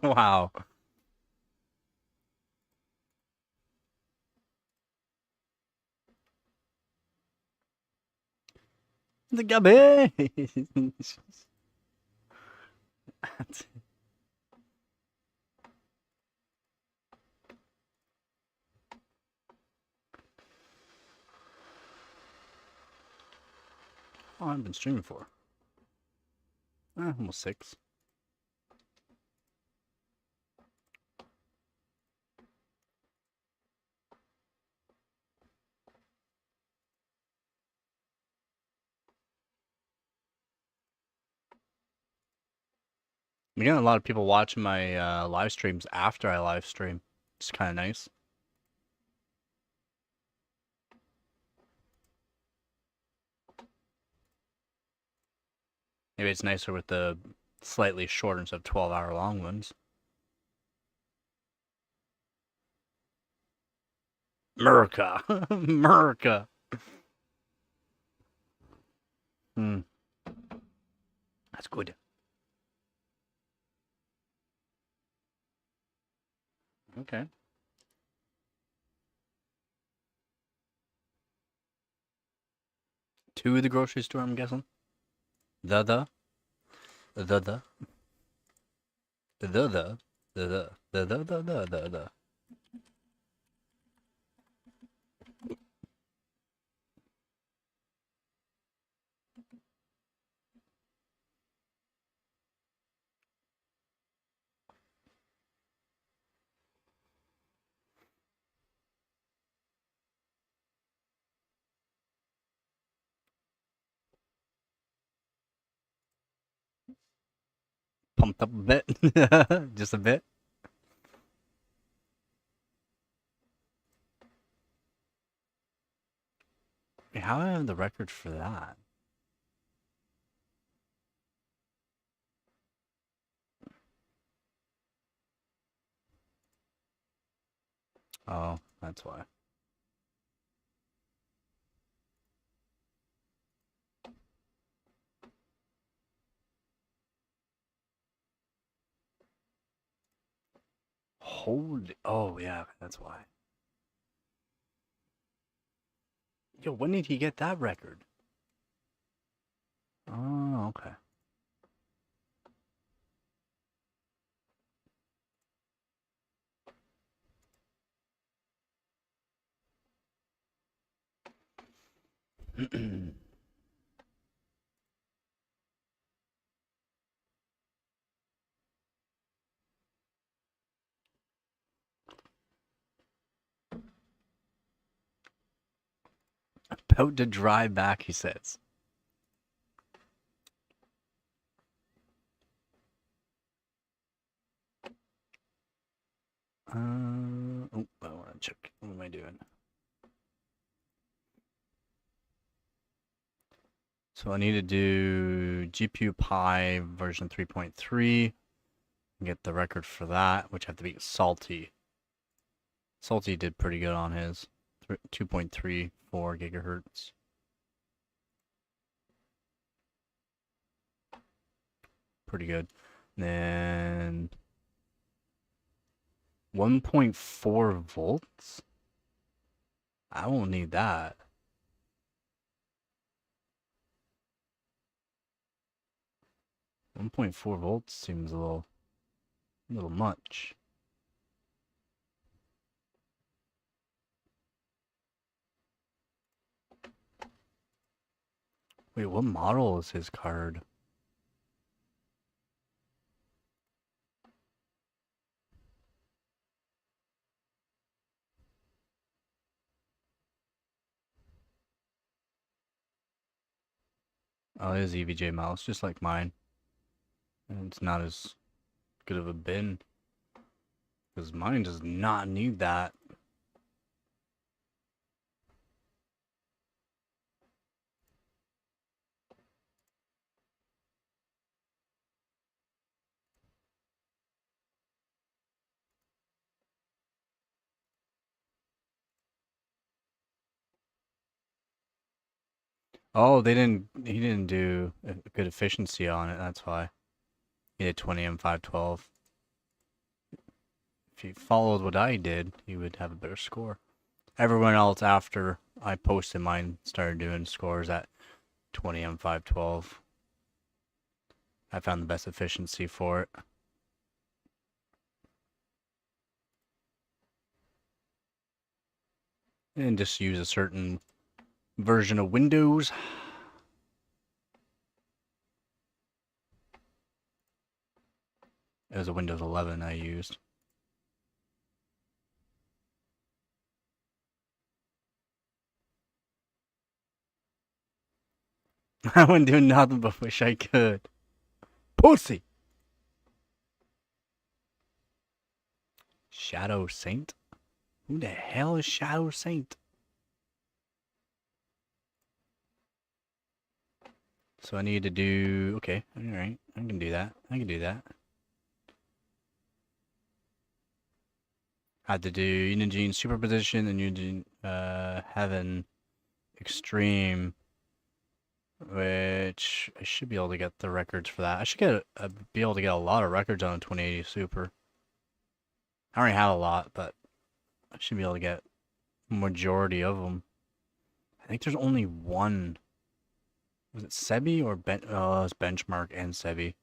Wow. The garbage. Oh, I've been streaming for almost 6. I'm getting a lot of people watching my live streams after I live stream. It's kind of nice. Maybe it's nicer with the slightly shorter instead of 12-hour long ones. America. America. Hmm. That's good. Okay. To the grocery store, I'm guessing. The. The. The. Pumped up a bit. Just a bit. How do I have the record for that? Oh, that's why. Holy. Oh, yeah, that's why. Yo, when did he get that record? Oh, okay. About to drive back, he says. Oh, I want to check. What am I doing? So I need to do GPU Pi version 3.3. Get the record for that, which I have to beat Salty. Salty did pretty good on his 2.34 gigahertz. Pretty good. Then 1.4 volts? I won't need that. 1.4 volts seems a little much. Wait, what model is his card? Oh, it is EVJ mouse, just like mine. And it's not as good of a bin. Because mine does not need that. Oh, he didn't do a good efficiency on it, that's why. He did 20 and 512. If he followed what I did, he would have a better score. Everyone else after I posted mine started doing scores at 20 and 512. I found the best efficiency for it. And just use a certain version of Windows. It was a Windows 11 I used. I wouldn't do nothing but wish I could. Pussy! Shadow Saint? Who the hell is Shadow Saint? So I need to do, okay, all right, I can do that. I can do that. I had to do Unigine Superposition and Unigine Heaven Extreme, which I should be able to get the records for that. I should be able to get a lot of records on a 2080 Super. I already have a lot, but I should be able to get majority of them. I think there's only one. Was it Sebi or oh, it was Benchmark and Sebi.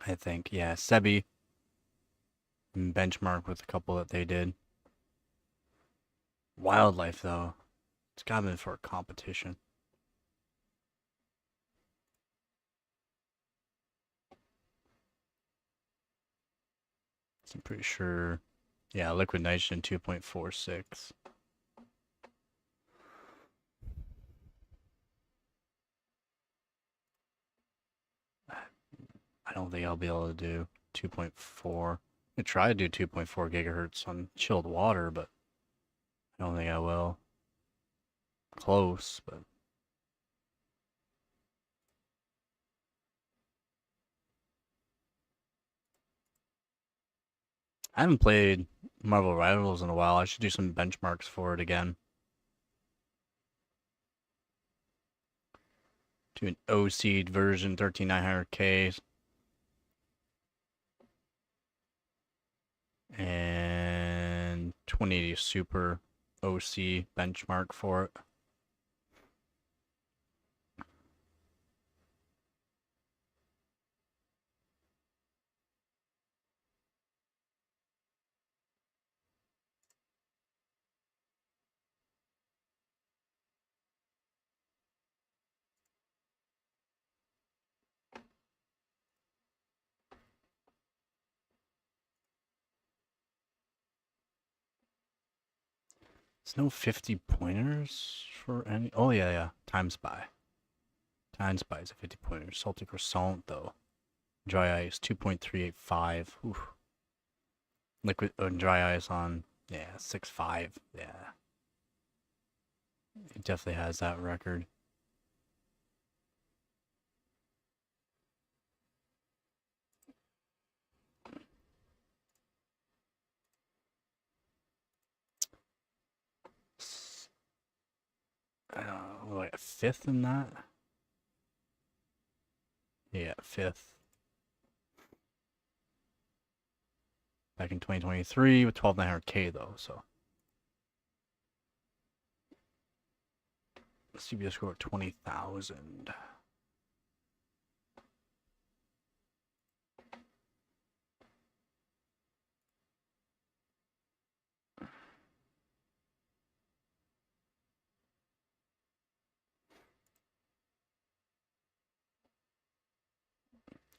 I think, yeah, Sebi and Benchmark with a couple that they did. Wildlife though, it's gotta be for a competition. So I'm pretty sure, yeah, Liquid Nitrogen 2.46. I don't think I'll be able to do 2.4. I try to do 2.4 gigahertz on chilled water, but I don't think I will. Close, but I haven't played Marvel Rivals in a while. I should do some benchmarks for it again. Do an OC version 13900K. And 2080 Super OC benchmark for it. There's no 50 pointers for any. Oh, yeah. Time Spy. Time Spy is a 50 pointer. Salty Croissant, though. Dry Ice, 2.385. Oof. Liquid Dry Ice on, yeah, 6.5. Yeah. It definitely has that record. Like a fifth in that? Yeah, fifth. Back in 2023 with 12900K though, so. CBS score 20,000.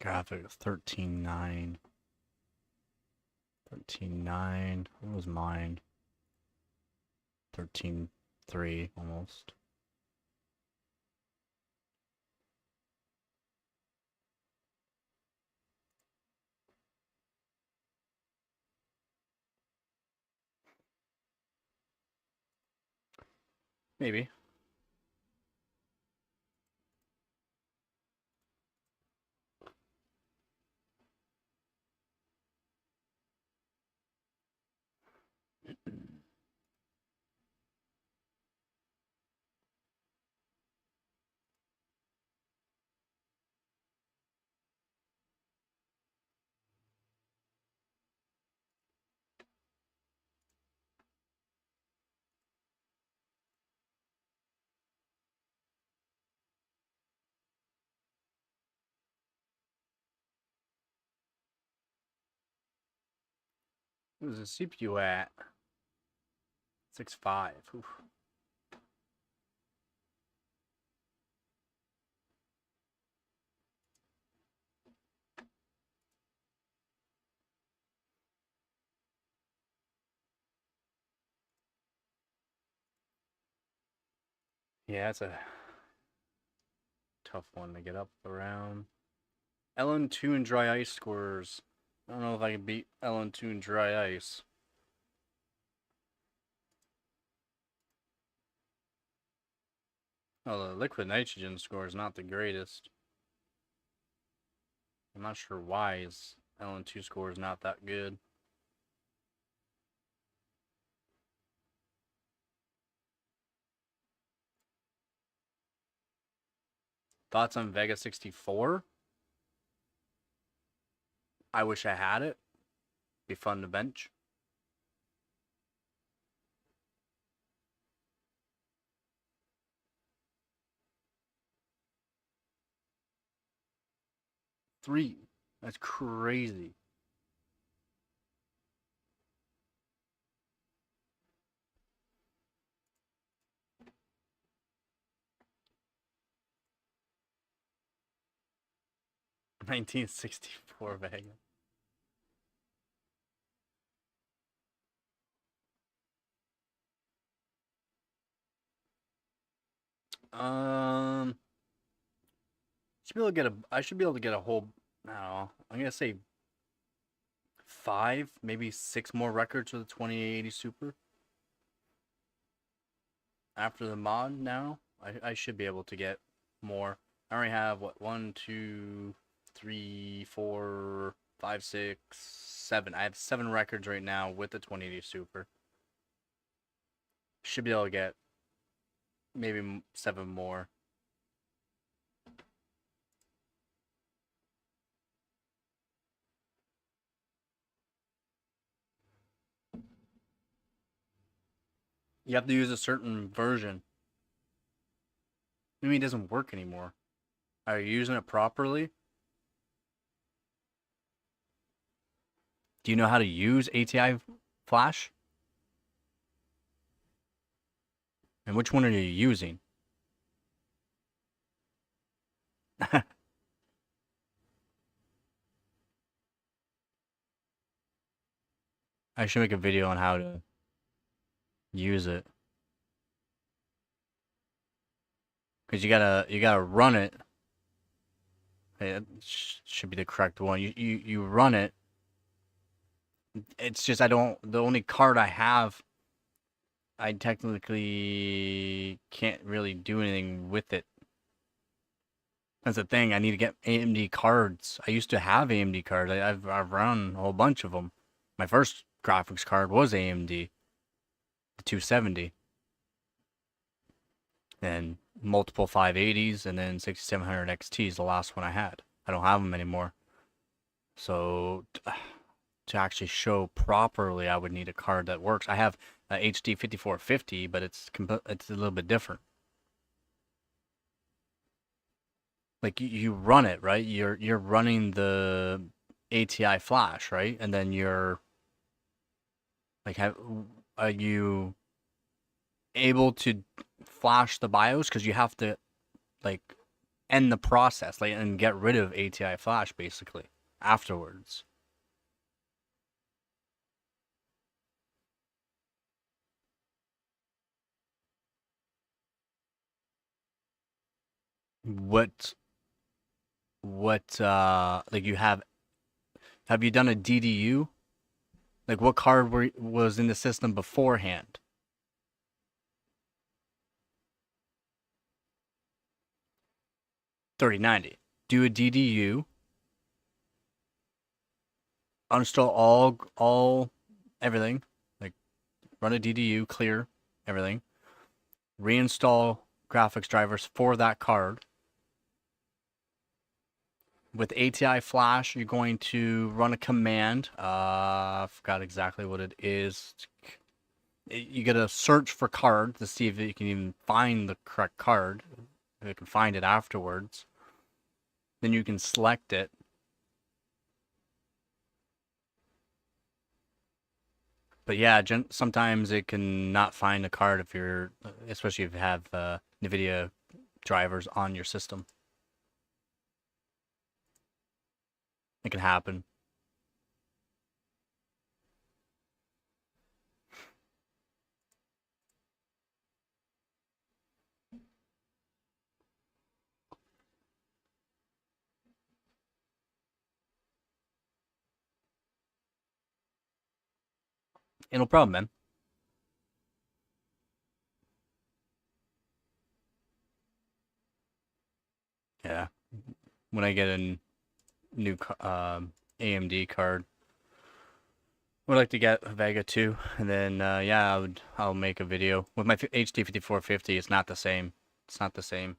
Graphic 13.9. 13.9. What was mine? 13.3 almost. Maybe. What was the CPU at? 6.5. Oof. Yeah, it's a tough one to get up around. LN2 and Dry Ice scores. I don't know if I can beat LN2 and Dry Ice. Oh, the liquid nitrogen score is not the greatest. I'm not sure why his LN2 score is not that good. Thoughts on Vega 64? I wish I had it. Be fun to bench. Three. That's crazy. $1964 Vega. Should be able to get a. I should be able to get a whole. I don't know. I'm gonna say 5, maybe 6 more records for the 2880 Super. After the mod now, I should be able to get more. I already have what 1, 2, 3, 4, 5, 6, 7. I have 7 records right now with the 2080 Super. Should be able to get maybe 7 more. You have to use a certain version. Maybe it doesn't work anymore. Are you using it properly? Do you know how to use ATI Flash? And which one are you using? I should make a video on how to use it. Cause you gotta run it. It should be the correct one. You run it. It's just the only card I have, I technically can't really do anything with it. That's the thing. I need to get AMD cards. I used to have AMD cards. I've run a whole bunch of them. My first graphics card was AMD, the 270. And multiple 580s, and then 6700 XT is the last one I had. I don't have them anymore. So to actually show properly, I would need a card that works. I have a HD 5450, but it's a little bit different. Like you run it, right? You're running the ATI Flash, right? And then you're like, are you able to flash the BIOS? Because you have to like end the process, like, and get rid of ATI Flash basically afterwards. What like you have you done a DDU? Like what card was in the system beforehand? 3090. Do a DDU, uninstall all everything, like run a DDU, clear everything, reinstall graphics drivers for that card. With ATI Flash, you're going to run a command. I forgot exactly what it is. You gotta search for card to see if you can even find the correct card. If you can find it afterwards, then you can select it. But yeah, sometimes it can not find a card if you're, especially if you have NVIDIA drivers on your system. It can happen. No problem, man. when I get a new AMD card. Would like to get a Vega 2, and then yeah, I'll make a video with my HD 5450. It's not the same. It's not the same.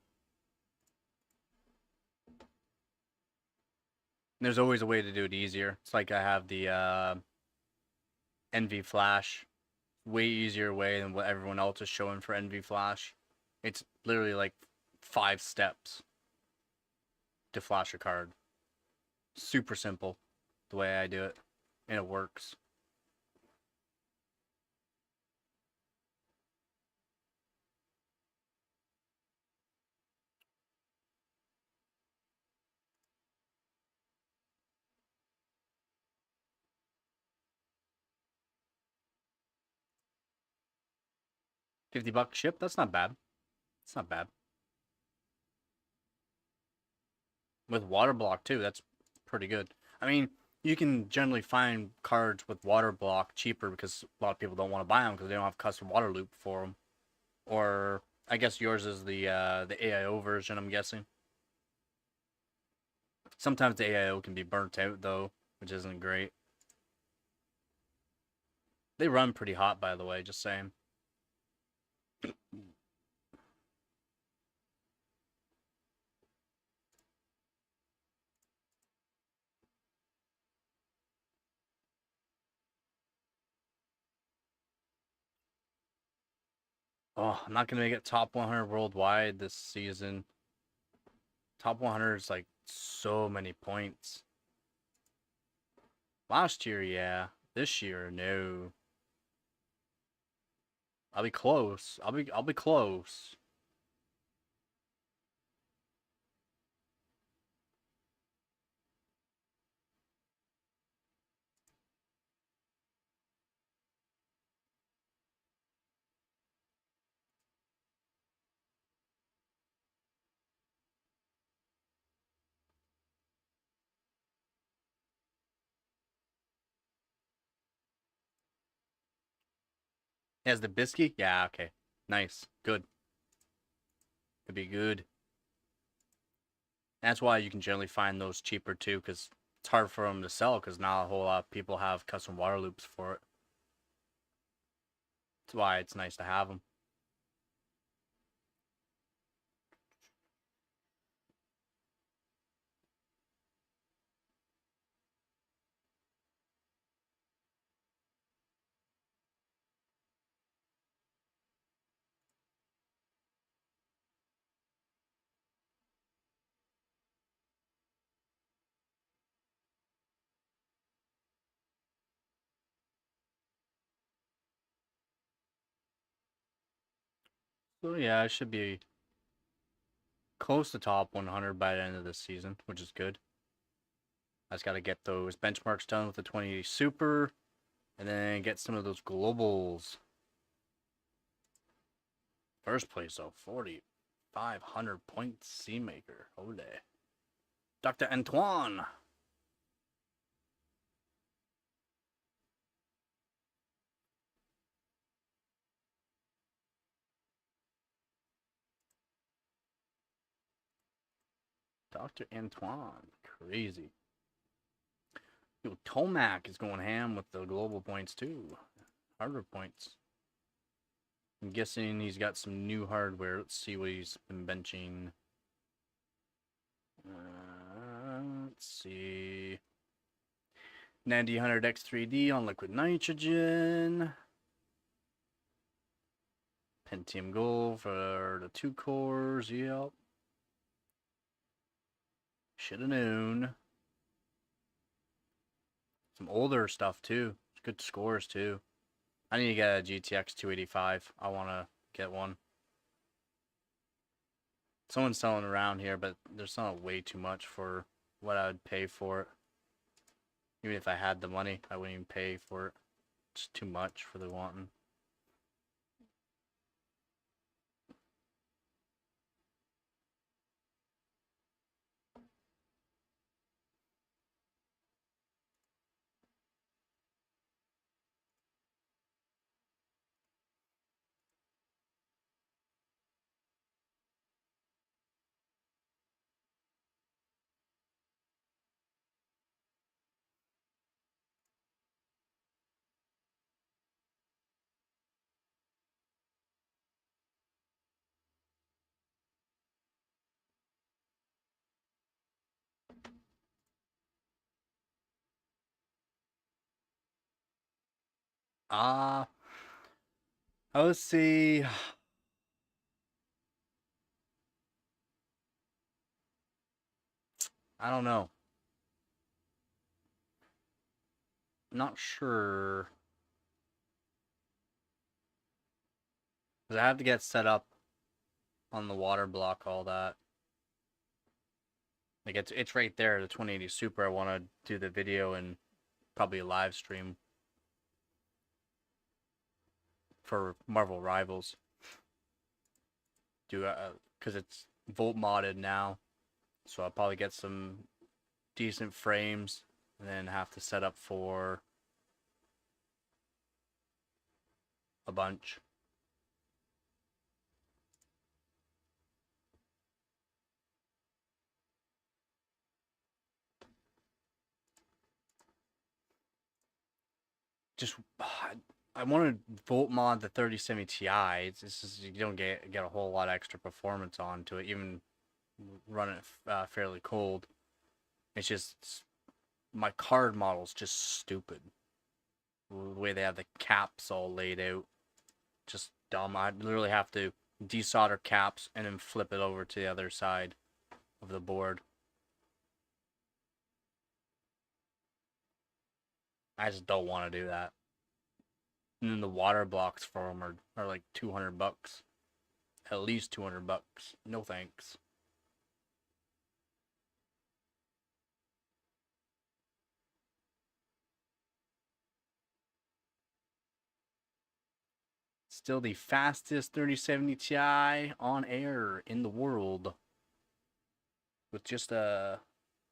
There's always a way to do it easier. It's like I have the NV Flash, way easier way than what everyone else is showing for NV Flash. It's literally like 5 steps to flash a card. Super simple, the way I do it, and it works. $50 ship. That's not bad. It's not bad. With water block too, that's pretty good. I mean, you can generally find cards with water block cheaper because a lot of people don't want to buy them because they don't have custom water loop for them. Or I guess yours is the AIO version, I'm guessing. Sometimes the AIO can be burnt out though, which isn't great. They run pretty hot, by the way, just saying. Oh, I'm not gonna make it top 100 worldwide this season. Top 100 is like so many points. Last year, yeah. This year, no. I'll be close. I'll be close. Has the biscuit? Yeah, okay. Nice. Good. Could be good. That's why you can generally find those cheaper too, because it's hard for them to sell because not a whole lot of people have custom water loops for it. That's why it's nice to have them. So yeah, it should be close to top 100 by the end of this season, which is good. I just got to get those benchmarks done with the 2080 Super, and then get some of those globals. First place, though, 4,500 points C-Maker. Ole. Dr. Antoine. Dr. Antoine. Crazy. Yo, Tomac is going ham with the global points, too. Hardware points. I'm guessing he's got some new hardware. Let's see what he's been benching. Let's see. 9000 X3D on liquid nitrogen. Pentium Gold for the 2 cores. Yep. Should have known. Some older stuff too. Good scores too. I need to get a GTX 285. I want to get one. Someone's selling around here, but they're selling way too much for what I would pay for it. Even if I had the money, I wouldn't even pay for it. It's too much for the wanting. I would say I don't know. Not sure. Because I have to get set up on the water block, all that. Like it's right there, the 2080 Super. I want to do the video and probably a live stream for Marvel Rivals. Do because it's volt modded now, so I'll probably get some decent frames and then have to set up for a bunch. Just I want to volt mod the 3070 Ti. It's just, you don't get a whole lot of extra performance onto it, even run it fairly cold. It's just my card model's just stupid. The way they have the caps all laid out, just dumb. I literally have to desolder caps and then flip it over to the other side of the board. I just don't want to do that. And then the water blocks for them are like $200. At least $200. No thanks. Still the fastest 3070 Ti on air in the world. With just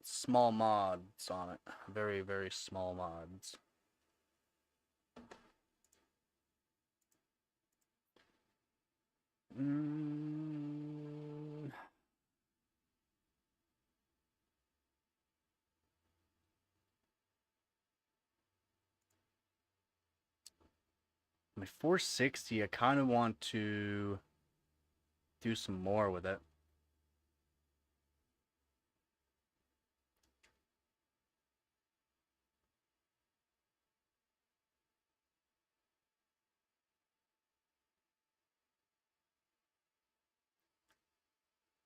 small mods on it. Very, very small mods. My 460, I kind of want to do some more with it.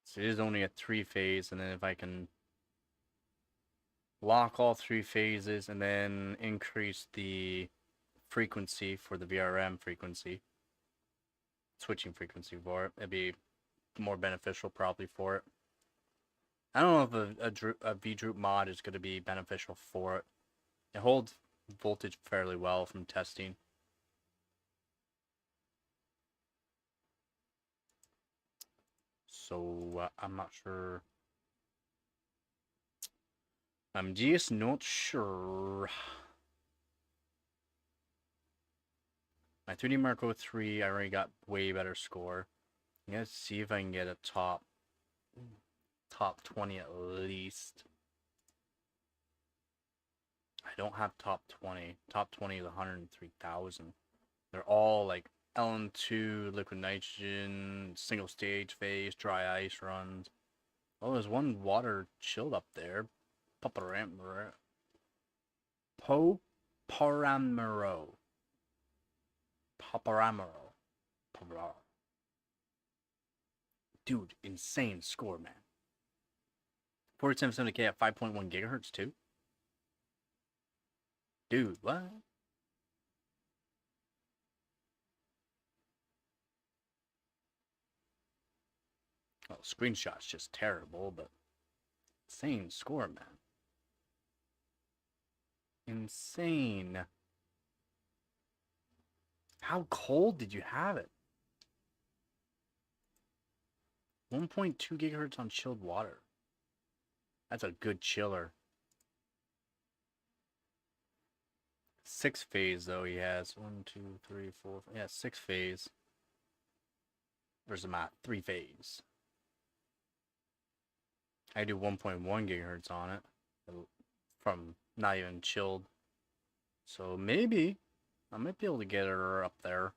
So it is only a 3-phase, and then if I can lock all 3 phases and then increase the frequency for the VRM frequency, switching frequency for it, it'd be more beneficial probably for it. I don't know if a V-Droop mod is going to be beneficial for it. It holds voltage fairly well from testing. So I'm not sure. I'm just not sure. My 3D Mark 03, I already got way better score. Let's see if I can get a top 20 at least. I don't have top 20. Top 20 is 103,000. They're all like LN2, liquid nitrogen, single stage phase, dry ice runs. Oh, there's one water chilled up there. Paparamaro. Paparamaro. Paparamaro. Dude, insane score, man. 4770K at 5.1 gigahertz too? Dude, what? Well, screenshot's just terrible, but insane score, man. Insane. How cold did you have it? 1.2 gigahertz on chilled water. That's a good chiller. 6 phase though he has. 1, 2, 3, 4. Yeah, 6 phase. There's a mat 3 phase. I do 1.1 gigahertz on it from not even chilled. So maybe I might be able to get her up there.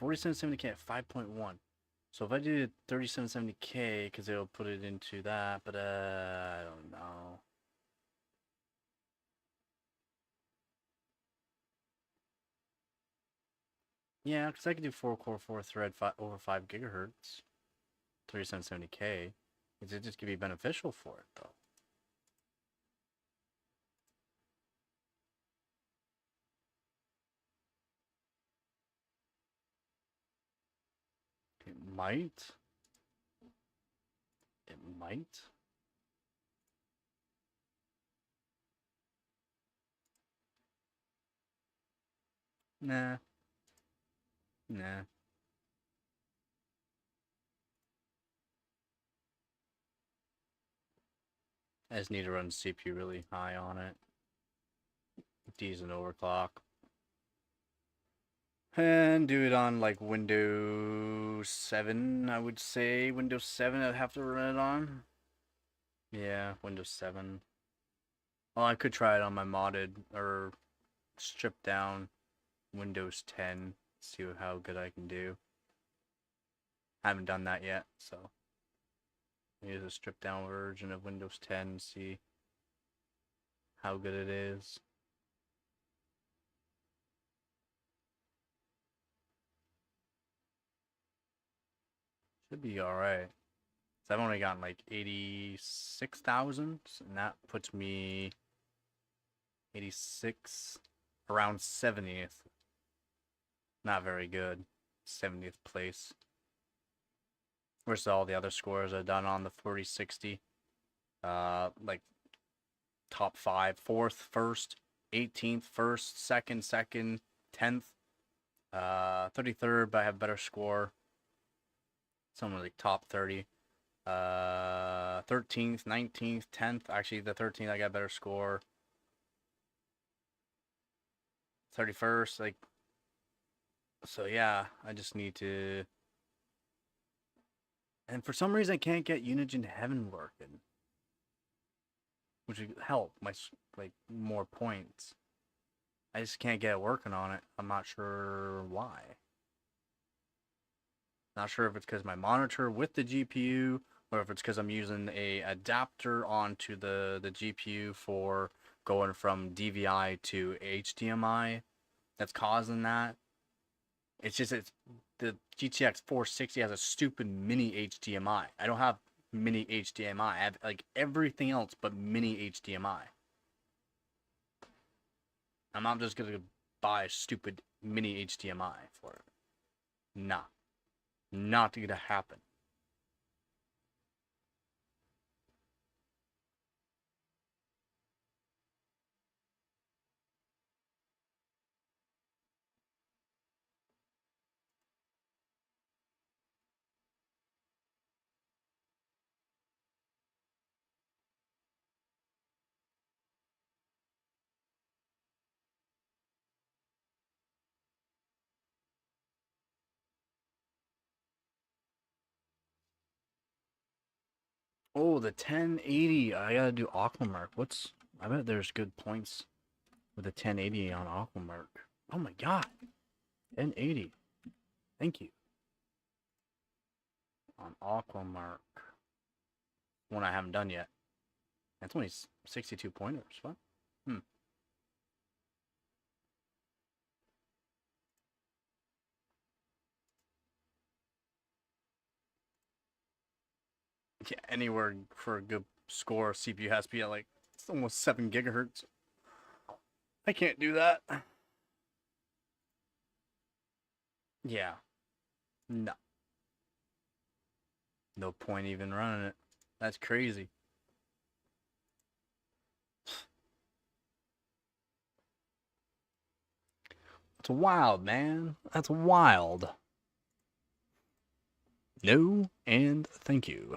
4770K at 5.1. So if I do 3770K, because it'll put it into that, but I don't know. Yeah, because I could do 4-core, 4-thread, over 5 gigahertz, 3770K. It just could be beneficial for it, though. It might. It might. Nah. Nah. I just need to run CPU really high on it. Decent overclock. And do it on like Windows 7, I would say. Windows 7 I'd have to run it on. Yeah, Windows 7. Well, I could try it on my modded or stripped down Windows 10. See how good I can do. I haven't done that yet, so use a stripped down version of Windows 10 and see how good it is. Should be alright. So I've only gotten like 86,000, and that puts me 86, around 70th. Not very good. 70th place. Versus all the other scores I've done on the 4060. Like top 5, 4th, 1st, 18th, 1st, 2nd, 10th, 33rd, but I have better score. Somewhere like top 30. 13th, 19th, 10th. Actually, the 13th I got better score. 31st, like, so yeah, I just need to. And for some reason, I can't get Unigine Heaven working, which would help my like more points. I just can't get it working on it. I'm not sure why. Not sure if it's because my monitor with the GPU, or if it's because I'm using a adapter onto the GPU for going from DVI to HDMI. That's causing that. It's just the GTX 460 has a stupid mini HDMI. I don't have mini HDMI. I have like everything else but mini HDMI. I'm not just gonna buy a stupid mini HDMI for it. Nah, not gonna happen. Oh, the 1080. I gotta do Aquamark. What's? I bet there's good points with the 1080 on Aquamark. Oh my god, 1080. Thank you. On Aquamark. One I haven't done yet. That's only 62 pointers. What? Hmm. Yeah, anywhere for a good score, CPU has to be at like it's almost 7 gigahertz. I can't do that. Yeah. No. No point even running it. That's crazy. It's wild, man. That's wild. No, and thank you.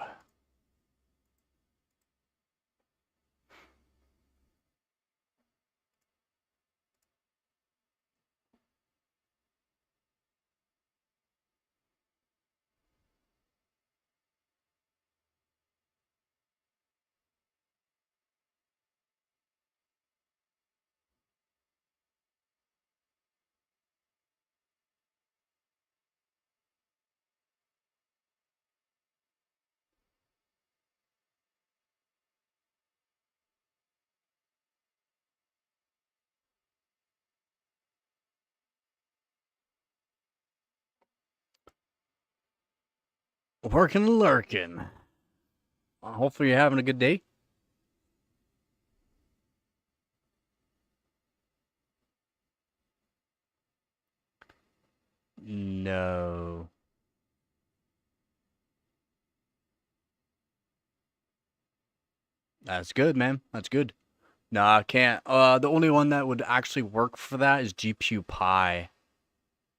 Working and lurking. Hopefully you're having a good day. No. That's good, man. That's good. No, I can't. The only one that would actually work for that is GPU Pi.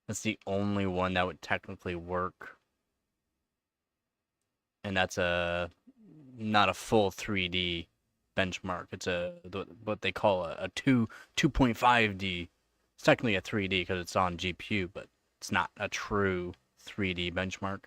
That's the only one that would technically work. And that's not a full 3D benchmark. It's what they call a 2.5D. It's technically a 3D because it's on GPU, but it's not a true 3D benchmark.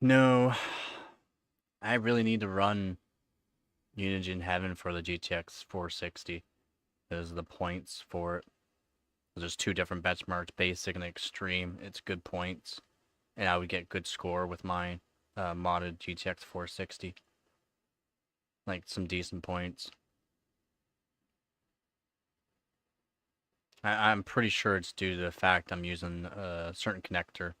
No, I really need to run Unigine Heaven for the GTX 460. Those are the points for it. There's two different benchmarks, basic and extreme. It's good points, and I would get good score with my modded GTX 460. Like some decent points. I'm pretty sure it's due to the fact I'm using a certain connector.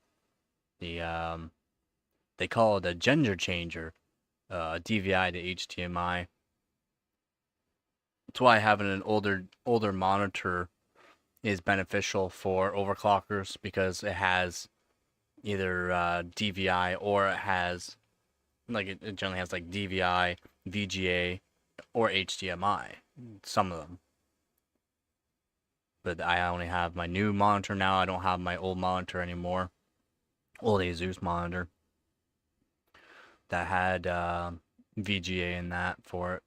They call it a gender changer, DVI to HDMI. That's why having an older monitor is beneficial for overclockers, because it has either DVI, or it has it generally has like DVI, VGA, or HDMI. Some of them. But I only have my new monitor now. I don't have my old monitor anymore. Old Asus monitor that had VGA in that for it,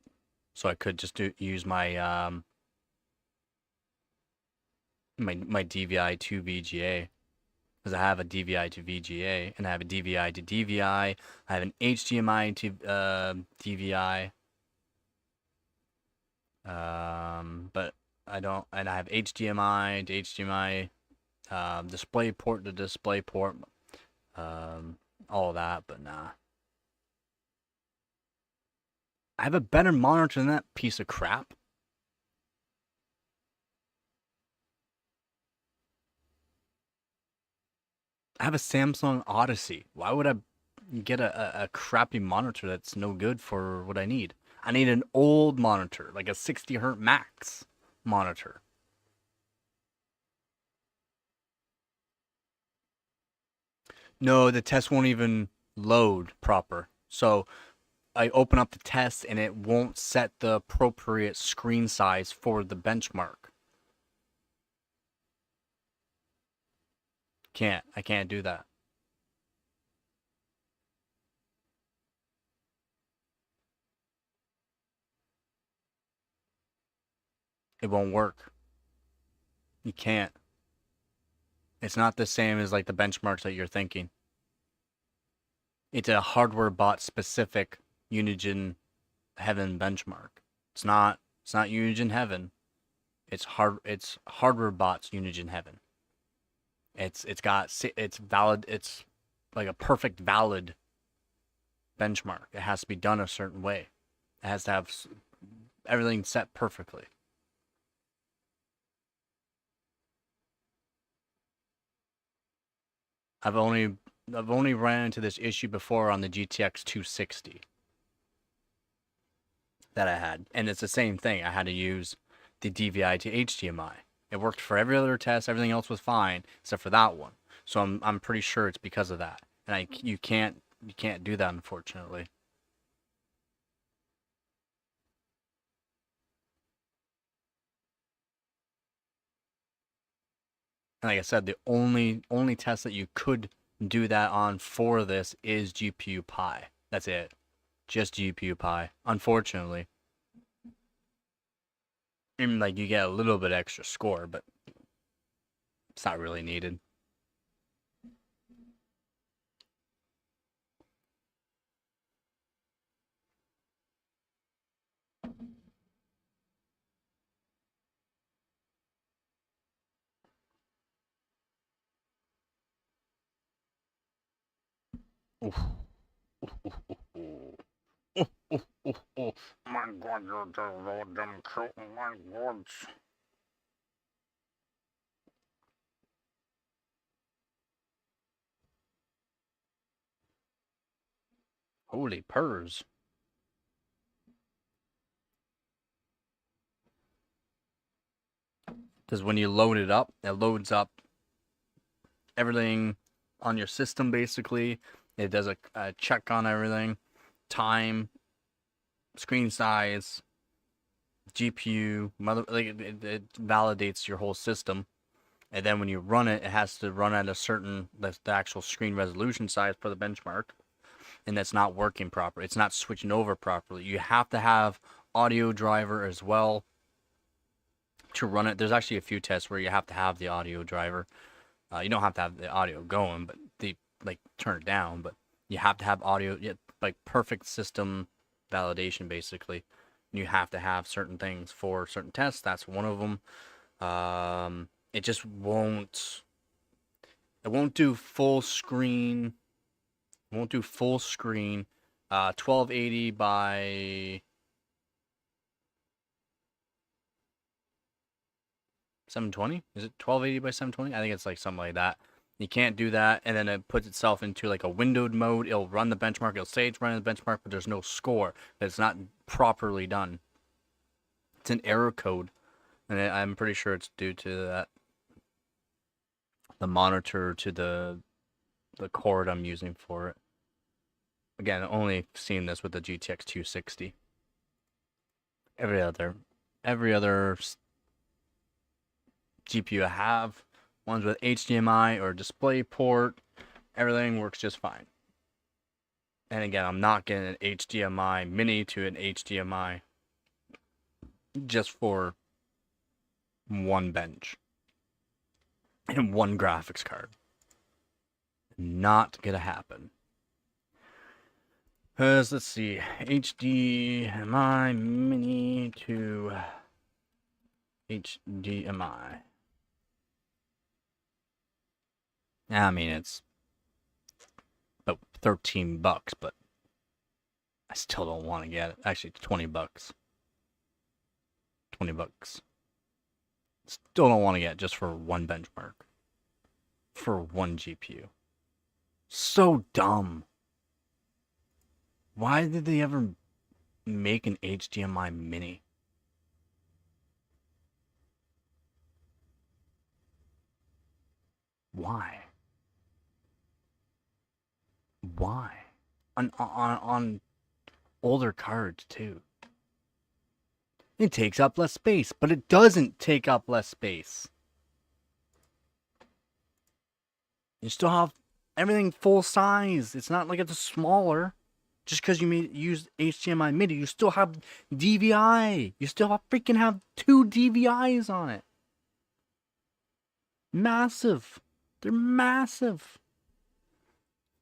so I could just use my my DVI to VGA, because I have a DVI to VGA, and I have a DVI to DVI. I have an HDMI to DVI, but I don't, and I have HDMI to HDMI, display port to display port, all of that, but nah. I have a better monitor than that piece of crap. I have a Samsung Odyssey. Why would I get a crappy monitor that's no good for what I need? I need an old monitor, like a 60 hertz max monitor. No, the test won't even load proper. So I open up the test and it won't set the appropriate screen size for the benchmark. I can't do that. It won't work. You can't. It's not the same as like the benchmarks that you're thinking. It's a hardware bot specific Unigine Heaven benchmark. It's not Unigine Heaven. It's hardware bots Unigine Heaven. It's valid. It's like a perfect valid benchmark. It has to be done a certain way. It has to have everything set perfectly. I've only ran into this issue before on the GTX 260 that I had, and it's the same thing. I had to use the DVI to HDMI. It worked for every other test. Everything else was fine except for that one. So I'm pretty sure it's because of that. And you can't do that, unfortunately. And like I said, the only test that you could do that on for this is GPU Pi. That's it. Just GPU Pi. Unfortunately. And like you get a little bit extra score, but it's not really needed. Oof. Oh, my God, you're the Lord, them kill my words. Holy purrs. Because when you load it up, it loads up everything on your system, basically. It does a check on everything. Time, screen size, GPU, it validates your whole system. And then when you run it, it has to run at a certain, that's the actual screen resolution size for the benchmark. And that's not working properly. It's not switching over properly. You have to have audio driver as well to run it. There's actually a few tests where you have to have the audio driver. You don't have to have the audio going, but turn it down. But you have to have audio, like perfect system validation, basically. You have to have certain things for certain tests. That's one of them. It just won't. It won't do full screen. It won't do full screen. 1280 by 720? Is it 1280 by 720? I think it's like something like that. You can't do that, and then it puts itself into like a windowed mode. It'll run the benchmark. It'll say it's running the benchmark, but there's no score. It's not properly done. It's an error code, and I'm pretty sure it's due to that. The monitor to the cord I'm using for it. Again, only seen this with the GTX 260. Every other GPU I have, ones with HDMI or DisplayPort, everything works just fine. And again, I'm not getting an HDMI mini to an HDMI just for one bench and one graphics card. Not gonna happen. Let's see, HDMI mini to HDMI. I mean, it's about $13, but I still don't want to get it. Actually, it's $20. $20. Still don't want to get it just for one benchmark. For one GPU. So dumb. Why did they ever make an HDMI mini? Why? Why? On older cards too. It takes up less space, but it doesn't take up less space. You still have everything full size. It's not like it's smaller. Just because you use HDMI MIDI, you still have DVI. You still have 2 DVIs on it. Massive. They're massive.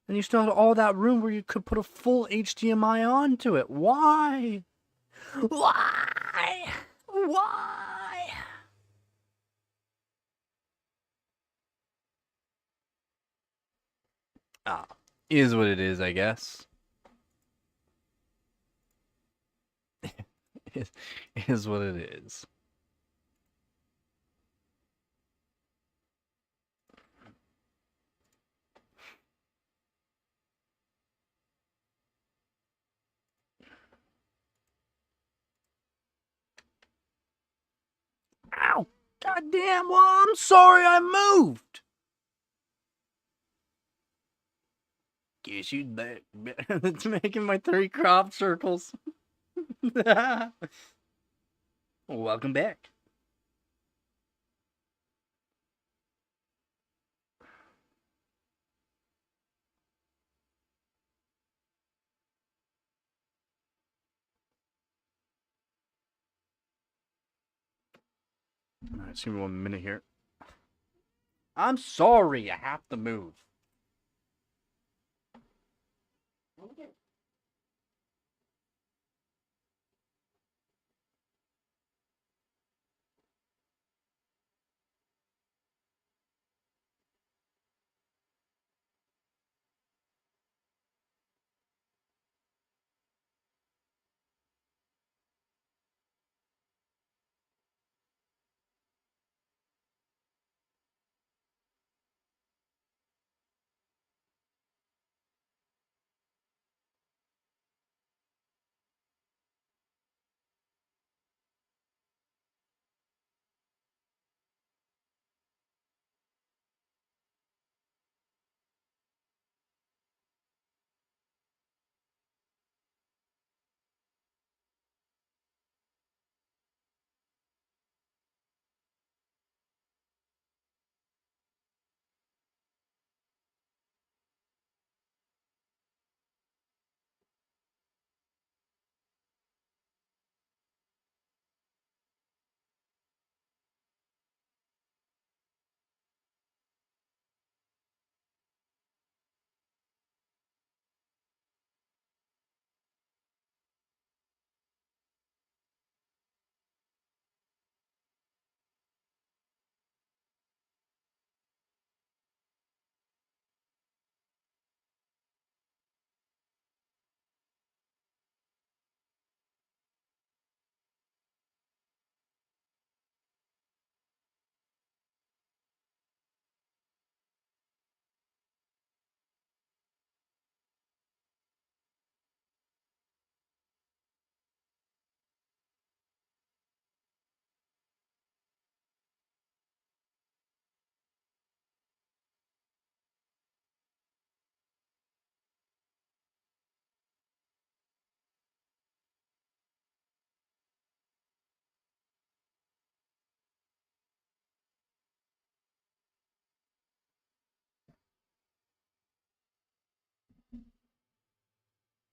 And you still have all that room where you could put a full HDMI onto it. Why? Why? Why? Is what it is, I guess. Is what it is. Ow! Goddamn! Well, I'm sorry I moved. Guess you'd back. It's making my 3 crop circles. Welcome back. Alright, just give me 1 minute here. I'm sorry, I have to move.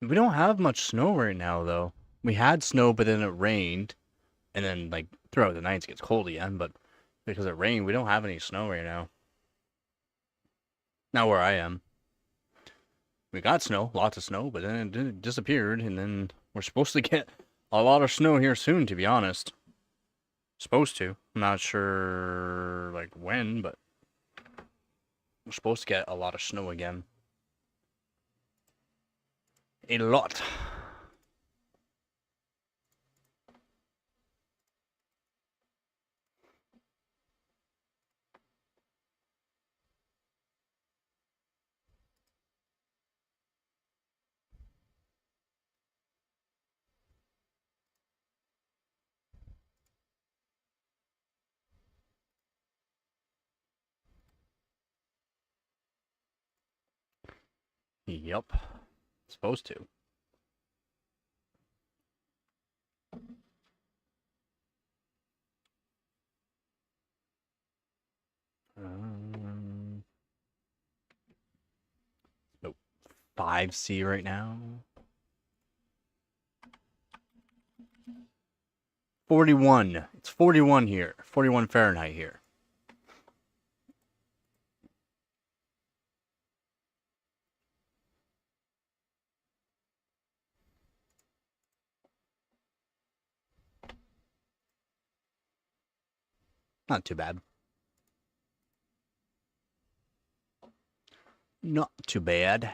We don't have much snow right now, though. We had snow, but then it rained, and then like throughout the nights it gets cold again. But because it rained, we don't have any snow right now. Not where I am. We got snow, lots of snow, but then it disappeared, and then we're supposed to get a lot of snow here soon, to be honest. Supposed to. I'm not sure like when, but we're supposed to get a lot of snow again. A lot. Yup. Supposed to. Nope. 5C right now. 41. It's 41 here. 41 Fahrenheit here. Not too bad. Not too bad.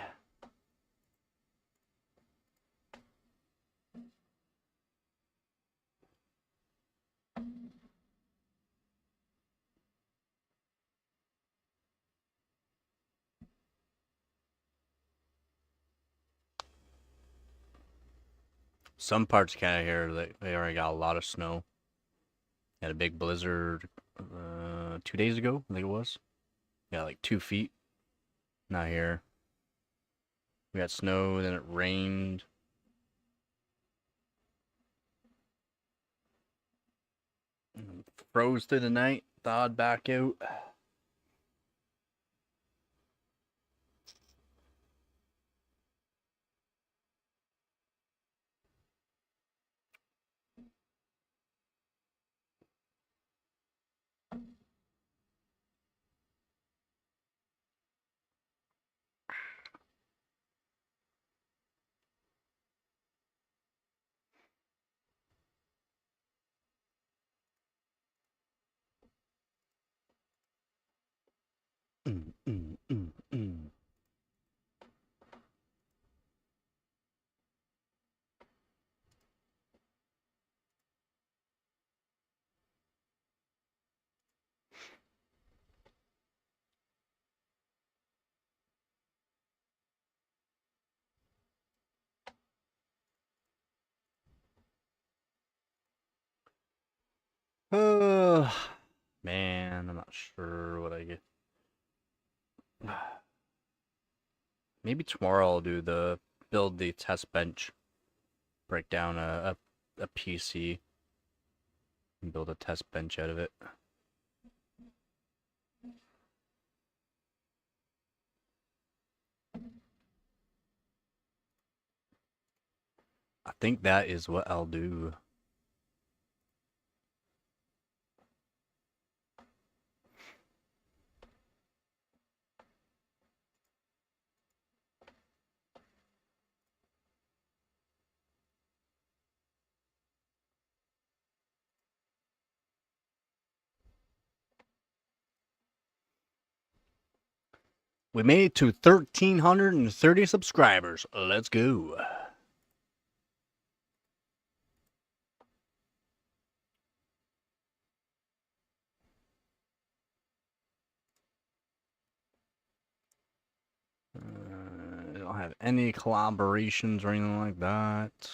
Some parts of Canada here, they already got a lot of snow. Had a big blizzard 2 days ago, I think it was. Yeah, like 2 feet. Not here. We got snow, then it rained. Froze through the night, thawed back out. Mm, mm, mm, mm. Man, I'm not sure what I get. Maybe tomorrow I'll do build the test bench, break down a PC, and build a test bench out of it. I think that is what I'll do. We made it to 1,330 subscribers. Let's go. I don't have any collaborations or anything like that.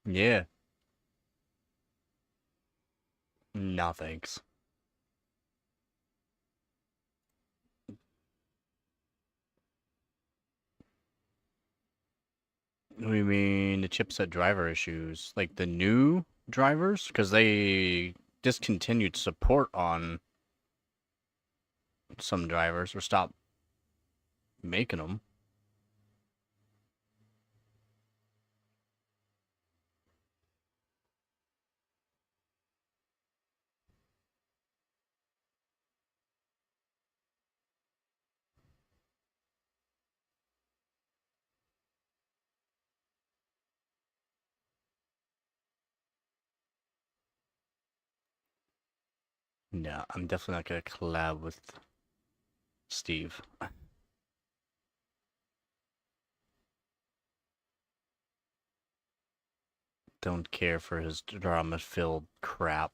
Yeah. No thanks. We mean the chipset driver issues, like the new drivers, because they discontinued support on some drivers or stopped making them. No, I'm definitely not gonna collab with Steve. Don't care for his drama-filled crap.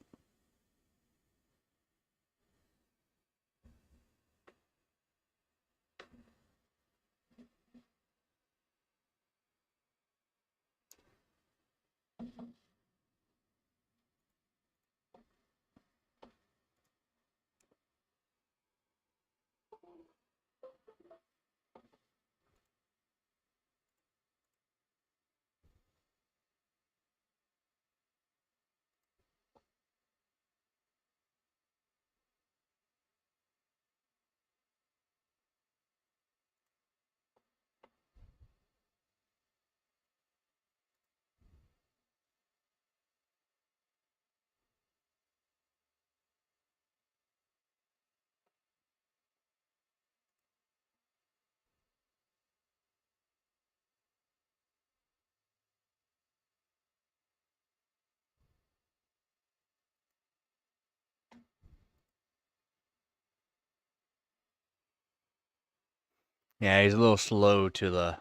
Yeah, he's a little slow to the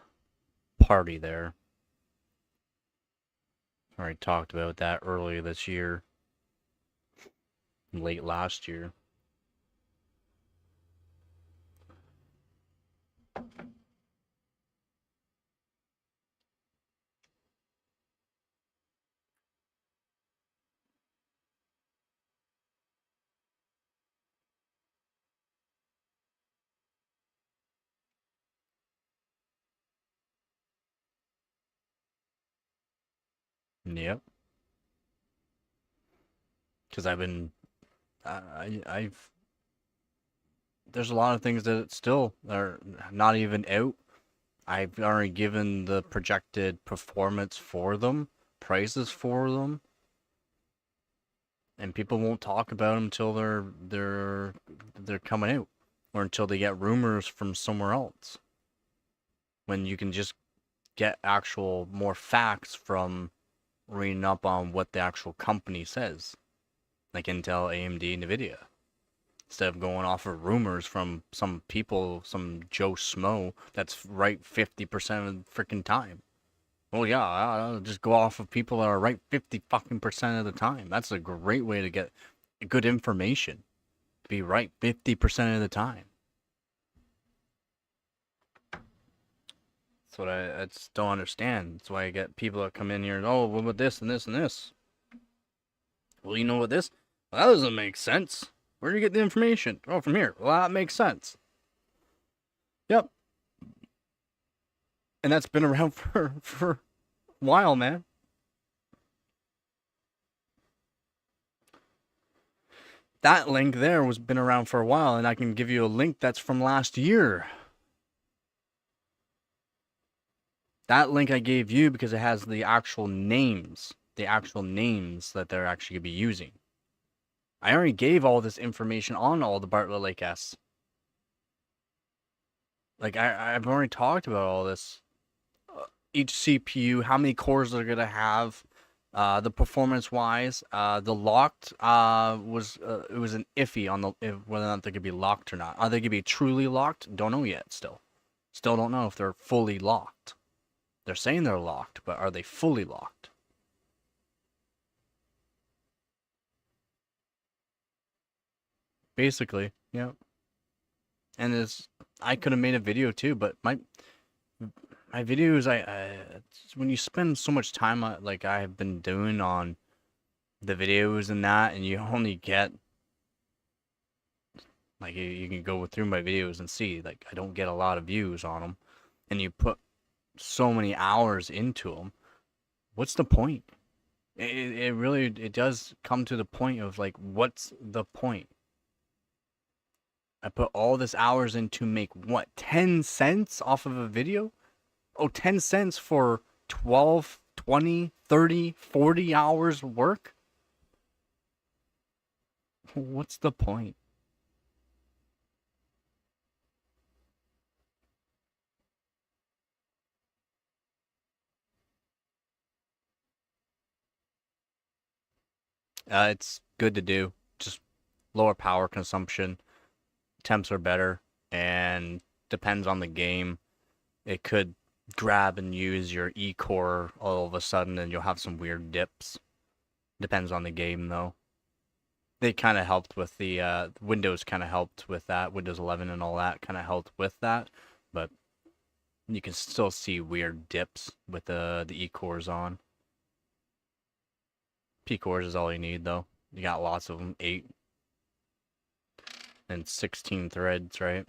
party there. Already talked about that earlier this year, late last year. Yep. Because I've there's a lot of things that still are not even out. I've already given the projected performance for them, prices for them, and people won't talk about them until they're coming out, or until they get rumors from somewhere else. When you can just get actual more facts from reading up on what the actual company says, like Intel, AMD, Nvidia, instead of going off of rumors from some people, some Joe Smo that's right 50% of the freaking time. Well, yeah, I'll just go off of people that are right 50 fucking percent of the time. That's a great way to get good information. Be right 50% of the time. That's what I just don't understand. That's why I get people that come in here and, oh, what about this and this and this? Well, you know what this? Well, that doesn't make sense. Where do you get the information? Oh, from here. Well, that makes sense. Yep. And that's been around for a while, man. That link there was been around for a while, and I can give you a link that's from last year. That link I gave you because it has the actual names that they're actually going to be using. I already gave all this information on all the Bartlett Lake S. Like, I've already talked about all this. Each CPU, how many cores they're going to have, the performance wise. The locked was it was an iffy on the whether or not they could be locked or not. Are they going to be truly locked? Don't know yet. Still don't know if they're fully locked. They're saying they're locked, but are they fully locked? Basically, yeah. And I could have made a video too, but my videos, when you spend so much time like I have been doing on the videos and that, and you only get like you can go through my videos and see like I don't get a lot of views on them, and you put so many hours into them. What's the point? It really it does come to the point of like, what's the point? I put all this hours in to make what, 10 cents off of a video? Oh, 10 cents for 12, 20, 30, 40 hours work? What's the point? It's good to do. Just lower power consumption. Temps are better, and depends on the game. It could grab and use your E-core all of a sudden, and you'll have some weird dips. Depends on the game, though. They kind of helped with the Windows kind of helped with that. Windows 11 and all that kind of helped with that, but you can still see weird dips with the E-cores on. P-cores is all you need, though. You got lots of them, 8 and 16 threads, right?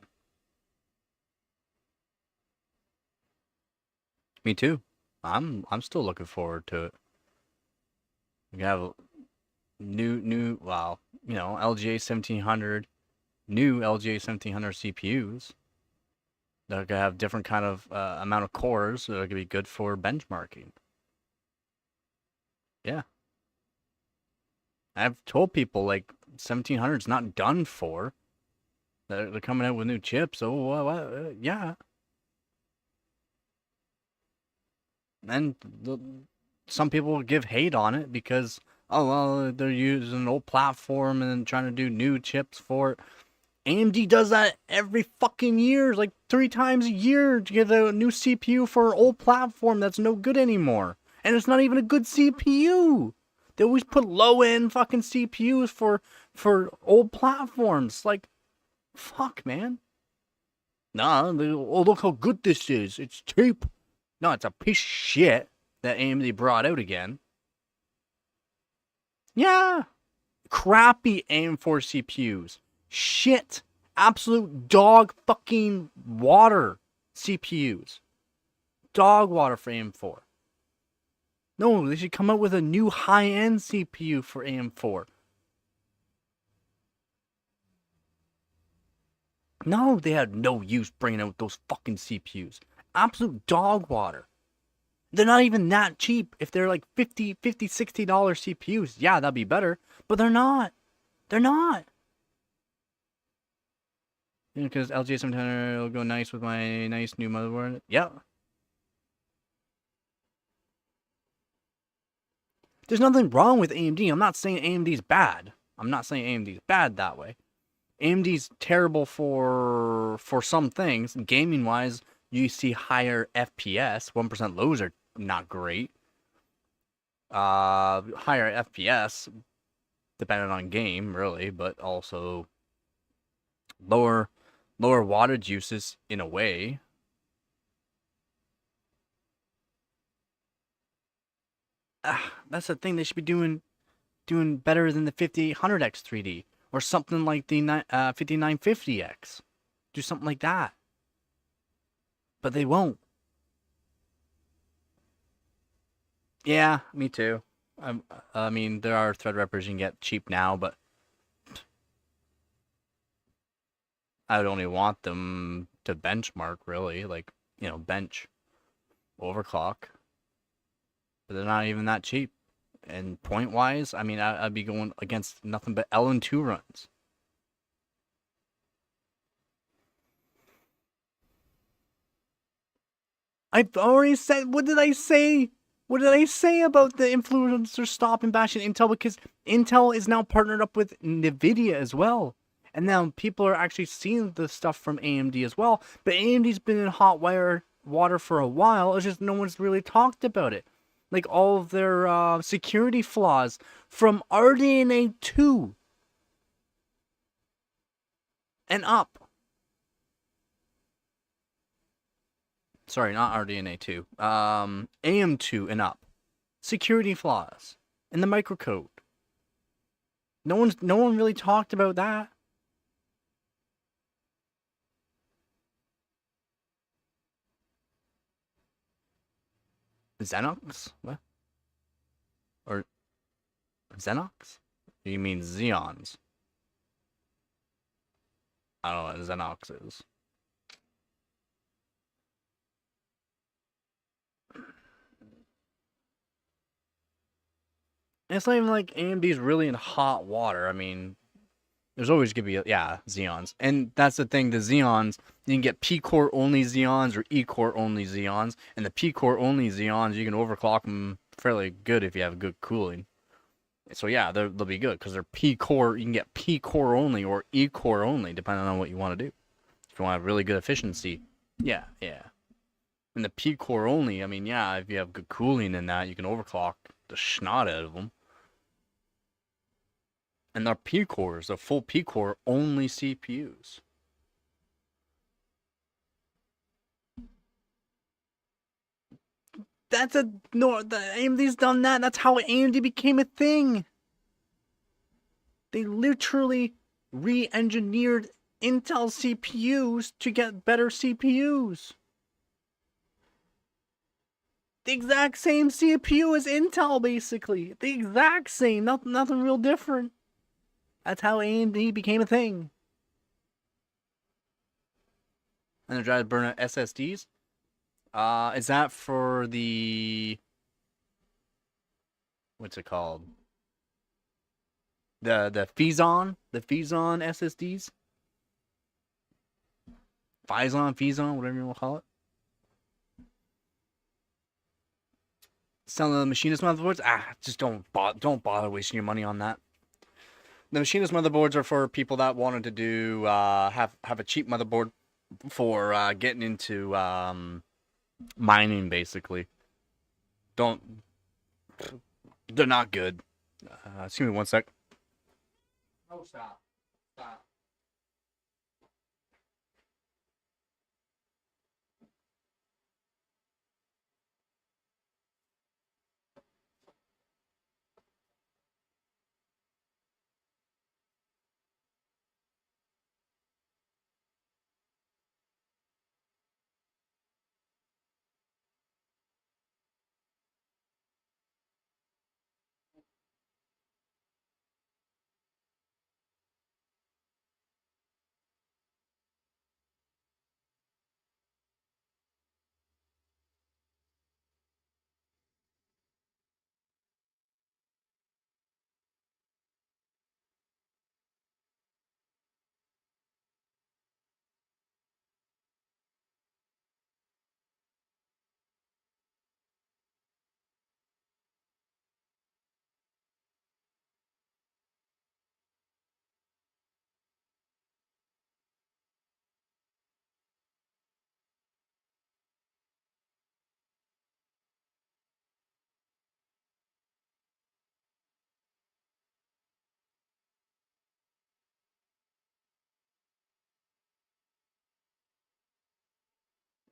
Me too. I'm still looking forward to it. We have wow, LGA 1700, new LGA 1700 CPUs that are gonna have different kind of amount of cores that are gonna be good for benchmarking. Yeah, I've told people like 1700 is not done for. They're coming out with new chips. Oh, what? Yeah, and some people give hate on it because, oh well, they're using an old platform and trying to do new chips for it. AMD does that every fucking year, like 3 times a year, to get a new CPU for an old platform that's no good anymore. And it's not even a good CPU. They always put low-end fucking CPUs for old platforms. Like, fuck, man. Nah, oh, look how good this is. It's cheap. No, it's a piece of shit that AMD brought out again. Yeah. Crappy AM4 CPUs. Shit. Absolute dog fucking water CPUs. Dog water for AM4. No, they should come out with a new high-end CPU for AM4. No, they had no use bringing out those fucking CPUs. Absolute dog water. They're not even that cheap. If they're like $50, $60 CPUs, yeah, that'd be better. But they're not. They're not. Because LGA 700 will go nice with my nice new motherboard. Yeah. There's nothing wrong with AMD. I'm not saying AMD's bad. I'm not saying AMD's bad that way. AMD's terrible for some things. Gaming wise, you see higher FPS. 1% lows are not great. Higher FPS, depending on game, really, but also lower wattage uses in a way. That's the thing. They should be doing better than the 5800X 3D or something like the 5950X. Do something like that. But they won't. Yeah, me too. I mean, there are Threadrippers you can get cheap now, but I would only want them to benchmark, really. Like, bench, overclock. But they're not even that cheap. And point-wise, I mean, I'd be going against nothing but LN2 runs. I've already said, what did I say? What did I say about the influencers stopping bashing Intel? Because Intel is now partnered up with NVIDIA as well. And now people are actually seeing the stuff from AMD as well. But AMD's been in hot water for a while. It's just no one's really talked about it. Like all of their security flaws from RDNA 2 and up. Sorry, not RDNA 2. AM2 and up. Security flaws in the microcode. No one really talked about that. Xenox? What? Or Xenox? You mean Xeons? I don't know what Xenox is. It's not even like AMD's really in hot water. I mean, there's always gonna be Xeons, and that's the thing. The Xeons, you can get P core only Xeons or E core only Xeons, and the P core only Xeons you can overclock them fairly good if you have good cooling. So yeah, they'll be good because they're P core. You can get P core only or E core only depending on what you want to do. If you want really good efficiency, yeah. And the P core only, I mean, yeah, if you have good cooling in that, you can overclock the snot out of them. And they're P cores, they're full P core only CPUs. That's the AMD's done that. That's how AMD became a thing. They literally re-engineered Intel CPUs to get better CPUs. The exact same CPU as Intel, basically. The exact same. Nothing real different. That's how AMD became a thing. And they're trying to burn out SSDs. Is that for the... What's it called? The Phison? The Phison SSDs? Phison, whatever you want to call it. Selling the machinist motherboards? Just don't bother wasting your money on that. The machinist motherboards are for people that wanted to do have a cheap motherboard for getting into mining, basically. They're not good. Excuse me one sec. Oh, stop.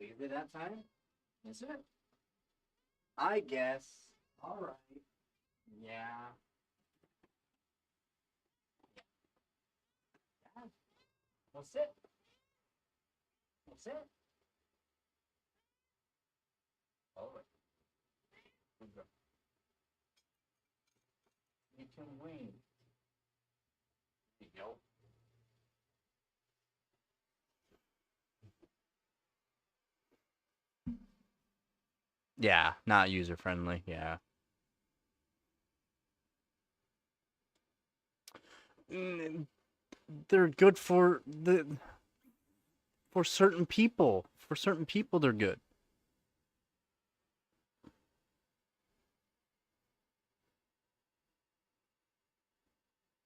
Leave it that time? Is it? I guess. Alright. Yeah. What's it? Alright. You can win. There you go. Yeah, not user friendly. Yeah. They're good for certain people. For certain people, they're good.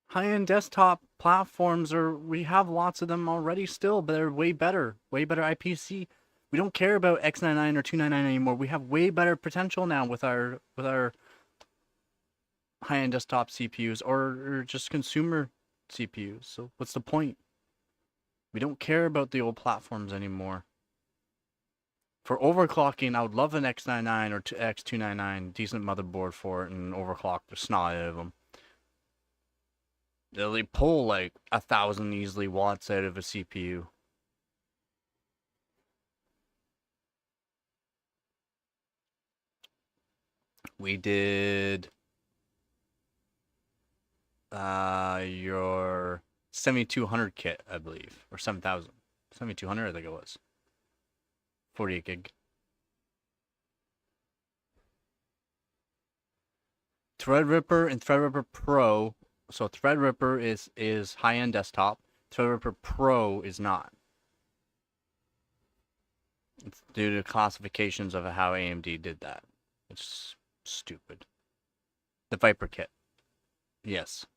High-end desktop platforms we have lots of them already still, but they're way better IPC. We don't care about X99 or 299 anymore. We have way better potential now with our high-end desktop CPUs or just consumer CPUs. So what's the point? We don't care about the old platforms anymore. For overclocking, I would love an X99 or X299, decent motherboard for it, and overclock the snot out of them. They pull like 1,000 easily watts out of a CPU. We did your 7200 kit, I believe, or 7,000. 7200, I think it was. 48 gig. Threadripper and Threadripper Pro. So Threadripper is high-end desktop. Threadripper Pro is not. It's due to classifications of how AMD did that. It's stupid. The Viper kit. Yes.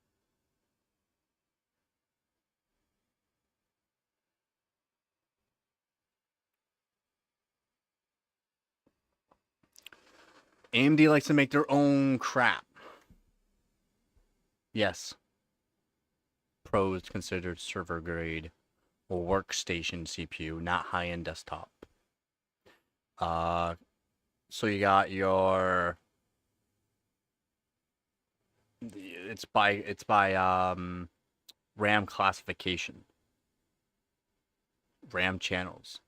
AMD likes to make their own crap. Yes. Pro is considered server grade or workstation CPU, not high-end desktop. So you got your it's by RAM classification. RAM channels.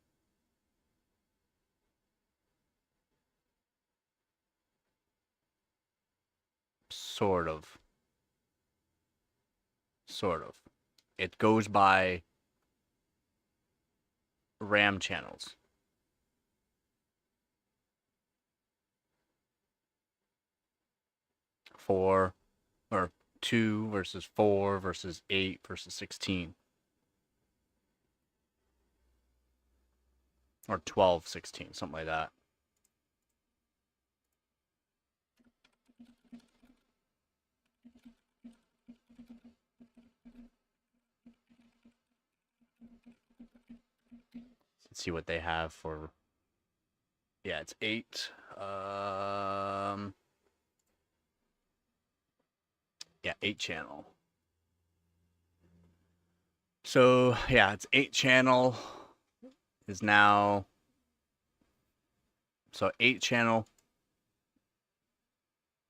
Sort of. It goes by RAM channels. 4 or 2 versus 4 versus 8 versus 16. Or 12, 16, something like that. Let's see what they have for. Yeah, it's 8. Yeah, 8 channel. So yeah, it's 8 channel is now. So 8 channel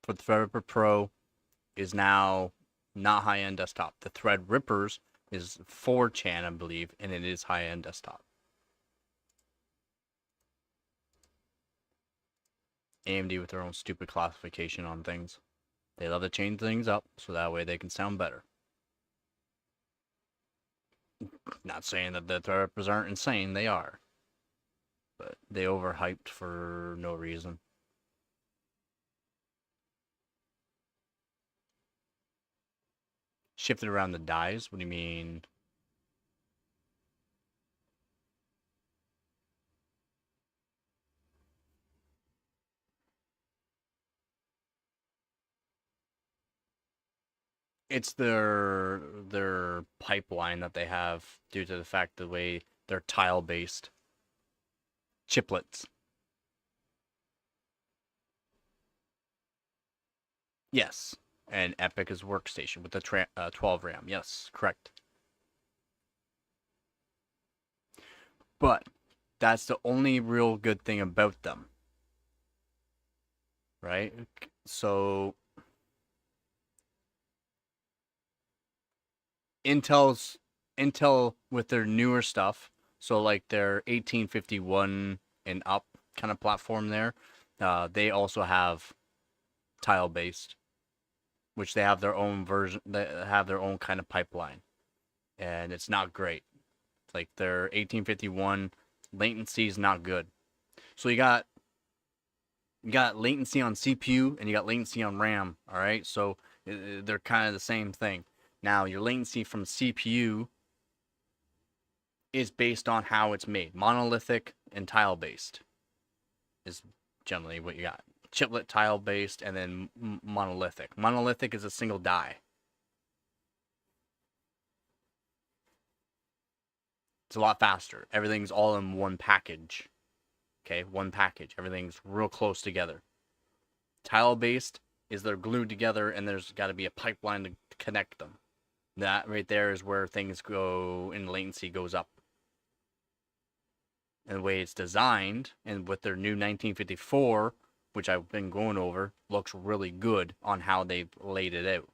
for the Threadripper Pro is now not high-end desktop. The Threadrippers is 4 chan, I believe, and it is high-end desktop. AMD with their own stupid classification on things. They love to change things up so that way they can sound better. Not saying that the Threadrippers aren't insane, they are. But they overhyped for no reason. Shifted around the dies? What do you mean? It's their pipeline that they have due to the fact the way they're tile based. Chiplets. Yes. And Epic is workstation with the 12 RAM. Yes, correct. But that's the only real good thing about them. Right? So Intel with their newer stuff, so like their 1851 and up kind of platform there, they also have tile based, which they have their own version. They have their own kind of pipeline, and it's not great. Like their 1851 latency is not good. So you got latency on CPU and you got latency on RAM. All right, so they're kind of the same thing. Now your latency from CPU is based on how it's made. Monolithic and tile based is generally what you got. Chiplet, tile based, and then monolithic. Monolithic is a single die. It's a lot faster. Everything's all in one package. Okay, one package. Everything's real close together. Tile based is they're glued together and there's got to be a pipeline to connect them. That right there is where things go and latency goes up. and the way it's designed, and with their new 1954, which I've been going over, looks really good on how they've laid it out,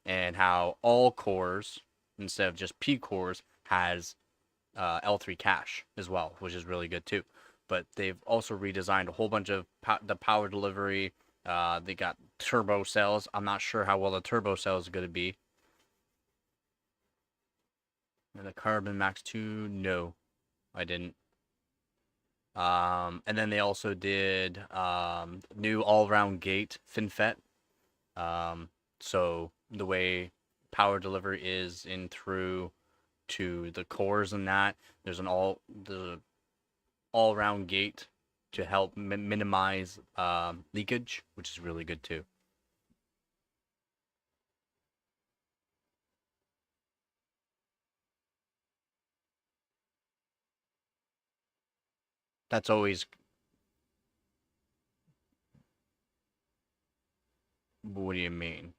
and how all cores instead of just P cores has L3 cache as well, which is really good too. But they've also redesigned a whole bunch of the power delivery. They got turbo cells. I'm not sure how well the turbo cell is going to be. And the Carbon Max 2, no, I didn't. And then they also did new all-round gate FinFET. So the way power delivery is in through to the cores and that, there's an all-round gate to help minimize leakage, which is really good too. That's always. What do you mean?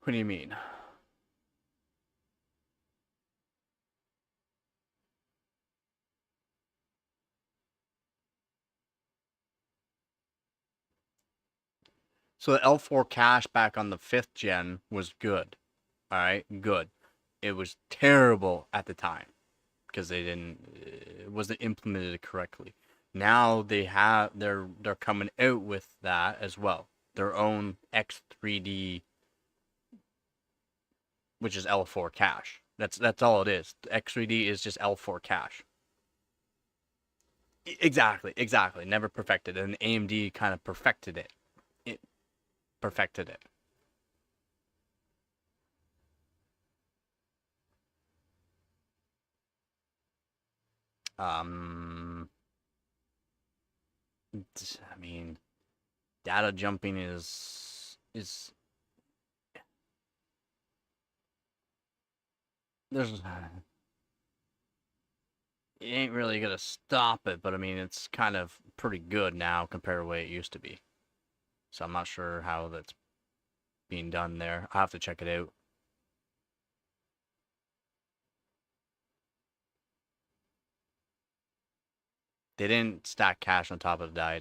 What do you mean? So the L4 cache back on the 5th gen was good. All right, good. It was terrible at the time because it wasn't implemented correctly. Now they're coming out with that as well. Their own X3D, which is L4 cache. That's all it is. X3D is just L4 cache. Exactly. Never perfected, and AMD kind of perfected it. It perfected it. I mean, data jumping is there's it ain't really gonna stop it, but I mean it's kind of pretty good now compared to the way it used to be. So I'm not sure how that's being done there. I'll have to check it out. They didn't stack cache on top of the die.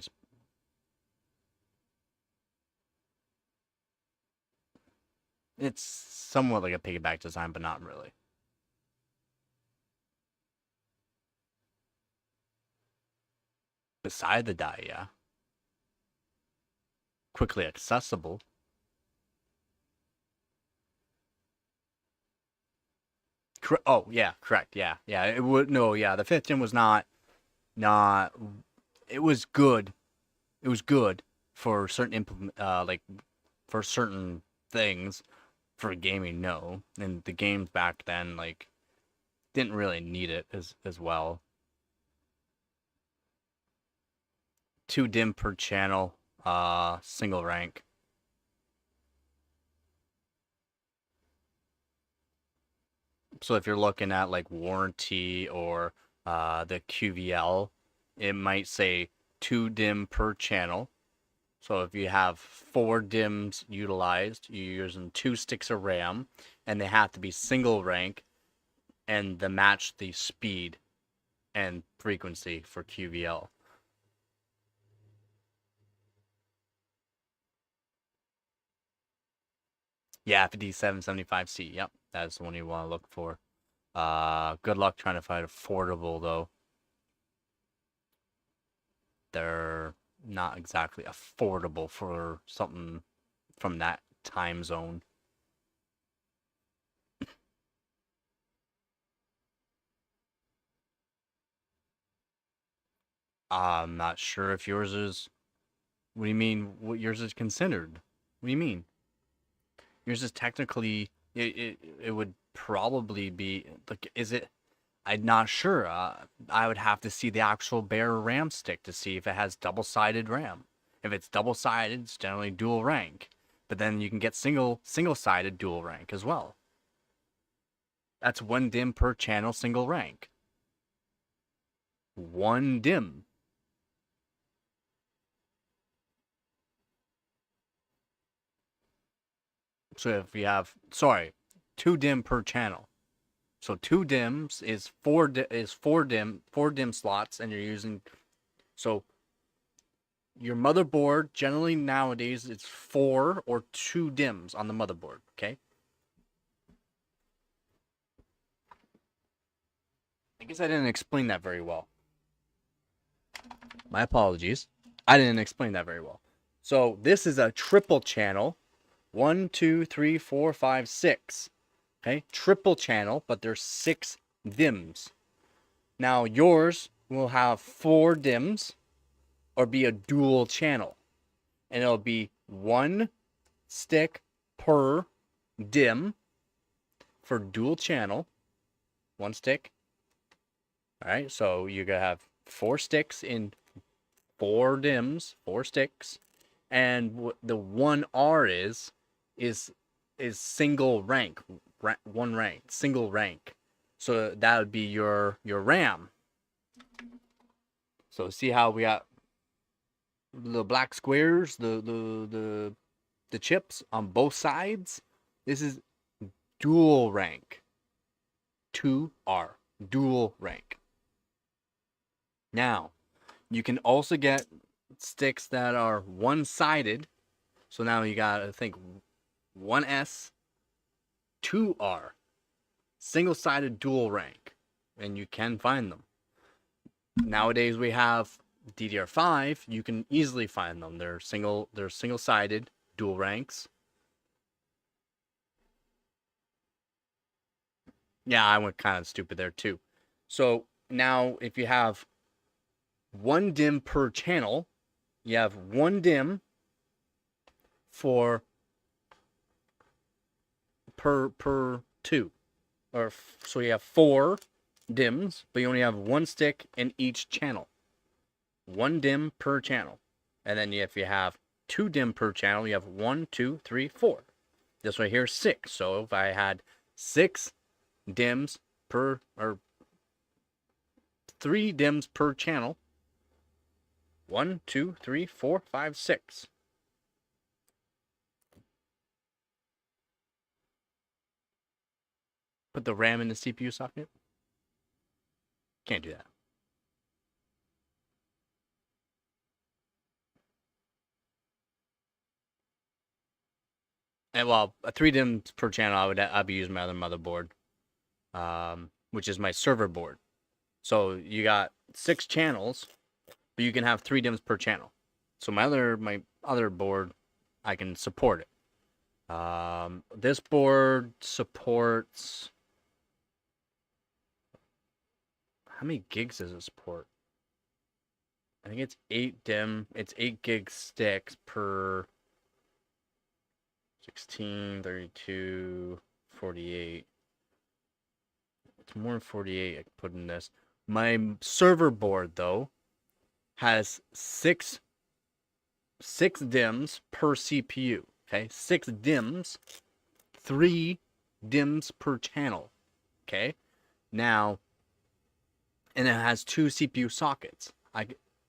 It's somewhat like a piggyback design, but not really. Beside the die, yeah. Quickly accessible. Oh yeah, correct. Yeah. It would no. Yeah, the 5th gen was not. It was good. It was good for certain like for certain things. For gaming, no. And the games back then like didn't really need it as well. 2 DIMM per channel, single rank. So if you're looking at like warranty or the QVL, it might say 2 DIMM per channel. So if you have 4 DIMMs utilized, you're using 2 sticks of RAM, and they have to be single rank, and they match the speed and frequency for QVL. Yeah, 5775C. Yep, that's the one you want to look for. Good luck trying to find affordable though. They're not exactly affordable for something from that time zone. I'm not sure if yours is. What do you mean? What yours is considered? What do you mean? Yours is technically. It would probably be like. Is it? I'm not sure. I would have to see the actual bare RAM stick to see if it has double-sided RAM. If it's double-sided, it's generally dual rank. But then you can get single-sided dual rank as well. That's 1 DIMM per channel, single rank. 1 DIMM. So if you have, sorry, 2 DIMM per channel. So 2 DIMMs is 4 DIMM slots, and you're using, so your motherboard generally nowadays it's 4 or 2 DIMMs on the motherboard. Okay. I guess I didn't explain that very well. My apologies. I didn't explain that very well. So this is a triple channel. 1, 2, 3, 4, 5, 6. Okay, triple channel, but there's 6 DIMMs. Now yours will have 4 DIMMs or be a dual channel. And it'll be 1 stick per DIMM for dual channel. 1 stick. All right, so you're going to have 4 sticks in 4 DIMMs, 4 sticks. And what the 1R is single rank, 1 rank, single rank. So that would be your RAM. So see how we got the black squares, the chips on both sides? This is dual rank. 2R, dual rank. Now, you can also get sticks that are one-sided. So now you got to think 1S, 2R, single-sided dual rank, and you can find them. Nowadays we have DDR5. You can easily find them. They're single-sided dual ranks. Yeah, I went kind of stupid there too. So now if you have 1 DIMM per channel, you have 1 DIMM for per 2, or so you have 4 DIMMs, but you only have 1 stick in each channel. 1 DIMM per channel. And then if you have 2 DIMM per channel, you have 1, 2, 3, 4. This right here is 6. So if I had 6 DIMMs per, or 3 DIMMs per channel, 1, 2, 3, 4, 5, 6. Put the RAM in the CPU socket? Can't do that. And well, 3 DIMMs per channel, I'd be using my other motherboard, which is my server board. So you got 6 channels, but you can have 3 DIMMs per channel. So my other board, I can support it. This board supports, how many gigs does it support? I think it's 8 DIMM. It's 8 gig sticks per 16, 32, 48. It's more than 48 I can put in this. My server board, though, has 6 DIMMs per CPU. Okay, 6 DIMMs, 3 DIMMs per channel. Okay, now, and it has 2 CPU sockets.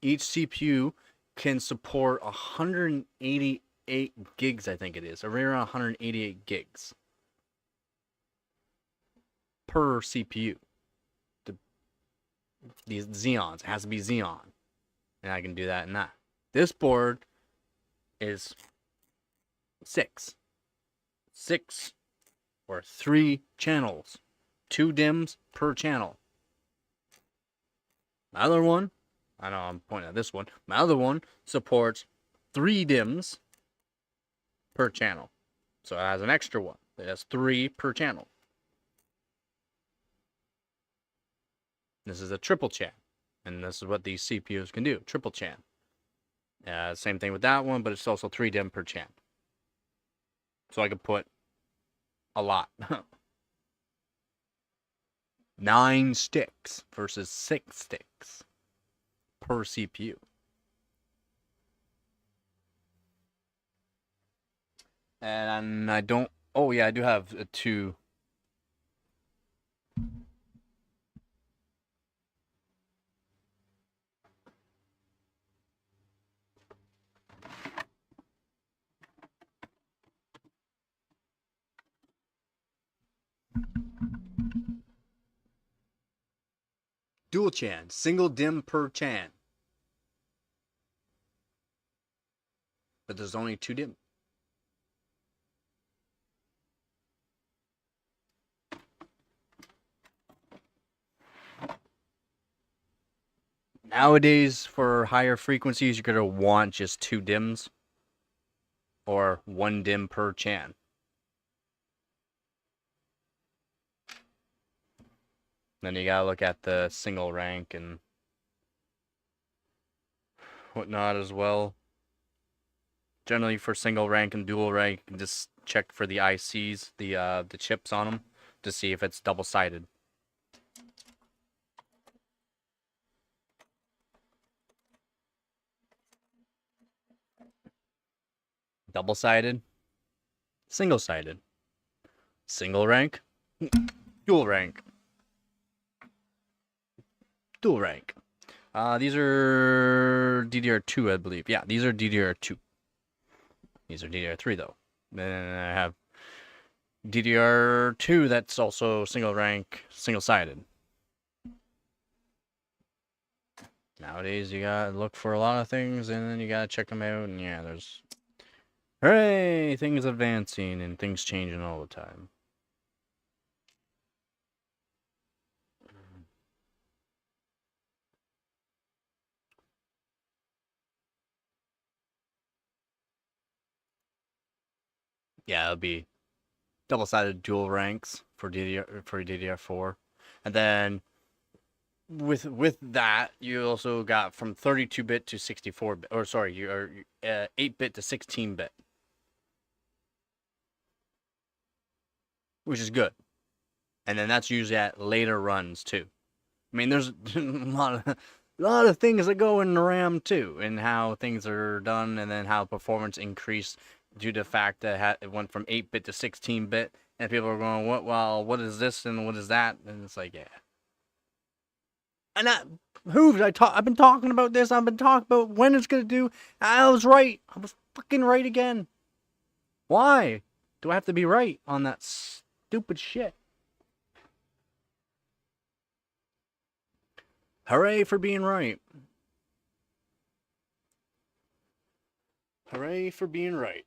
Each CPU can support 188 gigs, I think it is, around 188 gigs per CPU. These Xeons, it has to be Xeon, and I can do that and that. This board is 6 or 3 channels, 2 DIMMs per channel. My other one, I know I'm pointing at this one, my other one supports 3 DIMMs per channel. So it has an extra one. It has 3 per channel. This is a triple chan. And this is what these CPUs can do. Triple chan. Same thing with that one, but it's also 3 DIMM per chan. So I could put a lot. 9 sticks versus 6 sticks per CPU. And I don't, oh yeah, I do have 2. Dual chan, single DIMM per chan. But there's only 2 DIMM. Nowadays, for higher frequencies, you're going to want just 2 DIMMs. Or 1 DIMM per chan. Then you gotta look at the single rank and whatnot as well. Generally, for single rank and dual rank, you can just check for the ICs, the chips on them, to see if it's double-sided. Double-sided, single-sided, single rank, dual rank, dual rank. These are DDR2, I believe. Yeah, these are DDR2. These are DDR3 though. Then I have DDR2 that's also single rank, single-sided. Nowadays, you gotta look for a lot of things, and then you gotta check them out, and yeah, there's... Hooray! Things advancing, and things changing all the time. Yeah, it'll be double-sided dual ranks for DDR4. And then... With that, you also got from 32-bit to 64-bit, or sorry, you're 8-bit to 16-bit, which is good. And then that's usually at later runs too. I mean, there's a lot of things that go in the RAM too, and how things are done, and then how performance increased due to the fact that it went from 8-bit to 16-bit, and people are going, "What? Well, what is this and what is that?" And it's like, yeah. And Hooves, I've been talking about this. I've been talking about when it's gonna do. I was right. I was fucking right again. Why do I have to be right on that stupid shit? Hooray for being right. Hooray for being right.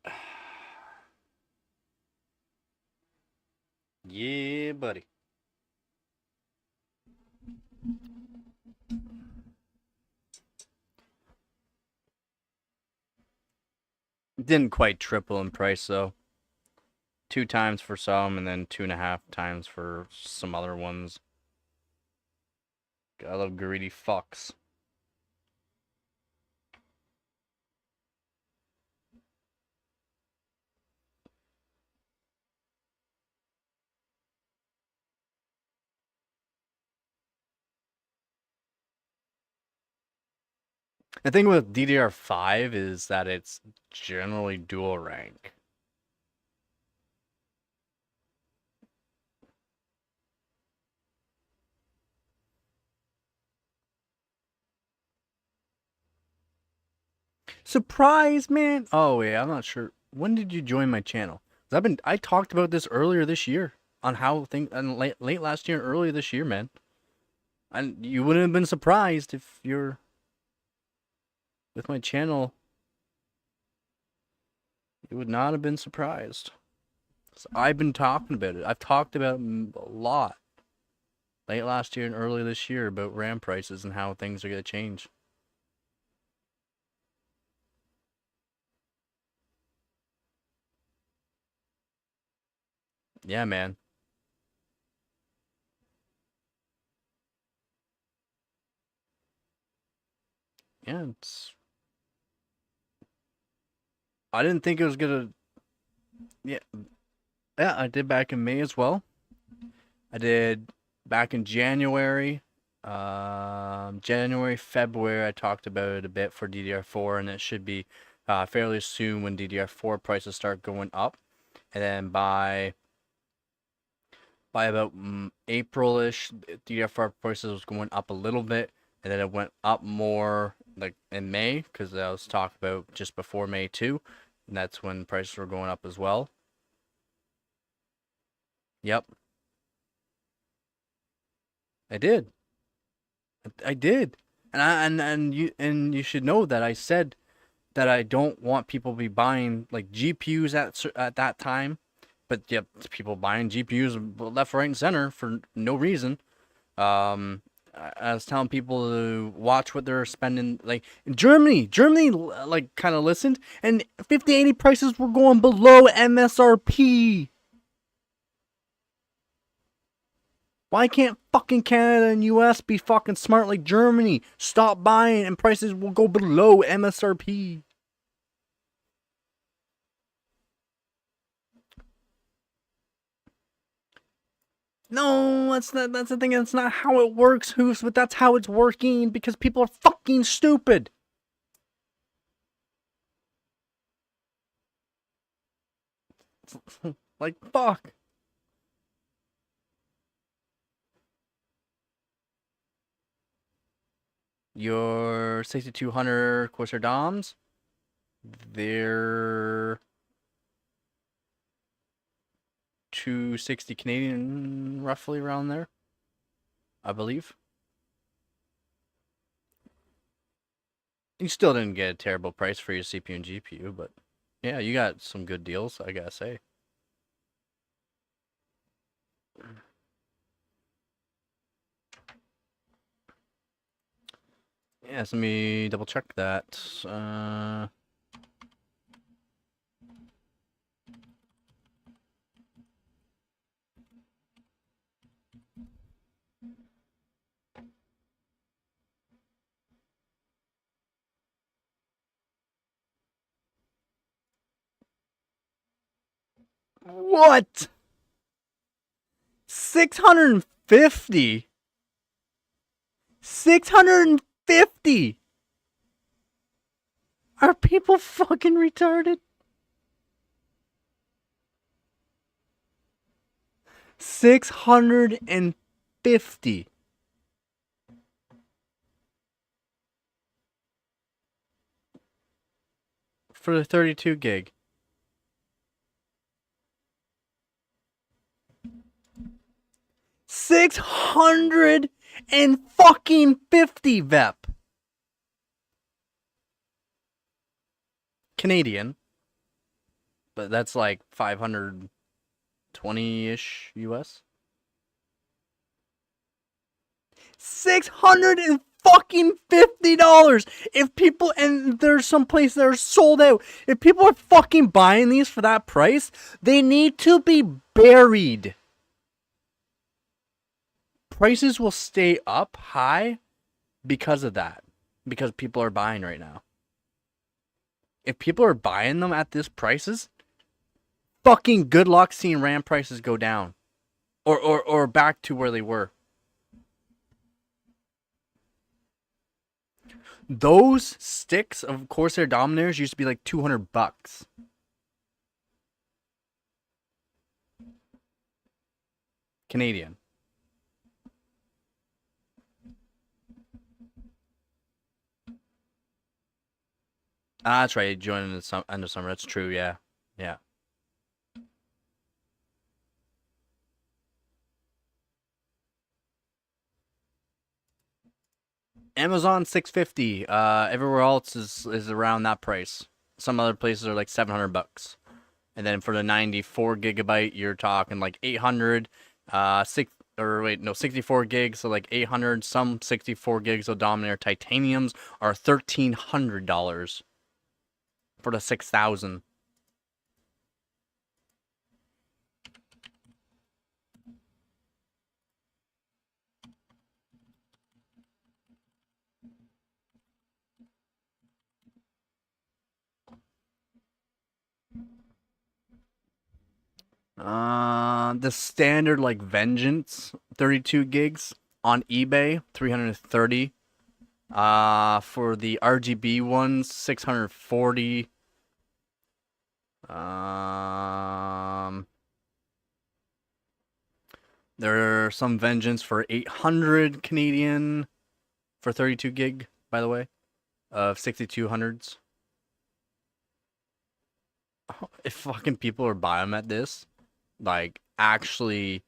Yeah, buddy. Didn't quite triple in price though. 2 times for some, and then 2.5 times for some other ones. I love greedy fucks. The thing with DDR5 is that it's generally dual rank. Surprise, man! Oh yeah, I'm not sure. When did you join my channel? I talked about this earlier this year on how things and late last year, earlier this year, man. And you wouldn't have been surprised if you're with my channel. You would not have been surprised. So I've been talking about it. I've talked about it a lot late last year and early this year about RAM prices and how things are going to change. Yeah, man. Yeah, I didn't think it was gonna. Yeah, yeah. I did back in May as well. I did back in January. January, February. I talked about it a bit for DDR4, and it should be fairly soon when DDR4 prices start going up, and then by about April-ish, DDR4 prices was going up a little bit, and then it went up more like in May, because I was talking about just before May too, and that's when prices were going up as well. Yep. I did. I did, and you should know that I said that I don't want people to be buying like GPUs at that time, but yep, people buying GPUs left, right, and center for no reason. I was telling people to watch what they're spending. Like in Germany, like kind of listened, and 5080 prices were going below MSRP. Why can't fucking Canada and US be fucking smart like Germany? Stop buying and prices will go below MSRP. No, that's not. That's the thing. That's not how it works, Hoofs. But that's how it's working because people are fucking stupid. Like fuck. Your 6200 Corsair Doms, they're 260 Canadian, roughly around there, I believe. You still didn't get a terrible price for your CPU and GPU, but yeah, you got some good deals, I gotta say. Yes, let me double check that. What? 650? 650? Are people fucking retarded? 650 for the 32 gig. 650 VEP. Canadian. But that's like 520-ish US. $650. If people, and there's some places that are sold out. If people are fucking buying these for that price, they need to be buried. Prices will stay up high because of that. Because people are buying right now. If people are buying them at this prices, fucking good luck seeing RAM prices go down. Or back to where they were. Those sticks of Corsair Dominators used to be like $200. Canadian. Ah, that's right. You joined in the end of summer. That's true. Yeah. Yeah. Amazon 650. Everywhere else is around that price. Some other places are like $700. And then for the 94 gigabyte, you're talking like 800. 64 gigs, so like 800. Some 64 gigs of Dominator Titaniums are $1,300 for the 6,000. The standard like Vengeance 32 gigs on eBay 330. For the RGB ones 640. There are some Vengeance for 800 Canadian for 32 gig, by the way, of 6200s. If fucking people are buying them at this, like actually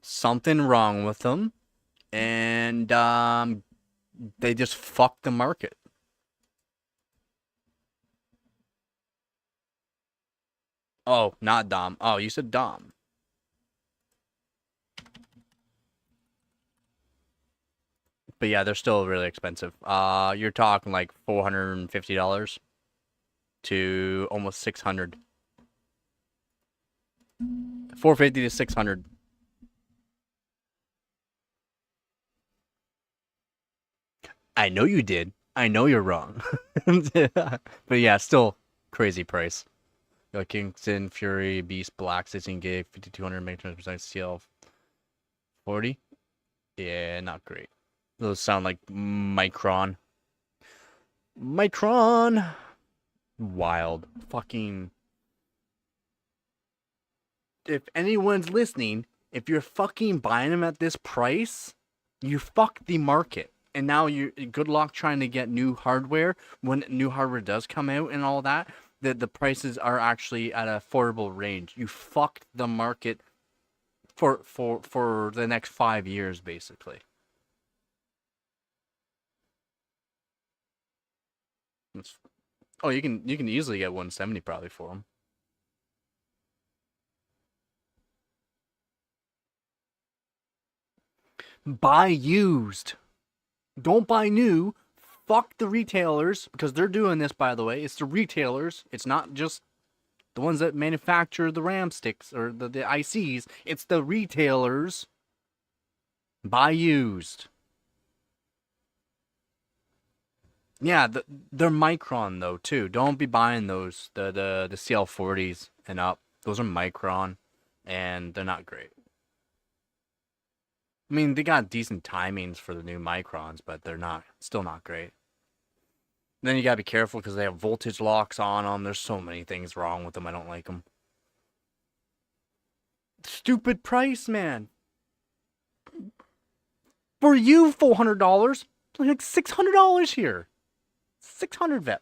something wrong with them, and They just fucked the market. Oh, not Dom. Oh, you said Dom. But yeah, they're still really expensive. You're talking like $450 to almost 600. 450 to 600. I know you did. I know you're wrong. But yeah, still crazy price. You got Kingston, Fury, Beast, Black, 16 gig, 5200 megahertz CL 40. Yeah, not great. Those sound like Micron. Micron. Wild. Fucking. If anyone's listening, if you're fucking buying them at this price, you fuck the market. And now you good luck trying to get new hardware when new hardware does come out and all that. The prices are actually at an affordable range. You fucked the market for the next 5 years, basically. It's, oh, you can easily get 170 probably for them. Buy used. Don't buy new. Fuck the retailers because they're doing this. By the way, it's the retailers. It's not just the ones that manufacture the RAM sticks or the ICs. It's the retailers. Buy used. Yeah, they're Micron though too. Don't be buying those the CL40s and up. Those are Micron, and they're not great. I mean, they got decent timings for the new Microns, but they're not still not great. Then you gotta be careful because they have voltage locks on them. There's so many things wrong with them. I don't like them. Stupid price, man. For you, $400. Like $600 here. 600 vet.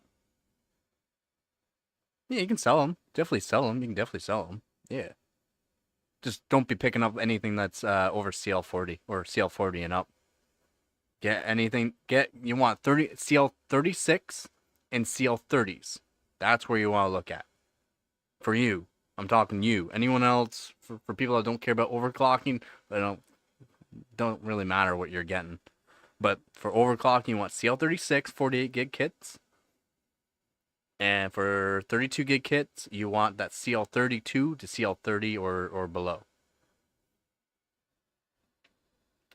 Yeah, you can sell them. Definitely sell them. You can definitely sell them. Yeah. Just don't be picking up anything that's over CL40 or CL40 and up. Get anything. You want 30 CL36 and CL30s. That's where you want to look at. For you, I'm talking you. Anyone else? For people that don't care about overclocking, they don't really matter what you're getting. But for overclocking, you want CL36 48 gig kits. And for 32 gig kits, you want that CL32 to CL30 or below.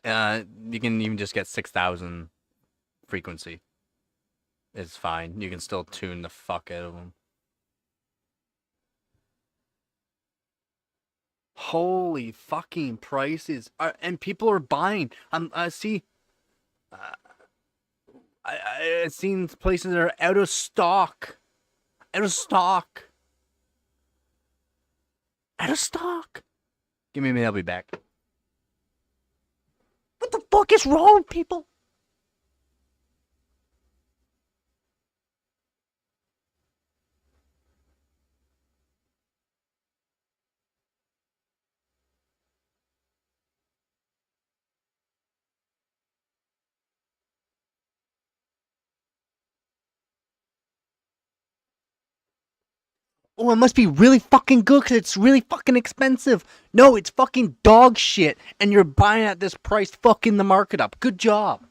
You can even just get 6,000 frequency. It's fine. You can still tune the fuck out of them. Holy fucking prices! And people are buying. I see. Uh, I've seen places that are out of stock. Out of stock. Out of stock. Give me a minute. I'll be back. What the fuck is wrong with people? Oh, it must be really fucking good because it's really fucking expensive. No, it's fucking dog shit, and you're buying at this price, fucking the market up. Good job.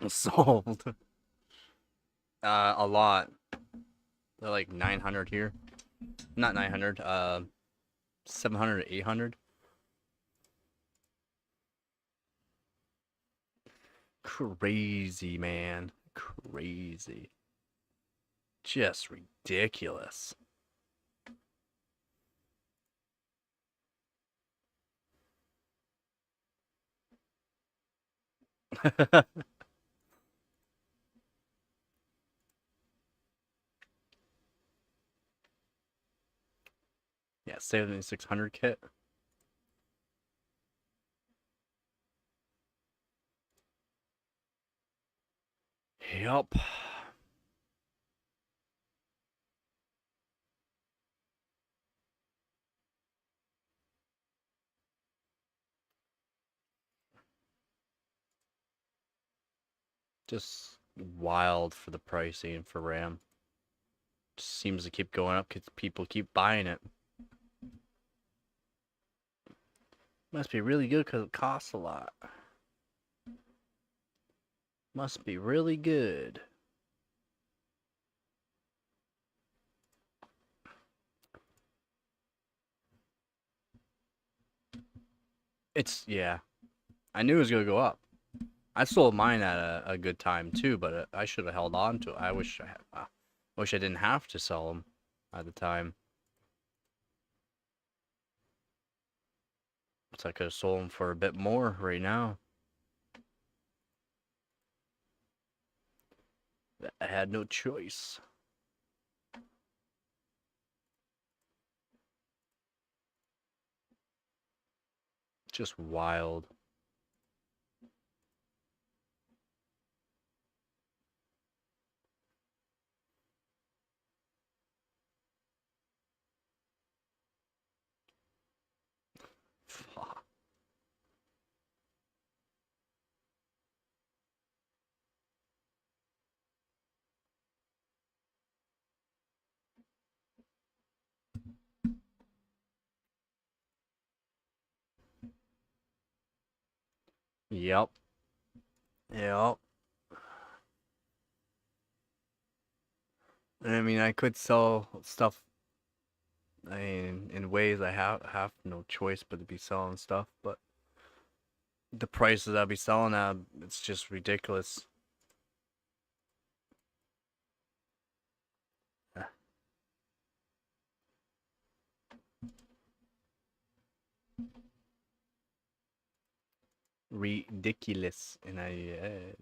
Sold. A lot. They're like 900 here. Not 900, 700 to 800. Crazy, man. Crazy. Just ridiculous. Yeah, 7600 kit. Yep. Just wild for the pricing for RAM. Just seems to keep going up because people keep buying it. Must be really good because it costs a lot. Must be really good. Yeah. I knew it was going to go up. I sold mine at a good time too, but I should have held on to it. I wish I didn't have to sell them at the time. So I could have sold them for a bit more right now. I had no choice. Just wild. Fuck. Yep. Yep. I mean, I could sell stuff. I mean, in ways I have no choice but to be selling stuff, but the prices I'll be selling at, it's just ridiculous. Ridiculous, and I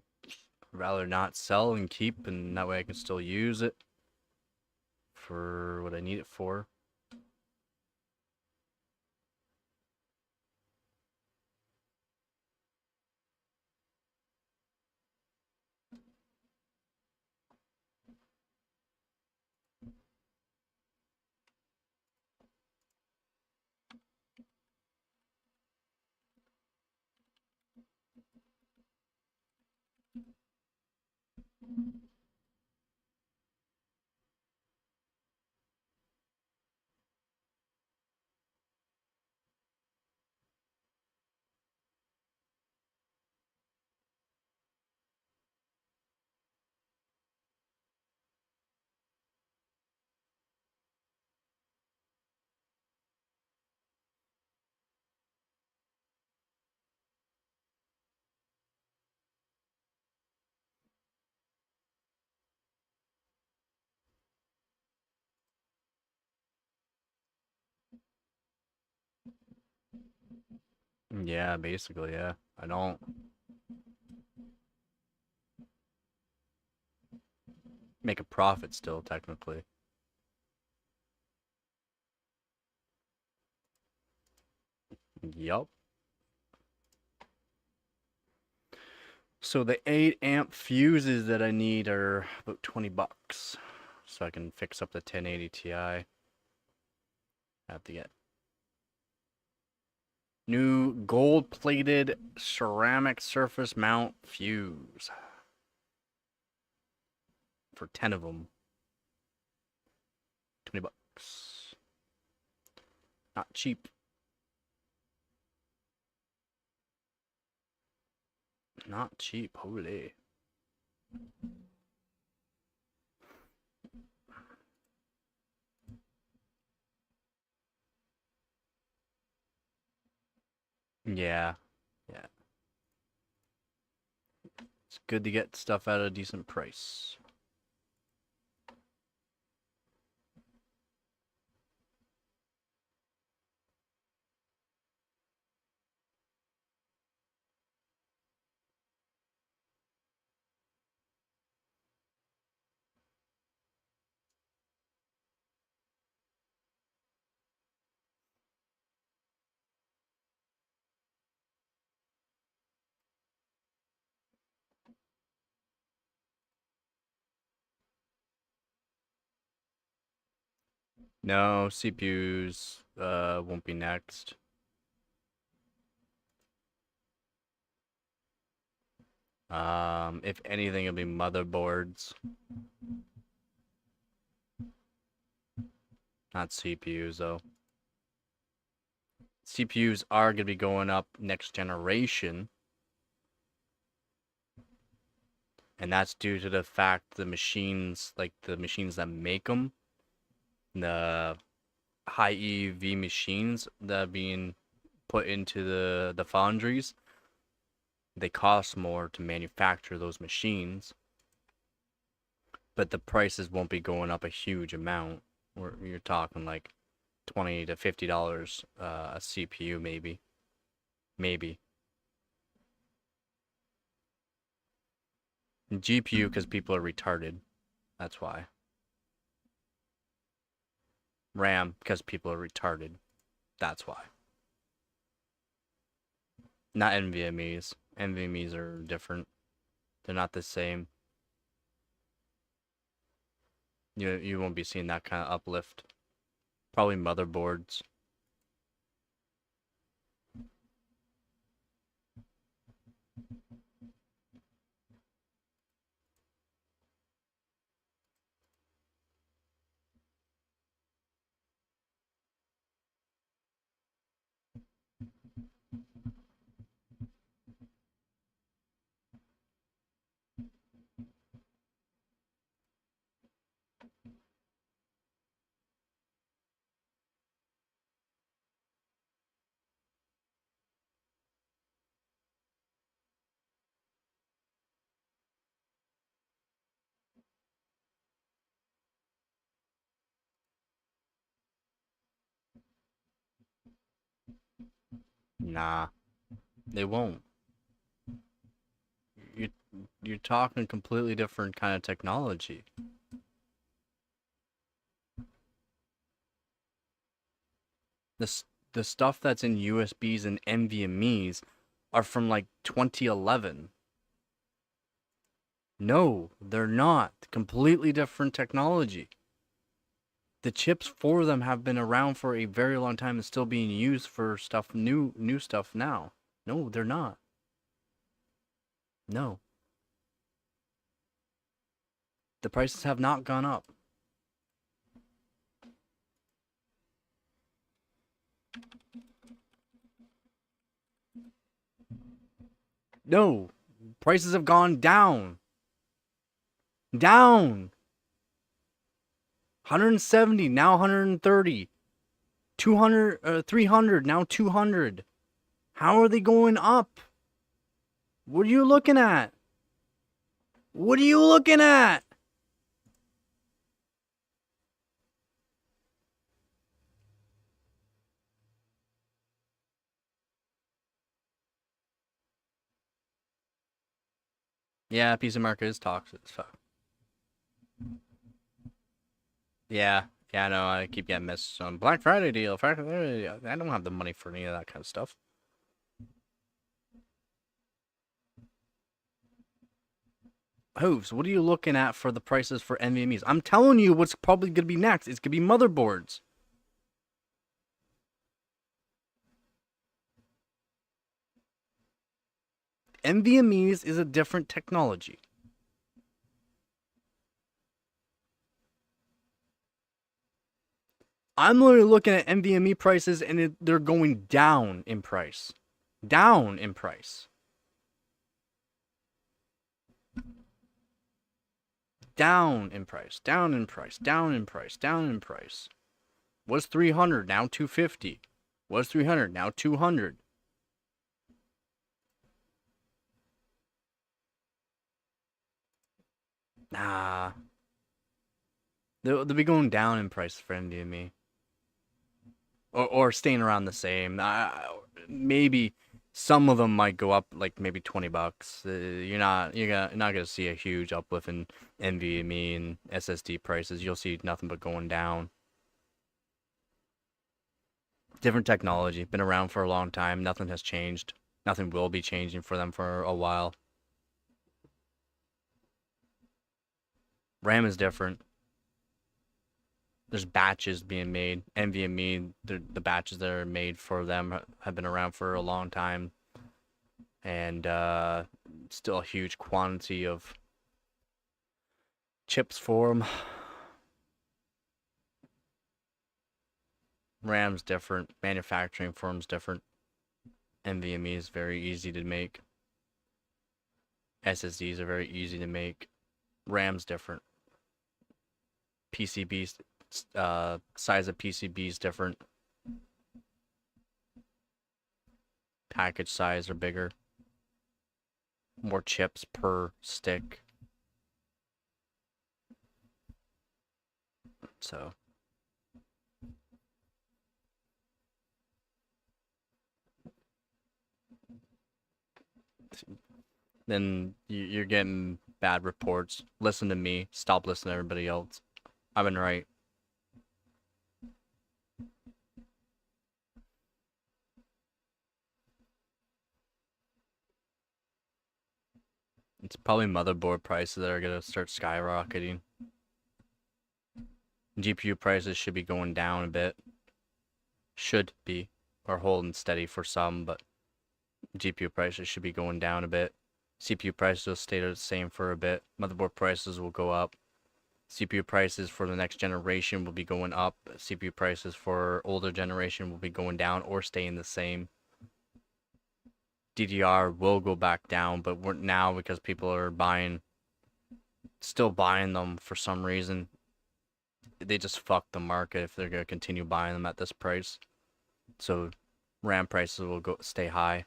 rather not sell and keep, and that way I can still use it for what I need it for. Yeah, basically, yeah. I don't make a profit still, technically. Yup. So the 8 amp fuses that I need are about 20 bucks. So I can fix up the 1080 Ti. I have to get new gold plated ceramic surface mount fuse for 10 of them. 20 bucks. Not cheap. Not cheap, holy. Yeah. Yeah. It's good to get stuff at a decent price. No, CPUs won't be next. If anything, it'll be motherboards, not CPUs though. CPUs are gonna be going up next generation, and that's due to the fact the machines, like the machines that make them, the high EV machines that are being put into the foundries, they cost more to manufacture those machines, but the prices won't be going up a huge amount. You're talking like $20 to $50 a CPU, maybe. And GPU because people are retarded. That's why. RAM because people are retarded. That's why. Not NVMe's. NVMe's are different. They're not the same. You won't be seeing that kind of uplift. Probably motherboards. Nah, they won't. You you're talking completely different kind of technology. The stuff that's in USBs and NVMe's are from like 2011. No, they're not. Completely different technology. The chips for them have been around for a very long time and still being used for stuff new stuff now. No, they're not. No. The prices have not gone up. No. Prices have gone down. Down. 170, now 130. 200, 300, now 200. How are they going up? What are you looking at? What are you looking at? Yeah, PC market is toxic as fuck. Yeah, I know. I keep getting messages on Black Friday deal. I don't have the money for any of that kind of stuff. Hooves, what are you looking at for the prices for NVMe's? I'm telling you what's probably going to be next. It's going to be motherboards. NVMe's is a different technology. I'm literally looking at NVMe prices and they're going down in price. Down in price. down in price, down in price, down in price, down in price. Was 300, now 250. Was 300, now 200. Nah. They'll be going down in price for NVMe. Or staying around the same. Maybe some of them might go up like maybe $20. You're not gonna see a huge uplift in NVMe and SSD prices. You'll see nothing but going down. Different technology, been around for a long time. Nothing has changed. Nothing will be changing for them for a while. RAM is different. There's batches being made. NVMe, the batches that are made for them have been around for a long time. And still a huge quantity of chips for them. RAM's different. Manufacturing firm's different. NVMe is very easy to make. SSDs are very easy to make. RAM's different. PCBs, size of PCBs different. Package size are bigger. More chips per stick. So then you're getting bad reports. Listen to me. Stop listening to everybody else. I've been right. It's probably motherboard prices that are going to start skyrocketing. GPU prices should be going down a bit. Should be. Or holding steady for some, but GPU prices should be going down a bit. CPU prices will stay the same for a bit. Motherboard prices will go up. CPU prices for the next generation will be going up. CPU prices for older generation will be going down or staying the same. DDR will go back down, but now because people are still buying them for some reason, they just fuck the market if they're going to continue buying them at this price. So RAM prices will stay high.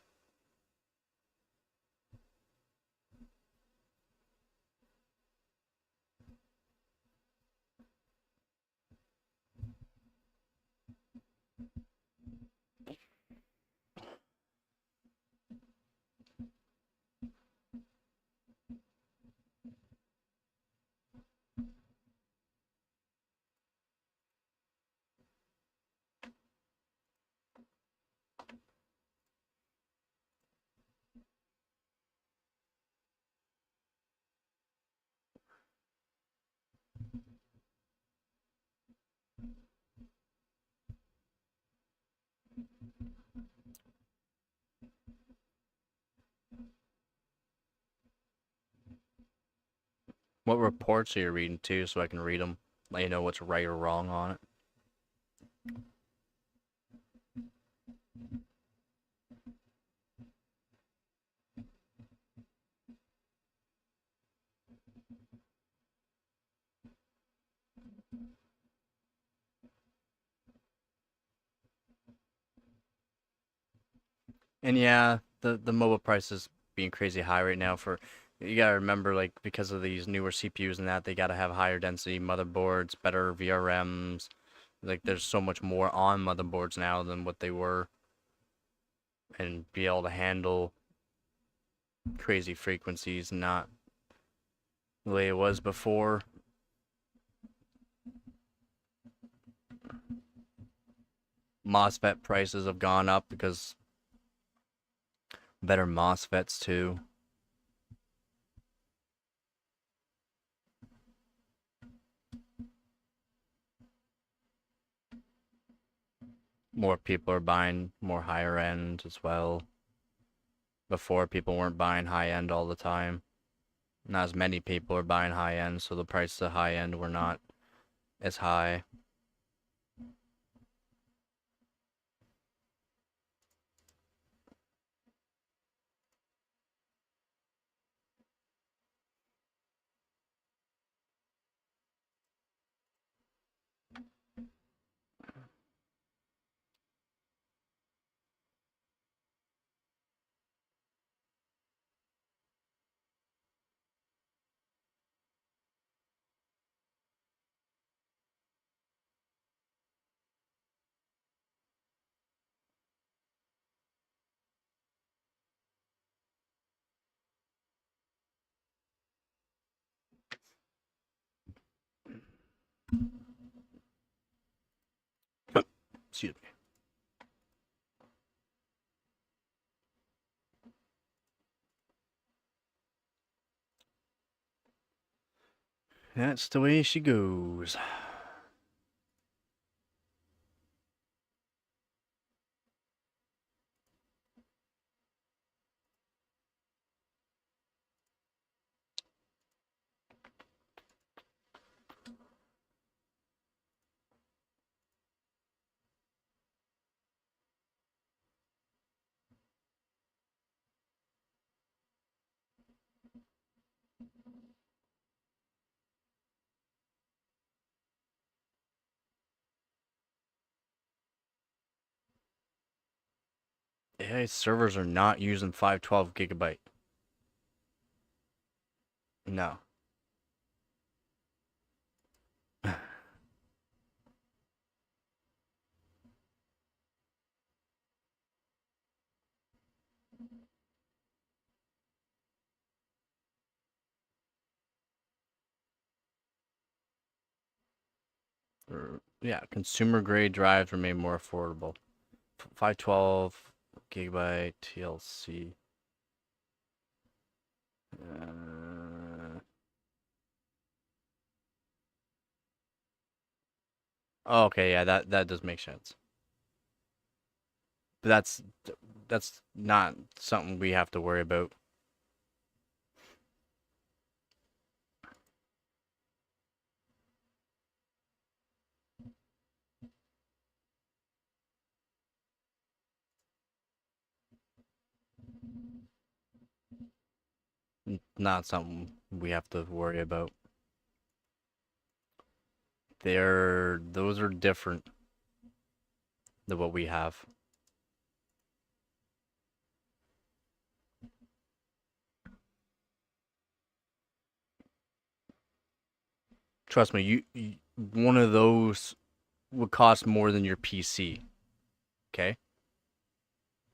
What reports are you reading too, so I can read them, let you know what's right or wrong on it? And yeah, the mobile prices being crazy high right now you gotta remember, like, because of these newer CPUs and that, they gotta have higher density motherboards, better VRMs. Like, there's so much more on motherboards now than what they were. And be able to handle crazy frequencies, not the way it was before. MOSFET prices have gone up because better MOSFETs too. More people are buying more higher end as well. Before, people weren't buying high end all the time. Not as many people are buying high end, so the prices of high end were not as high. That's the way she goes. Yeah, servers are not using 512 gigabyte. No. Yeah, consumer grade drives remain more affordable. 512 gigabyte TLC. Okay, yeah, that does make sense. But that's not something we have to worry about. Not something we have to worry about. Those are different than what we have. Trust me, one of those would cost more than your PC. Okay?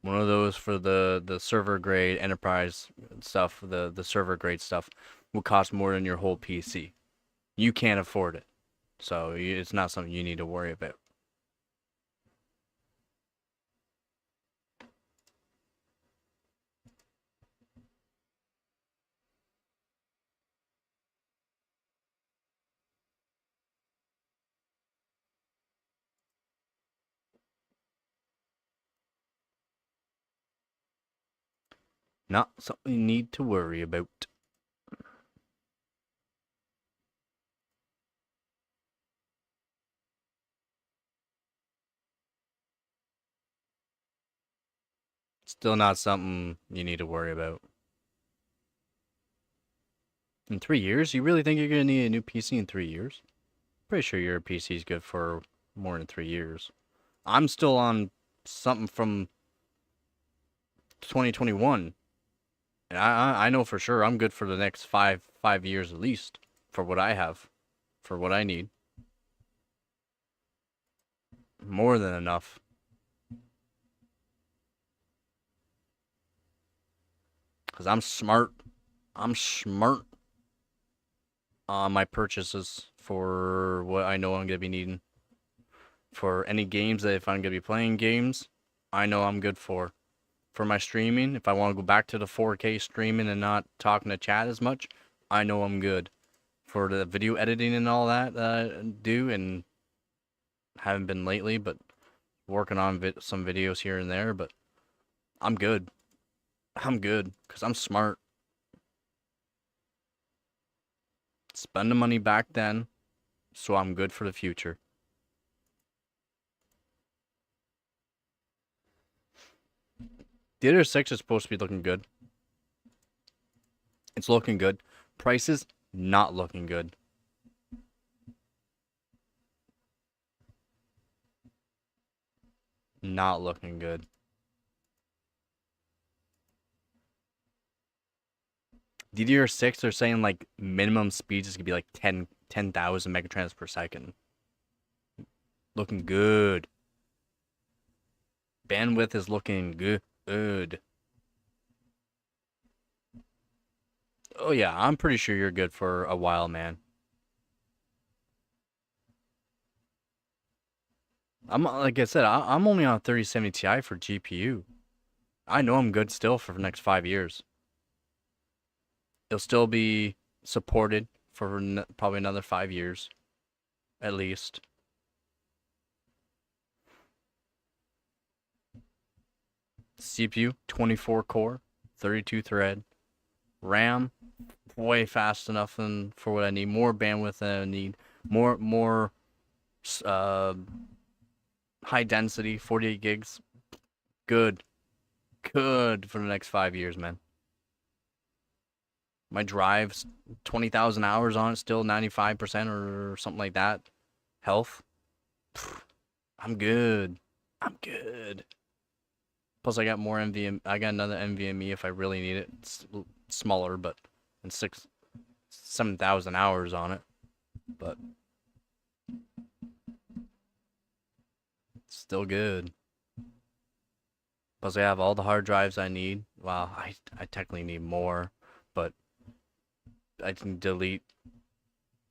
One of those for the server grade enterprise stuff, the server grade stuff would cost more than your whole PC. You can't afford it. So it's not something you need to worry about. Not something you need to worry about. Still not something you need to worry about. In 3 years? You really think you're going to need a new PC in 3 years? Pretty sure your PC is good for more than 3 years. I'm still on something from 2021. And I know for sure I'm good for the next five years at least for what I have, for what I need. More than enough. Because I'm smart. I'm smart on my purchases for what I know I'm going to be needing. For any games that if I'm going to be playing games, I know I'm good for. For my streaming, if I want to go back to the 4K streaming and not talking to chat as much, I know I'm good. For the video editing and all that I do, and haven't been lately, but working on some videos here and there, but I'm good. I'm good, because I'm smart. Spend the money back then, so I'm good for the future. Theater 6 is supposed to be looking good. It's looking good. Prices, not looking good. Not looking good. DDR6, they're saying like minimum speeds is gonna be like 10,000 megatrans per second. Looking good. Bandwidth is looking good. Oh yeah, I'm pretty sure you're good for a while, man. I'm like I said, I'm only on 3070 Ti for GPU. I know I'm good still for the next 5 years. It'll still be supported for probably another 5 years, at least. CPU, 24 core, 32 thread. RAM, way fast enough for what I need. More bandwidth than I need. More uh, high density, 48 gigs. Good. Good for the next 5 years, man. My drive's 20,000 hours on it, still 95% or something like that. Health. I'm good. I'm good. Plus, I got more NVMe. I got another NVMe if I really need it. It's smaller, but and 7,000 hours on it. But still good. Plus, I have all the hard drives I need. Well, I technically need more, but I can delete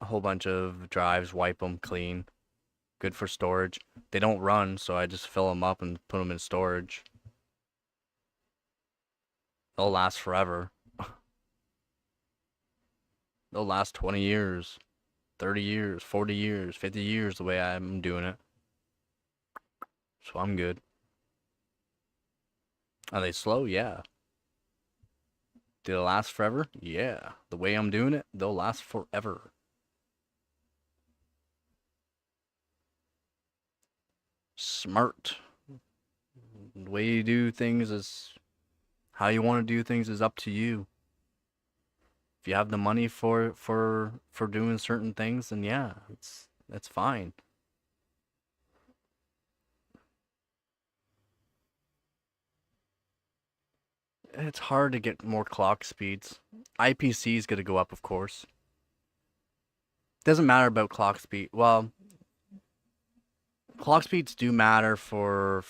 a whole bunch of drives, wipe them clean. Good for storage. They don't run, so I just fill them up and put them in storage. They'll last forever. They'll last 20 years, 30 years, 40 years, 50 years the way I'm doing it. So I'm good. Are they slow? Yeah. Do they last forever? Yeah. The way I'm doing it, they'll last forever. Smart. The way you do things is how you want to do things is up to you. If you have the money for doing certain things, then yeah, that's fine. It's hard to get more clock speeds. IPC is going to go up, of course. Doesn't matter about clock speed. Well, clock speeds do matter for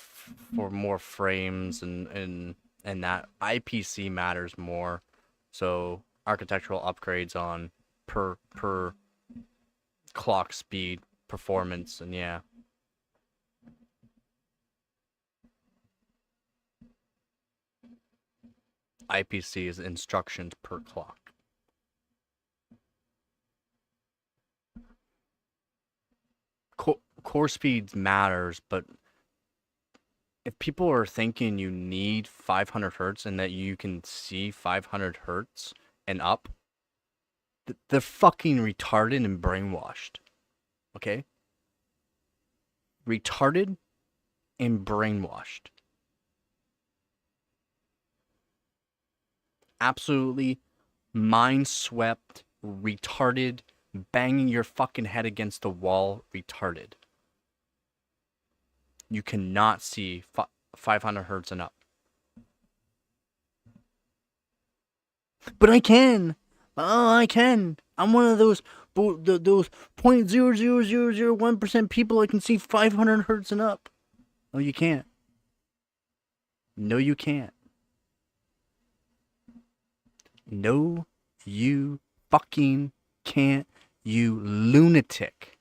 more frames and that. IPC matters more. So architectural upgrades on per clock speed performance, and yeah. IPC is instructions per clock. Core speeds matters, but if people are thinking you need 500 hertz and that you can see 500 hertz and up, they're fucking retarded and brainwashed. Okay? Retarded and brainwashed. Absolutely mind swept, retarded, banging your fucking head against the wall, retarded. You cannot see 500 hertz and up. But I can. Oh, I can. I'm one of those 0.00001% people I can see 500 hertz and up. No, you can't. No, you can't. No, you fucking can't, you lunatic.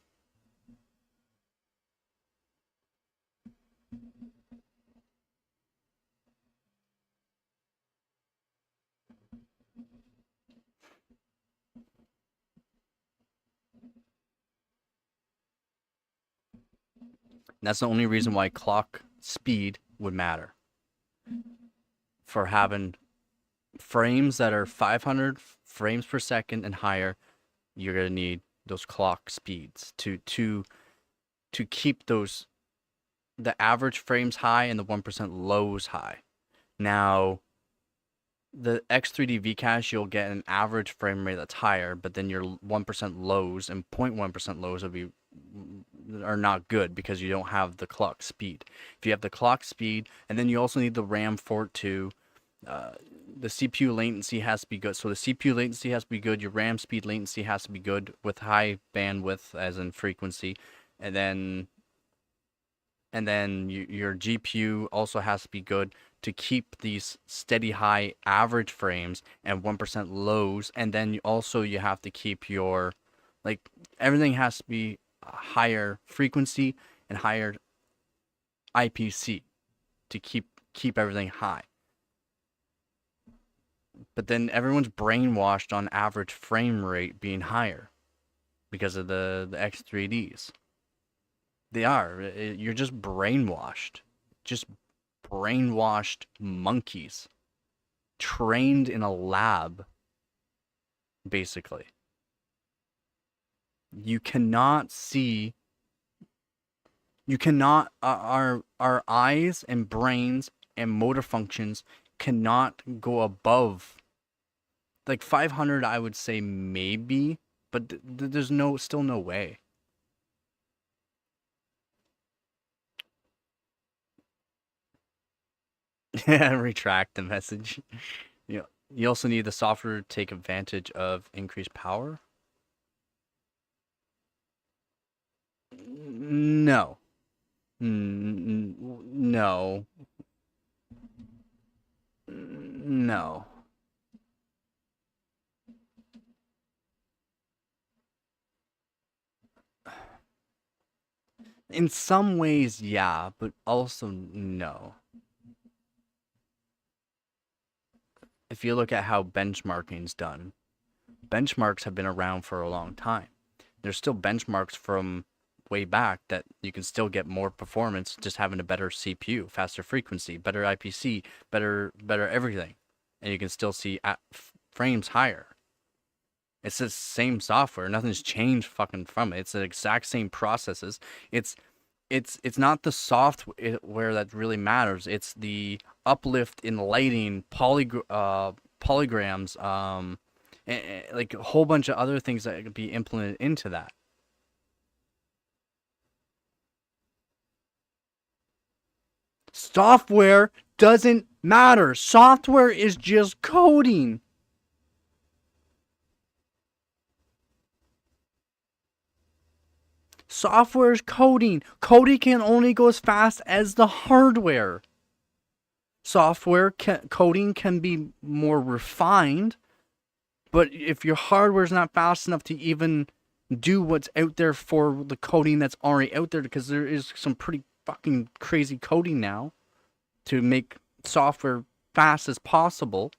That's the only reason why clock speed would matter. For having frames that are 500 frames per second and higher, you're going to need those clock speeds to keep those the average frames high and the 1% lows high. Now, the X3D Vcache, you'll get an average frame rate that's higher, but then your 1% lows and 0.1% lows are not good because you don't have the clock speed. If you have the clock speed, and then you also need the RAM for it too. The CPU latency has to be good. So the CPU latency has to be good. Your RAM speed latency has to be good with high bandwidth, as in frequency, and then your GPU also has to be good to keep these steady high average frames and 1% lows. And then you have to keep your, like, everything has to be higher frequency and higher IPC to keep everything high. But then everyone's brainwashed on average frame rate being higher because of the X3Ds. They are. You're just brainwashed. Just brainwashed monkeys. Trained in a lab, basically. You cannot see. You cannot. Our eyes and brains and motor functions cannot go above. Like 500, I would say maybe, but there's still no way. Yeah, retract the message. You also need the software to take advantage of increased power. No. No. No. In some ways, yeah, but also no. If you look at how benchmarking's done, benchmarks have been around for a long time. There's still benchmarks from way back that you can still get more performance just having a better CPU, faster frequency, better IPC, better everything, and you can still see frames higher. It's the same software. Nothing's changed fucking from it. It's the exact same processes. It's not the software that really matters. It's the uplift in lighting, polygons, like a whole bunch of other things that could be implemented into that. Software doesn't matter. Software is just coding. Software is coding. Coding can only go as fast as the hardware. Coding can be more refined, but if your hardware is not fast enough to even do what's out there for the coding that's already out there, because there is some pretty fucking crazy coding now to make software fast as possible.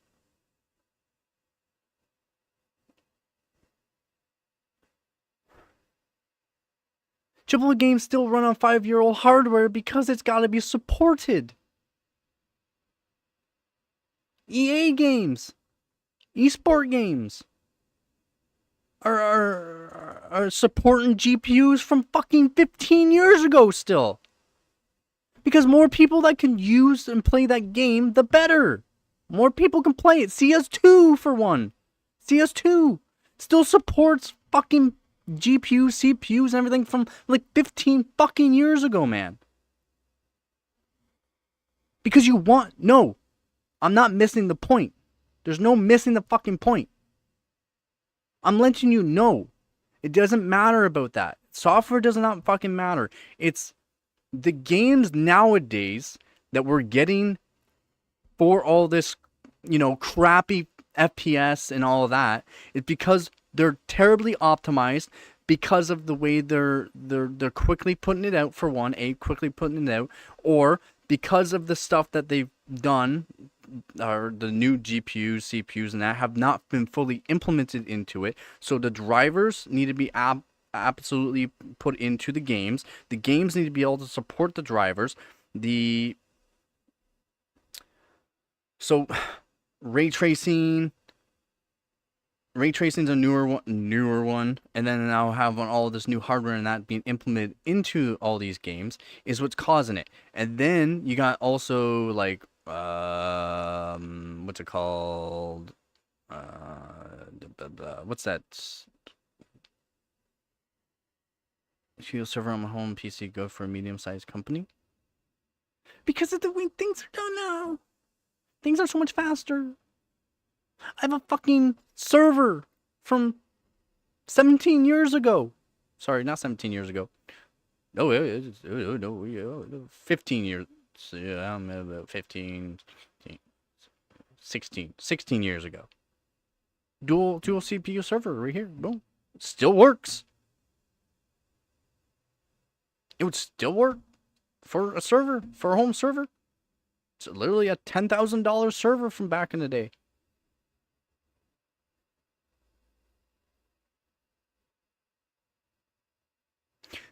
AAA games still run on 5-year-old hardware because it's got to be supported. EA games, esport games are supporting GPUs from fucking 15 years ago still. Because more people that can use and play that game, the better. More people can play it. CS2 for one. CS2 still supports fucking GPUs, CPUs, and everything from like 15 fucking years ago, man. Because no, I'm not missing the point. There's no missing the fucking point. I'm letting you know. It doesn't matter about that. Software does not fucking matter. It's the games nowadays that we're getting for all this, crappy FPS and all of that, is because they're terribly optimized because of the way they're quickly putting it out, for one, quickly putting it out, or because of the stuff that they've done, or the new GPUs, CPUs, and that have not been fully implemented into it. So the drivers need to be absolutely put into the games. The games need to be able to support the drivers. So ray tracing. Ray tracing is a newer one, and then now having all of this new hardware and that being implemented into all these games is what's causing it. And then you got also like what's it called? What's that? Shield server on my home PC go for a medium-sized company? Because of the way things are done now. Things are so much faster. I have a fucking server from 17 years ago. Sorry, not 17 years ago. No, 15 years. Yeah, I'm about 15, 16 years ago. Dual CPU server right here. Boom. Still works. It would still work for a server, for a home server. It's literally a $10,000 server from back in the day.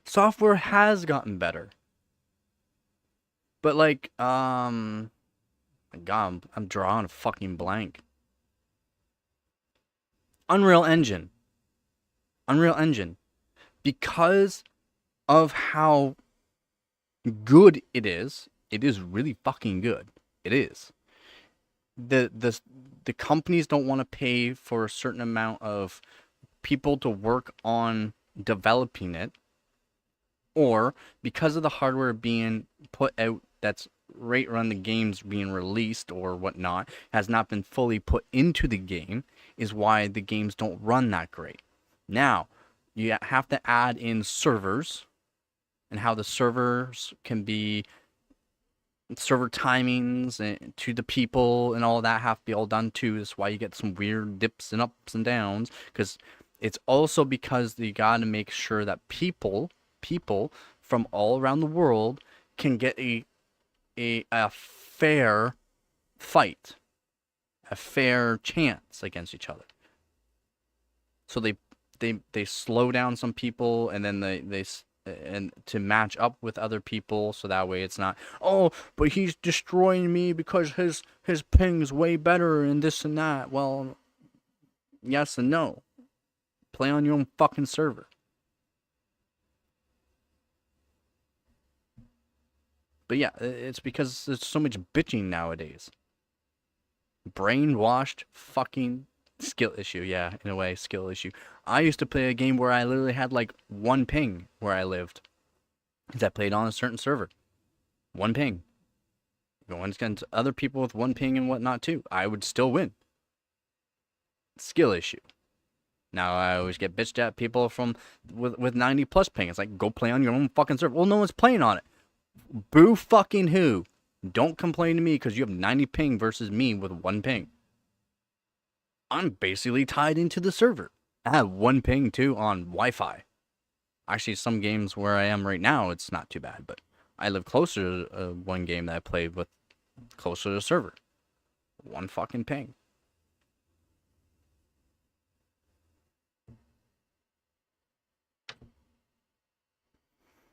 Software has gotten better. But like, my God, I'm drawing a fucking blank. Unreal Engine. Unreal Engine. Because of how good it is really fucking good. It is. The companies don't want to pay for a certain amount of people to work on developing it, or because of the hardware being put out that's right around the games being released or whatnot has not been fully put into the game, is why the games don't run that great. Now you have to add in servers and how the servers can be server timings and to the people and all that have to be all done too. That's why you get some weird dips and ups and downs, because it's also because you got to make sure that people from all around the world can get a fair fight, a fair chance against each other. So they slow down some people, and then they and to match up with other people, so that way it's not, oh, but he's destroying me because his ping's way better and this and that. Well, yes and no. Play on your own fucking server. But yeah, it's because there's so much bitching nowadays. Brainwashed fucking skill issue. Yeah, in a way, skill issue. I used to play a game where I literally had like one ping where I lived, because I played on a certain server. One ping. Going against other people with one ping and whatnot too, I would still win. Skill issue. Now I always get bitched at people from with 90 plus ping. It's like, go play on your own fucking server. Well, no one's playing on it. Boo fucking who? Don't complain to me because you have 90 ping versus me with one ping. I'm basically tied into the server. I have one ping too on Wi-Fi. Actually, some games where I am right now, it's not too bad, but I live closer to one game that I played with closer to the server. One fucking ping.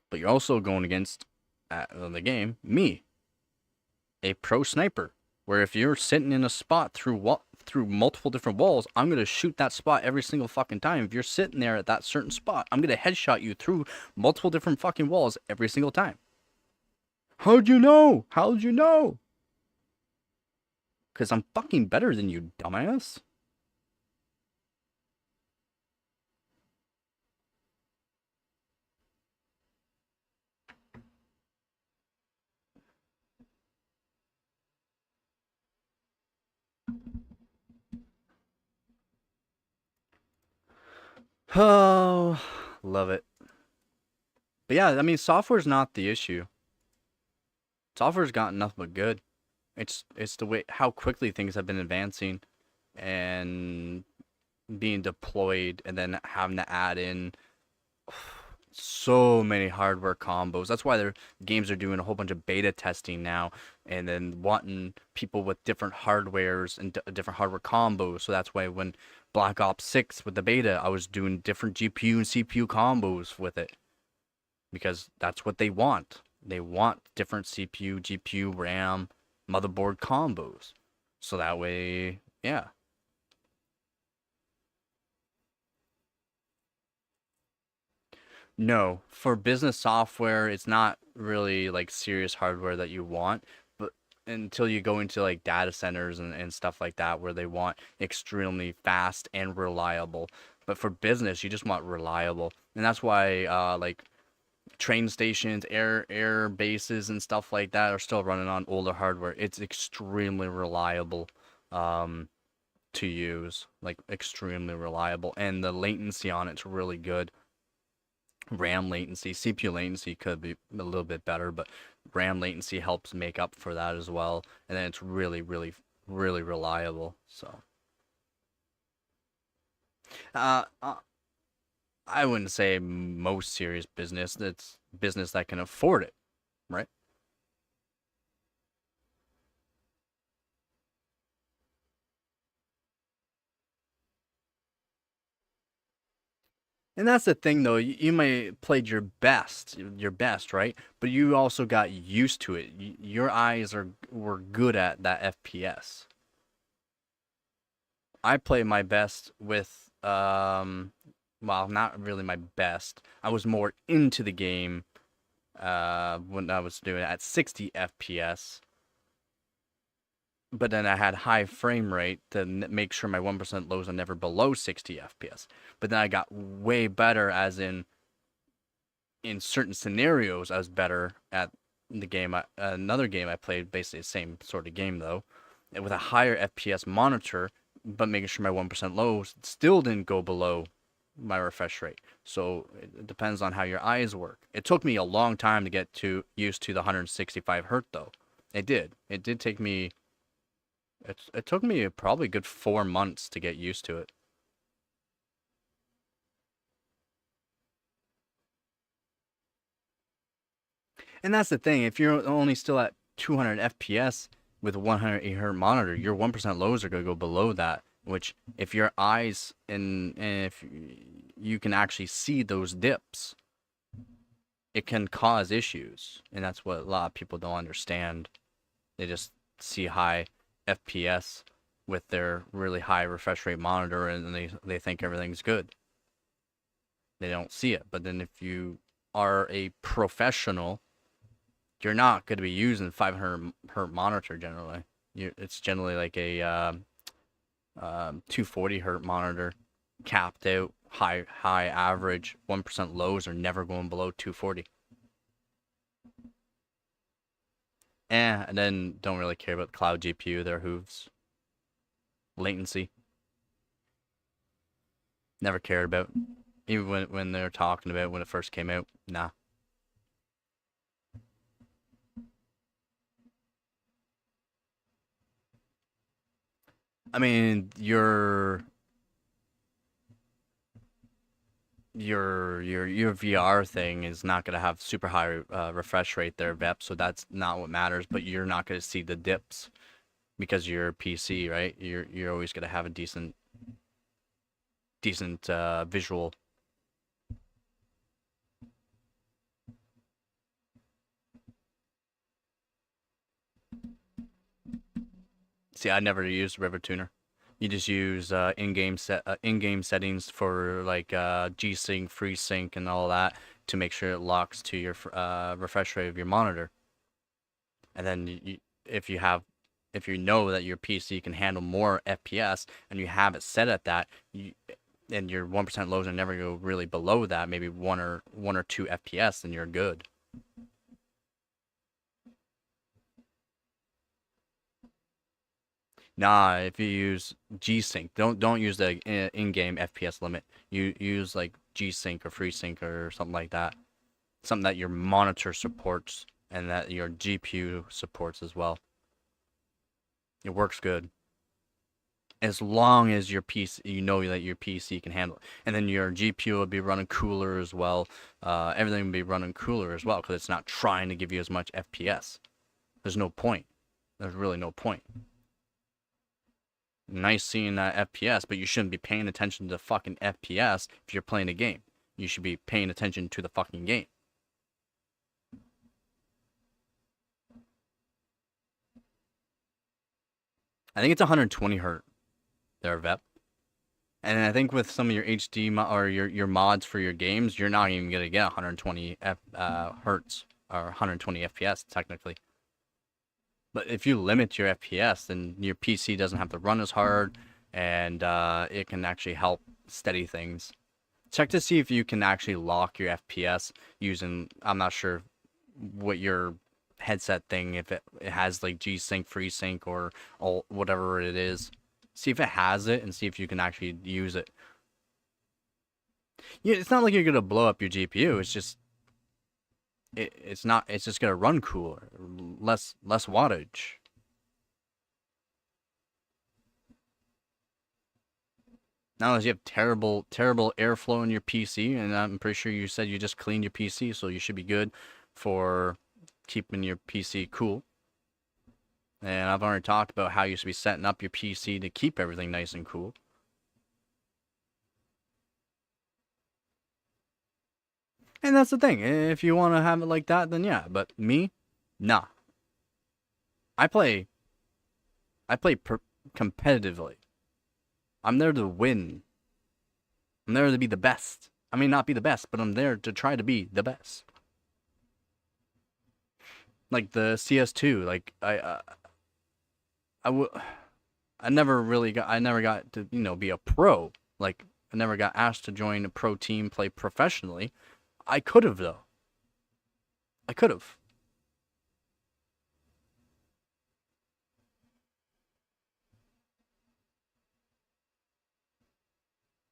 But you're also going against, the game, me, a pro sniper. Where if you're sitting in a spot through multiple different walls, I'm gonna shoot that spot every single fucking time. If you're sitting there at that certain spot, I'm gonna headshot you through multiple different fucking walls every single time. How'd you know? How'd you know? Because I'm fucking better than you, dumbass. Oh, love it. But yeah, I mean, software's not the issue. Software's gotten nothing but good. It's the way how quickly things have been advancing and being deployed, and then having to add in so many hardware combos. That's why their games are doing a whole bunch of beta testing now, and then wanting people with different hardwares and different hardware combos. So that's why when Black Ops 6 with the beta, I was doing different GPU and CPU combos with it, because that's what they want. They want different CPU, GPU, RAM, motherboard combos. So that way, yeah. No, for business software, it's not really like serious hardware that you want, but until you go into like data centers and stuff like that, where they want extremely fast and reliable. But for business, you just want reliable. And that's why like train stations, air bases and stuff like that are still running on older hardware. It's extremely reliable to use, like extremely reliable, and the latency on it's really good. RAM latency, CPU latency could be a little bit better, but RAM latency helps make up for that as well. And then it's really, really, really reliable. So, uh, uh, I wouldn't say most serious business. It's business that can afford it, right? And that's the thing, though. You may played your best, right? But you also got used to it. Your eyes were good at that FPS. I play my best with well, not really my best. I was more into the game when I was doing it at 60 FPS. But then I had high frame rate to make sure my 1% lows are never below 60 FPS. But then I got way better, as in certain scenarios, I was better at the game. Another game I played, basically the same sort of game though, with a higher FPS monitor, but making sure my 1% lows still didn't go below my refresh rate. So it depends on how your eyes work. It took me a long time to get used to the 165 hertz though. It did. It did take me. It took me probably a good 4 months to get used to it. And that's the thing. If you're only still at 200 FPS with a 108 hertz monitor, your 1% lows are going to go below that. Which, if your eyes and if you can actually see those dips, it can cause issues. And that's what a lot of people don't understand. They just see high FPS with their really high refresh rate monitor, and they think everything's good. They don't see it. But then if you are a professional, you're not going to be using 500 hertz monitor generally. It's generally like a 240 hertz monitor, capped out, high average. 1% lows are never going below 240. And then don't really care about the cloud GPU, their hooves. Latency. Never cared about. Even when they're talking about when it first came out. Nah. I mean, your VR thing is not gonna have super high refresh rate there, Vep. So that's not what matters. But you're not gonna see the dips because you're PC, right? You're always gonna have a decent visual. See, I never use River Tuner. You just use in-game settings for like G-Sync, FreeSync, and all that to make sure it locks to your refresh rate of your monitor. And then if you know that your PC can handle more FPS and you have it set at that, and your 1% lows are never go really below that, maybe one or two FPS, then you're good. Nah, if you use G-Sync, don't use the in-game FPS limit. You use like G-Sync or FreeSync or something like that. Something that your monitor supports and that your GPU supports as well. It works good. As long as your PC, you know that your PC can handle it. And then your GPU will be running cooler as well. Everything will be running cooler as well because it's not trying to give you as much FPS. There's no point. There's really no point. Nice seeing that FPS, but you shouldn't be paying attention to fucking FPS if you're playing a game. You should be paying attention to the fucking game. I think it's 120 hertz there, Vep. And I think with some of your HD or your mods for your games, you're not even gonna get 120 hertz or 120 FPS technically. But if you limit your FPS, then your PC doesn't have to run as hard, and it can actually help steady things. Check to see if you can actually lock your FPS using, I'm not sure what your headset thing, if it has like G-Sync, FreeSync, or all, whatever it is. See if it has it and see if you can actually use it. Yeah, it's not like you're gonna blow up your GPU. It's just it's not. It's just gonna run cooler, less wattage. Now, unless you have terrible airflow in your PC, and I'm pretty sure you said you just cleaned your PC, so you should be good for keeping your PC cool. And I've already talked about how you should be setting up your PC to keep everything nice and cool. And that's the thing. If you want to have it like that, then yeah. But me, nah. I play competitively. I'm there to win. I'm there to be the best. I may not be the best, but I'm there to try to be the best. Like the CS2, like I never got to, be a pro. Like I never got asked to join a pro team, play professionally. I could have though. I could have.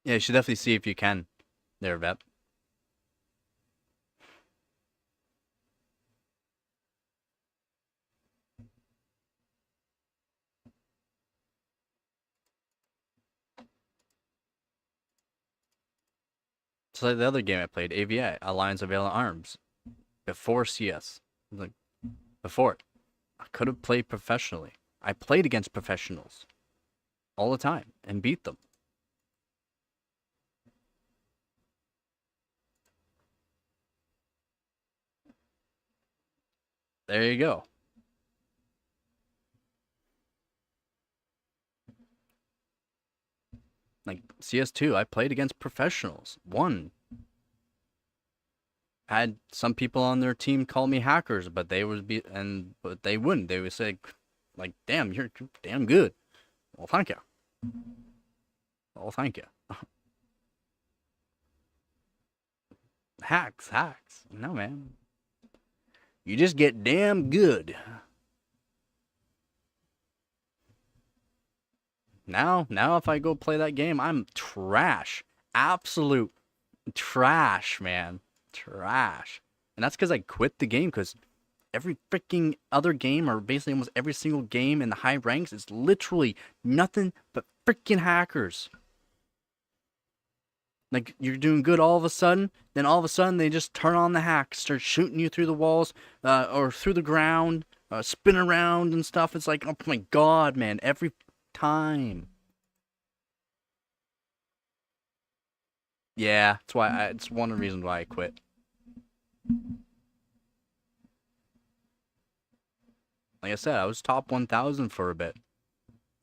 Yeah, you should definitely see if you can. There, Vet. So like the other game I played, AVA, Alliance of Valiant Arms, before CS. Like before it. I could have played professionally. I played against professionals all the time and beat them. There you go. Like CS2, I played against professionals. Won. Had some people on their team call me hackers, but but they wouldn't. They would say, like, damn, you're damn good. Well, thank you. Well, thank you. Hacks. No, man. You just get damn good. Now if I go play that game, I'm trash. Absolute trash, man. Trash. And that's because I quit the game because every freaking other game, or basically almost every single game in the high ranks, is literally nothing but freaking hackers. Like, you're doing good all of a sudden, then all of a sudden they just turn on the hack, start shooting you through the walls, or through the ground, spin around and stuff. It's like, oh my god, man, every time. Yeah, it's one of the reasons why I quit. Like I said, I was top 1,000 for a bit.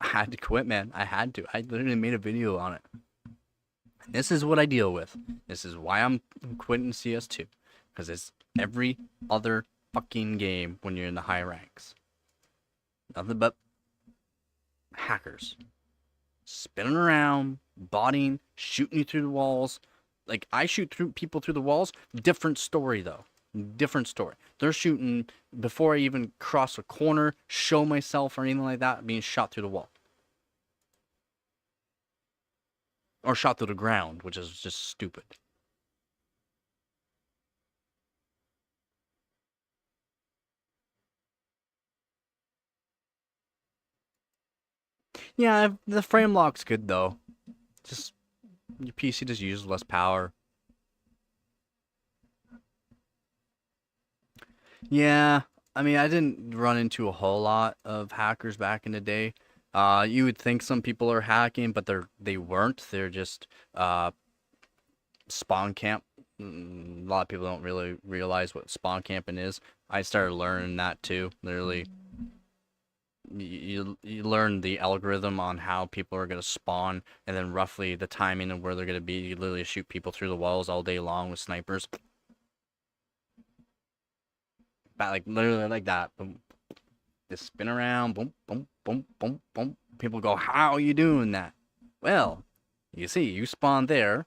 I had to quit, man. I had to. I literally made a video on it. This is what I deal with. This is why I'm quitting CS2. Because it's every other fucking game when you're in the high ranks. Nothing but hackers. Spinning around, botting, shooting you through the walls. Like, I shoot through people through the walls. Different story, though. Different story. They're shooting before I even cross a corner, show myself, or anything like that, being shot through the wall. Or shot through the ground, which is just stupid. Yeah, the frame lock's good though. Just your PC just uses less power. Yeah, I mean, I didn't run into a whole lot of hackers back in the day. You would think some people are hacking, but they weren't. They're just spawn camp. A lot of people don't really realize what spawn camping is. I started learning that too. Literally, you learn the algorithm on how people are gonna spawn, and then roughly the timing of where they're gonna be. You literally shoot people through the walls all day long with snipers. Like literally like that. Boom. Just spin around. Boom, boom, boom, boom, boom. People go, "How are you doing that?" Well, you see, you spawn there.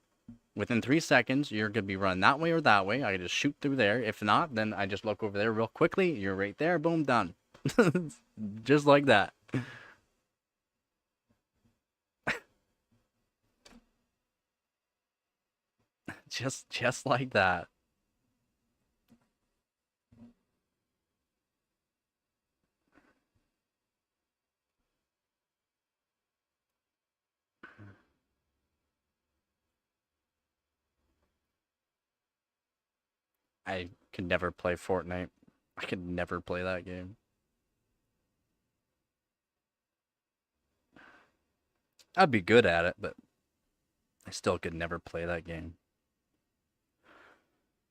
Within 3 seconds, you're gonna be running that way or that way. I just shoot through there. If not, then I just look over there real quickly. You're right there. Boom, done. Just like that. Just like that. I could never play Fortnite. I could never play that game. I'd be good at it, but I still could never play that game.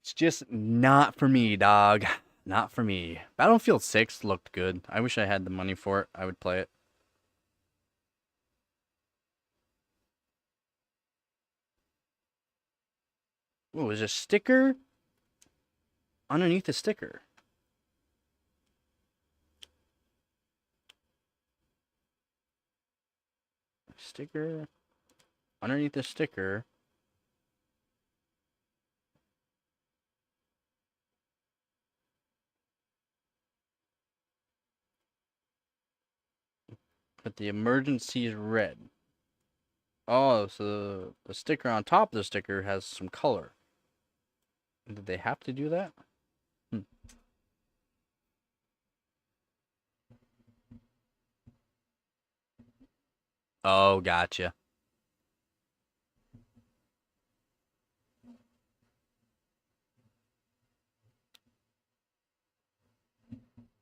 It's just not for me, dog. Not for me. Battlefield 6 looked good. I wish I had the money for it. I would play it. What was a sticker underneath the sticker? Sticker underneath the sticker. But the emergency is red. Oh, so the sticker on top of the sticker has some color. Did they have to do that? Oh, gotcha.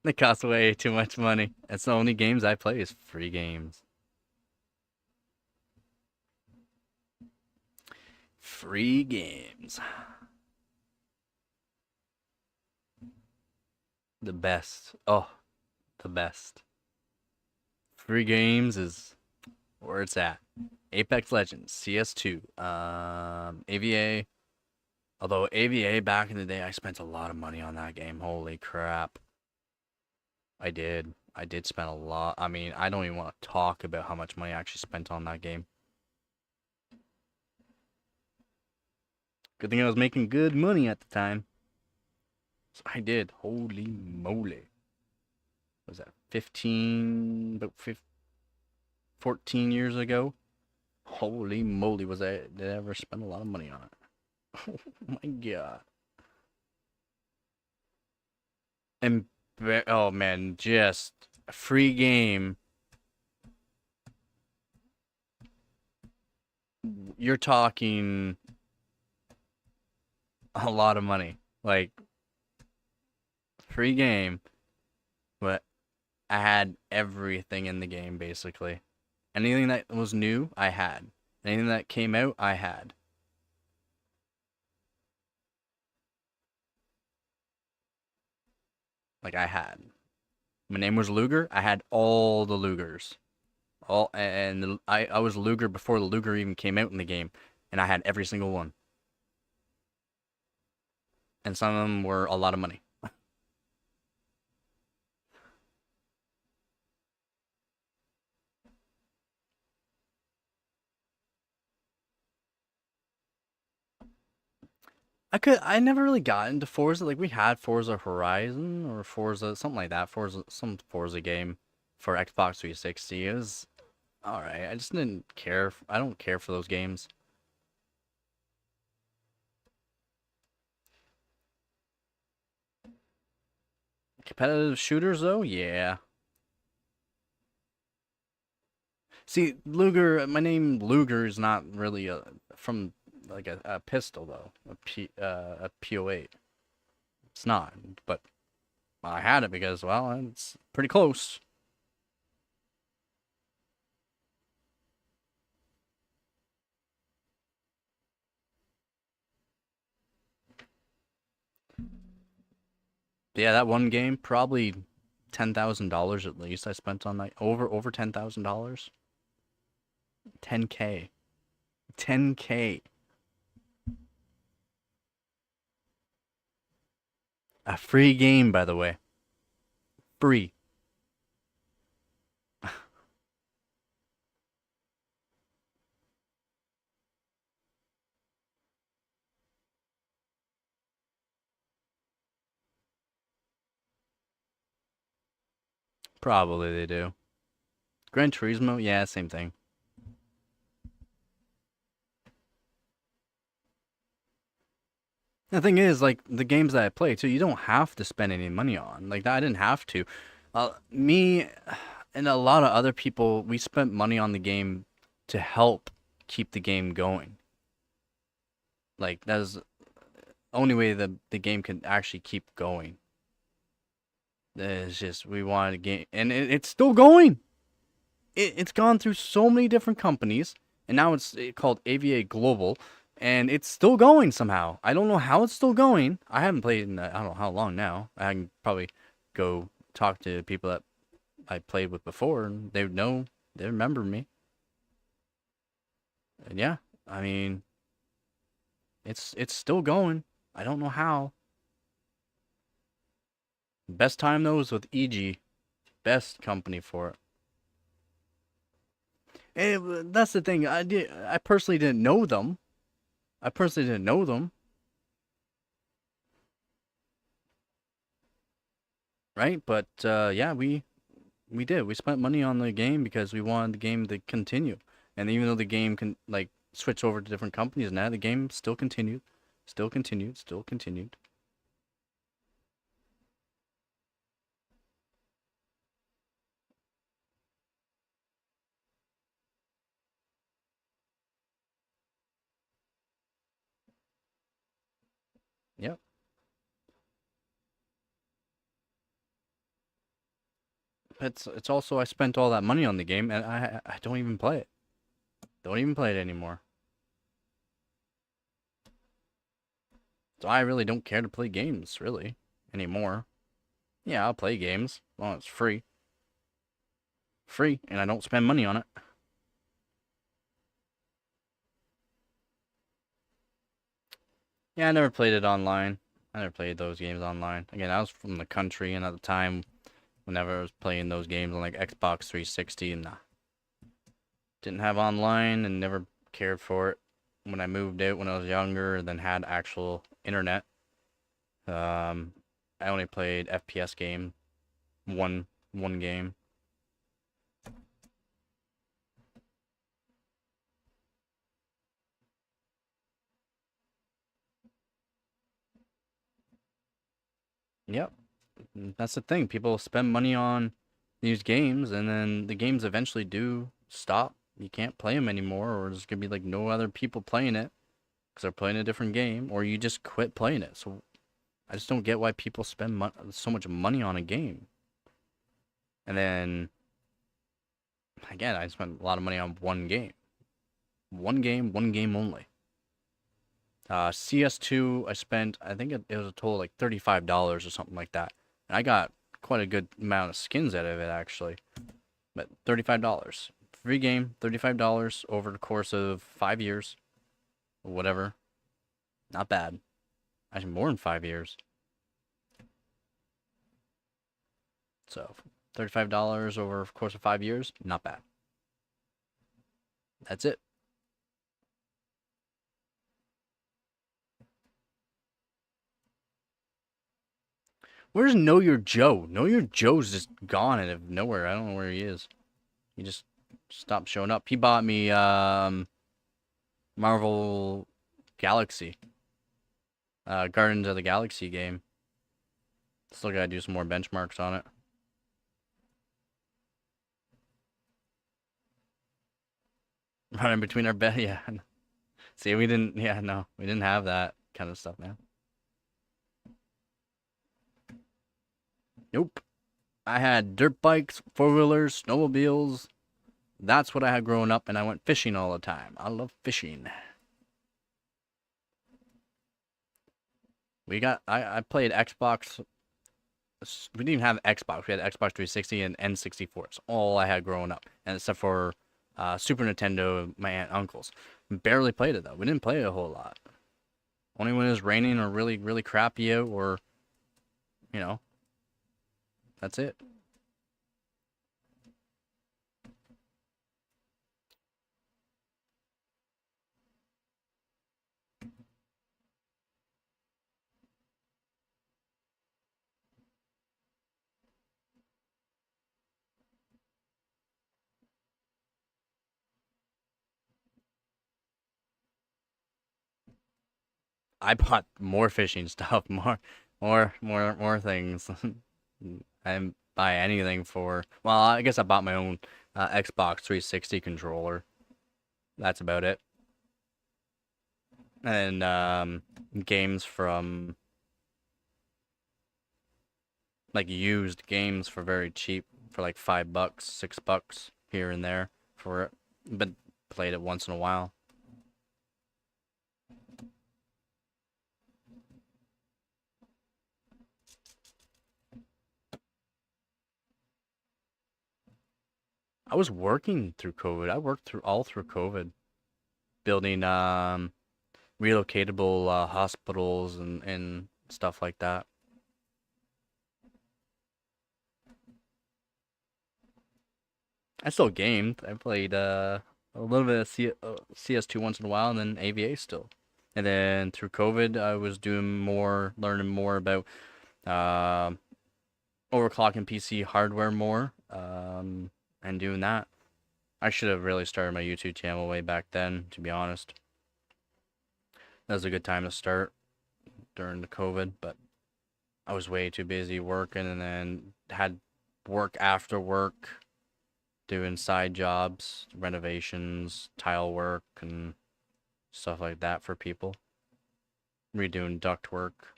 They cost way too much money. That's the only games I play is free games. Free games. The best. Oh, the best. Free games is where it's at. Apex Legends, CS2, AVA. Although AVA back in the day, I spent a lot of money on that game. Holy crap. I did. I did spend a lot. I mean, I don't even want to talk about how much money I actually spent on that game. Good thing I was making good money at the time. So I did. Holy moly. What was that about 14 years ago? Holy moly, did I ever spend a lot of money on it? Oh my god. And oh man, just a free game. You're talking a lot of money. Like free game, but I had everything in the game basically. Anything that was new, I had. Anything that came out, I had. Like I had. My name was Luger. I had all the Lugers. I was Luger before the Luger even came out in the game, and I had every single one. And some of them were a lot of money. I never really got into Forza. Like we had Forza Horizon or Forza something like that. Some Forza game for Xbox 360. It was all right. I just didn't care. I don't care for those games. Competitive shooters though, yeah. See, Luger. My name Luger is not really from like a pistol though. A PO8. It's not, but I had it because well, it's pretty close. Yeah, that one game probably $10,000 at least I spent on that. Over $10,000. 10K. 10K. A free game, by the way. Free. Probably they do. Gran Turismo, yeah, same thing. The thing is, like the games that I play too, you don't have to spend any money on. Like that, I didn't have to. Me and a lot of other people, we spent money on the game to help keep the game going. Like that's the only way the game can actually keep going. It's just we wanted a game, and it's still going. It's gone through so many different companies, and now it's called AVA Global, And it's still going somehow. I don't know how it's still going. I haven't played in I don't know how long now. I can probably go talk to people that I played with before, and they would know, they remember me. And yeah, I mean, it's still going. I don't know how. Best time though was with EG. Best company for it. That's the thing. I personally didn't know them. I personally didn't know them, right? But yeah, we did. We spent money on the game because we wanted the game to continue. And even though the game can like switch over to different companies now, the game still continued, still continued, still continued. Yep. It's also I spent all that money on the game and I don't even play it. Don't even play it anymore. So I really don't care to play games really anymore. Yeah, I'll play games. Well, it's free. Free and I don't spend money on it. Yeah, I never played it online. I never played those games online. Again, I was from the country and at the time whenever I was playing those games on like Xbox 360 and didn't have online and never cared for it. When I moved out when I was younger and then had actual internet, I only played FPS game, one game. Yep, that's the thing. People spend money on these games and then the games eventually do stop. You can't play them anymore, or there's gonna be like no other people playing it because they're playing a different game, or you just quit playing it. So I just don't get why people spend so much money on a game. And then again, I spent a lot of money on one game. One game only. CS2, I spent, I think it was a total like $35 or something like that. And I got quite a good amount of skins out of it, actually. But $35. Free game, $35 over the course of 5 years. Or whatever. Not bad. Actually, more than 5 years. So, $35 over the course of 5 years, not bad. That's it. Where's Know Your Joe? Know Your Joe's just gone out of nowhere. I don't know where he is. He just stopped showing up. He bought me Marvel Galaxy. Guardians of the Galaxy game. Still gotta do some more benchmarks on it. Running between our bed, yeah. See, we didn't, yeah, no, we didn't have that kind of stuff, man. Nope. I had dirt bikes, four-wheelers, snowmobiles. That's what I had growing up, and I went fishing all the time. I love fishing. I played Xbox. We didn't even have Xbox. We had Xbox 360 and N64. It's all I had growing up, and except for Super Nintendo, my aunt and uncles. Barely played it though. We didn't play it a whole lot. Only when it was raining or really really crappy out, or you know, that's it. I bought more fishing stuff, more things. I didn't buy anything for. Well, I guess I bought my own Xbox 360 controller. That's about it. And games from like used games for very cheap, for like $5, $6 here and there for it. But played it once in a while. I was working through COVID. I worked through COVID, building relocatable hospitals and stuff like that. I still gamed. I played a little bit of CS2 once in a while, and then AVA still. And then through COVID, I was doing more, learning more about uh, overclocking PC hardware more, and doing that. I should have really started my YouTube channel way back then, to be honest. That was a good time to start during the COVID, but I was way too busy working and then had work after work, doing side jobs, renovations, tile work, and stuff like that for people. Redoing duct work.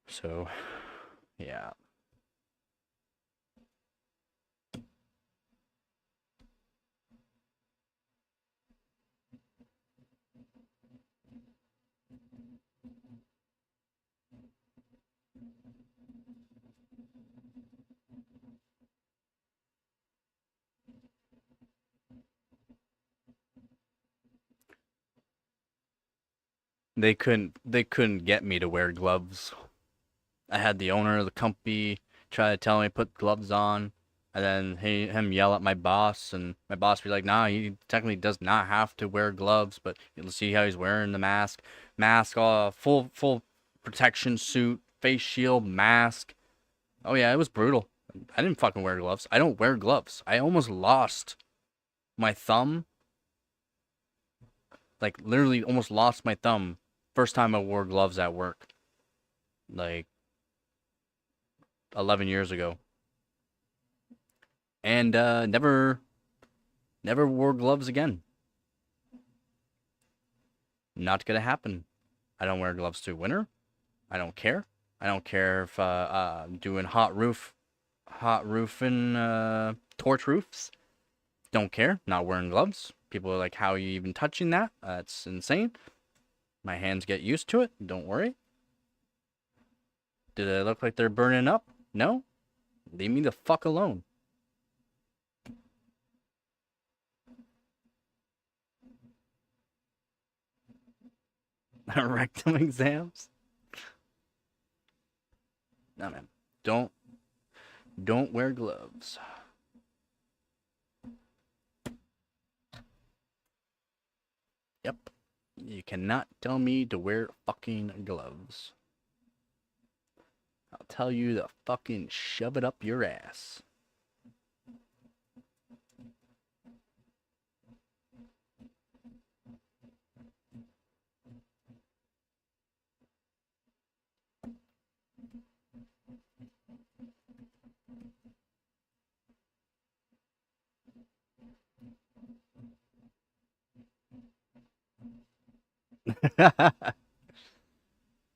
So, yeah. They couldn't get me to wear gloves. I had the owner of the company try to tell me to put gloves on, and then him yell at my boss, and my boss be like, "Nah, he technically does not have to wear gloves, but you'll see how he's wearing the mask, full protection suit, face shield, mask." Oh yeah, it was brutal. I didn't fucking wear gloves. I don't wear gloves. I almost lost my thumb, like literally almost lost my thumb first time I wore gloves at work, like 11 years ago. And never wore gloves again. Not gonna happen. I don't wear gloves through winter. I don't care. I don't care if doing hot roofing, torch roofs. Don't care. Not wearing gloves. People are like, "How are you even touching that? That's insane." My hands get used to it. Don't worry. Do they look like they're burning up? No. Leave me the fuck alone. Rectum exams? No, man. Don't don't wear gloves. Yep. You cannot tell me to wear fucking gloves. I'll tell you to fucking shove it up your ass.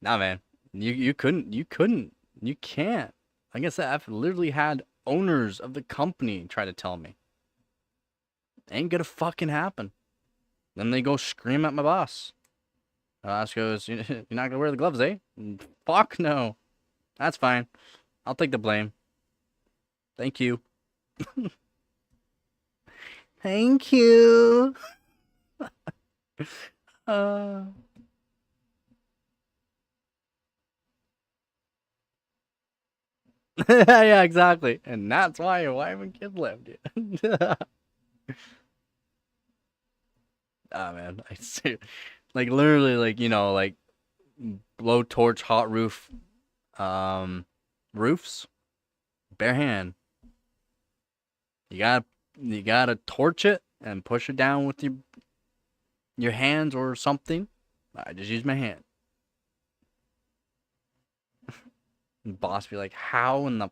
Nah, man. You can't. Like I said, I've literally had owners of the company try to tell me. Ain't gonna fucking happen. Then they go scream at my boss. My boss goes, "You're not gonna wear the gloves, eh?" Fuck no. That's fine. I'll take the blame. Thank you. Thank you. Uh... yeah, exactly. And that's why your wife and kid left you. Ah, man. I see. Like, literally, like, like, blowtorch hot um, roofs, bare hand. You gotta, you gotta torch it and push it down with your hands or something. I just use my hand. And boss be like, "How in the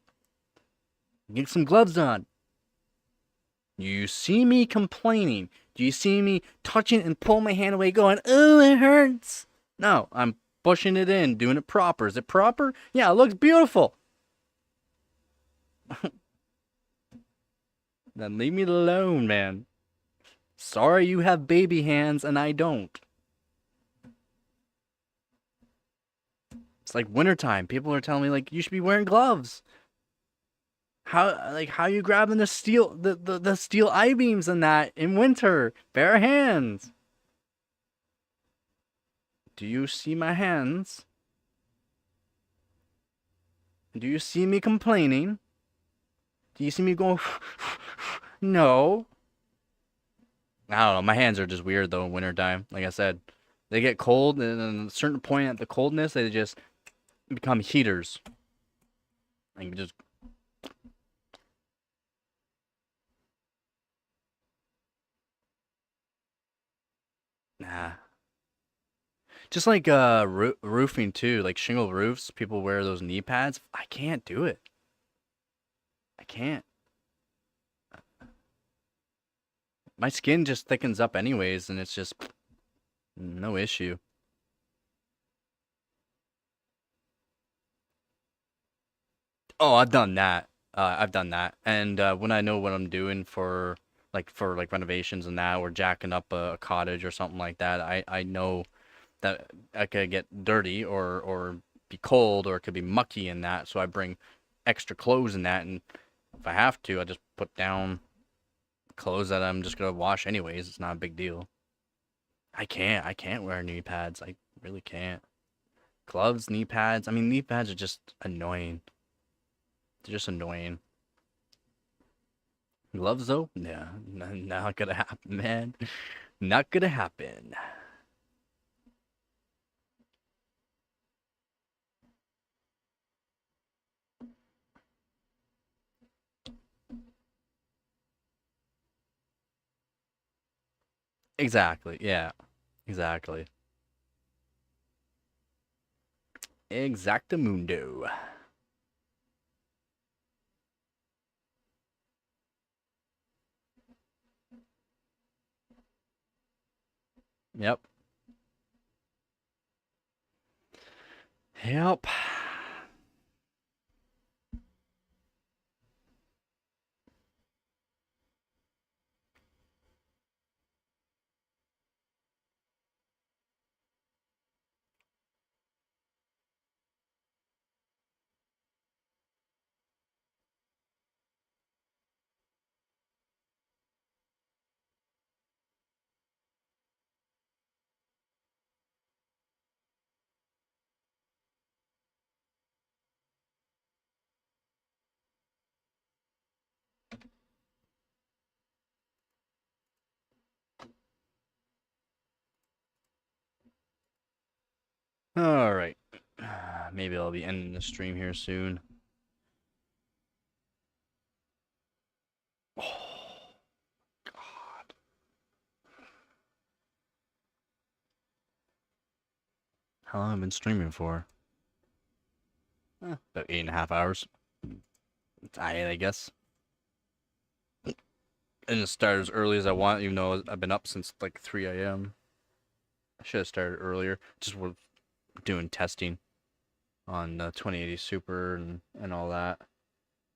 get some gloves on?" You see me complaining? Do you see me touching and pull my hand away, going, "Oh, it hurts"? No, I'm pushing it in, doing it proper. Is it proper? Yeah, it looks beautiful. Then leave me alone, man. Sorry you have baby hands and I don't. It's like wintertime. People are telling me, like, you should be wearing gloves. How you grabbing the steel I-beams in that in winter? Bare hands. Do you see my hands? Do you see me complaining? Do you see me going? No. I don't know. My hands are just weird though in wintertime. Like I said, they get cold, and then at a certain point at the coldness, they just become heaters. Like just nah. Just like roofing too, like shingle roofs, people wear those knee pads. I can't do it. I can't. My skin just thickens up anyways, and it's just no issue. Oh, I've done that. I've done that. And when I know what I'm doing for like renovations and that, or jacking up a cottage or something like that, I know that I could get dirty or be cold or it could be mucky in that. So I bring extra clothes in that, and if I have to, I just put down clothes that I'm just gonna wash anyways. It's not a big deal. I can't wear knee pads. I really can't. Gloves, knee pads. I mean, knee pads are just annoying. They're just annoying. Gloves though? Yeah, not gonna happen, man. Not gonna happen. Exactly. Yeah. Exactly. Exactamundo. Yep. Yep. All right. Maybe I'll be ending the stream here soon. Oh, God. How long have I been streaming for? About 8.5 hours. It's I guess. And it started as early as I want, even though I've been up since like 3 a.m. I should have started earlier. Just with doing testing on 2080 Super and all that.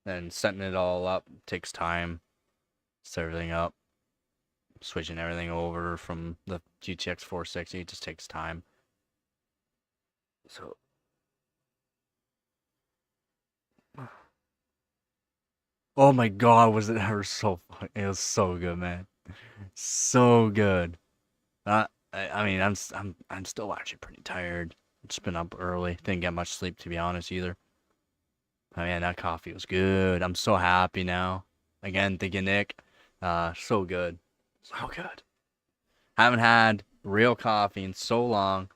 And setting it all up takes time. Set everything up. Switching everything over from the GTX 460 just takes time. So, oh my God, was it ever so fun? It was so good, man. So good. I mean, I'm still actually pretty tired. Just been up early. Didn't get much sleep to be honest either. I mean, that coffee was good. I'm so happy now. Again, thank you, Nick. So good. So good. Haven't had real coffee in so long.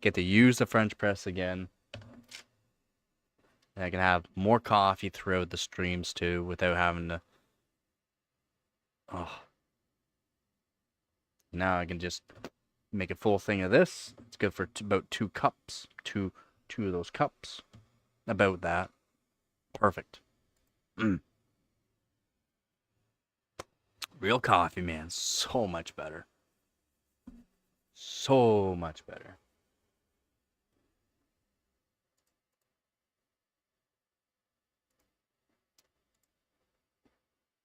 Get to use the French press again. And I can have more coffee throughout the streams too without having to. Oh. Now I can just make a full thing of this. It's good for about 2 cups. Two of those cups. About that. Perfect. Mm. Real coffee, man. So much better. So much better.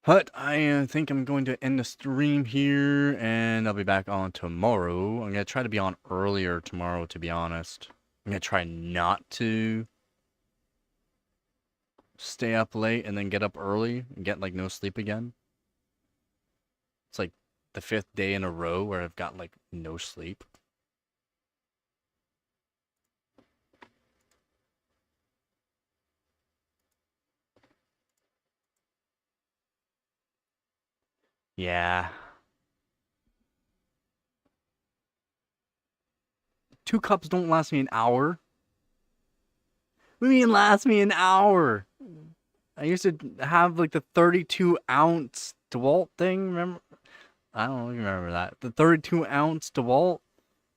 But I think I'm going to end the stream here, and I'll be back on tomorrow. I'm going to try to be on earlier tomorrow, to be honest. I'm going to try not to stay up late and then get up early and get like no sleep again. It's like the 5th day in a row where I've got like no sleep. Yeah. 2 cups don't last me an hour. What do you mean last me an hour? I used to have like the 32-ounce DeWalt thing. Remember? I don't even remember that. The 32-ounce DeWalt.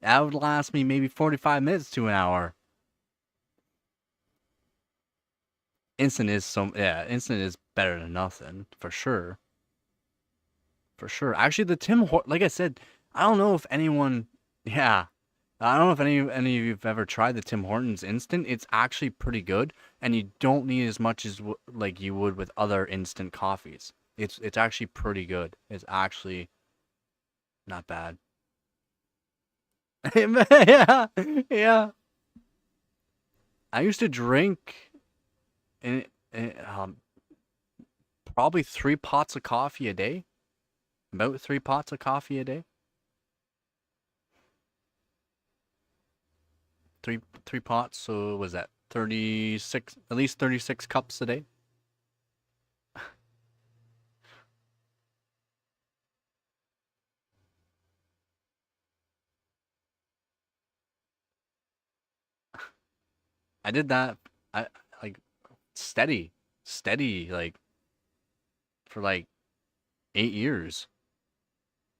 That would last me maybe 45 minutes to an hour. Instant is better than nothing for sure. For sure. Actually, the like I said, I don't know if anyone, yeah, I don't know if any of you've ever tried the Tim Hortons instant. It's actually pretty good, and you don't need as much as like you would with other instant coffees. It's actually pretty good. It's actually not bad. Yeah, yeah. I used to drink in probably 3 pots of coffee a day. About 3 pots of coffee a day. Three pots. So was that 36? At least 36 cups a day. I did that. I like steady, like for like 8 years.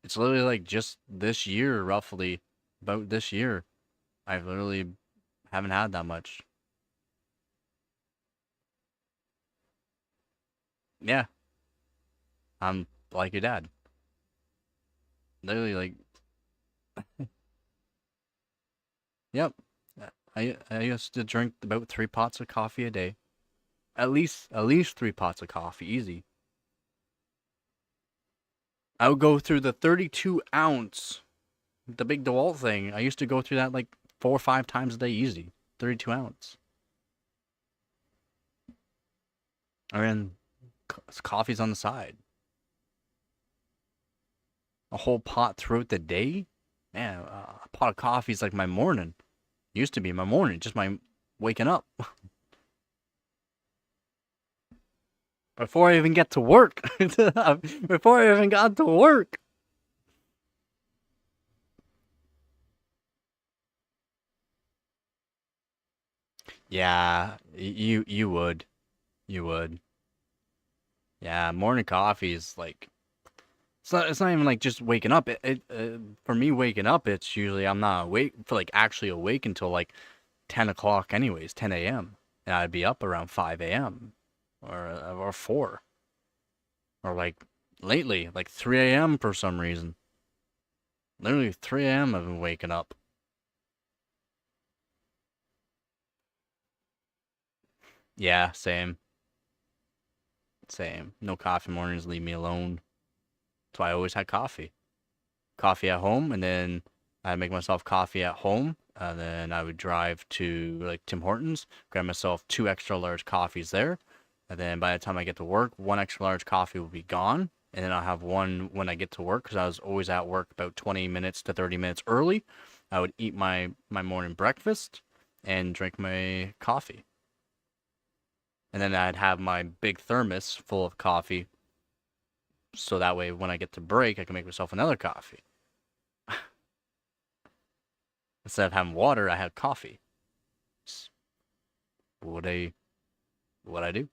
It's literally like just this year, roughly about this year. I've literally haven't had that much. Yeah, I'm like your dad. Literally, like, yep. I used to drink about 3 pots of coffee a day. At least 3 pots of coffee, easy. I would go through the 32-ounce, the big DeWalt thing. I used to go through that like 4 or 5 times a day, easy. 32 ounce. And then coffee's on the side. A whole pot throughout the day. Man, a pot of coffee is like my morning. Used to be my morning, just my waking up. Before I even get to work. Before I even got to work. Yeah, you would. You would. Yeah, morning coffee is like it's not even like just waking up. For me waking up, it's usually I'm not awake for like actually awake until like 10 o'clock anyways, 10 a.m. And I'd be up around 5 a.m. or 4 or like lately like 3 a.m. for some reason. Literally 3 a.m. I've been waking up. Yeah, same. Same. No coffee mornings, leave me alone. That's why I always had coffee. Coffee at home, and then I make myself coffee at home. And then I would drive to like Tim Hortons, grab myself 2 extra large coffees there. And then by the time I get to work, 1 extra large coffee will be gone. And then I'll have one when I get to work because I was always at work about 20 minutes to 30 minutes early. I would eat my morning breakfast and drink my coffee. And then I'd have my big thermos full of coffee. So that way, when I get to break, I can make myself another coffee. Instead of having water, I had coffee. It's what I do.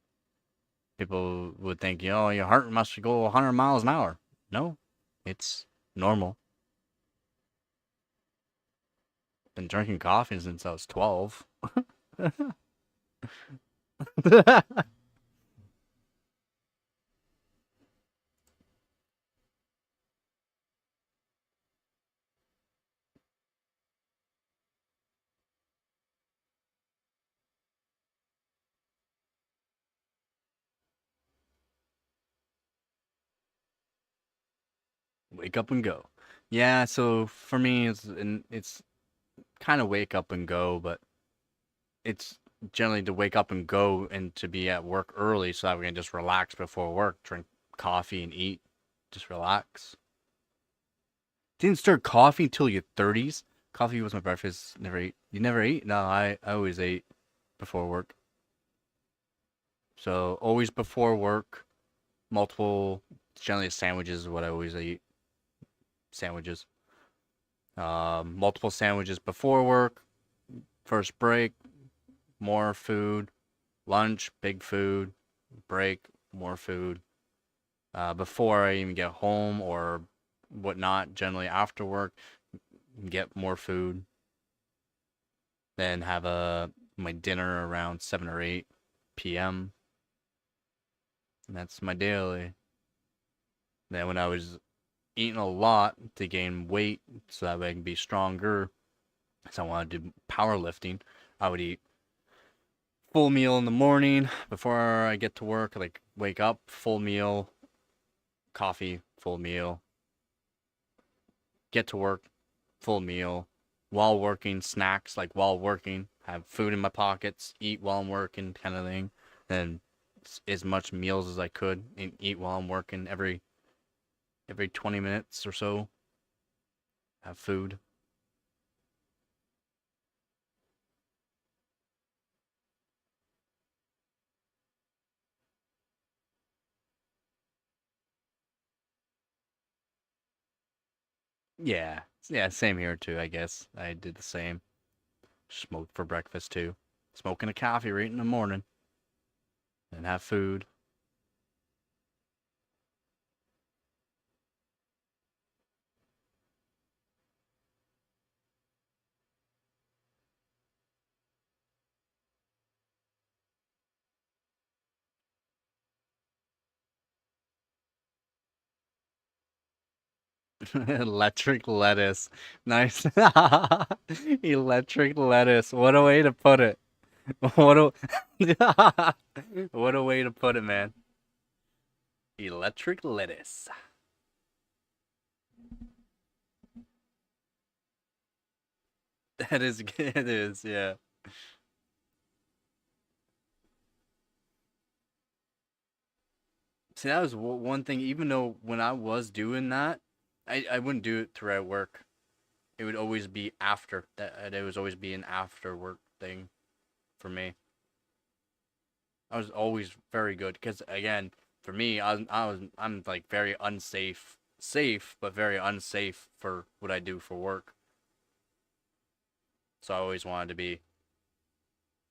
People would think, your heart must go 100 miles an hour. No, it's normal. Been drinking coffee since I was 12. Wake up and go. Yeah, so for me, it's kind of wake up and go, but it's generally to wake up and go and to be at work early so that we can just relax before work, drink coffee and eat, just relax. Didn't start coffee until your 30s. Coffee was my breakfast. Never ate. You never ate? No, I always ate before work. So always before work, multiple, generally sandwiches is what I always eat. Sandwiches. Multiple sandwiches before work, first break, more food, lunch, big food, break, more food. Before I even get home or whatnot, generally after work, get more food. Then have my dinner around 7 or 8 p.m. And that's my daily. Then when I was eating a lot to gain weight so that way I can be stronger, so I wanted to do powerlifting, I would eat full meal in the morning before I get to work, like wake up, full meal, coffee, full meal, get to work, full meal, while working, snacks like while working, have food in my pockets, eat while I'm working, kind of thing, and as much meals as I could and eat while I'm working every 20 minutes or so, have food. Yeah, yeah, same here too, I guess. I did the same. Smoked for breakfast too. Smoking a coffee right in the morning and have food. Electric lettuce. Nice. Electric lettuce. What a way to put it. What a what a way to put it, man. Electric lettuce. That is it is, yeah. See, that was one thing. Even though when I was doing that, I wouldn't do it throughout work. It would always be after that. It was always be an after work thing for me. I was always very good because again, for me, I'm like very unsafe, safe but very unsafe for what I do for work. So I always wanted to be,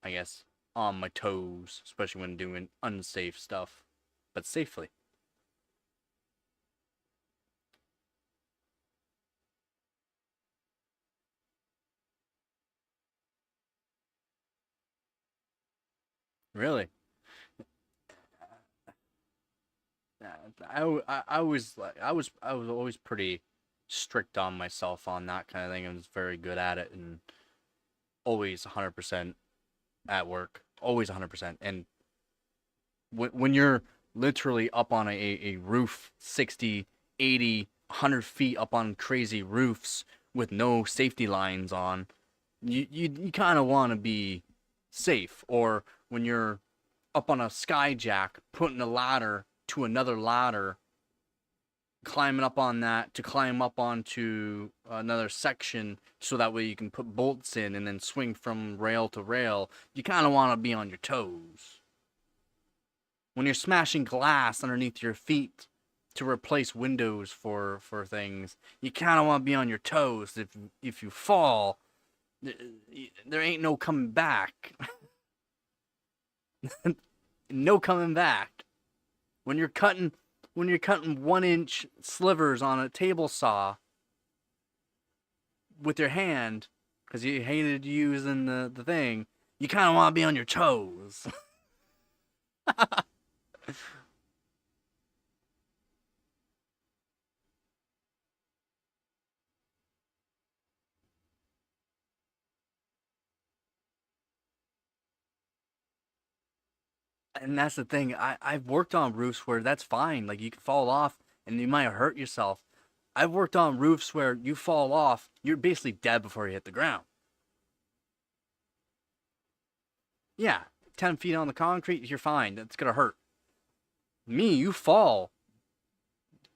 I guess, on my toes, especially when doing unsafe stuff, but safely. Really, I was like I was always pretty strict on myself on that kind of thing. I was very good at it and always 100% at work, always 100%. And when you're literally up on a roof 60, 80, 100 feet up on crazy roofs with no safety lines on, you kind of want to be safe. Or when you're up on a skyjack putting a ladder to another ladder, climbing up on that to climb up onto another section so that way you can put bolts in and then swing from rail to rail, you kind of want to be on your toes. When you're smashing glass underneath your feet to replace windows for things, you kind of want to be on your toes. If you fall, there ain't no coming back. No coming back. When you're cutting 1 inch slivers on a table saw with your hand because you hated using the thing, you kind of want to be on your toes. And that's the thing. I've worked on roofs where that's fine. Like you can fall off and you might hurt yourself. I've worked on roofs where you fall off, you're basically dead before you hit the ground. Yeah, 10 feet on the concrete, you're fine. That's gonna hurt. Me, you fall.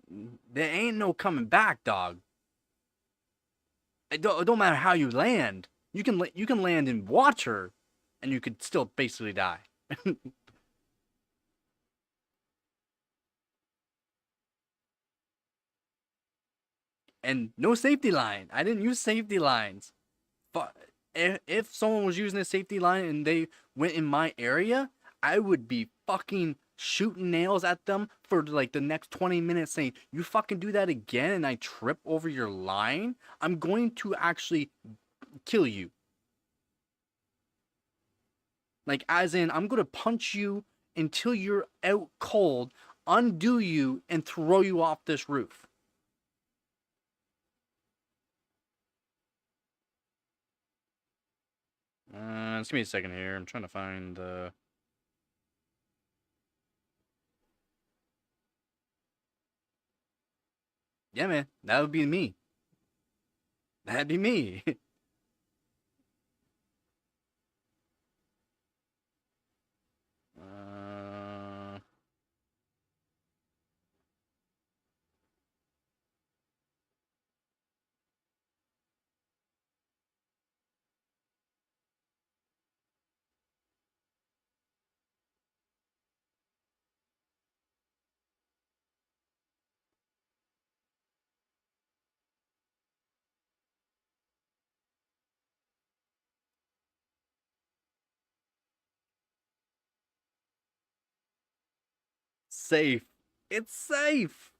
There ain't no coming back, dog. It don't matter how you land. You can land in water, and you could still basically die. And no safety line. I didn't use safety lines. But if someone was using a safety line and they went in my area, I would be fucking shooting nails at them for like the next 20 minutes saying, you fucking do that again and I trip over your line, I'm going to actually kill you. Like, as in, I'm going to punch you until you're out cold, undo you, and throw you off this roof. Just give me a second here. I'm trying to find Yeah, man, that would be me. That'd be me. uh, Safe. It's safe.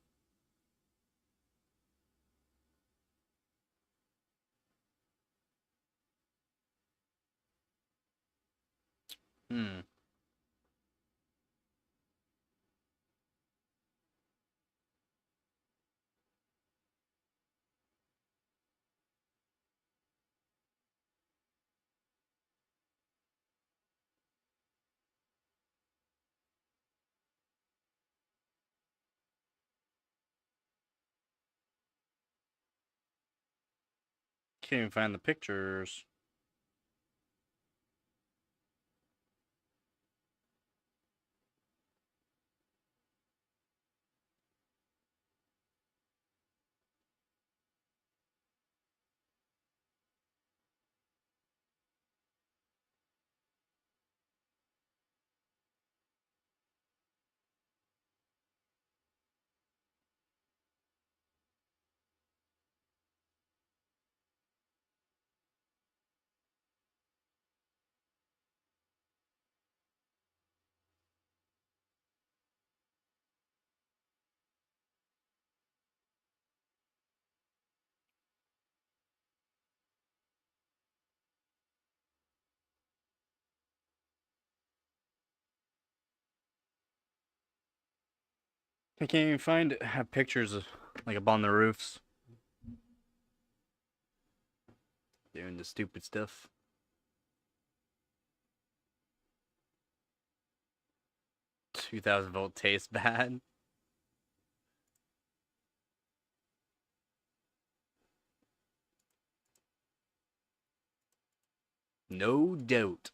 Hmm. Can't even find the pictures. I can't even find it. Have pictures of, like, up on the roofs doing the stupid stuff. 2000-volt tastes bad. No doubt.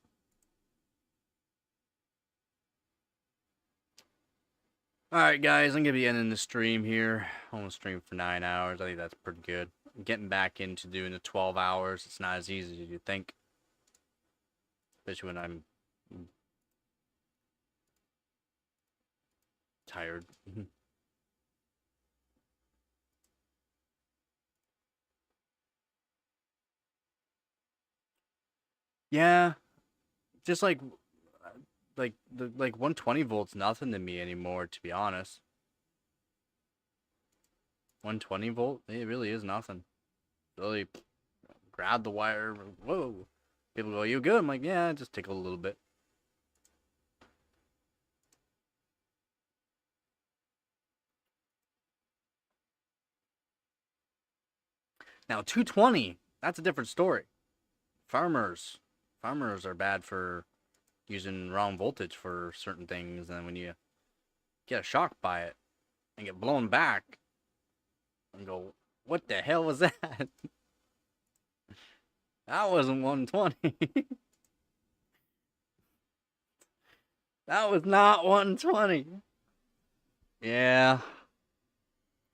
Alright, guys, I'm gonna be ending the stream here. I want to stream for 9 hours. I think that's pretty good. Getting back into doing the 12 hours, it's not as easy as you think. Especially when I'm tired. Yeah, just like 120 volts nothing to me anymore, to be honest. 120 volt, it really is nothing. Really grab the wire. Whoa. People go, you good? I'm like, yeah, just tickle a little bit. Now 220, that's a different story. Farmers are bad for using wrong voltage for certain things, and when you get a shock by it and get blown back and go, what the hell was that? That wasn't 120. That was not 120. Yeah.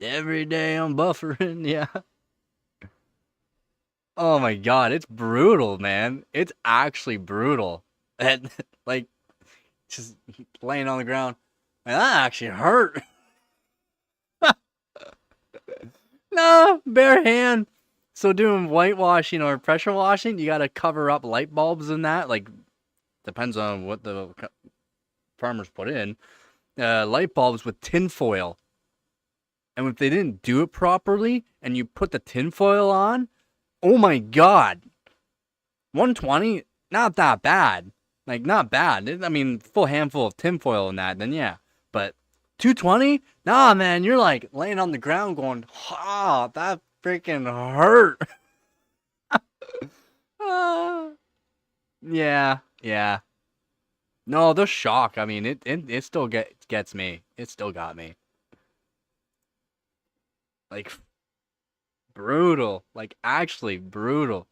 Every day I'm buffering, yeah. Oh my god, it's brutal, man. It's actually brutal. And like just laying on the ground. And that actually hurt. No, bare hand. So doing whitewashing or pressure washing, you gotta cover up light bulbs and that. Like depends on what the farmers put in. Light bulbs with tin foil. And if they didn't do it properly and you put the tin foil on, oh my god. 120, not that bad. Like, not bad. I mean, full handful of tinfoil in that, then yeah. But 220? Nah, man, you're like laying on the ground going, ah, that freaking hurt. Ah, yeah, yeah. No, the shock. I mean, it still gets me. It still got me. Like, brutal. Like, actually brutal.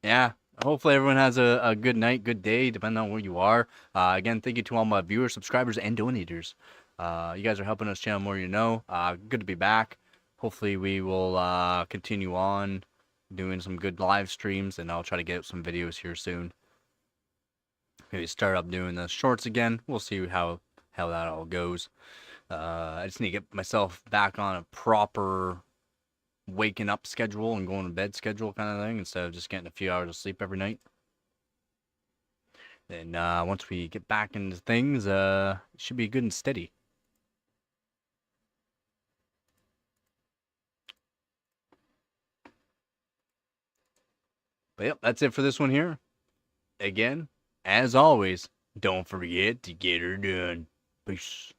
Yeah. Hopefully everyone has a good night, good day, depending on where you are. Again, thank you to all my viewers, subscribers, and donators. You guys are helping us channel more, you know. Good to be back. Hopefully we will continue on doing some good live streams, and I'll try to get some videos here soon. Maybe start up doing the shorts again. We'll see how that all goes. I just need to get myself back on a proper waking up schedule and going to bed schedule kind of thing instead of just getting a few hours of sleep every night. Then once we get back into things, it should be good and steady. But yep, that's it for this one here. Again, as always, don't forget to get her done. Peace.